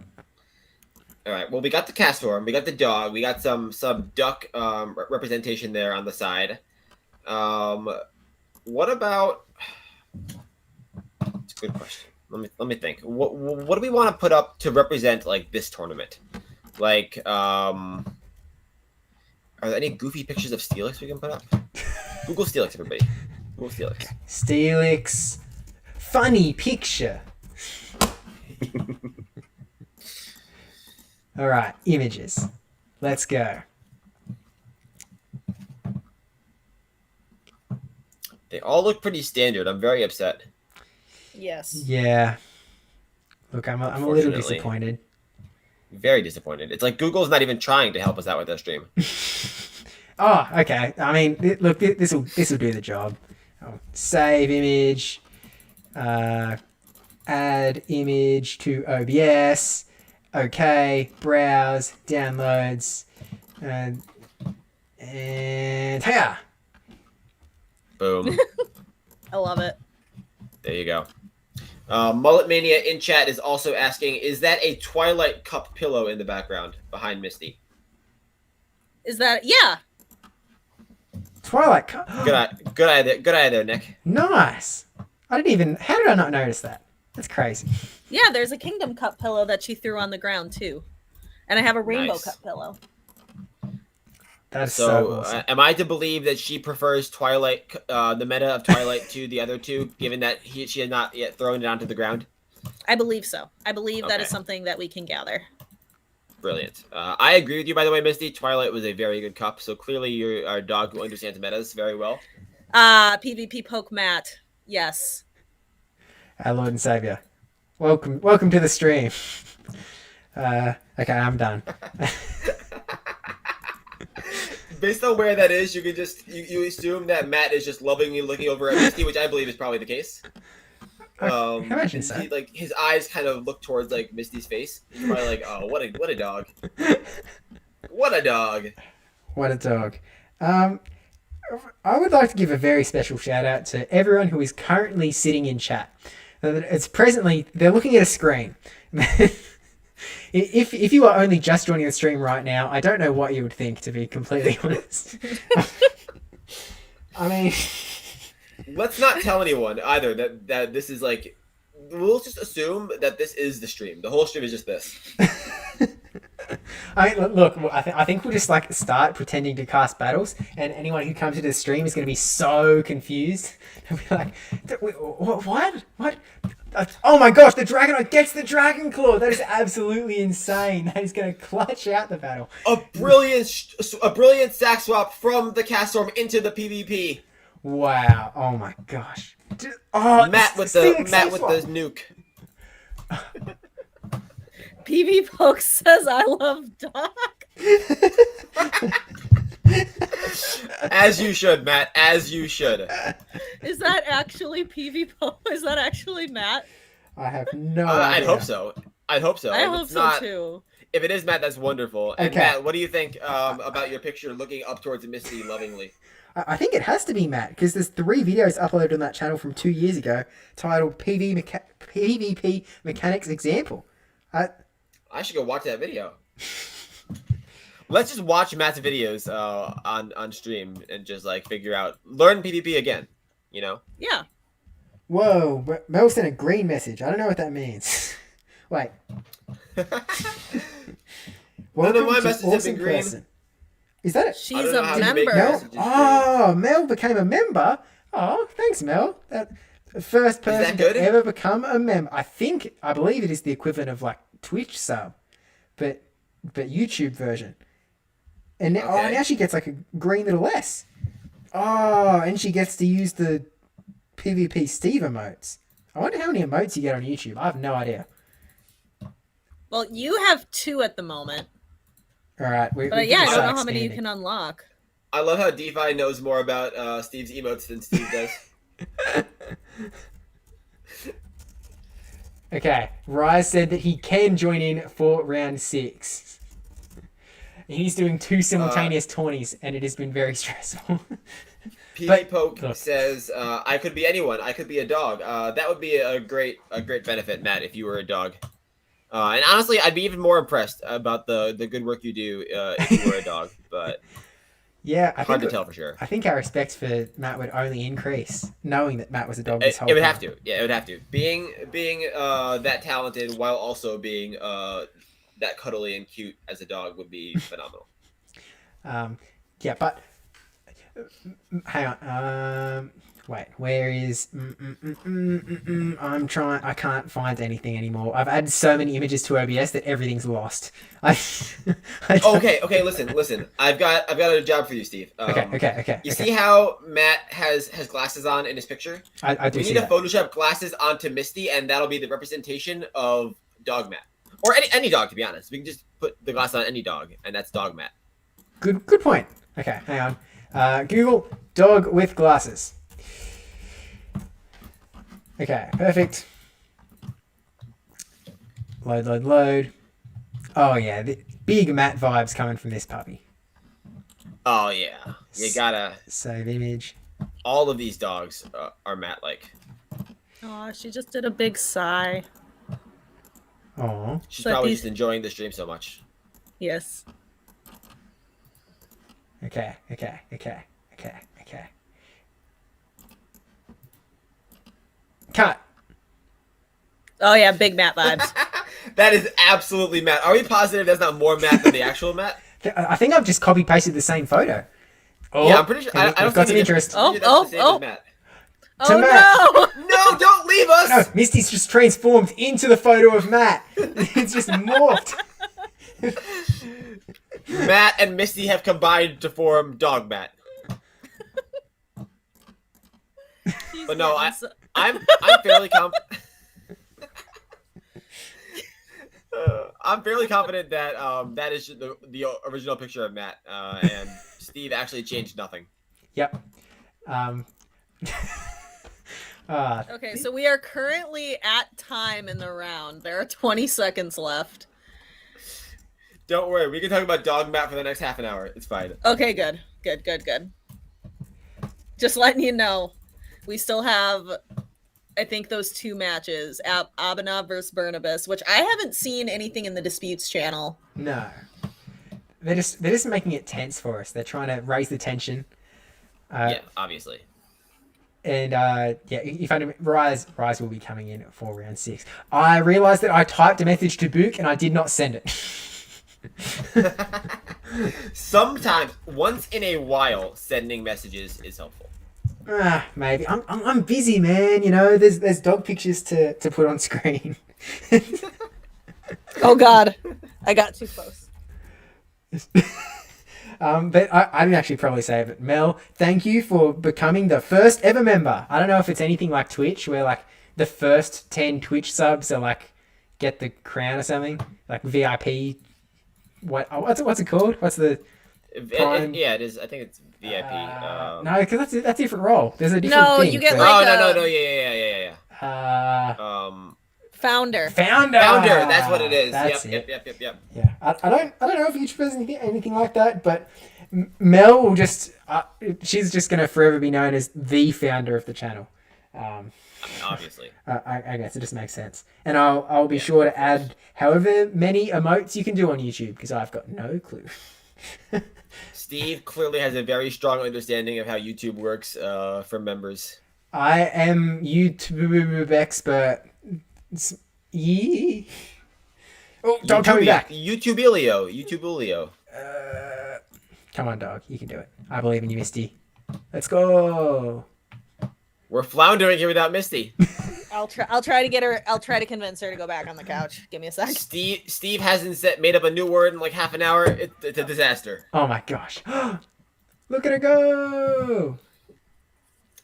All right. Well, we got the Castform, we got the dog, we got some duck representation there on the side. What about? It's a good question. Let me think. What do we want to put up to represent like this tournament? Like, are there any goofy pictures of Steelix we can put up? Google Steelix, everybody. Google Steelix. Steelix, funny picture. All right, images. Let's go. They all look pretty standard. I'm very upset. Yes. Yeah. Look, I'm a little Unfortunately. disappointed. Very disappointed. It's like Google's not even trying to help us out with our stream. Oh, okay. I mean, look, this will do the job. Save image. Add image to OBS. Okay. Browse. Downloads. And hiya. Boom. I love it. There you go. Mullet Mania in chat is also asking, is that a Twilight Cup pillow in the background behind Misty? Is that yeah? Twilight. Good eye there, Nick. Nice. How did I not notice that? That's crazy. Yeah, there's a Kingdom Cup pillow that she threw on the ground too. And I have a Rainbow Nice. Cup pillow. That's so So, awesome. am I to believe that she prefers Twilight, the meta of Twilight to the other two, given that she had not yet thrown it onto the ground? I believe so. I believe that is Okay. something that we can gather. Brilliant. I agree with you, by the way, Misty. Twilight was a very good cup, so clearly you're our dog who understands metas very well. PvP poke Matt. Yes. Our Lord and Savior. Welcome to the stream. Okay, I'm done. Based on where that is, you can just you assume that Matt is just lovingly looking over at Misty, which I believe is probably the case. I imagine so. His eyes kind of look towards like Misty's face. He's probably like, "Oh, what a dog! What a dog!" What a dog. I would like to give a very special shout out to everyone who is currently sitting in chat. It's presently, they're looking at a screen. If you are only just joining the stream right now, I don't know what you would think, to be completely honest. I mean, let's not tell anyone either that this is like. We'll just assume that this is the stream. The whole stream is just this. I mean, look, I think we'll just like start pretending to cast battles, and anyone who comes into the stream is going to be so confused. They'll be like, "What? Oh my gosh! The Dragonite gets the Dragon Claw. That is absolutely insane. That is going to clutch out the battle." A brilliant sack swap from the Castform into the PvP. Wow! Oh my gosh! Oh, Matt with the nuke. PV Poke says I love Doc. As you should, Matt. As you should. Is that actually PV Poke? Is that actually Matt? I have no I'd idea. hope so. I If hope it's so not- too. If it is Matt, that's wonderful. And Okay. Matt, what do you think about your picture looking up towards Misty lovingly? I think it has to be Matt, because there's 3 videos uploaded on that channel from 2 years ago titled PvP Mechanics Example. I should go watch that video. Let's just watch Matt's videos on stream and just like learn PvP again. You know? Yeah. Whoa, Mel sent a green message. I don't know what that means. Wait. None of my to messages have been green. Is that it? She's I don't know a how to make member. messages. Mel became a member. Oh, thanks, Mel. That the first person good? to ever become a member. I believe it is the equivalent of like Twitch sub, but YouTube version. And now, Okay. now she gets like a green little S. Oh, and she gets to use the PvP Steve emotes. I wonder how many emotes you get on YouTube. I have no idea. Well, you have 2 at the moment. All right, But yeah, I don't know how many you can unlock. I love how DPhiE knows more about Steve's emotes than Steve does. Okay, Rise said that he can join in for round 6. He's doing 2 simultaneous tourneys, and it has been very stressful. PvPoke says, "I could be anyone. I could be a dog. That would be a great benefit, Matt, if you were a dog. And honestly, I'd be even more impressed about the good work you do if you were a dog. But yeah, hard to tell for sure. I think our respect for Matt would only increase knowing that Matt was a dog this whole It would time. have to. Yeah, it would have to. Being that talented while also being that cuddly and cute as a dog would be phenomenal. Yeah, but hang on. Wait, where is? I'm trying. I can't find anything anymore. I've added so many images to OBS that everything's lost. Okay. Listen. I've got a job for you, Steve. Okay. You see how Matt has glasses on in his picture? I do We see need to that. Photoshop glasses onto Misty, and that'll be the representation of Dog Matt, or any dog. To be honest, we can just put the glass on any dog, and that's Dog Matt. Good point. Okay, hang on. Google dog with glasses. Okay, perfect. Load. Oh yeah, the big Matt vibes coming from this puppy. Oh yeah, you gotta. Save image. All of these dogs are Matt-like. Oh, she just did a big sigh. Oh. She's So probably these- just enjoying the stream so much. Yes. Okay. Cut. Oh yeah, big Matt vibes. That is absolutely Matt. Are we positive that's not more Matt than the actual Matt? I think I've just copy pasted the same photo. Oh, Yeah, I'm pretty sure. I we've don't got some think interest. Oh, that's the same oh. as Matt. Oh Matt. no! No, don't leave us. No, Misty's just transformed into the photo of Matt. It's just morphed. Matt and Misty have combined to form Dog Matt. But no, I'm fairly confident. I'm fairly confident that that is the original picture of Matt, and Steve actually changed nothing. Yep. Okay, so we are currently at time in the round. There are 20 seconds left. Don't worry, we can talk about Dog Matt for the next half an hour. It's fine. Okay, good. Just letting you know, we still have, I think, those 2 matches, Abhinav versus Burnibus, which I haven't seen anything in the Disputes channel. No. They're just making it tense for us. They're trying to raise the tension. Yeah, obviously. And yeah, if I Rise will be coming in for round 6. I realized that I typed a message to Bukk and I did not send it. Sometimes, once in a while, sending messages is helpful. Maybe I'm busy, man. You know, there's dog pictures to put on screen. Oh God, I got too close. But I didn't actually probably save it. Mel, thank you for becoming the first ever member. I don't know if it's anything like Twitch, where like the first 10 Twitch subs are like get the crown or something, like VIP. What's it called? What's the prime? Yeah, it is. I think it's VIP. No, because that's a different role. There's a different No, thing. you get for- like no. Yeah. Founder. Founder. That's what it is. That's Yep. Yeah, I don't know if YouTube has anything like that, but Mel will just she's just gonna forever be known as the founder of the channel. Obviously. I guess it just makes sense, and I'll be sure to add however many emotes you can do on YouTube because I've got no clue. Steve clearly has a very strong understanding of how YouTube works for members. I am YouTube expert. Yee. Oh, don't tell me back. YouTubeilio. Come on, dog. You can do it. I believe in you, Misty. Let's go. We're floundering here without Misty. I'll try to get her. I'll try to convince her to go back on the couch. Give me a sec. Steve hasn't made up a new word in like half an hour. It's a disaster. Oh my gosh. Look at her go.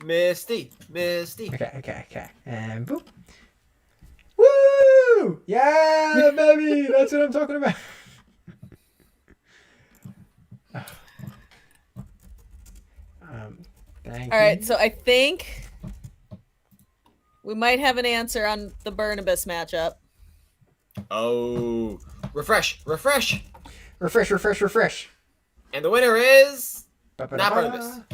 Misty. Okay. And boop. Woo! Yeah, baby. That's what I'm talking about. Thank All you. right, so I think we might have an answer on the Burnibus matchup. Oh, refresh. Refresh. And the winner is not Burnibus.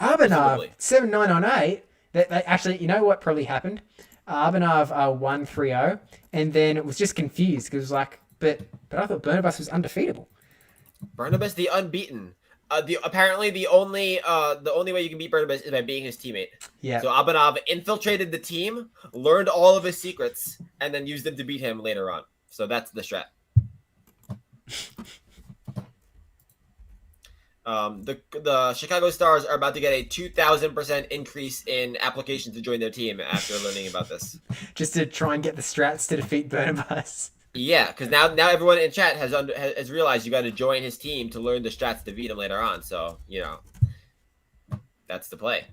Arbanav 7998. They actually, you know what probably happened? Arbanav won 3-0, and then it was just confused because it was like, but I thought Burnibus was undefeatable. Burnibus the unbeaten. Apparently the only way you can beat Burnibus is by being his teammate. Yeah. So Abhinav infiltrated the team, learned all of his secrets, and then used them to beat him later on. So that's the strat. The Chicago Stars are about to get a 2,000% increase in applications to join their team after learning about this. Just to try and get the strats to defeat Burnibus. Yeah, because now everyone in chat has realized you got to join his team to learn the strats to beat him later on. So that's the play.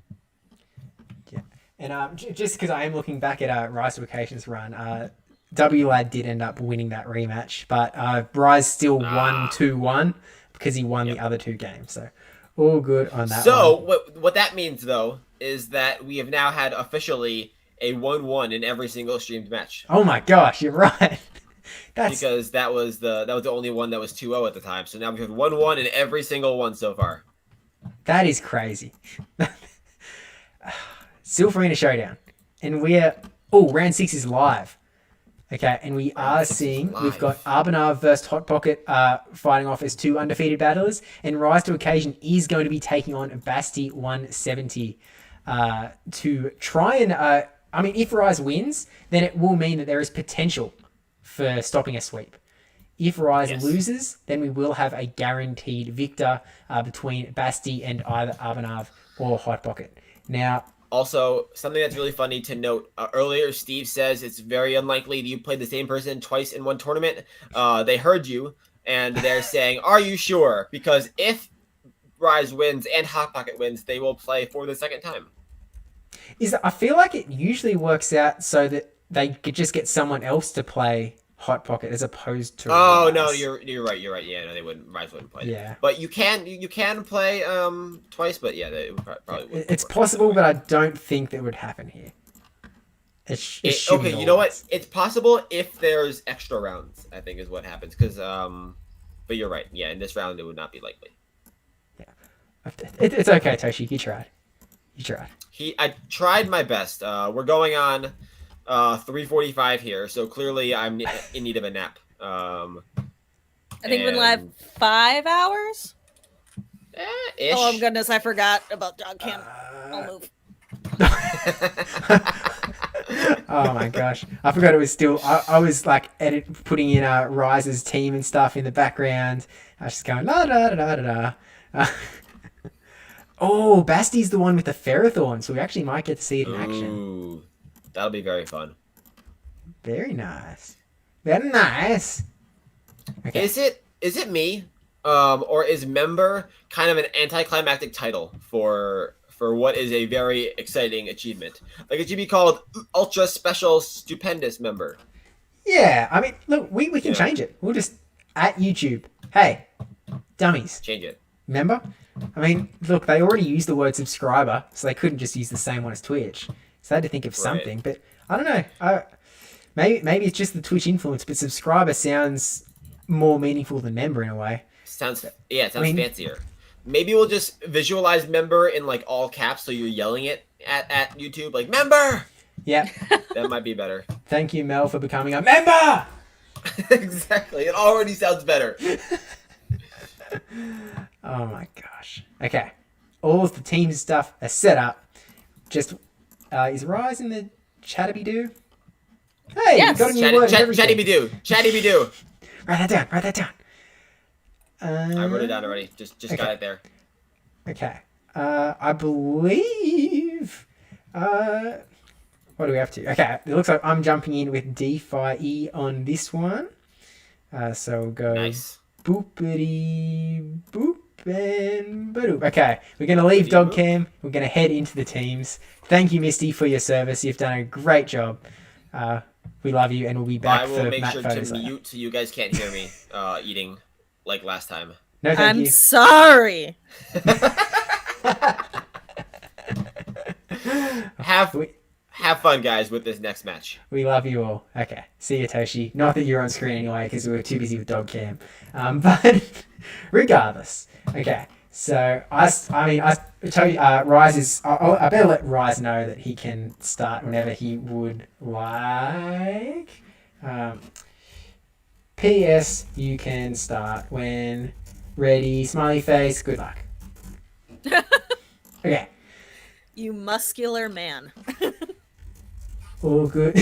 Yeah, and just because I am looking back at Rise to Occasion's run, WLAD did end up winning that rematch, but Rise still won 2-1 because he won the other two games. So all good on that. So one. what that means though is that we have now had officially a 1-1 in every single streamed match. Oh my gosh, you're right. Because that was the only one that was 2-0 at the time. So now we have 1-1 in every single one so far. That is crazy. Silph Arena Showdown. And round 6 is live. Okay, and we are seeing, we've got Arbanav versus Hot Pocket fighting off as two undefeated battlers, and Rise to Occasion is going to be taking on Basti 170 to try and, if Rise wins, then it will mean that there is potential for stopping a sweep. If Rise loses, then we will have a guaranteed victor between Basti and either Arbanav or Hot Pocket. Now, also, something that's really funny to note, earlier Steve says it's very unlikely that you played the same person twice in one tournament. They heard you, and they're saying, are you sure? Because if Rise wins and Hot Pocket wins, they will play for the second time. I feel like it usually works out so that they could just get someone else to play Hot Pocket as opposed to Rise. No, you're right. Yeah, no, Rise wouldn't play. Yeah, but you can play twice. But yeah, they probably would. It's possible, but I don't think that would happen here. Okay, you know what? It's possible if there's extra rounds. I think is what happens because but you're right. Yeah, in this round it would not be likely. Yeah, it's okay, Toshi. You tried. I tried my best. We're going on 3:45 here, so clearly I'm in need of a nap. I think we've been live 5 hours. Ish. Oh goodness, I forgot about dog cam. I'll move. Oh my gosh, I forgot it was still. I was like putting in Rise's team and stuff in the background. I was just going la da da da da. Oh, Basti's the one with the Ferrothorn, so we actually might get to see it in action. Ooh, that'll be very fun. Very nice. Very nice. Okay. Is it me? Or is member kind of an anticlimactic title for what is a very exciting achievement? Like it should be called Ultra Special Stupendous Member. Yeah, I mean, look, we can change it. We'll just at YouTube. Hey, dummies. Change it. Remember? I mean, look, they already used the word subscriber, so they couldn't just use the same one as Twitch. So they had to think of something, but I don't know. Maybe it's just the Twitch influence, but subscriber sounds more meaningful than member in a way. Sounds fancier. Maybe we'll just visualize member in like all caps, so you're yelling it at YouTube like member. Yeah, that might be better. Thank you, Mel, for becoming a member. Exactly, it already sounds better. Oh my gosh. Okay, all of the team stuff are set up. Just is Rise in the Chattabidoo? Hey, yes. you got a new word. Chattabidoo. Write that down. I wrote it down already. Just got it there. Okay. I believe What do we have to? Okay, it looks like I'm jumping in with DPhiE on this one. So we'll go Nice. boopity boop and badoop. Okay, we're going to leave dog cam. We're going to head into the teams. Thank you, Misty, for your service. You've done a great job. We love you, and we'll be back for I will make Matt sure photos to later. mute so you guys can't hear me eating like last time. No, thank I'm you. sorry. Have fun, guys, with this next match. We love you all. Okay. See you, Toshi. Not that you're on screen anyway, because we were too busy with dog cam. But regardless. Okay. So, I tell you, Rise is... I better let Rise know that he can start whenever he would like. P.S. You can start when ready. Smiley face. Good luck. Okay. You muscular man. All good.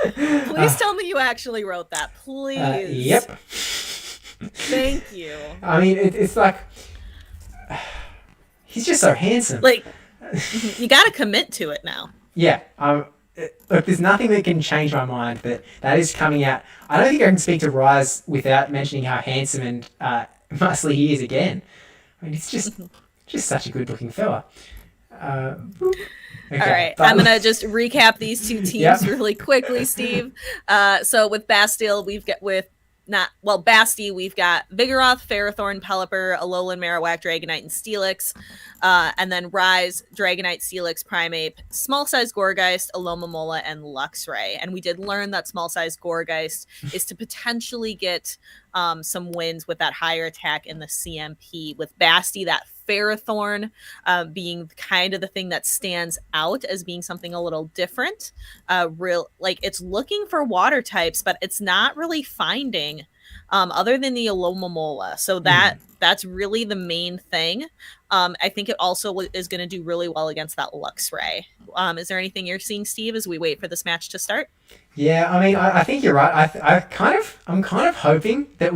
Please tell me you actually wrote that. Please. Yep. Thank you. I mean, it's like... He's just so handsome. Like, you gotta commit to it now. Yeah. Look, there's nothing that can change my mind, but that is coming out. I don't think I can speak to Rise without mentioning how handsome and muscly he is again. I mean, it's just such a good-looking fella. Okay, All right, I'm gonna just recap these two teams really quickly, Steve. So with Bastille, we've got Basti, we've got Vigoroth, Ferrothorn, Pelipper, Alolan, Marowak, Dragonite, and Steelix. And then Rise, Dragonite, Steelix, Primeape, Small Size Gourgeist, Alomomola, and Luxray. And we did learn that Small Size Gourgeist is to potentially get some wins with that higher attack in the CMP. With Basti, that Ferrothorn being kind of the thing that stands out as being something a little different. It's looking for water types, but it's not really finding other than the Alomomola. So that's really the main thing. I think it also is going to do really well against that Luxray. Is there anything you're seeing, Steve, as we wait for this match to start? Yeah, I mean, I think you're right. I'm kind of hoping that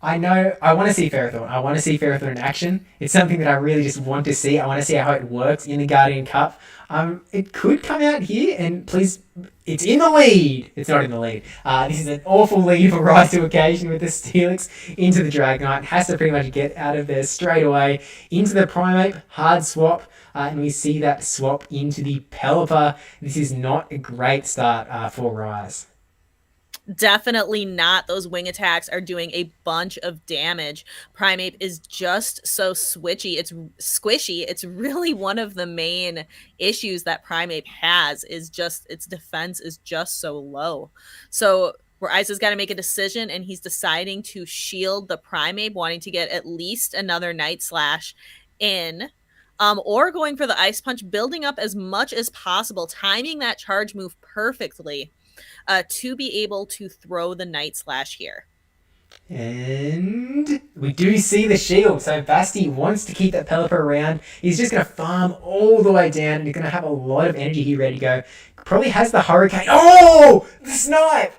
I know I want to see Ferrothorn. I want to see Ferrothorn in action. It's something that I really just want to see. I want to see how it works in the Guardian Cup. It could come out here, and please, it's in the lead. It's not in the lead. This is an awful lead for Rise to Occasion with the Steelix into the Dragonite. Has to pretty much get out of there straight away. Into the Primeape, hard swap. And we see that swap into the Pelipper. This is not a great start for Rise. Definitely not. Those wing attacks are doing a bunch of damage. Primeape is just so switchy. It's squishy. It's really one of the main issues that Primeape has, is just its defense is just so low. So Rise has got to make a decision, and he's deciding to shield the Primeape, wanting to get at least another Night Slash in. Or going for the Ice Punch, building up as much as possible, timing that charge move perfectly to be able to throw the Night Slash here. And we do see the shield. So Basti wants to keep that Pelipper around. He's just going to farm all the way down, and he's going to have a lot of energy here ready to go. Probably has the Hurricane. Oh! The snipe!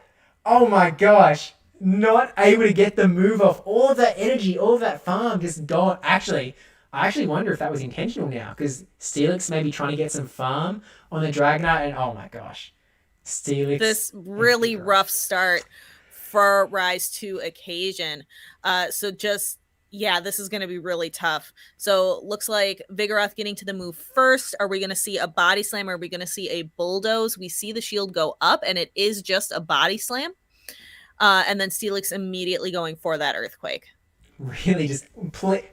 Oh my gosh. Not able to get the move off. All of that energy, all of that farm just gone. I actually wonder if that was intentional now, because Steelix may be trying to get some farm on the Dragonite, and oh my gosh. Steelix. This really rough start for Rise to Occasion. This is going to be really tough. So looks like Vigoroth getting to the move first. Are we going to see a Body Slam, or are we going to see a Bulldoze? We see the shield go up, and it is just a Body Slam. And then Steelix immediately going for that Earthquake. Really just,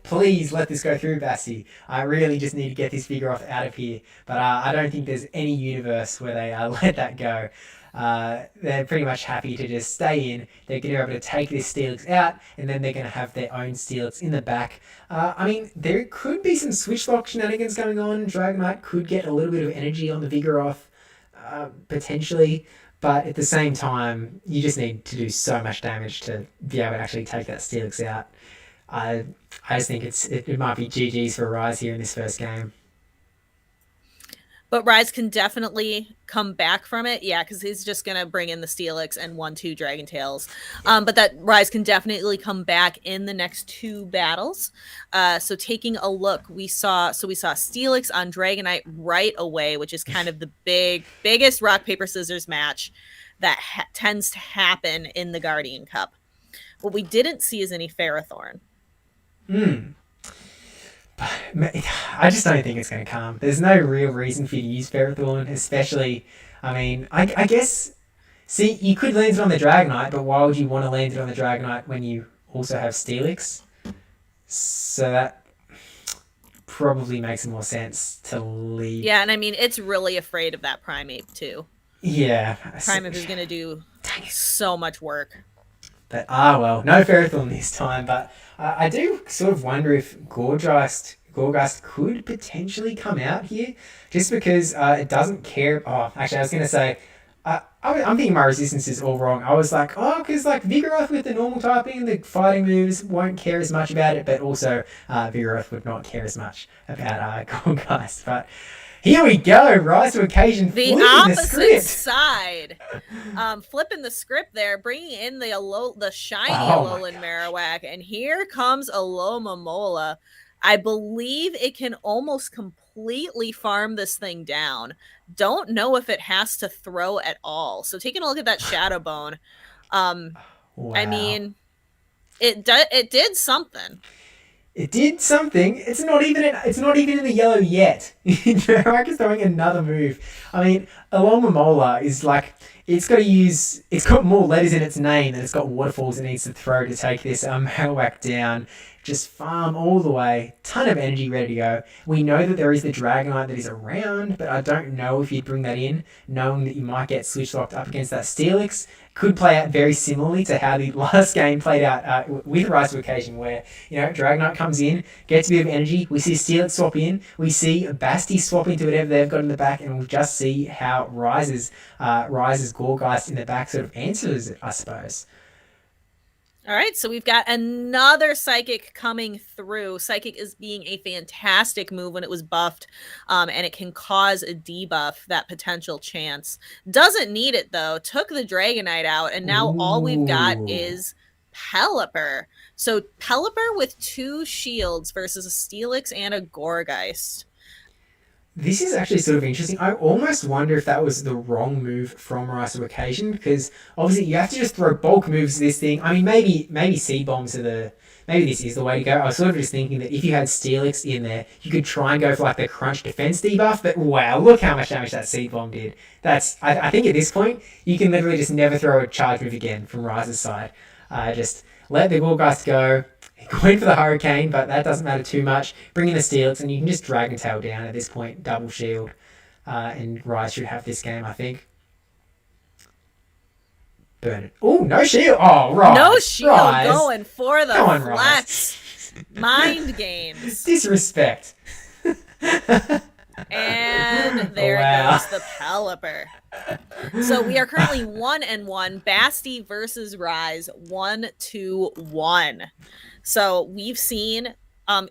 please let this go through, Basti. I really just need to get this Vigoroth out of here. But I don't think there's any universe where they let that go. They're pretty much happy to just stay in. They're going to be able to take this Steelix out, and then they're going to have their own Steelix in the back. There could be some switch lock shenanigans going on. Dragonite could get a little bit of energy on the Vigoroth, potentially. But at the same time, you just need to do so much damage to be able to actually take that Steelix out. I just think it might be GG's for Rise here in this first game. But Rise can definitely come back from it. Yeah, because he's just going to bring in the Steelix and 1-2 Dragon Tails. But that Rise can definitely come back in the next 2 battles. So taking a look, we saw Steelix on Dragonite right away, which is kind of the biggest rock, paper, scissors match that tends to happen in the Guardian Cup. What we didn't see is any Ferrothorn. I just don't think it's going to come. There's no real reason for you to use Ferrothorn, especially, I mean, I guess, see, you could land it on the Dragonite, but why would you want to land it on the Dragonite when you also have Steelix? So that probably makes more sense to leave. Yeah, and I mean, it's really afraid of that Primeape, too. Yeah. Primeape is going to do so much work. But, well, no Ferrothorn this time, but I do sort of wonder if Gorgeist could potentially come out here, just because it doesn't care. Oh, actually, I was going to say, I'm thinking my resistance is all wrong. I was like, because like Vigoroth with the normal typing and the fighting moves won't care as much about it, but also Vigoroth would not care as much about Gorgeist. But here we go, rise to occasion. The opposite side, flipping the script there, bringing in the shiny Alolan Marowak, and here comes Alomomola. I believe it can almost completely farm this thing down. Don't know if it has to throw at all. So taking a look at that Shadow Bone, wow. I mean, it did something. It did something. It's not even in the yellow yet. Marowak is throwing another move. I mean, Alomomola is like, it's got more letters in its name than it's got waterfalls it needs to throw to take this Marowak down. Just farm all the way. Ton of energy ready to go. We know that there is the Dragonite that is around, but I don't know if you'd bring that in, knowing that you might get switch locked up against that Steelix. Could play out very similarly to how the last game played out with Rise to Occasion, where, Dragonite comes in, gets a bit of energy, we see Steelix swap in, we see Basti swap into whatever they've got in the back, and we'll just see how Rise's Gorgeist in the back sort of answers it, I suppose. All right, so we've got another Psychic coming through. Psychic is being a fantastic move when it was buffed, and it can cause a debuff, that potential chance. Doesn't need it, though. Took the Dragonite out, and now all we've got is Pelipper. So Pelipper with 2 shields versus a Steelix and a Gorgeist. This is actually sort of interesting. I almost wonder if that was the wrong move from Rise to Occasion, because obviously you have to just throw bulk moves to this thing. I mean, maybe Seed Bombs maybe this is the way to go. I was sort of just thinking that if you had Steelix in there, you could try and go for like the Crunch Defense debuff, but wow, look how much damage that Seed Bomb did. I think at this point, you can literally just never throw a charge move again from Rise's side. Just let the Gorgeist go. Go in for the Hurricane, but that doesn't matter too much. Bring in the Steelix, and you can just Dragon Tail down at this point. Double shield. And Rise should have this game, I think. Burn it. Oh, no shield. Oh, Rise. No shield. Rise. Going for the flex. Mind games. Disrespect. And there goes the Pelipper. So we are currently 1-1. Basti versus Rise, 1-1. So we've seen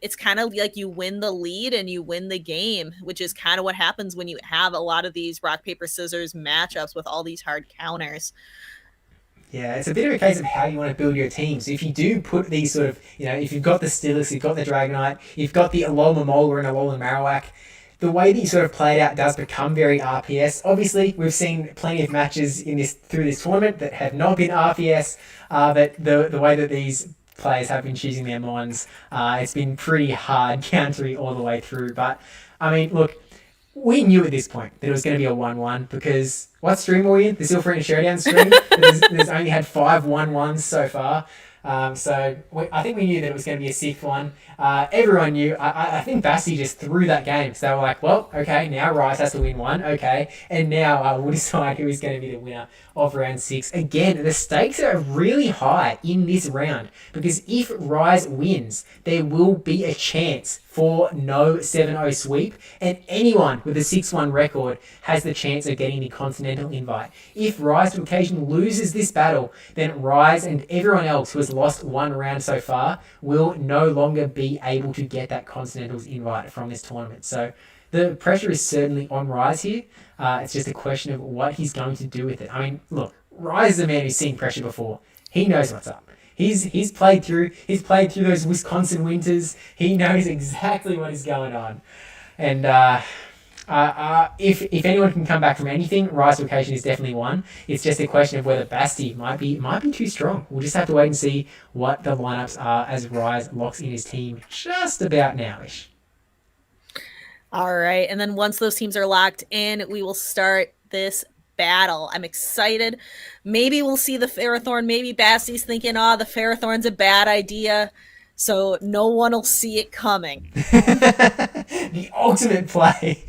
it's kind of like you win the lead and you win the game, which is kind of what happens when you have a lot of these rock, paper, scissors matchups with all these hard counters. Yeah, it's a bit of a case of how you want to build your team. So if you do put these sort of, if you've got the Steelix, you've got the Dragonite, you've got the Alomomola and Alolan Marowak, the way that you sort of play it out does become very RPS. Obviously, we've seen plenty of matches through this tournament that have not been RPS, but the way that these players have been choosing their mons, it's been pretty hard countering all the way through. But, I mean, look, we knew at this point that it was going to be a 1-1 Because what stream were we in? The Silph Arena Showdown stream? there's only had 5 1-1s so far. So I think we knew that it was going to be a 6th one. Everyone knew. I think Basti just threw that game. So they were like, well, okay, now Rise has to win one. Okay. And now we'll decide who is going to be the winner of round 6. Again, the stakes are really high in this round because if Rise wins, there will be a chance for no 7-0 sweep, and anyone with a 6-1 record has the chance of getting the Continental invite. If Rise to Occasion loses this battle, then Rise and everyone else who has lost one round so far will no longer be able to get that Continentals invite from this tournament. So the pressure is certainly on Rise here. It's just a question of what he's going to do with it. I mean, look, Rise is a man who's seen pressure before. He knows what's up. He's played through those Wisconsin winters. He knows exactly what is going on. And if anyone can come back from anything, Rise Vocation is definitely one. It's just a question of whether Basti might be too strong. We'll just have to wait and see what the lineups are as Rise locks in his team just about nowish. All right, and then once those teams are locked in, we will start this battle. I'm excited. Maybe we'll see the Ferrothorn. Maybe Basti's thinking, the Ferrothorn's a bad idea, so no one will see it coming. The ultimate play.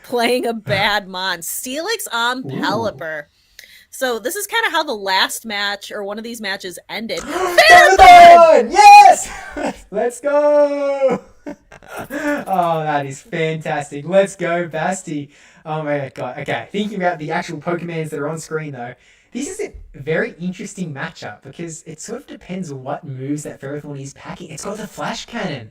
Playing a bad mon. Steelix on Pelipper. So this is kind of how the last match or one of these matches ended. Ferrothorn! Yes! Let's go! Oh, that is fantastic. Let's go, Basti. Oh my god. Okay, thinking about the actual Pokemons that are on screen though, this is a very interesting matchup because it sort of depends on what moves that Ferrothorn is packing. It's got the Flash Cannon.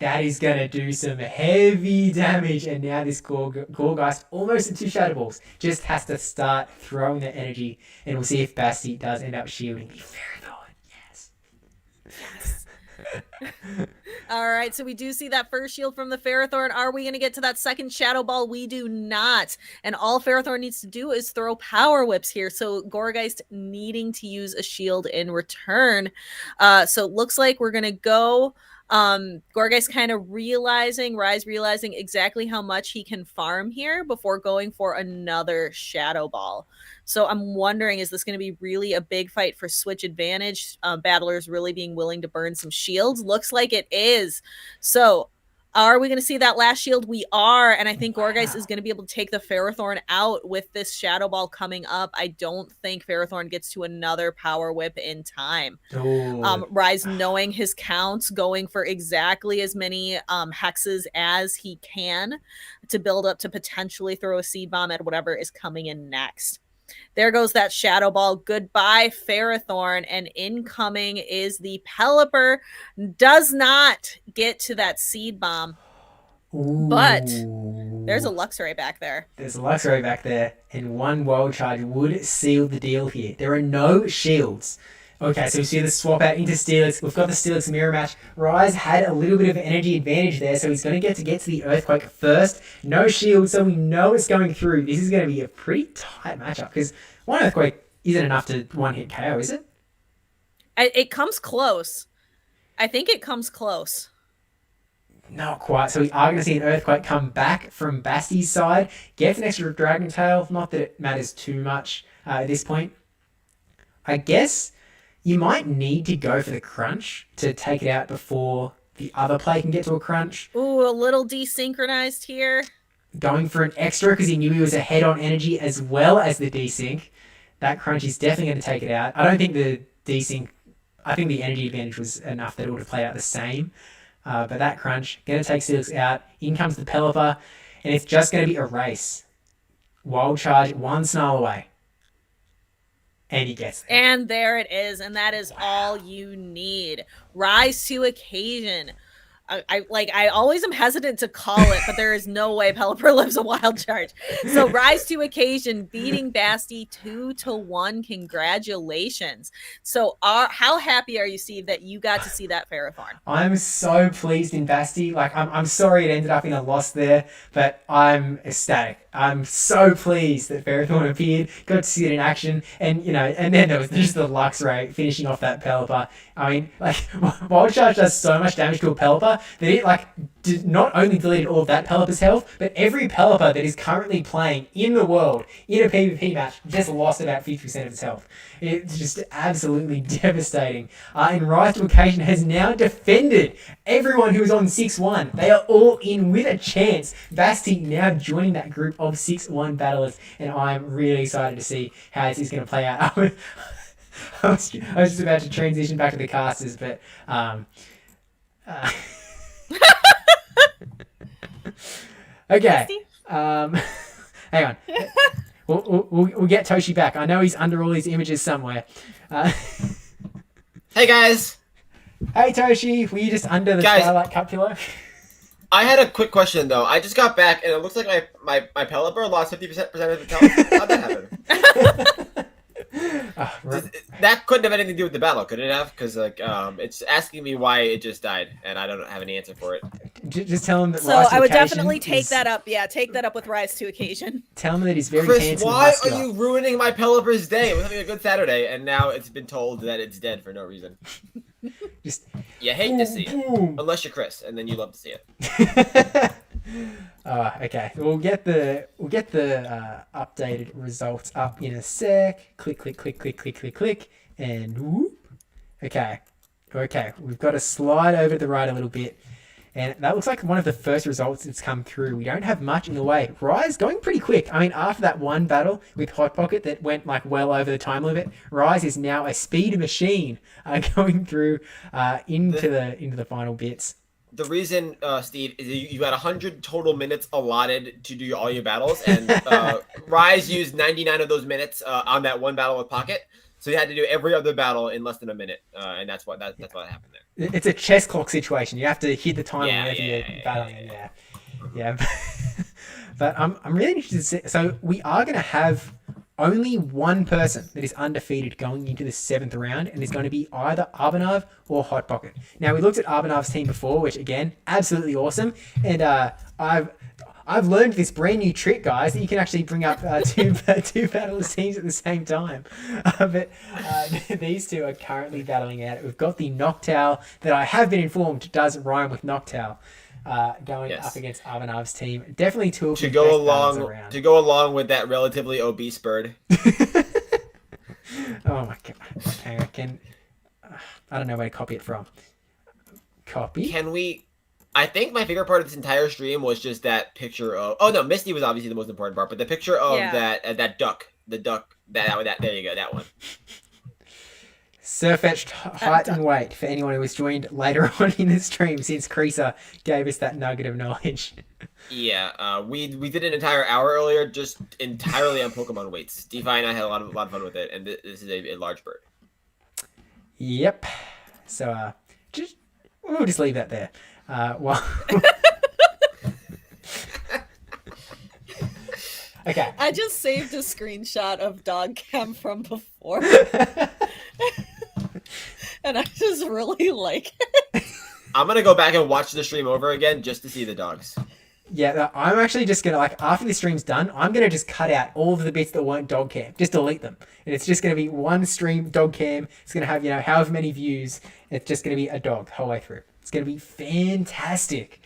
That is going to do some heavy damage. And now this Gorgeist, almost at 2 Shadow Balls, just has to start throwing that energy. And we'll see if Basti does end up shielding the Ferrothorn. Yes. All right, so we do see that first shield from the Ferrothorn. Are we going to get to that second Shadow Ball? We do not. And all Ferrothorn needs to do is throw Power Whips here. So Gorgeist needing to use a shield in return. So it looks like we're going to go... Gorgeist kind of realizing exactly how much he can farm here before going for another Shadow Ball. So I'm wondering, is this going to be really a big fight for switch advantage? Battlers really being willing to burn some shields? Looks like it is. So are we going to see that last shield? We are, and I think Gorgeist is going to be able to take the Ferrothorn out with this Shadow Ball coming up. I don't think Ferrothorn gets to another Power Whip in time. Rise knowing his counts, going for exactly as many hexes as he can to build up to potentially throw a Seed Bomb at whatever is coming in next. There goes that Shadow Ball. Goodbye, Ferrothorn. And incoming is the Pelipper. Does not get to that Seed Bomb. Ooh. But there's a Luxray back there. There's a Luxray back there. And one Wild Charge would seal the deal here. There are no shields. Okay, so we see the swap out into Steelix. We've got the Steelix mirror match. Rise had a little bit of energy advantage there, so he's going to get to the Earthquake first. No shield, so we know it's going through. This is going to be a pretty tight matchup, because one Earthquake isn't enough to one-hit KO, is it? It comes close. I think it comes close. Not quite. So we are going to see an Earthquake come back from Basti's side. Gets an extra Dragon Tail. Not that it matters too much at this point. I guess... you might need to go for the crunch to take it out before the other play can get to a crunch. Ooh, a little desynchronized here. Going for an extra because he knew he was ahead on energy as well as the desync. That crunch is definitely going to take it out. I don't think the desync... I think the energy advantage was enough that it would have played out the same. But that crunch, going to take Steelix out. In comes the Pelipper. And it's just going to be a race. Wild Charge, one Snarl away. And he gets there. And there it is. And that is all you need. Rise to occasion. I always am hesitant to call it, but there is no way Pelipper lives a Wild Charge. So Rise to occasion, beating Basti 2-1. Congratulations. So how happy are you, Steve, that you got to see that Ferrothorn? I'm so pleased in Basti. Like, I'm sorry it ended up in a loss there, but I'm ecstatic. I'm so pleased that Ferrothorn appeared, got to see it in action, and and then there was just the Luxray finishing off that Pelipper. I mean, like, Wild Charge does so much damage to a Pelipper that it not only deleted all of that Pelipper's health, but every Pelipper that is currently playing in the world in a PvP match just lost about 50% of its health. It's just absolutely devastating. And Rise to Occasion has now defended everyone who was on 6-1. They are all in with a chance. Basti now joining that group of 6-1 battlers, and I'm really excited to see how this is going to play out. I was just about to transition back to the casters, but okay. Hang on. We'll get Toshi back. I know he's under all these images somewhere. Hey guys. Hey Toshi, were you just under the Starlight Cup pillow? I had a quick question though. I just got back and it looks like my Pelipper lost 50% of its health. How'd that happen? That couldn't have anything to do with the battle, could it have? Because like it's asking me why it just died, and I don't have any answer for it. Just tell him that. So Rise to I would Occasion definitely take is- that up. Yeah, take that up with Rise to Occasion. Tell him that he's very Chris, handsome. and why muscular. are you ruining my Pelipper's day? It was having a good Saturday, and now it's been told that it's dead for no reason. Just You hate to see it, boom. unless you're Chris, and then you love to see it. Okay. We'll get the updated results up in a sec. Click, click, click, click, click, click, click, and whoop. Okay. We've got to slide over to the right a little bit, and that looks like one of the first results that's come through. We don't have much in the way. Rise going pretty quick. I mean, after that one battle with Hot Pocket that went like well over the time limit, Rise is now a speed machine going through into the final bits. The reason, Steve, is you got 100 total minutes allotted to do all your battles, and Rise used 99 of those minutes on that one battle with Pocket. So you had to do every other battle in less than a minute, and that's what happened there. It's a chess clock situation. You have to hit the time Yeah, whenever yeah, you're battling. Yeah. But I'm really interested to see. So we are going to have only one person that is undefeated going into the 7th round, and it's going to be either Arbanav or Hot Pocket. Now we looked at Arbanav's team before, which again, absolutely awesome, and I've learned this brand new trick, guys, that you can actually bring up two battlers teams at the same time. But these two are currently battling out. We've got the Noctowl that I have been informed does rhyme with Noctowl going up against Arbanav's team. Definitely two of the best battles around. To go along with that relatively obese bird. Oh my god. Okay, I don't know where to copy it from. Copy? Can we... I think my favorite part of this entire stream was just that picture of... Oh, no, Misty was obviously the most important part, but the picture of that duck. The duck. There you go, that one. Surfetch height and weight for anyone who was joined later on in the stream, since Creaser gave us that nugget of knowledge. Yeah, we did an entire hour earlier just entirely on Pokemon weights. DPhiE and I had a lot of fun with it, and this is a large bird. Yep. So we'll just leave that there. Okay. I just saved a screenshot of Dog Cam from before. And I just really like it. I'm going to go back and watch the stream over again just to see the dogs. Yeah, I'm actually just going to, after the stream's done, I'm going to just cut out all of the bits that weren't dog cam. Just delete them. And it's just going to be one stream dog cam. It's going to have, however many views. It's just going to be a dog the whole way through. It's going to be fantastic.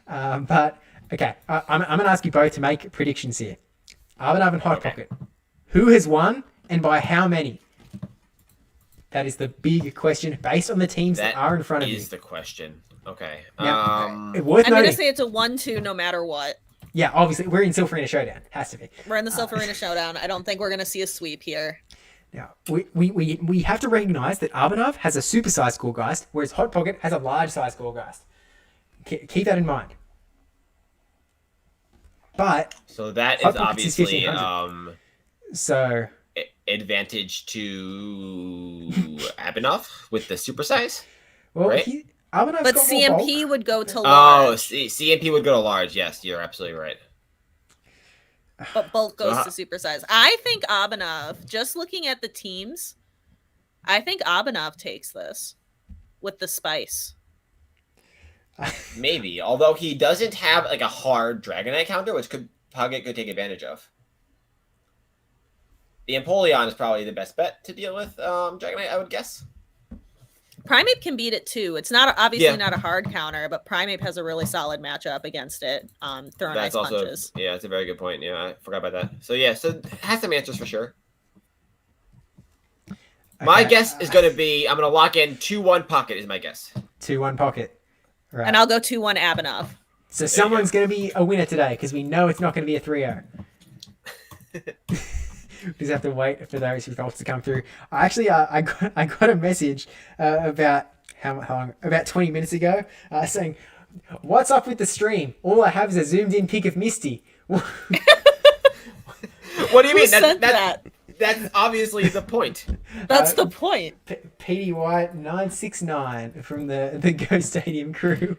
But, okay, I'm going to ask you both to make predictions here. Arbanav and Hot Pocket. Who has won and by how many? That is the big question based on the teams that are in front of you. That is the question. Okay. Now, I'm going to say it's a 1-2 no matter what. Yeah, obviously, we're in Silph Arena Showdown. Has to be. We're in the Silph Arena Showdown. I don't think we're going to see a sweep here. Now, we have to recognize that Arbanav has a super-sized Gorgeist, whereas Hot Pocket has a large-sized Gorgeist. Keep that in mind. But so that is obviously so advantage to Abhinav with the super size. Well, right? But CMP would go to large. large. CMP would go to large. Yes, you're absolutely right. But bulk goes to super size. I think Abhinav, just looking at the teams, I think Abhinav takes this with the spice. Maybe, although he doesn't have a hard Dragonite counter, which Pocket could take advantage of. The Empoleon is probably the best bet to deal with Dragonite, I would guess. Primeape can beat it too. It's not obviously not a hard counter, but Primeape has a really solid matchup against it. Throwing ice punches. Yeah, that's a very good point. Yeah, I forgot about that. So it has some answers for sure. Okay. My guess is going to be, I'm going to lock in 2-1 Pocket is my guess. 2-1 Pocket. Right. And I'll go 2-1 Abhinav. So someone's going to be a winner today because we know it's not going to be a 3-0. We just have to wait for those results to come through. Actually, I got a message about how long? About 20 minutes ago saying, "What's up with the stream? All I have is a zoomed-in pic of Misty." What do you mean? That's obviously the point. That's the point. PDY969 from the Go Stadium crew.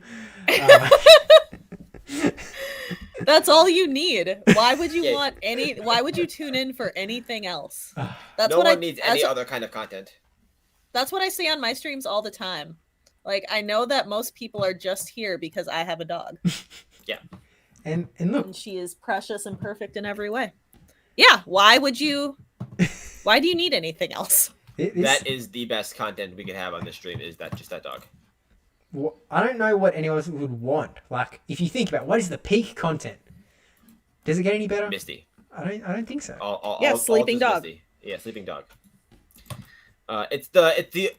That's all you need. Why would you Yeah. want any? Why would you tune in for anything else? That's No what one needs any that's- other kind of content. That's what I say on my streams all the time. Like, I know that most people are just here because I have a dog. And look, And she is precious and perfect in every way. Yeah, why do you need anything else? That is the best content we could have on this stream. Is that just that dog? I don't know what anyone else would want. Like, if you think about what is the peak content, does it get any better? Misty. I don't think so. Sleeping just dog. Misty. Yeah, sleeping dog. It's the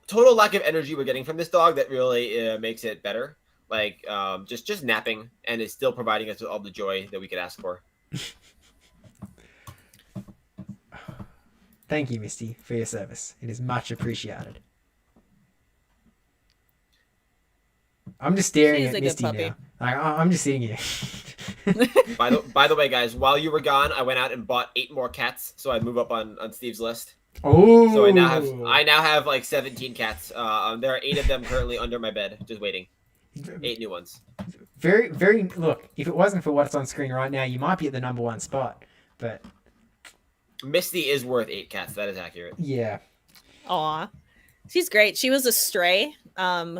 total lack of energy we're getting from this dog that really makes it better. Like, just napping, and is still providing us with all the joy that we could ask for. Thank you, Misty, for your service. It is much appreciated. I'm just staring She's at a good Misty puppy. now. Like, I'm just sitting here. By the way, guys, while you were gone, I went out and bought 8 more cats, so I move up on Steve's list. Oh, So I now have like 17 cats. There are 8 of them currently under my bed, just waiting. 8 new ones. very, very. Look, if it wasn't for what's on screen right now, you might be at the #1 spot. But Misty is worth 8 cats. That is accurate. yeah, Aw. She's great. She was a stray.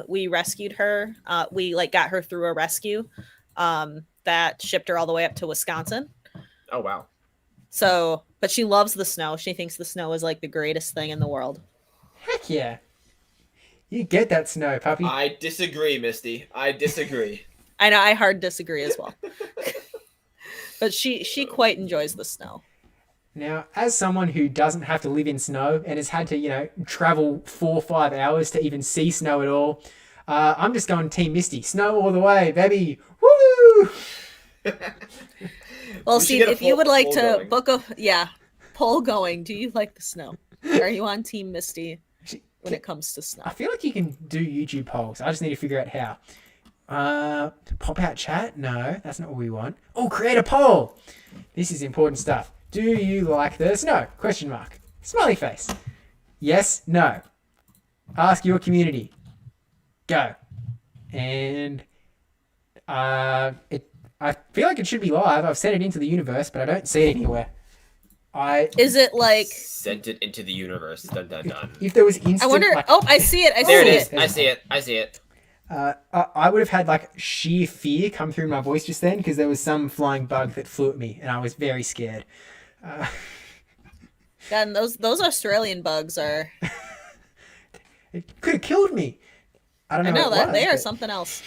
We rescued her. We got her through a rescue that shipped her all the way up to Wisconsin. Oh wow. So, but she loves the snow. She thinks the snow is like the greatest thing in the world. heck yeah. You get that snow, puppy. I disagree, Misty. I disagree. I know, I hard disagree as well. But she quite enjoys the snow. Now, as someone who doesn't have to live in snow and has had to, travel 4 or 5 hours to even see snow at all, I'm just going Team Misty. Snow all the way, baby. Woo! Well, We should see, get a if you would poll like to going. book poll going, do you like the snow? Are you on Team Misty when it comes to snow? I feel like you can do YouTube polls. I just need to figure out how. Pop out chat? No, that's not what we want. Oh, create a poll. This is important stuff. Do you like the snow? Question mark. Smiley face. Yes, no. Ask your community. Go. And I feel like it should be live. I've sent it into the universe, but I don't see it anywhere. Is it like? Sent it into the universe. Dun dun dun. If there was instant, I wonder. like, Oh, I see it. I There see it is. it. I see it. I see it. I would have had like sheer fear come through my voice just then because there was some flying bug that flew at me and I was very scared. And those Australian bugs are. It could have killed me. I don't know. I know what it that was, they are but- something else.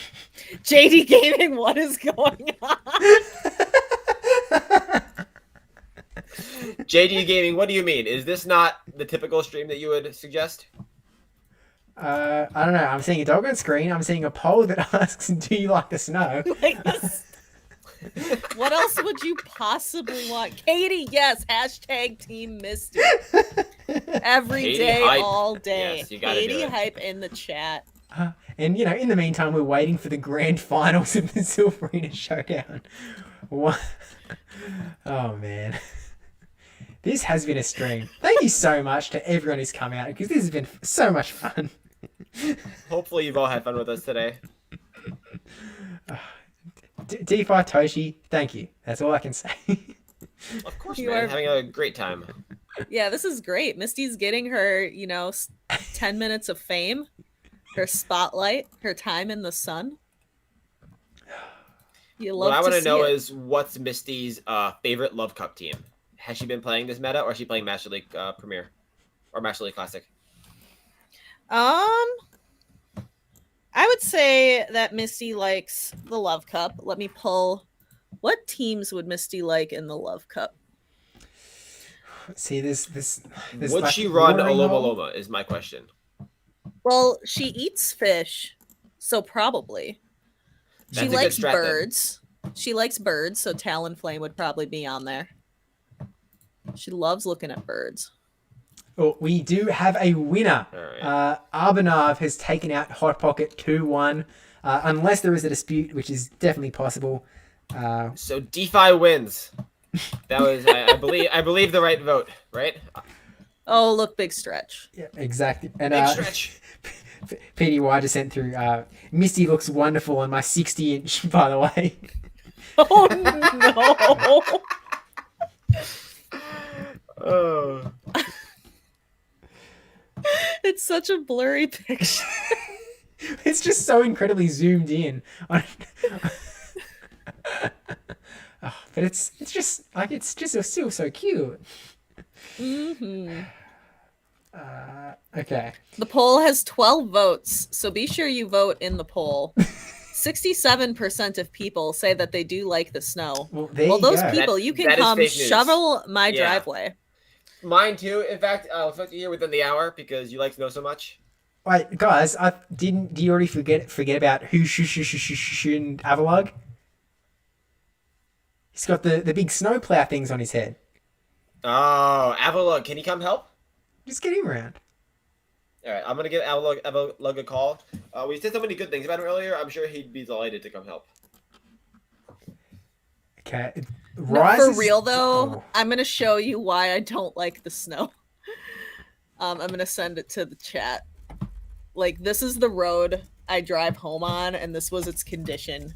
JD Gaming, what is going on? JD Gaming, what do you mean? Is this not the typical stream that you would suggest? I don't know. I'm seeing a dog on screen. I'm seeing a poll that asks, "Do you like the snow?" Like this. What else would you possibly want? Katie, yes. Hashtag Team Misty. Every Katie day, hype. all day. Yes, you gotta do Katie it. hype in the chat. And in the meantime, we're waiting for the grand finals of the Silph Arena Showdown. What? Oh man, this has been a stream. Thank you so much to everyone who's come out because this has been so much fun. Hopefully you've all had fun with us today. DPhiE Toshi, thank you. That's all I can say. Of course, You man. are- Having a great time. Yeah, this is great. Misty's getting her, 10 minutes of fame, her spotlight, her time in the sun. You love What I want to see know it. is what's Misty's favorite Love Cup team? Has she been playing this meta, or is she playing Master League Premier or Master League Classic? I would say that Misty likes the Love Cup. Let me pull. What teams would Misty like in the Love Cup? See, this. Would like she run watering Aloma hole. Loma? Is my question. Well, she eats fish, so probably. That's She a good likes strat then. birds. She likes birds, so Talonflame would probably be on there. She loves looking at birds. Oh, we do have a winner. All right. Arbanav has taken out Hot Pocket 2-1. Unless there is a dispute, which is definitely possible. So DPhiE wins. That was, I believe, the right vote, right? Oh, look, big stretch. Yeah, exactly. And Big stretch. PDY just sent through. Misty looks wonderful on my 60-inch, by the way. Oh no! Oh. It's such a blurry picture. It's just so incredibly zoomed in. On... Oh, but it's just like it's just still so cute. Mm-hmm. Okay. The poll has 12 votes, so be sure you vote in the poll. 67% of people say that they do like the snow. Well, there Well, you those go. people, you can that is come fake news. shovel my Yeah. driveway. Mine too. In fact, I'll expect you here within the hour because you like snow so much. Wait, guys, do you already forget about who and Avalog? He's got the big snowplow things on his head. Oh, Avalog, can you come help? Just get him around. All right, I'm gonna give Avalog a call. We said so many good things about him earlier. I'm sure he'd be delighted to come help. Okay. No, for real though, I'm gonna show you why I don't like the snow. I'm gonna send it to the chat. Like, this is the road I drive home on, and this was its condition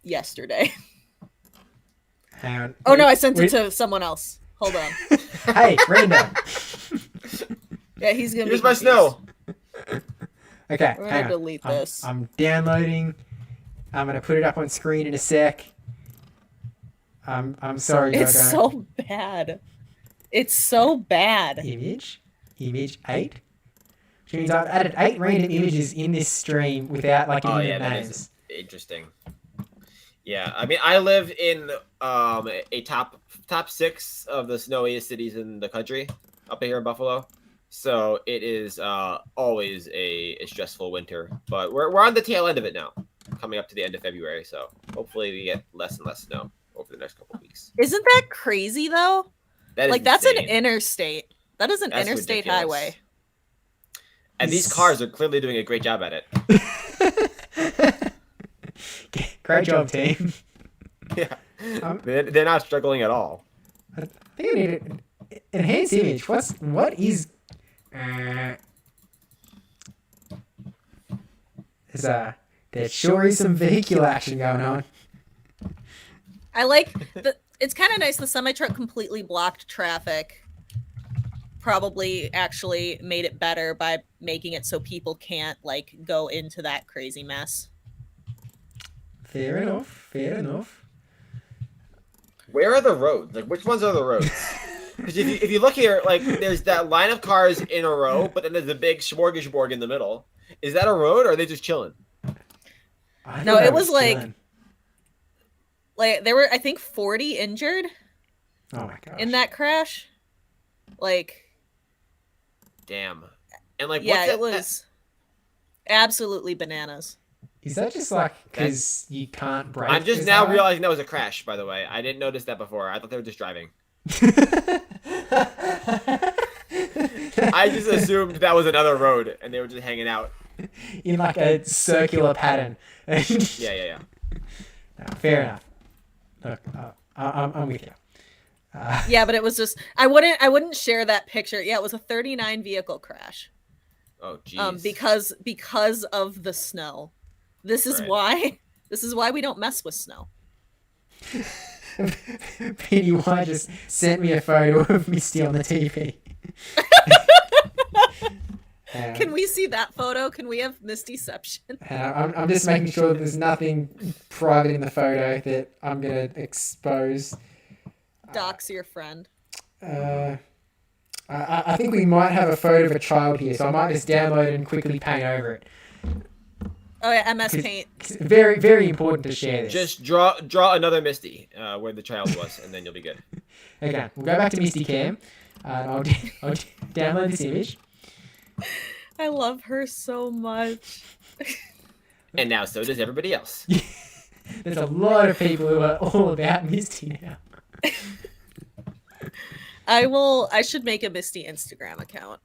yesterday. Hang on. Oh no, I sent it to someone else. Hold on. Hey, random. Yeah, he's gonna Here's be my confused. snow. Okay, We're hang gonna on. delete this. I'm downloading. I'm gonna put it up on screen in a sec. I'm sorry, It's Jojo. so bad. It's so bad. Image 8. Which means I've added 8 random images in this stream without like Oh giving yeah, them that names. is interesting. Yeah, I mean, I live in a top 6 of the snowiest cities in the country, up here in Buffalo. So it is always a stressful winter, but we're on the tail end of it now, coming up to the end of February. So hopefully we get less and less snow over the next couple of weeks. Isn't that crazy though? That is Like, that's an insane. interstate. That is an That's interstate ridiculous. highway. And these cars are clearly doing a great job at it. Great job, team. Yeah, they're not struggling at all. I think I need an enhanced image. What is? There sure is some vehicular action going on. I like it's kind of nice. The semi truck completely blocked traffic. Probably actually made it better by making it so people can't like go into that crazy mess. Fair enough. Where are the roads? Like, which ones are the roads? Because if you look here, like, there's that line of cars in a row, but then there's a big smorgasbord in the middle. Is that a road, or are they just chilling? No, it was like there were, I think, 40 injured. Oh my gosh. In that crash. Like, damn. And like, yeah, what's it was absolutely bananas. Is that just like because you can't brake? I'm just as now hard? realizing that was a crash, by the way. I didn't notice that before. I thought they were just driving. I just assumed that was another road, and they were just hanging out. In like a circular pattern. Yeah. No, fair enough. Look, I'm with you. Yeah, but it was just I wouldn't share that picture. Yeah, it was a 39 vehicle crash. Oh, jeez. Because of the snow. This is why we don't mess with snow. PDY just sent me a photo of Misty on the TV. Can we see that photo? Can we have Mistyception? I'm just making sure that there's nothing private in the photo that I'm going to expose. Doc's your friend. I think we might have a photo of a child here, so I might just download it and quickly paint over it. Oh yeah, MS Paint. It's very, very important to share this. Just draw another Misty where the child was, and then you'll be good. Okay, we'll go back to Misty Cam. I'll download this image. I love her so much. And now so does everybody else. There's a lot of people who are all about Misty now. I should make a Misty Instagram account.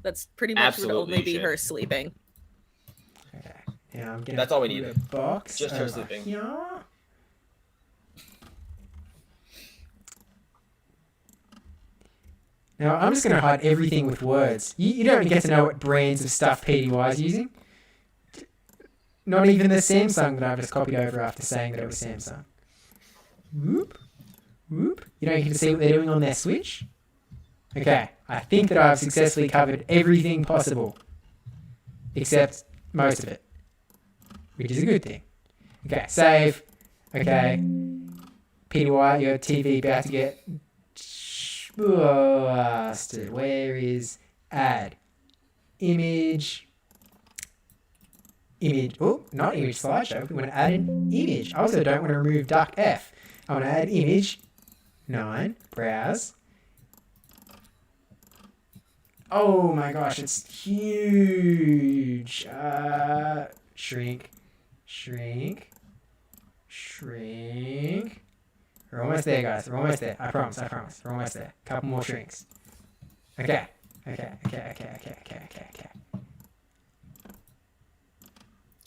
That's pretty much would Absolutely only be should. her sleeping. Okay. Now I'm gonna That's all we put need. a box Just her over sleeping. here. Now, I'm just going to hide everything with words. You don't get to know what brands of stuff PDY is using. Not even the Samsung that I've just copied over after saying that it was Samsung. Whoop. Whoop. You don't get to see what they're doing on their Switch? Okay. I think that I've successfully covered everything possible. Except most of it. Which is a good thing. Okay. Save. Okay. PDY, your TV about to get busted. Where is add? Image. Oh, not image slideshow. We want to add an image. I also don't want to remove duck F. I want to add image. 9. Browse. Oh my gosh, it's huge. Shrink. We're almost there, guys. We're almost there. I promise. We're almost there. Couple more shrinks. Okay.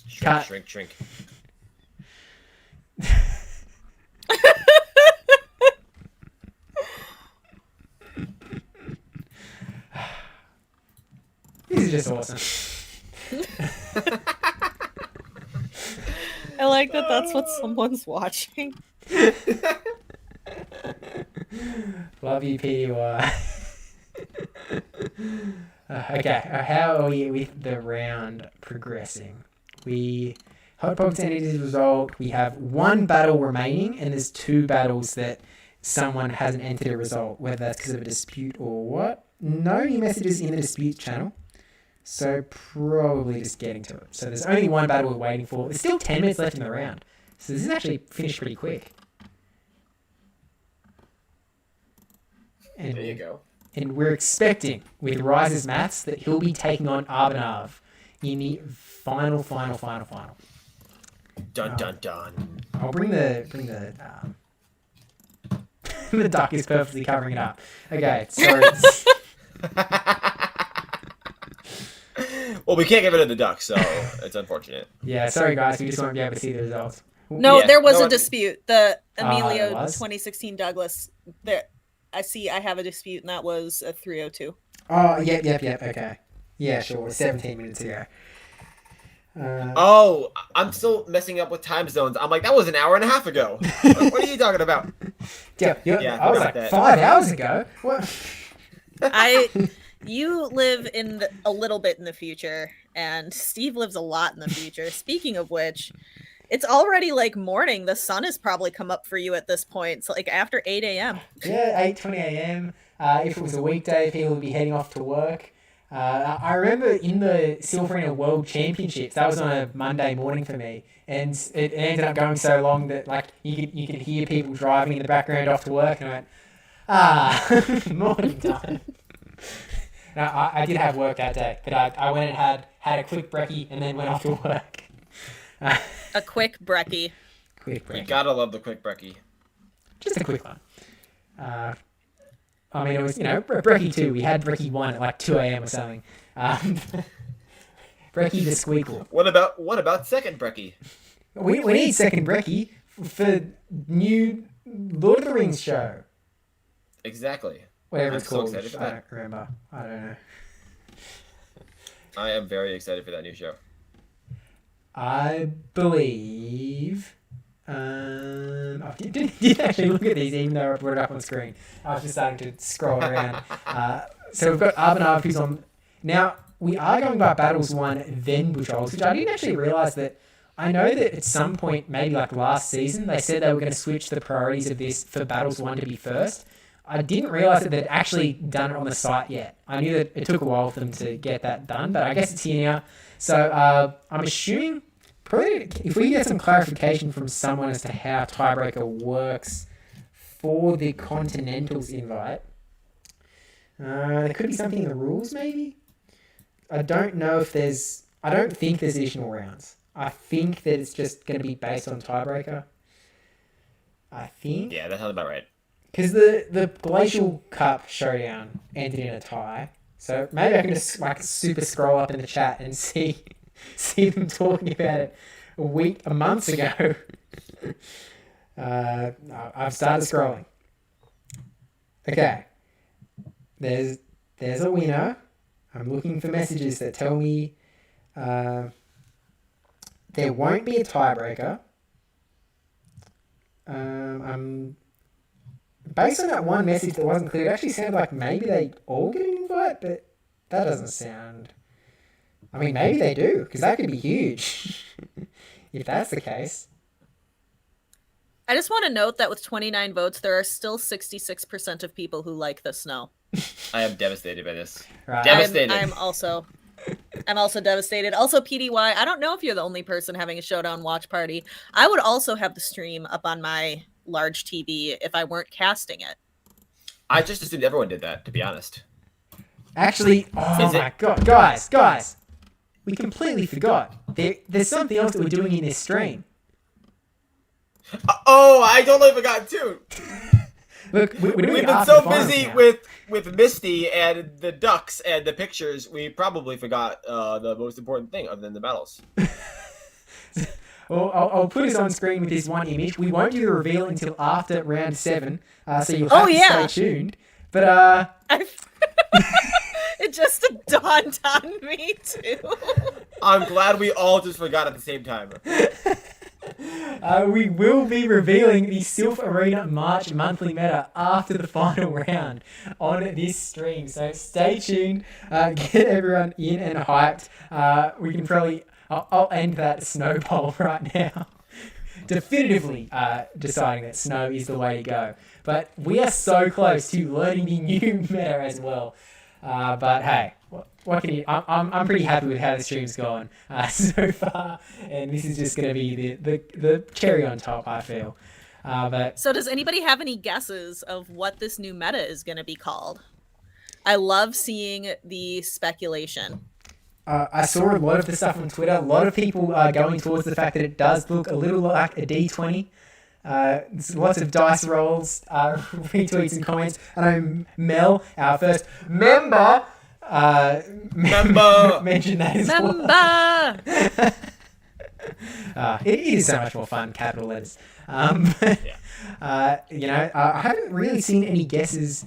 Shrink. This is just awesome. I like that that's what someone's watching. Love you, PDY. Okay, how are we with the round progressing? Hot Pox entered his result. We have 1 battle remaining, and there's 2 battles that someone hasn't entered a result, whether that's because of a dispute or what. No new messages in the dispute channel, so probably just getting to it. So there's only 1 battle we're waiting for. There's still 10 minutes left in the round, so this is actually finished pretty quick. And there you go. And we're expecting, with Rise's maths, that he'll be taking on Arbanav in the final. Dun. I'll bring the the duck is perfectly covering it up. Okay, sorry. Well, we can't get rid of the duck, so it's unfortunate. Yeah, sorry guys, we just won't be able to see the results. No, Yeah, there was no, a dispute. The there Emilio was? 2016 Douglas. There, I have a dispute, and that was a 302. Oh, yep, okay. Yeah, sure, 17 minutes ago. Oh, I'm still messing up with time zones. I'm like, that was an hour and a half ago. What are you talking about? Yeah, I was like, that. 5 hours ago? What? You live a little bit in the future, and Steve lives a lot in the future. Speaking of which, it's already like morning. The sun has probably come up for you at this point. It's like after 8 a.m. Yeah, 8:20 a.m. If it was a weekday, people would be heading off to work. I remember in the Silph Arena World Championships, that was on a Monday morning for me, and it ended up going so long that like you could hear people driving in the background off to work, and I went, morning time. Now, I did have work that day, but I went and had a quick brekkie and then went off to work. A quick brekkie. You gotta love the quick brekkie. Just a quick one. I mean, it was, brekkie 2. We had brekkie 1 at like 2 a.m. or something. Brekkie the Squeakle. What about second brekkie? We need second brekkie for new Lord of the Rings show. Exactly. Whatever I'm it's so called. excited for I that. don't remember. I don't know. I am very excited for that new show. I believe... I did actually look at these even though I brought it up on screen. I was just starting to scroll around. So we've got Arbanav who's on... Now, we are going by Battles 1, then Buchholz, which I didn't actually realise that... I know that at some point, maybe like last season, they said they were going to switch the priorities of this for Battles 1 to be first. I didn't realise that they'd actually done it on the site yet. I knew that it took a while for them to get that done, but I guess it's here now. So I'm assuming... Probably, if we get some clarification from someone as to how Tiebreaker works for the Continentals invite, there could be something in the rules, maybe? I don't know if there's... I don't think there's additional rounds. I think that it's just going to be based on Tiebreaker. I think. Yeah, that sounds about right. Because the Glacial Cup Showdown ended in a tie. So maybe I can just like super scroll up in the chat and see them talking about it a month ago. I've started scrolling. Okay. there's a winner. I'm looking for messages that tell me there won't be a tiebreaker. I'm based on that one message that wasn't clear. It actually sounded like maybe they all get an invite, but that doesn't sound. I mean, maybe they do, because that could be huge if that's the case. I just want to note that with 29 votes, there are still 66% of people who like the snow. I am devastated by this. Right. Devastated. I'm also devastated. Also, PDY, I don't know if you're the only person having a Showdown watch party. I would also have the stream up on my large TV if I weren't casting it. I just assumed everyone did that, to be honest. Actually, oh my god, guys, we completely forgot. There's something else that we're doing in this stream. Oh, I totally forgot too. Look, we're doing We've it been after so the finals busy now. with Misty and the ducks and the pictures, we probably forgot the most important thing other than the battles. Well, I'll put us on screen with this one image. We won't do the reveal until after round 7, so you'll have to stay tuned. But It just dawned on me too. I'm glad we all just forgot at the same time. We will be revealing the Silph Arena March monthly meta after the final round on this stream. So stay tuned, get everyone in and hyped. We can probably... I'll end that snow poll right now. Definitively deciding that snow is the way to go. But we are so close to learning the new meta as well. But hey, what can you... I'm pretty happy with how the stream's gone so far. And this is just going to be the cherry on top, I feel. But So does anybody have any guesses of what this new meta is going to be called? I love seeing the speculation. I saw a lot of the stuff on Twitter. A lot of people are going towards the fact that it does look a little like a D20. Lots of dice rolls, retweets and comments. And I'm Mel, our first member, mentioned that as well. It is so much more fun, capital letters. I haven't really seen any guesses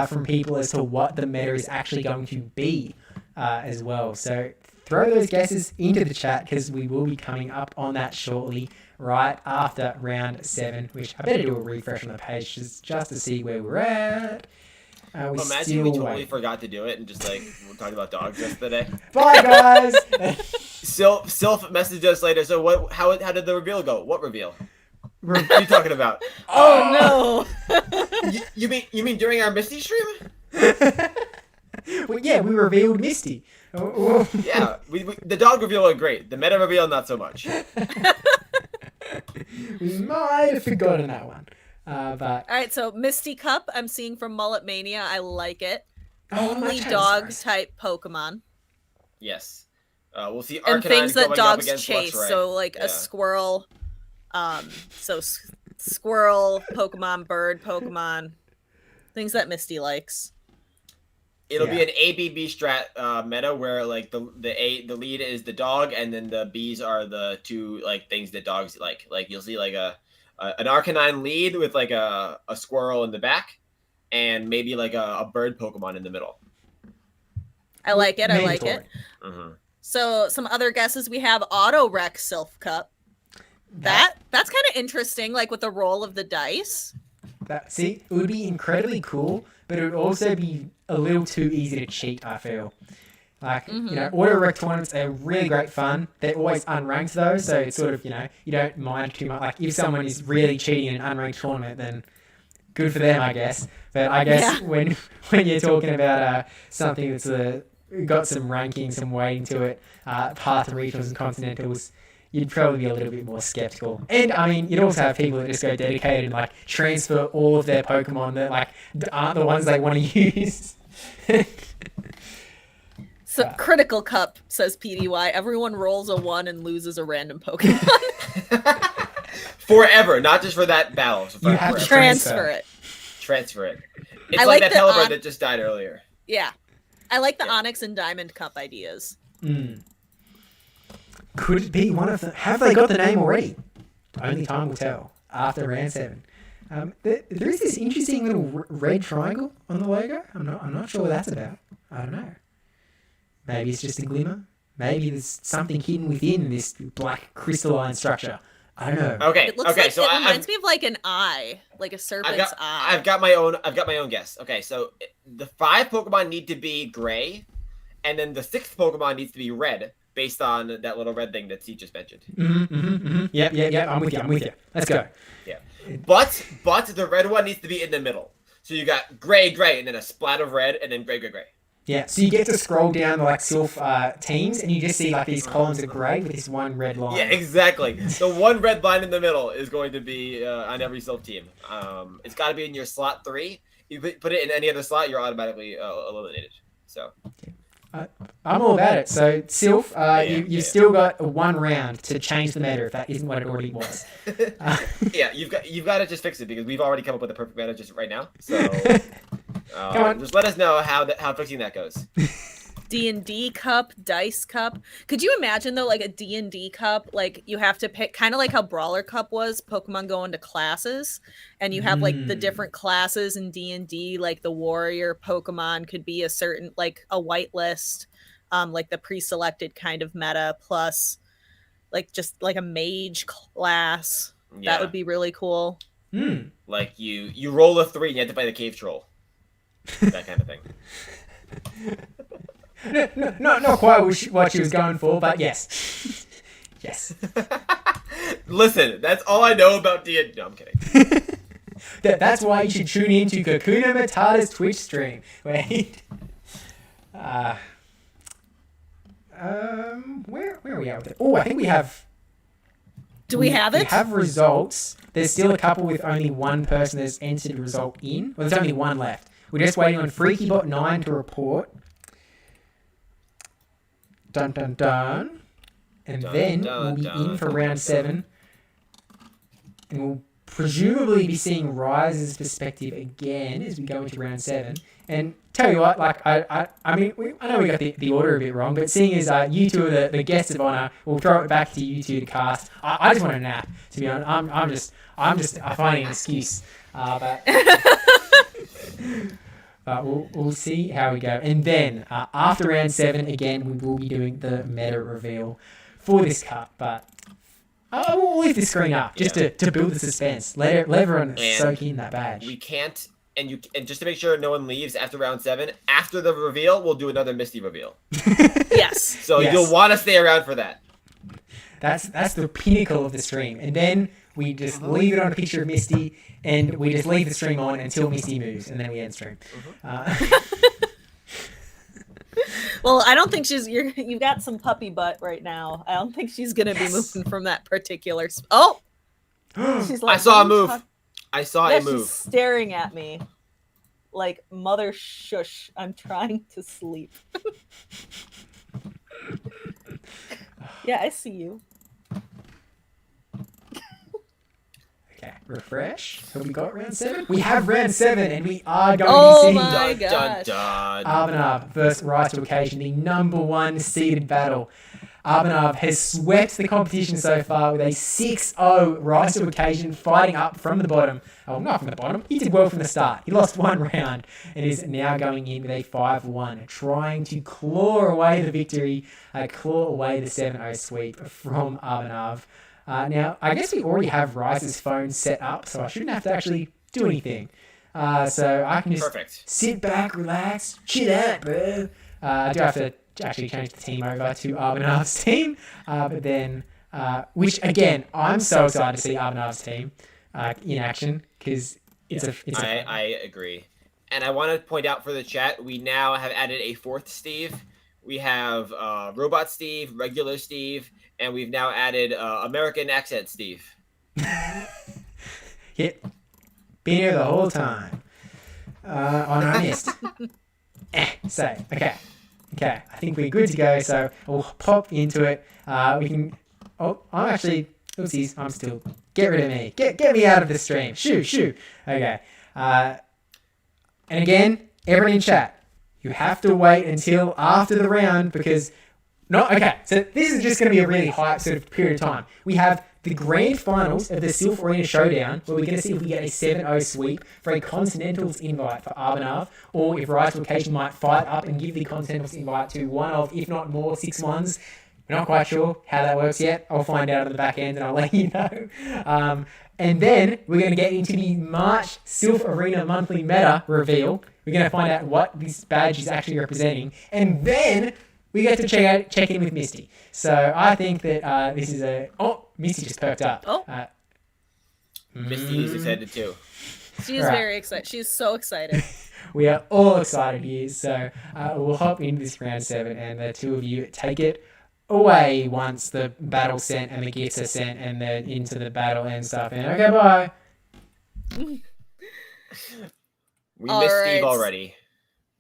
from people as to what the meta is actually going to be as well. So throw those guesses into the chat because we will be coming up on that shortly, right after round 7, which I better do a refresh on the page just to see where we're at. Imagine we totally forgot to do it and just like we talked about dogs yesterday. Bye guys. Silph messaged us later. So what? How did the reveal go? What reveal? What are you talking about? Oh no! You mean during our Misty stream? Well, yeah, we revealed Misty. Yeah, the dog reveal was great. The meta reveal, not so much. We might have forgotten that one. But All right, so Misty Cup, I'm seeing from Mullet Mania. I like it. Only that dog sounds type Pokemon. Yes. We'll see And Arcanine things that going up dogs against chase. Luxray. So like a squirrel. Squirrel Pokemon, bird Pokemon. Things that Misty likes. It'll be an ABB strat meta where like the lead is the dog and then the Bs are the two like things that dogs like. Like you'll see like an Arcanine lead with like a squirrel in the back and maybe like a bird Pokemon in the middle. I like it. I like Mandatory. it. Mm-hmm. So some other guesses we have Auto Wreck Silph Cup. That's kind of interesting, like with the roll of the dice. See, it would be incredibly cool, but it would also be a little too easy to cheat, I feel. Like, auto rec tournaments are really great fun. They're always unranked though, so it's sort of, you don't mind too much. Like, if someone is really cheating in an unranked tournament, then good for them, I guess. But I guess when you're talking about something that's got some ranking, some weighting to it, Path to Regionals and Continentals, you'd probably be a little bit more skeptical. And, I mean, you'd also have people that just go dedicated and, like, transfer all of their Pokemon that, like, aren't the ones they want to use. So, Critical Cup, says PDY. Everyone rolls a 1 and loses a random Pokemon. Forever, not just for that battle. So You have forever. to Transfer it. Transfer it. It's I like like that the Pelipper that just died earlier. Yeah. I like the Onyx and Diamond Cup ideas. Could it be one of them? Have they got the name already? Only time will tell after round 7. There is this interesting little red triangle on the logo. I'm not sure what that's about. I don't know. Maybe it's just a glimmer. Maybe there's something hidden within this black crystalline structure. I don't know. Okay. It looks okay. like So it reminds me of like an eye, like a serpent's eye. I've got my own guess. Okay. So the 5 Pokemon need to be gray, and then the 6th Pokemon needs to be red, based on that little red thing that Steve just mentioned. Yep. I'm with you. Let's go. Yeah. But the red one needs to be in the middle. So you got gray, and then a splat of red, and then gray. Yeah, so you get to scroll down the Silph teams, and you just see like these columns of grey with this one red line. Yeah, exactly. The one red line in the middle is going to be on every Silph team. It's got to be in your slot 3. You put it in any other slot, you're automatically eliminated. So I'm all about it. So Silph, you've still got 1 round to change the meta if that isn't what it already was. Yeah, you've got to just fix it because we've already come up with the perfect meta just right now. So. Come on. Just let us know how fixing that goes. D&D cup, dice cup. Could you imagine though, like a D&D cup, like you have to pick, kind of like how Brawler Cup was, Pokemon go into classes, and you have like the different classes in D&D, like the warrior Pokemon could be a certain, like a whitelist, like the pre-selected kind of meta, plus like just like a mage class. Yeah. That would be really cool. Like you roll a 3 and you have to fight the cave troll. That kind of thing. No, not quite what she was going for, but yes. Yes. Listen, that's all I know about D&D. No, I'm kidding. That's why you should tune in to Kakuna Matata's Twitch stream. Wait. Where are we at with it? Oh, I think we have... Do we have it? We have results. There's still a couple with only 1 person that's entered a result in. Well, there's only 1 left. We're just waiting on FreakyBot9 to report. Dun dun dun. And then we'll be in for round 7. And we'll presumably be seeing Rise's perspective again as we go into round 7. And tell you what, like I mean, I know we got the order a bit wrong, but seeing as you two are the guests of honor, we'll throw it back to you two to cast. I just want a nap, to be honest. I'm just finding an excuse. But we'll see how we go. And then after round 7, again, we will be doing the meta reveal for this cup. But we'll leave this screen up just to build the suspense. Let everyone soak in that badge. We can't, and just to make sure no one leaves after round 7, after the reveal, we'll do another Misty reveal. Yes. So you'll want to stay around for that. That's the pinnacle of the stream. And then we just leave it on a picture of Misty, and we just leave the stream on until Misty moves, and then we end stream. Well, I don't think you've got some puppy butt right now. I don't think she's going to be moving from that particular... Oh! She's like, I saw a move. I saw a move. She's staring at me like, mother shush, I'm trying to sleep. Yeah, I see you. Okay, refresh. Have we got round 7? We have round 7, and we are going to see my gosh. Arbanab versus Rise to Occasion, the #1 seeded battle. Arbanab has swept the competition so far with a 6-0 Rise to Occasion, fighting up from the bottom. Oh, not from the bottom. He did well from the start. He lost 1 round and is now going in with a 5-1, trying to claw away the victory, claw away the 7-0 sweep from Arbanab. Now, I guess we already have Rise's phone set up, so I shouldn't have to actually do anything. So I can just sit back, relax, chill out, bro. I do have to actually change the team over to Arbanav's team, but then, which again, I'm so excited to see Arbanav's team in action, because I agree. And I want to point out for the chat, we now have added a 4th Steve. We have Robot Steve, Regular Steve, and we've now added American Accent Steve. Yep. Been here the whole time. On our list. So, okay. I think we're good to go, so we'll pop into it. We can... Oh, I'm actually... Oopsies, I'm still... Get rid of me. Get me out of the stream. Shoo. Okay. And again, everyone in chat, you have to wait until after the round, because... No, okay, so this is just going to be a really hype sort of period of time. We have the grand finals of the Silph Arena Showdown, where we're going to see if we get a 7-0 sweep for a Continentals invite for Arbanav, or if Rise to Occasion might fight up and give the Continentals invite to one of, if not more, 6-1s. We're not quite sure how that works yet. I'll find out at the back end and I'll let you know. And then we're going to get into the March Silph Arena monthly meta reveal. We're going to find out what this badge is actually representing. And then we get to check in with Misty. So I think that this is a... Oh, Misty just perked up. Oh. Misty is excited too. She's very excited. She's so excited. We are all excited here. So we'll hop into this round 7 and the two of you take it away once the battle's sent and the gifts are sent and they're into the battle and stuff. And okay, bye. We missed Steve already.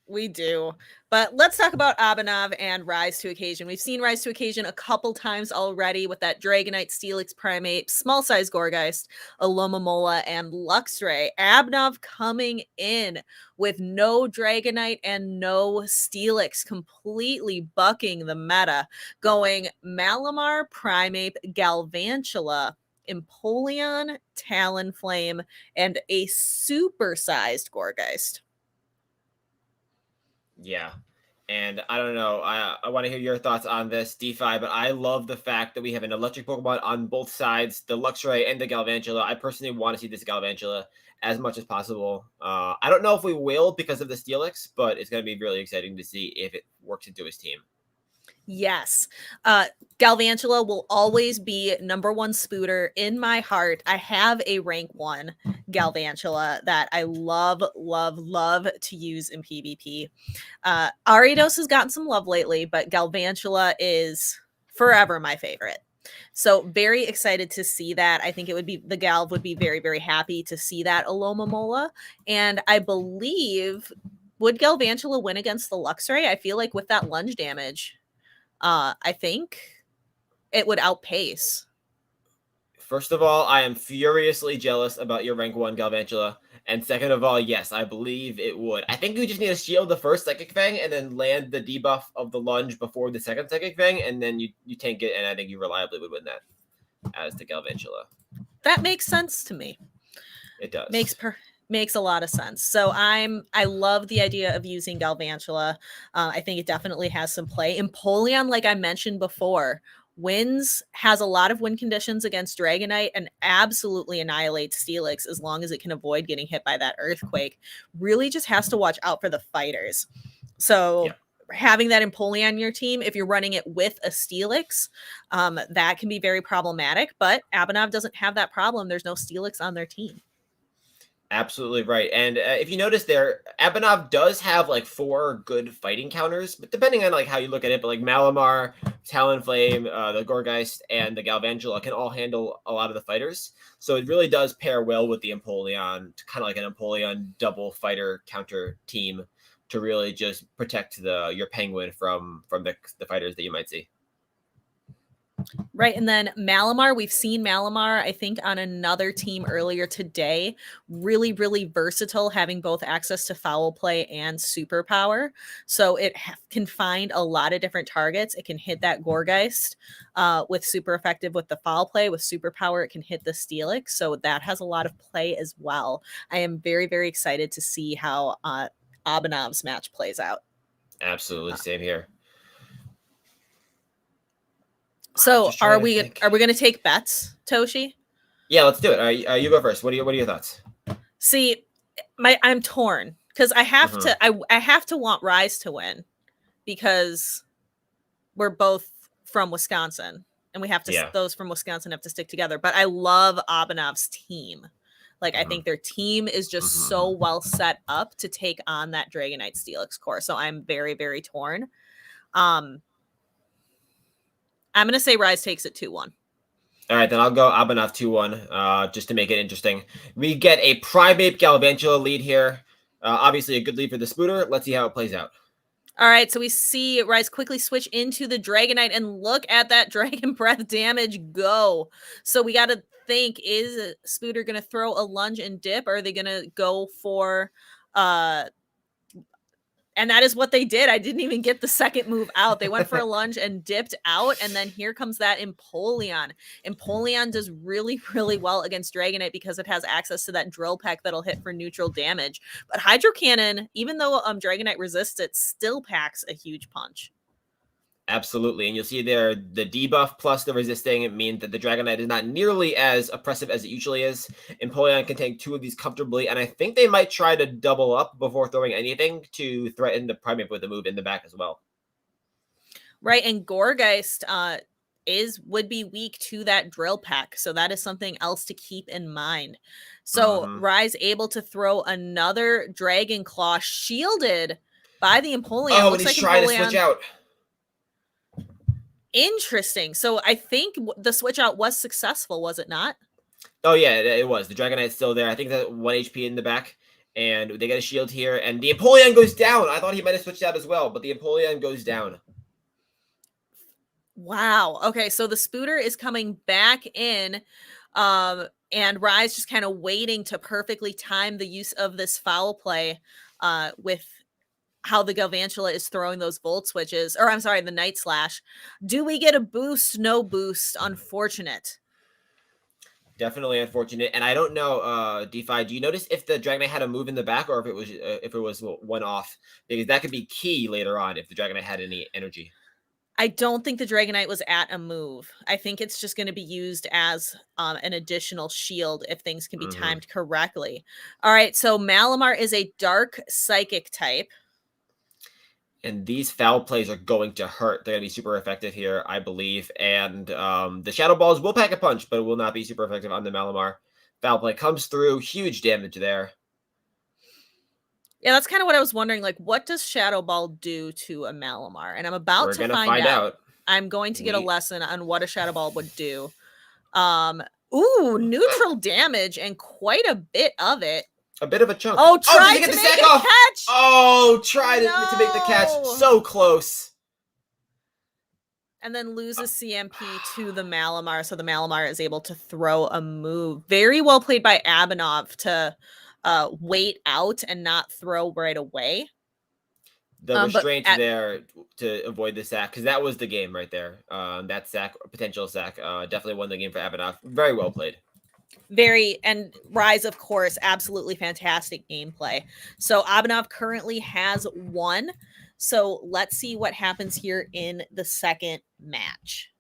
We do. But let's talk about Arbanav and Rise to Occasion. We've seen Rise to Occasion a couple times already with that Dragonite, Steelix Primate, Small Size Gourgeist, Alomomola, and Luxray. Arbanav coming in with no Dragonite and no Steelix, completely bucking the meta, going Malamar, Primeape, Galvantula, Empoleon, Talonflame, and a super-sized Gourgeist. Yeah. And I don't know. I want to hear your thoughts on this, DPhiE, but I love the fact that we have an electric Pokemon on both sides, the Luxray and the Galvantula. I personally want to see this Galvantula as much as possible. I don't know if we will because of the Steelix, but it's going to be really exciting to see if it works into his team. Yes. Galvantula will always be #1 Spooter in my heart. I have a rank 1 Galvantula that I love to use in PvP. Ariados has gotten some love lately, but Galvantula is forever my favorite. So very excited to see that. I think it would be, the Galv would be very, very happy to see that Alomomola. And I believe, would Galvantula win against the Luxray? I feel like with that lunge damage, I think it would outpace. First of all, I am furiously jealous about your rank 1 Galvantula. And second of all, yes, I believe it would. I think you just need to shield the first Psychic Fang and then land the debuff of the lunge before the second Psychic Fang, and then you tank it, and I think you reliably would win that as the Galvantula. That makes sense to me. It does. Makes a lot of sense. So I love the idea of using Galvantula. I think it definitely has some play. Empoleon, like I mentioned before, has a lot of win conditions against Dragonite and absolutely annihilates Steelix as long as it can avoid getting hit by that Earthquake. Really just has to watch out for the fighters. So having that Empoleon on your team, if you're running it with a Steelix, that can be very problematic. But Arbanav doesn't have that problem. There's no Steelix on their team. Absolutely right. And if you notice there, Arbanav does have like 4 good fighting counters, but depending on like how you look at it, but like Malamar, Talonflame, the Gourgeist, and the Galvantula can all handle a lot of the fighters. So it really does pair well with the Empoleon, kind of like an Empoleon double fighter counter team to really just protect your Penguin from the fighters that you might see. Right. And then Malamar, we've seen Malamar, I think, on another team earlier today. Really, really versatile, having both access to foul play and superpower. So it can find a lot of different targets. It can hit that Gourgeist with super effective with the foul play. With superpower, it can hit the Steelix. So that has a lot of play as well. I am very, very excited to see how Arbanav's match plays out. Absolutely. Same here. So are we going to take bets, Toshi? Yeah, let's do it. You go first. What are your thoughts? See, I'm torn because I have to I have to want Rise to win because we're both from Wisconsin and we have to those from Wisconsin have to stick together. But I love Arbanav's team. Like I think their team is just so well set up to take on that Dragonite Steelix core. So I'm very, very torn. I'm going to say Rise takes it 2-1. All right, then I'll go Arbanav 2-1 just to make it interesting. We get a Primeape Galvantula lead here. Obviously a good lead for the Spooter. Let's see how it plays out. All right, so we see Rise quickly switch into the Dragonite and look at that Dragon Breath damage go. So we got to think, is Spooter going to throw a lunge and dip, or are they going to go for And that is what they did. I didn't even get the second move out. They went for a lunge and dipped out. And then here comes that Empoleon. Empoleon does really, really well against Dragonite because it has access to that Drill Peck that'll hit for neutral damage. But Hydro Cannon, even though Dragonite resists it, still packs a huge punch. Absolutely. And you'll see there the debuff plus the resisting mean that the Dragonite is not nearly as oppressive as it usually is. Empoleon can take 2 of these comfortably, and I think they might try to double up before throwing anything to threaten the Primate with a move in the back as well. Right, and Gourgeist would be weak to that Drill Peck, so that is something else to keep in mind. So Rise able to throw another Dragon Claw shielded by the Empoleon. Oh, and he's trying to switch out. Interesting. So I think the switch out was successful, was it not? Oh, yeah, it was. The Dragonite's still there. I think that 1 HP in the back, and they get a shield here, and the Empoleon goes down. I thought he might have switched out as well, but the Empoleon goes down. Wow. Okay, so the Spooter is coming back in, and Rise just kind of waiting to perfectly time the use of this foul play with how the Galvantula is throwing those Volt Switches, or I'm sorry, the Night Slash. Do we get a boost? No boost. Unfortunate. Definitely unfortunate. And I don't know, DPhiE, do you notice if the Dragonite had a move in the back or if it was one off? Because that could be key later on if the Dragonite had any energy. I don't think the Dragonite was at a move. I think it's just going to be used as an additional shield if things can be timed correctly. All right, so Malamar is a Dark Psychic type. And these foul plays are going to hurt. They're going to be super effective here, I believe. And the Shadow Balls will pack a punch, but it will not be super effective on the Malamar. Foul play comes through. Huge damage there. Yeah, that's kind of what I was wondering. Like, what does Shadow Ball do to a Malamar? And I'm about to find out. I'm going to get a lesson on what a Shadow Ball would do. Ooh, neutral damage and quite a bit of it. A bit of a chunk. Oh, try to make a catch. Oh, try to make the catch. So close. And then loses CMP to the Malamar. So the Malamar is able to throw a move. Very well played by Abinov to wait out and not throw right away. The restraint there to avoid the sack, because that was the game right there. That sack, potential sack, definitely won the game for Abinov. Very well played. And Rise, of course, absolutely fantastic gameplay. So Abinov currently has 1. So let's see what happens here in the second match.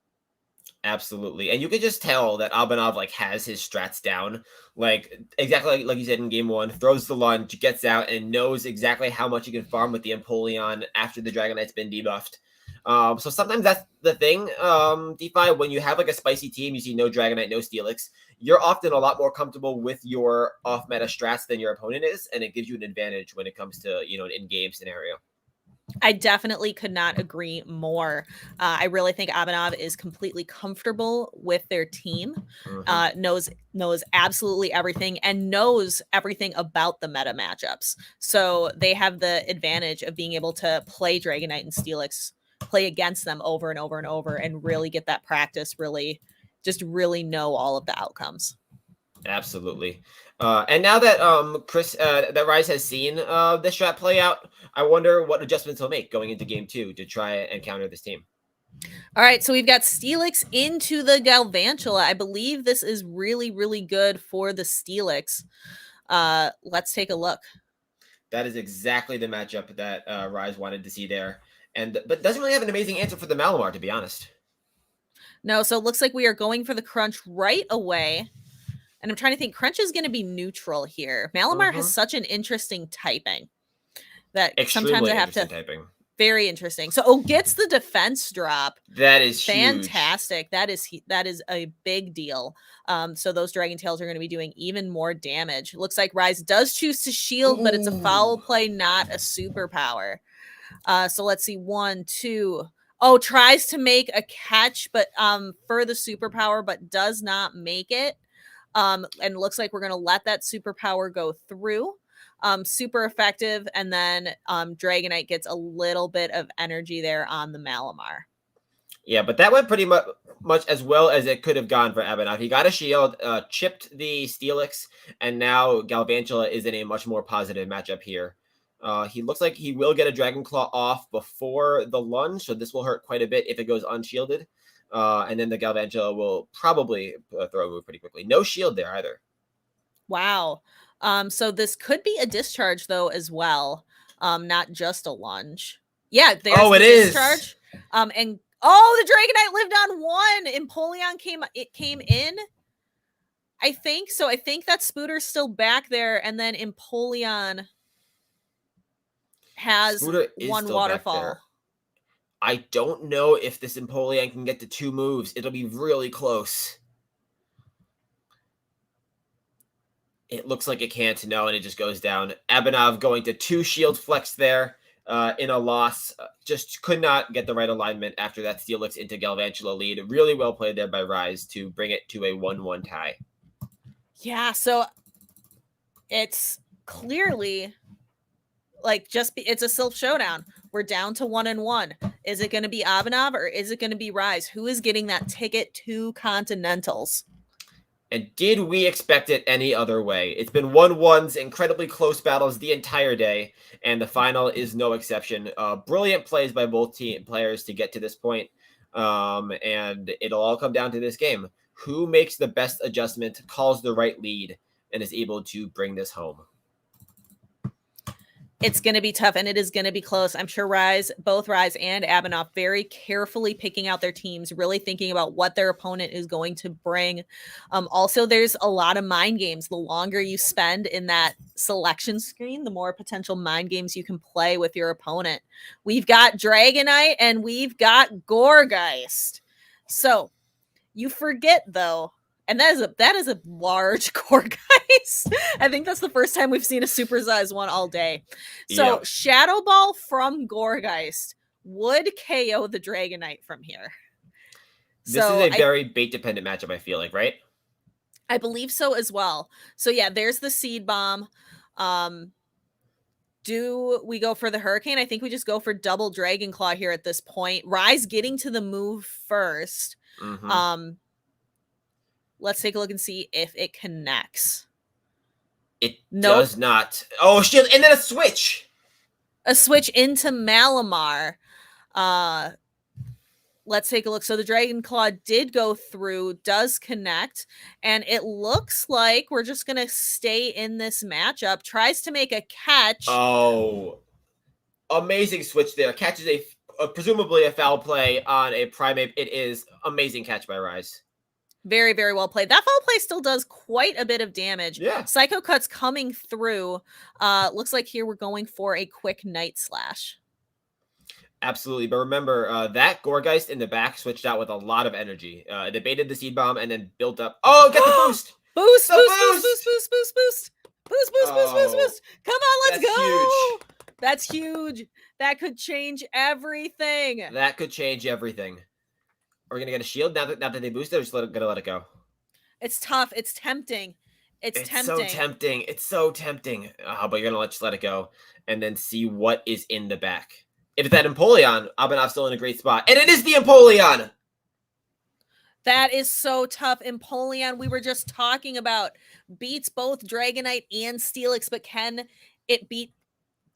Absolutely. And you can just tell that Abinov has his strats down. Exactly like you said in game 1, throws the lunge, gets out, and knows exactly how much you can farm with the Empoleon after the Dragonite's been debuffed. So sometimes that's the thing, DPhiE, when you have a spicy team, you see no Dragonite, no Steelix, you're often a lot more comfortable with your off-meta strats than your opponent is, and it gives you an advantage when it comes to, an in-game scenario. I definitely could not agree more. I really think Abinov is completely comfortable with their team, knows absolutely everything, and knows everything about the meta matchups. So they have the advantage of being able to play Dragonite and Steelix, play against them over and over and over, and really get that practice, really know all of the outcomes. Absolutely. And now that Chris, that Rise has seen this strat play out, I wonder what adjustments he'll make going into game 2 to try and counter this team. All right, so we've got Steelix into the Galvantula. I believe this is really, really good for the Steelix. Let's take a look. That is exactly the matchup that Rise wanted to see there. But doesn't really have an amazing answer for the Malamar, to be honest. No, so it looks like we are going for the Crunch right away. And I'm trying to think, Crunch is going to be neutral here. Malamar has such an interesting typing that sometimes I have to... Typing. Very interesting. So, gets the defense drop. That is fantastic. Huge. That is a big deal. So those Dragon Tails are going to be doing even more damage. Looks like Rise does choose to shield, but it's a foul play, not a superpower. So let's see. 1, 2. Oh, tries to make a catch, but for the superpower, but does not make it. And looks like we're going to let that superpower go through. Super effective. And then Dragonite gets a little bit of energy there on the Malamar. Yeah, but that went pretty much as well as it could have gone for Abinov. He got a shield, chipped the Steelix, and now Galvantula is in a much more positive matchup here. He looks like he will get a Dragon Claw off before the lunge, so this will hurt quite a bit if it goes unshielded. And then the Galvantula will probably throw a move pretty quickly. No shield there either. Wow. So this could be a discharge though as well. Not just a lunge. Yeah, there's Oh, the it is. discharge. And oh, the Dragonite lived on one. Empoleon came in. I think so. I think that Spooter's still back there, and then Empoleon has Spooter is one still back waterfall. there. I don't know if this Empoleon can get to 2 moves. It'll be really close. It looks like it can't, no, and it just goes down. Abhinav going to 2 shield flex there in a loss. Just could not get the right alignment after that Steelix into Galvantula lead. Really well played there by Rise to bring it to a 1-1 tie. Yeah, so it's clearly like it's a Silph showdown. We're down to 1-1. Is it going to be Abhinav or is it going to be Rise? Who is getting that ticket to Continentals? And did we expect it any other way? It's been 1-1s, incredibly close battles the entire day, and the final is no exception. Brilliant plays by both team players to get to this point, and it'll all come down to this game. Who makes the best adjustment, calls the right lead, and is able to bring this home? It's going to be tough, and it is going to be close. I'm sure both Rise and Abhinav very carefully picking out their teams, really thinking about what their opponent is going to bring. Also, there's a lot of mind games. The longer you spend in that selection screen, the more potential mind games you can play with your opponent. We've got Dragonite, and we've got Gourgeist. So, you forget, though, and that is a large Gourgeist. I think that's the first time we've seen a supersized one all day. So Yep. Shadow Ball from Gourgeist would KO the Dragonite from here. This is a very bait-dependent matchup, I feel like, right? I believe so as well. So yeah, there's the Seed Bomb. Do we go for the Hurricane? I think we just go for double Dragon Claw here at this point. Rise getting to the move first. Mm-hmm. Let's take a look and see if it connects. It does not. Oh, shit. And then a switch. A switch into Malamar. Let's take a look. So the Dragon Claw did go through, does connect, and it looks like we're just going to stay in this matchup. Tries to make a catch. Oh, amazing switch there. Catches presumably a foul play on a Primate. It is amazing catch by Rise. Very, very well played. That foul play still does quite a bit of damage. Yeah. Psycho Cut's coming through. Looks like here we're going for a quick Night Slash. Absolutely. But remember, that Gourgeist in the back switched out with a lot of energy. It debated the Seed Bomb and then built up. Oh, get the boost! Boost, The boost, boost, boost! boost, boost, boost, boost. Boost, boost, boost, boost, Oh, boost. Come on, let's that's go. huge. That's huge. That could change everything. That could change everything. Are we going to get a shield now that they boosted, or just going to let it go? It's tough. It's tempting. It's tempting. So tempting. It's so tempting. But you're going to just let it go and then see what is in the back. If it's that Empoleon, Abhinav's still in a great spot. And it is the Empoleon! That is so tough. Empoleon, we were just talking about, beats both Dragonite and Steelix, but can it beat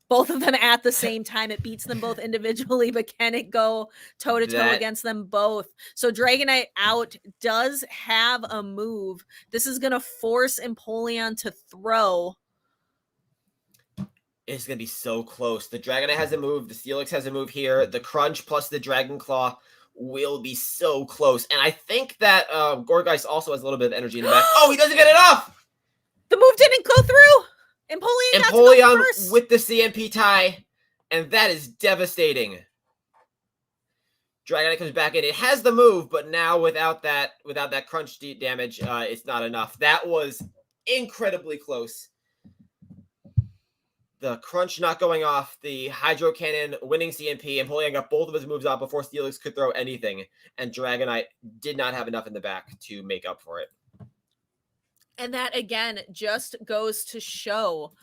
both of them at the same time? It beats them both individually, but can it go toe-to-toe against them both? So Dragonite out, does have a move. This is going to force Empoleon to throw. It's going to be so close. The Dragonite has a move. The Steelix has a move here. The Crunch plus the Dragon Claw will be so close. And I think that Gourgeist also has a little bit of energy in the back. Oh, he doesn't get it off! The move didn't go through! Empoleon first with the CMP tie, and that is devastating. Dragonite comes back in. It has the move, but now without that crunch damage, it's not enough. That was incredibly close. The crunch not going off, the Hydro Cannon winning CMP, Empoleon got both of his moves out before Steelix could throw anything, and Dragonite did not have enough in the back to make up for it. And that, again, just goes to show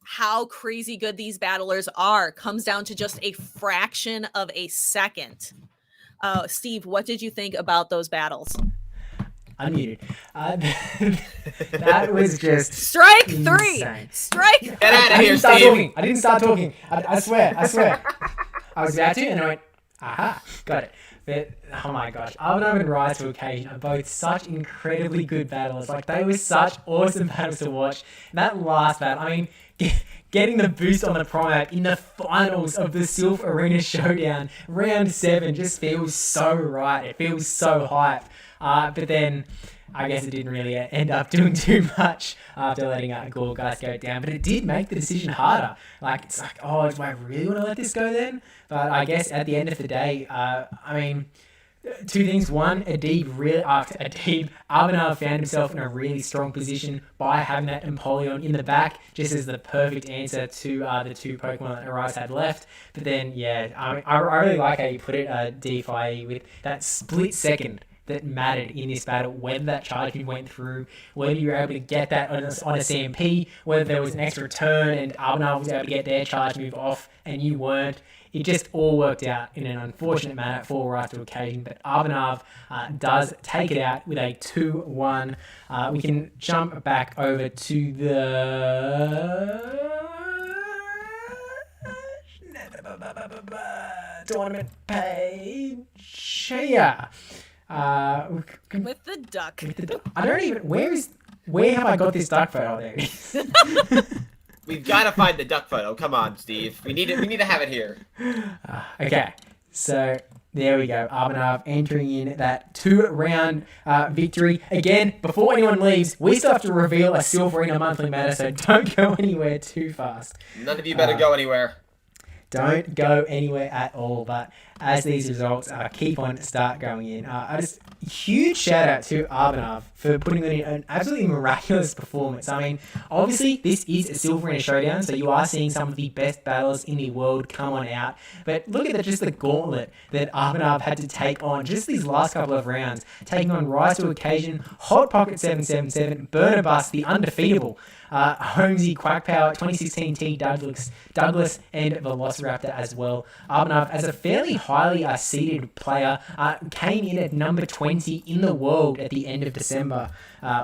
how crazy good these battlers are. Comes down to just a fraction of a second. Steve, what did you think about those battles? unmuted. That was just Strike insane. 3. Strike. Get out of here, start Steve. talking. I didn't start talking. I swear. I was about to, and I went, aha, got it. But, oh my gosh, Arbanov and Rise to Occasion are both such incredibly good battlers. Like, they were such awesome battles to watch. And that last battle, I mean, getting the boost on the Primat in the finals of the Silph Arena Showdown, round 7, just feels so right. It feels so hype. But then, I guess it didn't really end up doing too much after letting Gorgeist go down. But it did make the decision harder. Like, it's like, oh, do I really want to let this go then? But I guess at the end of the day, I mean, two things. One, Arbanov found himself in a really strong position by having that Empoleon in the back, just as the perfect answer to the two Pokemon that Arise had left. But then, yeah, I really like how you put it, DPhiE, with that split second that mattered in this battle, whether that charge move went through, whether you were able to get that on a CMP, whether there was an extra turn and Arbanov was able to get their charge move off and you weren't. It just all worked out in an unfortunate manner for Rise to Occasion, but Arbanov does take it out with a 2-1. We can jump back over to the tournament page. Yeah. With the duck. I don't even. Where have I got this duck photo? There it is. We've got to find the duck photo. Come on, Steve. We need to have it here. Okay, so there we go. Arbanov entering in that 2-round victory. Again, before anyone leaves, we still have to reveal a Silph Arena monthly meta, so don't go anywhere too fast. None of you better go anywhere. Don't go anywhere at all. But as these results keep on going in, huge shout out to Arbanov for putting in an absolutely miraculous performance. I mean, obviously this is a Silph Arena Showdown, so you are seeing some of the best battlers in the world come on out. But look at just the gauntlet that Arbanov had to take on just these last couple of rounds, taking on Rise to Occasion, Hot Pocket 777, Burner Bus, the undefeatable, Holmesy, Quack Power, 2016 T Douglas, and Velociraptor as well. Arbanov, as a fairly highly seeded player, came in at number 20 in the world at the end of December,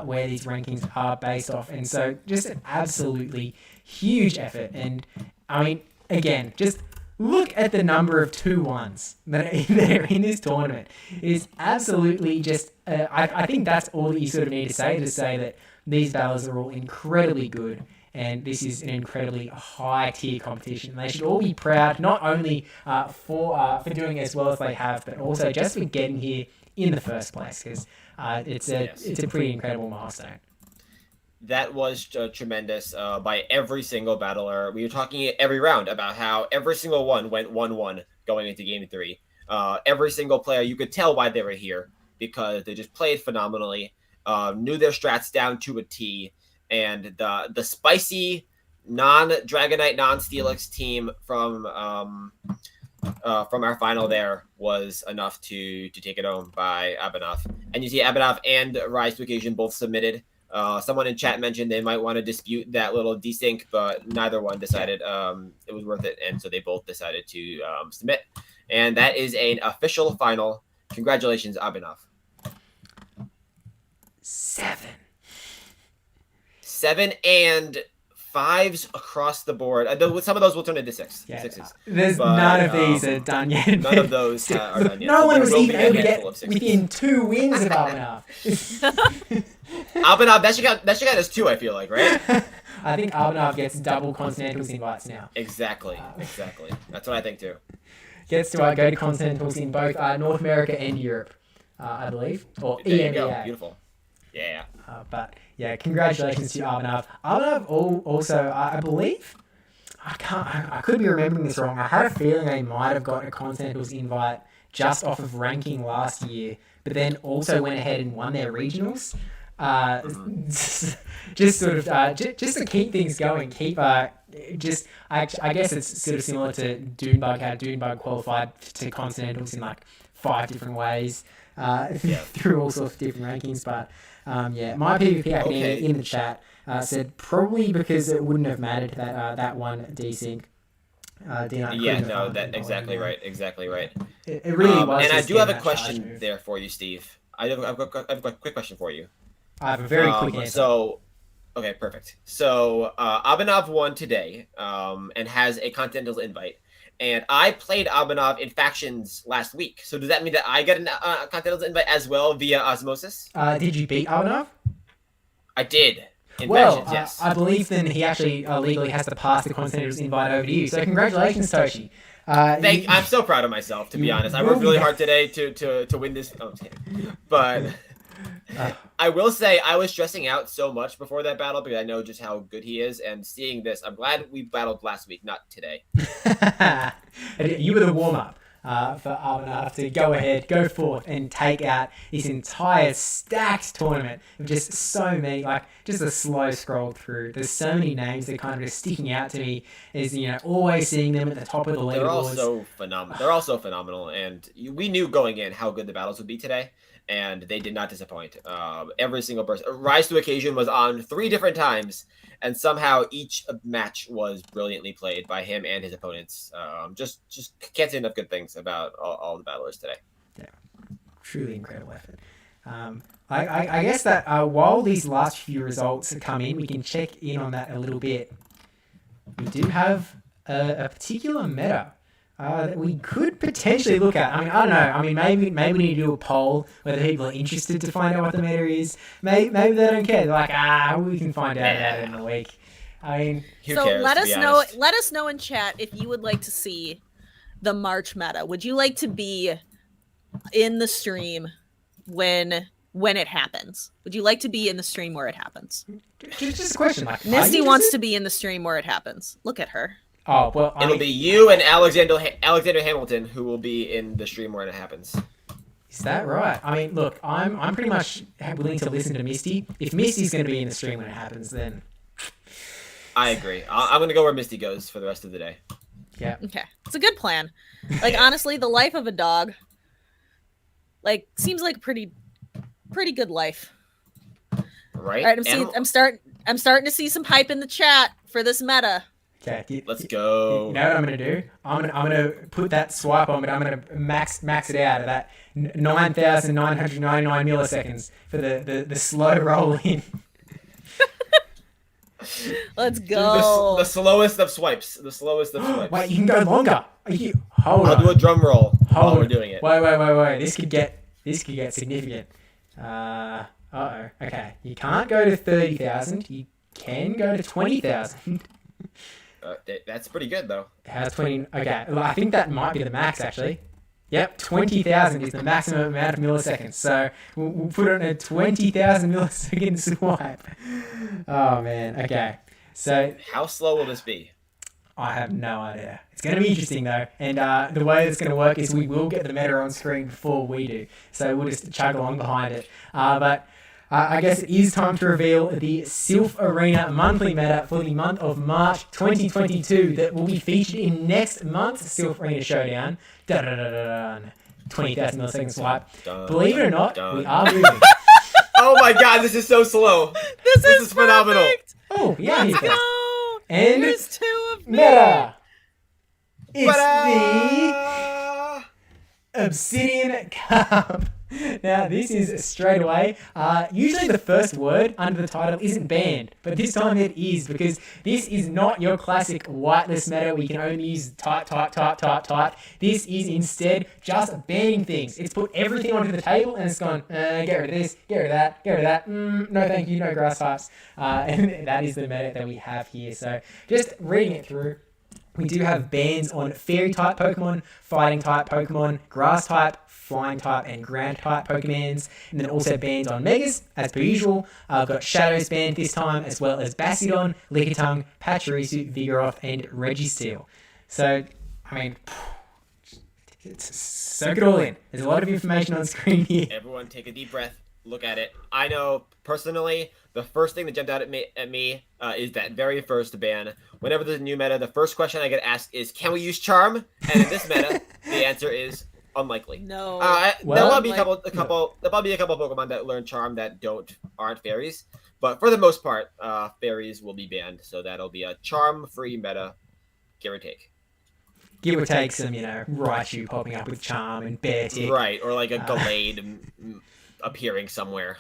where these rankings are based off. And so just an absolutely huge effort. And I mean, again, just look at the number of 2-1s that are in this tournament. It is absolutely just, I think that's all that you sort of need to say that these battles are all incredibly good, and this is an incredibly high-tier competition. They should all be proud, not only for doing as well as they have, but also just for getting here in the first place, because it's a pretty incredible milestone. That was tremendous by every single battler. We were talking every round about how every single one went 1-1 going into Game 3. Every single player, you could tell why they were here, because they just played phenomenally. Knew their strats down to a T, and the spicy non-Dragonite, non-Steelix team from our final there was enough to take it home by Arbanov. And you see Arbanov and Rise to Occasion both submitted. Someone in chat mentioned they might want to dispute that little desync, but neither one decided it was worth it, and so they both decided to submit. And that is an official final. Congratulations, Arbanov. 7 and 5s across the board. Some of those will turn into 6s. There's none of these are done yet. None of those are done yet. No one was even able to get within 2 wins of Arbanov. Arbanov, that should count as 2, I feel like, right? I think Arbanov gets double Continentals invites now. Exactly. That's what I think too. Gets to go to Continentals in both North America and Europe, I believe. Or There you EMEA. go. Beautiful. Yeah. But yeah, congratulations to Arbanov. Arbanov also, I believe, I could be remembering this wrong. I had a feeling they might have got a Continentals invite just off of ranking last year, but then also went ahead and won their regionals. Just sort of, just to keep things going, I guess it's sort of similar to Dunebug, how Dunebug qualified to Continentals in like 5 different ways through all sorts of different rankings. But my PvP Academy in the chat said probably because it wouldn't have mattered that one desync. Exactly right. Exactly right. It really was. And I do have a question there for you, Steve. I've got a quick question for you. I have a very quick answer. Okay, perfect. So Abhinav won today, and has a Continentals invite. And I played Abhinav in factions last week. So does that mean that I get a Continentals invite as well via osmosis? Did you beat Arnav? I did. In Well, factions, yes. I believe then he actually legally has to pass the Continentals invite over to you. So congratulations, Toshi. I'm so proud of myself, to be honest. I worked really hard today to win this. Oh, but I will say I was stressing out so much before that battle because I know just how good he is. And seeing this, I'm glad we battled last week, not today. You were the warm-up for Arnav to go ahead, go forth, and take out this entire stacked tournament of just so many, like, just a slow scroll through. There's so many names that kind of just sticking out to me as, always seeing them at the top of the leaderboards. They're all so phenomenal. And we knew going in how good the battles would be today. And they did not disappoint. Every single person. Rise to Occasion was on 3 different times, and somehow each match was brilliantly played by him and his opponents. Just can't say enough good things about all the battlers today. Yeah, truly incredible effort. I guess that while these last few results come in, we can check in on that a little bit. We do have a particular meta that we could potentially look at. I mean, I don't know. I mean, maybe we need to do a poll whether people are interested to find out what the meta is. Maybe they don't care. They're like, we can find out in a week. I mean, who so cares, let us know. Let us know in chat if you would like to see the March meta. Would you like to be in the stream when it happens? Would you like to be in the stream where it happens? Just a question. Like, Misty wants to be in the stream where it happens. Look at her. Oh, well, it'll be you and Alexander Hamilton who will be in the stream when it happens. Is that right? I mean, look, I'm pretty much willing to listen to Misty. If Misty's going to be in the stream when it happens, then I agree. I'm going to go where Misty goes for the rest of the day. Yeah. Okay, it's a good plan. Like, honestly, the life of a dog, like, seems like a pretty good life. Right. All right, I'm starting to see some hype in the chat for this meta. Okay, let's go. You know what I'm gonna do? I'm gonna put that swipe on, but I'm gonna max it out at that 9,999 milliseconds for the slow roll in. Let's go. The slowest of swipes. The slowest of swipes. Wait, you can go longer. Hold on. I'll do a drum roll while we're doing it. Wait. This could get significant. Uh-oh. Okay, you can't go to 30,000. You can go to 20,000. That's pretty good, though. How's 20? Okay, well, I think that might be the max, actually. Yep, 20,000 is the maximum amount of milliseconds. So we'll put it on a 20,000 millisecond swipe. Oh, man. Okay. So how slow will this be? I have no idea. It's going to be interesting, though. And the way it's going to work is we will get the meta on screen before we do. So we'll just chug along behind it. But I guess it is time to reveal the Silph Arena monthly meta for the month of March 2022 that will be featured in next month's Silph Arena Showdown. 20,000 millisecond swipe. Believe it or not, we are moving. Oh my god, this is so slow. This is phenomenal. Oh, yeah. Let's go. And there's 2 of me. Meta. It's the Obsidian Cup. Now, this is straight away. Usually the first word under the title isn't banned, but this time it is, because this is not your classic whitelist meta where you can only use type. This is instead just banning things. It's put everything onto the table and it's gone, get rid of this, get rid of that, get rid of that. No thank you, no grass types. And that is the meta that we have here. So just reading it through. We do have bans on fairy type Pokemon, fighting type Pokemon, grass type, flying type, and ground type Pokemons. And then also bans on Megas, as per usual. I've got Shadows banned this time, as well as Bastiodon, Lickitung, Pachirisu, Vigoroth, and Registeel. So, I mean, soak it all in. There's a lot of information on screen here. Everyone take a deep breath. Look at it. I know, personally, the first thing that jumped out at me is that very first ban. Whenever there's a new meta, the first question I get asked is, can we use Charm? And in this meta, the answer is unlikely. No. There'll probably be a couple Pokemon that learn Charm that aren't fairies. But for the most part, fairies will be banned. So that'll be a Charm-free meta, give or take. Give or take some, Raichu popping up with Charm and Beartic. Right, or like a Gallade. appearing somewhere.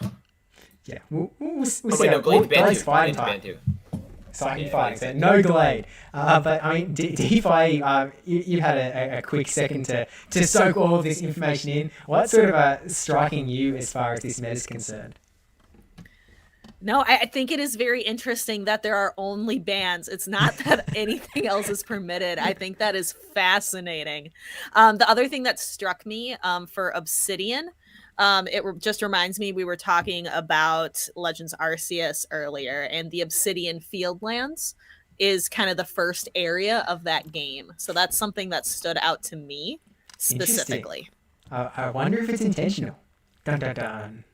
Yeah, we'll Oh, see. wait, no, Glade's banned Glade's too. fighting Glade's type. banned too. Psychic Yeah, fighting, yeah, so no Glade. But I mean, DPhiE, you had a quick second to soak all of this information in. What's sort of striking you as far as this meta is concerned? No, I think it is very interesting that there are only bans. It's not that anything else is permitted. I think that is fascinating. The other thing that struck me for Obsidian, just reminds me we were talking about Legends Arceus earlier, and the Obsidian Fieldlands is kind of the first area of that game. So that's something that stood out to me specifically. I wonder if it's intentional. Dun dun dun.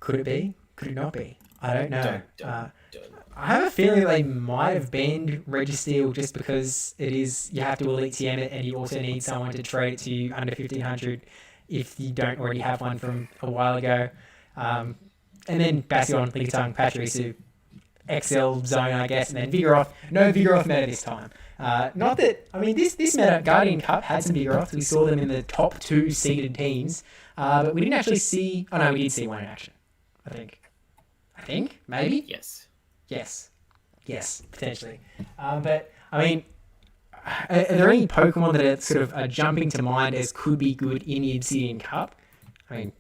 Could it be? Could it not be? I don't know. Dun, dun, dun. I have a feeling they might have banned Registeel just because you have to Elite TM it, and you also need someone to trade it to you under 1500 if you don't already have one from a while ago. And then Bastion, Lickitung, Pachirisu, XL Zone, I guess, and then Vigoroth. No Vigoroth meta this time. Not that, I mean, this meta, Guardian Cup, had some Vigoroths. We saw them in the top 2 seeded teams, but we didn't actually see, oh no, we did see one in action, I think. Maybe? Yes. Yes, potentially. But, I mean, are there any Pokemon that are sort of jumping to mind as could be good in the Obsidian Cup? I mean,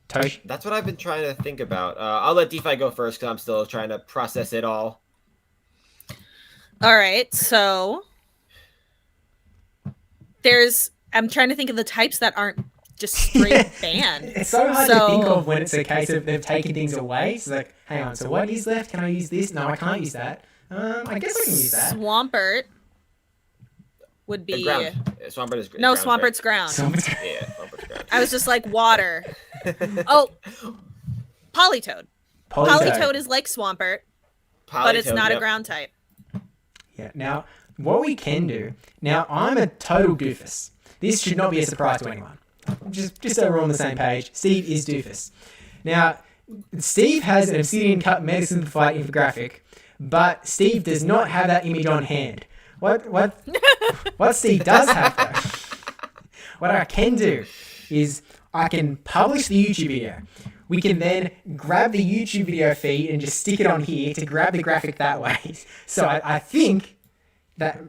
Tosh? That's what I've been trying to think about. I'll let DPhiE go first because I'm still trying to process it all. All right, so I'm trying to think of the types that aren't just straight banned. It's so hard to think of when it's a case of they've taken things away. It's like, hang on, so what is left? Can I use this? No, I can't use that. I guess I can use that. Swampert would be... Ground. Swampert is No, ground, Swampert's ground. Yeah, Swampert's ground. I was just like, water. Oh, Politoed. Politoed is like Swampert, but it's not a ground type. Yeah, now, what we can do... Now, I'm a total doofus. This should not be a surprise to anyone. Just so we're on the same page, Steve is doofus. Now, Steve has an Obsidian Cup Medicine Fight infographic, but Steve does not have that image on hand. What Steve does have, though, what I can do is I can publish the YouTube video. We can then grab the YouTube video feed and just stick it on here to grab the graphic that way. So I think that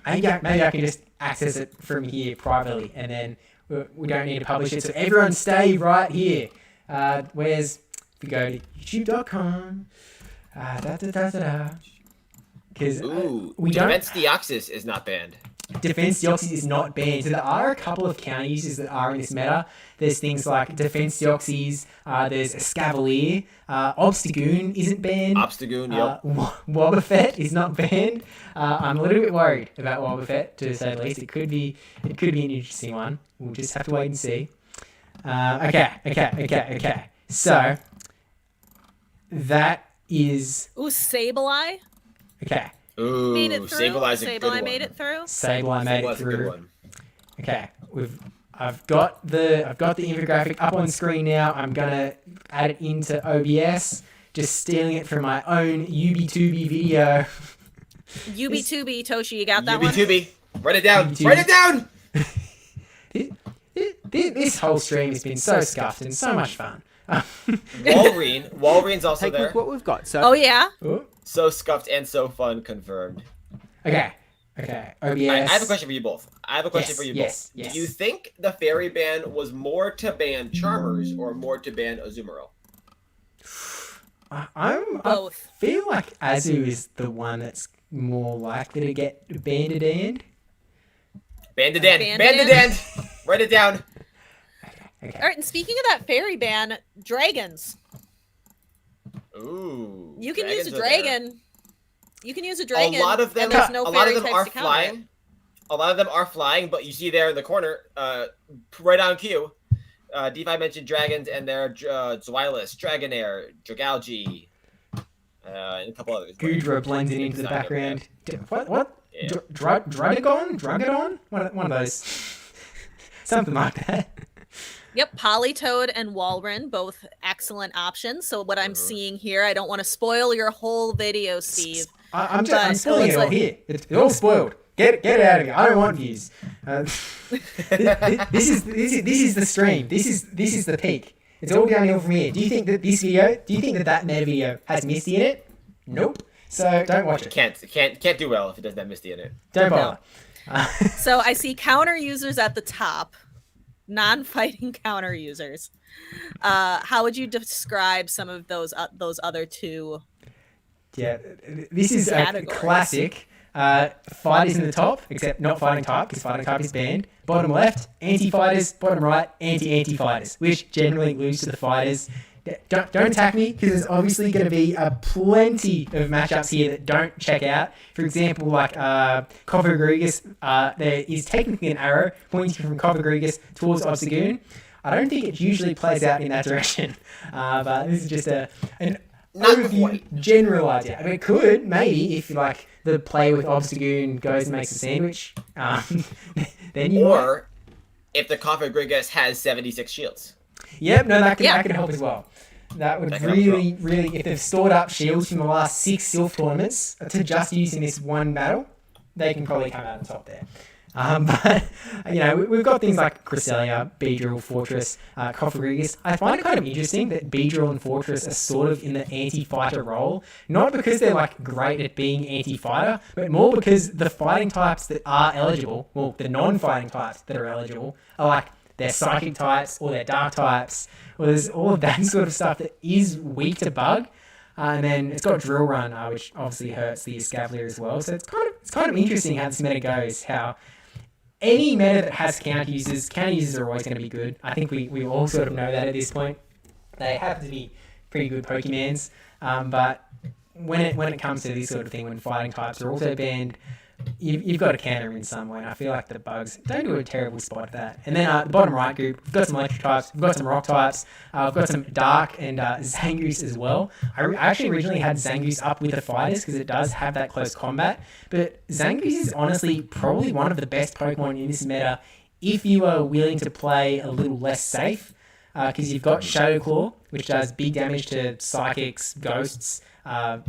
maybe I can just access it from here privately, and then we don't need to publish it. So everyone stay right here. If we go to youtube.com, because we don't... Defense Deoxys is not banned. Defense Deoxys is not banned. So there are a couple of counter uses that are in this meta. There's things like Defense Deoxys, there's Escavalier, Obstagoon isn't banned. Obstagoon, yep. Wobbuffet is not banned. I'm a little bit worried about Wobbuffet, to say the least. It could be an interesting one. We'll just have to wait and see. Okay. So that is... Ooh, Sableye. Okay. Ooh, made it through. Sableye's a good one. Sableye made it through. Sableye made it Sableye's a good through. one. Okay, I've got the infographic up on screen now. I'm gonna add it into OBS, just stealing it from my own UB2B video. UB2B, Toshi, you got that one? UB2B. Write it down. UB2B. Write it down. This whole stream has been so scuffed and so much fun. Walreen's also Take a there. look what we've got. So Oh, yeah? So scuffed and so fun confirmed. Okay. OBS. I have a question for you both. Yes. Do you think the fairy ban was more to ban Charmers or more to ban Azumarill? I Both. feel like Azu is the one that's more likely to get banded. Bandadan. Write it down. Okay. All right, and speaking of that fairy ban, dragons. Ooh. You can use a dragons are there. dragon. You can use a dragon. A lot of them, and there's no a lot fairy of them types are to counter flying. it. A lot of them are flying, but you see there in the corner, right on cue, DPhiE mentioned dragons, and they're Zweilous, Dragonair, Dragalge, and a couple others. Gudra blending into the Sign up background. What? Yeah. Dragagon? One of those. Something like that. Yep, Politoed and Walrein, both excellent options. So what I'm seeing here, I don't want to spoil your whole video, Steve. I'm But spoiling it's it all like- here. It's all spoiled. Get it out of here. I don't want views. This is the stream. This is the peak. It's all downhill from here. Do you think that that meta video has Misty in it? Nope. So don't watch it. Can't do well if it doesn't have Misty in it. Don't bother. So I see counter users at the top, non-fighting counter users. How would you describe some of those other two? Yeah, this is a classic. Fighters in the top, except not fighting type, because fighting type is banned. Bottom left, anti-fighters. Bottom right, anti-fighters, which generally lose to the fighters. Don't attack me, because there's obviously going to be plenty of matchups here that don't check out. For example, like Cofagrigus, there is technically an arrow pointing from Cofagrigus towards Obstagoon. I don't think it usually plays out in that direction, but this is just an overview, general idea. I mean, it could, maybe, if like the play with Obstagoon goes and makes a sandwich, then you or if the Cofagrigus has 76 shields. Yep, no, that can help as well. That would really, if they've stored up shields from the last 6 Silph tournaments to just use in this one battle, they can probably come out on top there. But, you know, we've got things like Cresselia, Beedrill, Fortress, Cofagrigus. I find it kind of interesting that Beedrill and Fortress are sort of in the anti-fighter role. Not because they're, like, great at being anti-fighter, but more because the fighting types that are eligible, well, the non-fighting types that are eligible, are, like, their psychic types or their dark types. Well, there's all of that sort of stuff that is weak to bug. And then it's got Drill Run, which obviously hurts the Escavalier as well. So it's kind of interesting how this meta goes, how any meta that has counter users are always going to be good. I think we all sort of know that at this point. They happen to be pretty good Pokemans, but when it comes to this sort of thing, when fighting types are also banned, you've got to counter in some way. And I feel like the bugs don't do a terrible spot at that. And then the bottom right group, we've got some electric types, we've got some rock types, we've got some dark and Zangoose as well. I actually originally had Zangoose up with the fighters because it does have that close combat. But Zangoose is honestly probably one of the best Pokemon in this meta if you are willing to play a little less safe. Because you've got Shadow Claw, which does big damage to psychics, ghosts,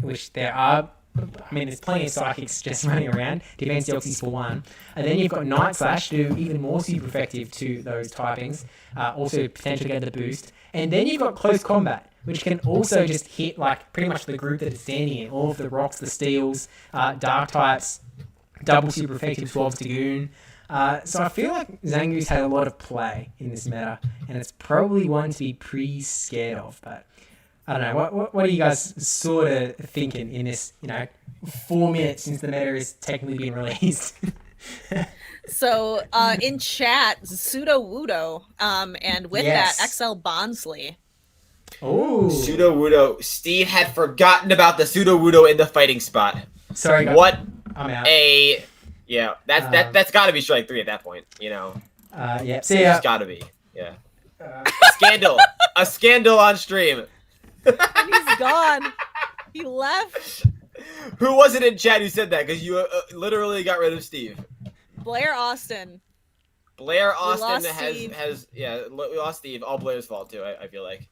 which there are. I mean, there's plenty of psychics just running around. Defense Deoxys for one. And then you've got Night Slash, do even more super effective to those typings. Also potentially get the boost. And then you've got Close Combat, which can also just hit like pretty much the group that it's standing in. All of the rocks, the steels, dark types, double super effective to Obstagoon. So I feel like Zangoose had a lot of play in this meta, and it's probably one to be pretty scared of. But I don't know. What are you guys sort of thinking in this, 4 minutes since the meta has technically been released? So in chat, Pseudo Wudo, and with that, XL Bondsley. Oh, Pseudo Wudo. Steve had forgotten about the Pseudo Wudo in the fighting spot. Sorry, guys. What I'm out. That's got to be strike 3 at that point. Yeah. See ya. It's got to be. Yeah. A scandal on stream. He's gone. He left. Who was it in chat who said that? Because you literally got rid of Steve. Blair Austin. Blair Austin Steve. we lost Steve. All Blair's fault too. I feel like.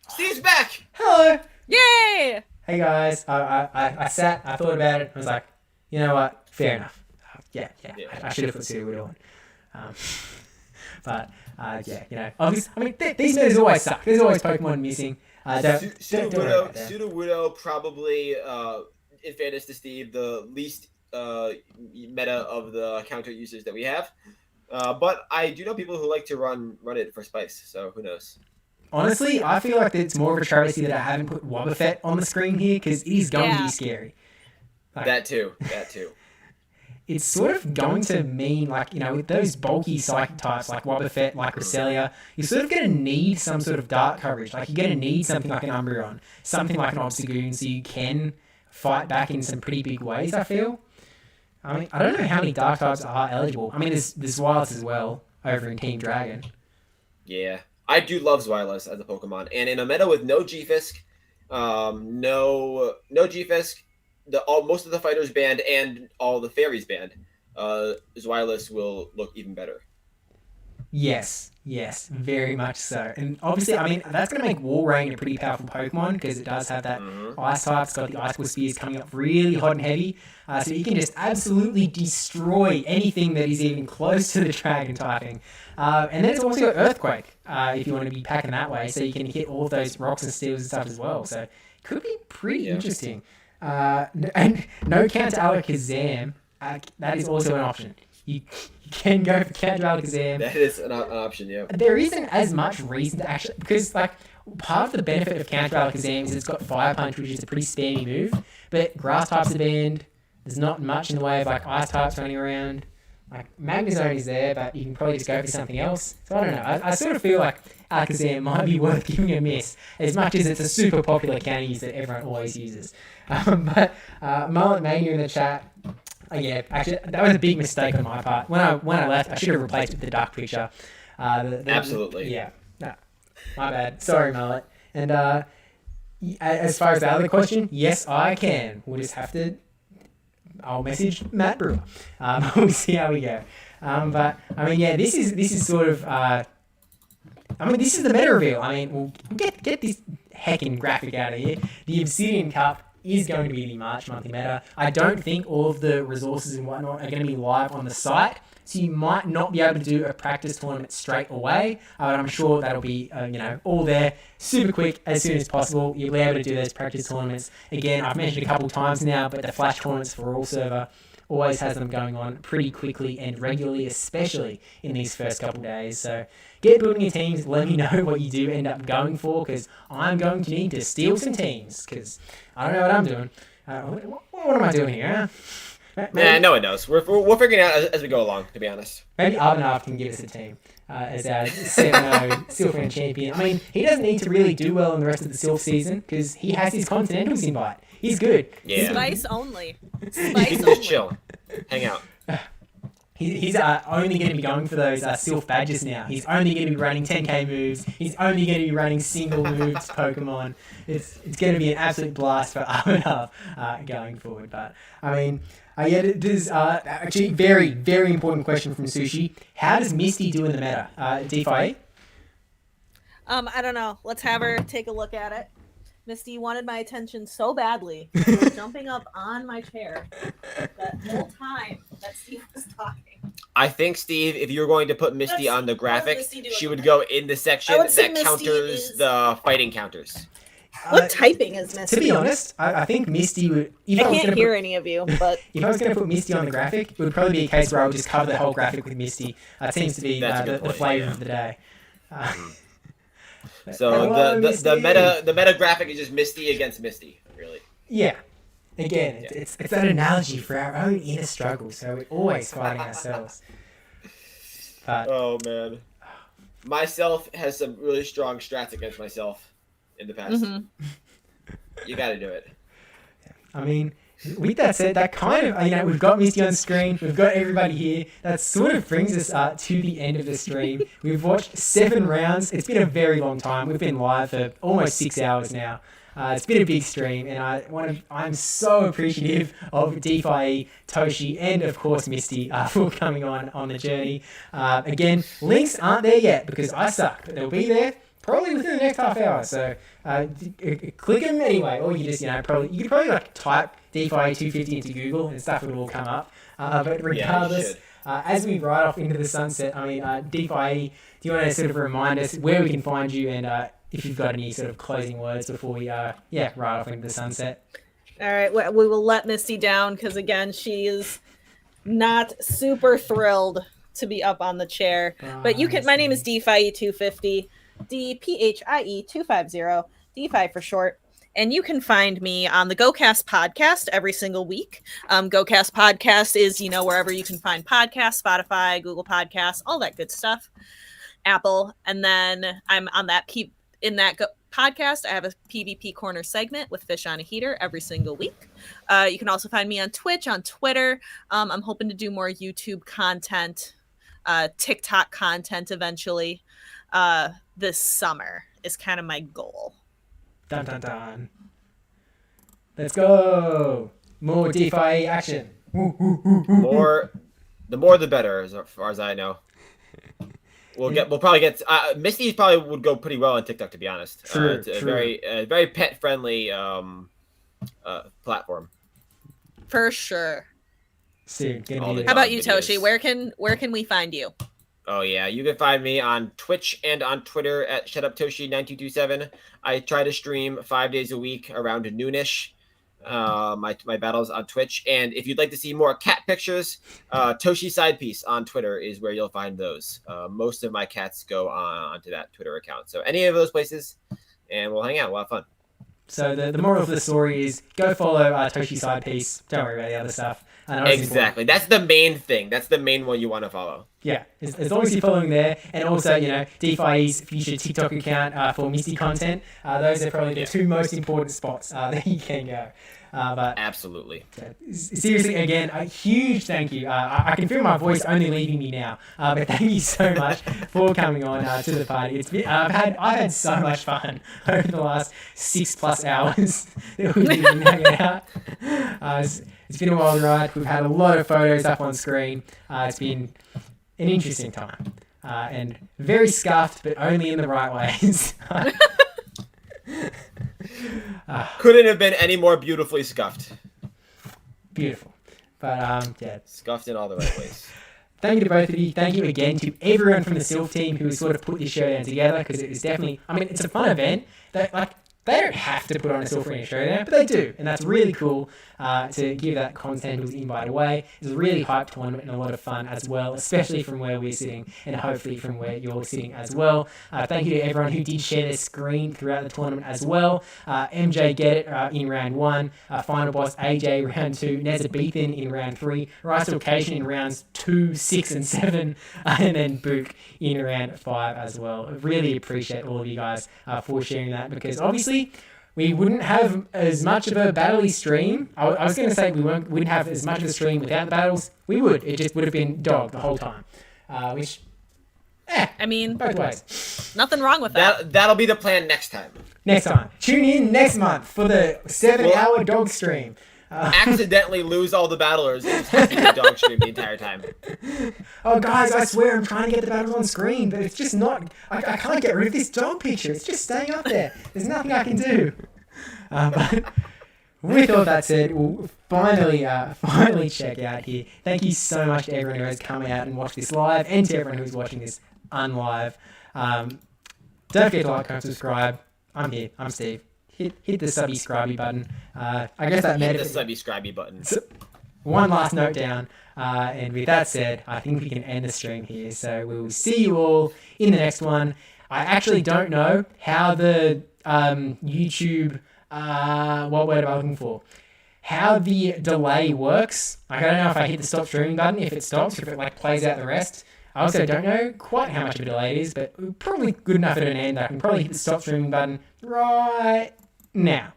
Steve's back. Hello. Yay! Hey guys. I thought about it. I was like, you know what? Fair enough. Yeah. I should have put Pseudo Wudo on. But obviously, I mean, these metas always suck. There's always Pokemon missing. Pseudo Wudo probably, in fairness to Steve, the least meta of the counter users that we have. But I do know people who like to run it for spice, so who knows. Honestly, I feel like it's more of a travesty that I haven't put Wobbuffet on the screen here, because it is going to be scary. Like, That too. It's sort of going to mean, like, with those bulky psychic types like Wobbuffet, like Cresselia, you're sort of going to need some sort of dark coverage. Like, you're going to need something like an Umbreon, something like an Obstagoon, so you can fight back in some pretty big ways, I feel. I mean, I don't know how many dark types are eligible. I mean, there's Zweilous as well over in Team Dragon. Yeah. I do love Zweilous as a Pokemon. And in a meta with no G-Fisk, no G-Fisk, most of the fighters banned and all the fairies banned, Zweilous will look even better. Yes, very much so. And obviously, I mean, that's going to make Walrein a pretty powerful Pokemon because it does have that Ice type. It's got the Ice Spears coming up really hot and heavy. So you can just absolutely destroy anything that is even close to the Dragon typing. And then it's also got Earthquake if you want to be packing that way. So you can hit all of those rocks and steels and stuff as well. So it could be pretty interesting. And no counter Alakazam. That is also an option. You can go for counter Alakazam. That is an option, yeah. There isn't as much reason to actually, because like part of the benefit of counter Alakazam is it's got Fire Punch, which is a pretty spammy move, but Grass types are banned. There's not much in the way of like Ice types running around. Like Magnezone is there, but you can probably just go for something else. So I don't know. I sort of feel like Alakazam might be worth giving a miss, as much as it's a super popular counter use that everyone always uses. But Mullet Mania in the chat. Yeah, actually, that was a big mistake on my part. When I left, I should have replaced it with the duck picture. Absolutely. Yeah. No, my bad. Sorry, Mullet. And as far as the other question, yes, I can. We'll just have to... I'll message Matt Brewer. We'll see how we go. But, I mean, yeah, this is sort of... I mean, this is the meta reveal. I mean, we'll get this heckin' graphic out of here. The Obsidian Cup is going to be the March monthly meta. I don't think all of the resources and whatnot are going to be live on the site, so you might not be able to do a practice tournament straight away, but I'm sure that'll be all there super quick as soon as possible. You'll be able to do those practice tournaments. Again, I've mentioned a couple times now, but the Flash tournaments for all server always has them going on pretty quickly and regularly, especially in these first couple days. So get building your teams. Let me know what you do end up going for, because I'm going to need to steal some teams, because I don't know what I'm doing. What am I doing here? Nah, no one knows. We're figuring it out as we go along, to be honest. Maybe Arvanav can give us a team as our 7-0 Silph champion. I mean, he doesn't need to really do well in the rest of the Silph season, because he has his Continentals invite. He's good. Yeah. Spice only. You Spice can only. just chill. Hang out. He's only going to be going for those Silph badges now. He's only going to be running 10k moves. He's only going to be running single moves Pokemon. It's going to be an absolute blast for Arvanav going forward. But, I mean... yeah, there's actually very, very important question from Sushi. How does Misty do in the meta? DPhiE? I don't know. Let's have her take a look at it. Misty wanted my attention so badly. She was jumping up on my chair that whole time that Steve was talking. I think, Steve, if you were going to put Misty on the graphic, she would okay. go in the section that say Misty counters is- the fighting counters. What typing is Misty? To be honest, I think Misty would... I can't hear any of you, but... If I was going to put Misty on the graphic, it would probably be a case where I would just cover the whole graphic with Misty. It seems to be the flavour of the day. So Hello, the meta graphic is just Misty against Misty, really. Yeah. Again, it's that analogy for our own inner struggle, so we're always fighting ourselves. But, Oh, man. Myself has some really strong strats against myself in the past. You gotta do it. I mean, with that said, that kind of, we've got Misty on screen, we've got everybody here. That sort of brings us to the end of the stream. We've watched 7 rounds. It's been a very long time. We've been live for almost 6 hours now. It's been a big stream, and I'm so appreciative of DPhiE, Toshi, and of course Misty for coming on the journey. Again, links aren't there yet because I suck, but they'll be there probably within the next half hour. So click them anyway, or you just you could probably like type DPhiE250 into Google and stuff will all come up. But regardless, as we ride off into the sunset, I mean, DPhiE, do you want to sort of remind us where we can find you and if you've got any sort of closing words before we ride off into the sunset? All right, we will let Misty down because, again, she is not super thrilled to be up on the chair. But you can. My name is DPhiE250, DPhiE250, DPhiE for short. And you can find me on the GoCast podcast every single week. GoCast podcast is, wherever you can find podcasts, Spotify, Google Podcasts, all that good stuff, Apple. And then I'm on that podcast. I have a PvP corner segment with Fish on a Heater every single week. You can also find me on Twitch, on Twitter. I'm hoping to do more YouTube content, TikTok content eventually. This summer is kind of my goal. Dun dun dun. Let's go. More DPhiE action. The more the better, as far as I know. We'll probably get Misty's probably would go pretty well on TikTok, to be honest. True, It's a true. very pet friendly platform. For sure. Soon. All the How about you, videos. Toshi? Where can we find you? Oh yeah, you can find me on Twitch and on Twitter at ShutUpToshi9227. I try to stream 5 days a week around noonish. My battles on Twitch, and if you'd like to see more cat pictures, Toshi Side Piece on Twitter is where you'll find those. Most of my cats go onto that Twitter account, so any of those places, and we'll hang out. We'll have fun. So the moral of the story is go follow Toshi Side Piece. Don't worry about the other stuff. I know it's Exactly. That's the main thing. That's the main one you want to follow. Yeah, as long as you're following there, and also, you know, DPhiE's future TikTok account for Misty content, those are probably the two most important spots that you can go. But Absolutely. seriously, again, a huge thank you. I can feel my voice only leaving me now, but thank you so much for coming on to the party. It's been, I've had so much fun over the last 6+ hours that we've been hanging out. It's been a wild ride. We've had a lot of photos up on screen. It's been an interesting time, and very scuffed, but only in the right ways. Couldn't have been any more beautifully scuffed. Beautiful. But yeah. Scuffed in all the right ways. Thank you to both of you. Thank you again to everyone from the Silph team who sort of put this showdown together, because it was definitely, I mean, it's a fun event. They don't have to put on a Silph Arena Showdown, but they do, and that's really cool to give that Continentals invite away. It's a really hyped tournament and a lot of fun as well, especially from where we're sitting, and hopefully from where you're sitting as well. Thank you to everyone who did share their screen throughout the tournament as well. MJ Get It in round 1, Final Boss AJ round 2, Nezabethan in round 3, Rice Occasion in rounds 2, 6, and 7, and then Bukk in round 5 as well. I really appreciate all of you guys for sharing that, because obviously we wouldn't have as much of a battle-y stream. I was going to say we wouldn't have as much of a stream without the battles. We would. It just would have been dog the whole time. Which, I mean, both ways. nothing wrong with that. That'll be the plan next time. Next time. Tune in next month for the 7-hour dog stream. Accidentally lose all the battlers and just have to do dog stream the entire time. Oh, guys, I swear I'm trying to get the battles on screen, but it's just not... I can't get rid of this dog picture. It's just staying up there. There's nothing I can do. But with all that said, we'll finally check out here. Thank you so much to everyone who has come out and watched this live, and to everyone who's watching this unlive. Don't forget to like, comment, subscribe. I'm here. I'm Steve. Hit the subscribe button. I guess that meant Hit the subscribe button. One last note down. And with that said, I think we can end the stream here. So we will see you all in the next one. I actually don't know how the YouTube, what word am I looking for? How the delay works. I don't know if I hit the stop streaming button, if it stops, or if it like plays out the rest. I also don't know quite how much of a delay it is, but probably good enough at an end. I can probably hit the stop streaming button right now.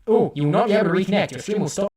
Oh, you will not be able to reconnect. Your stream will stop.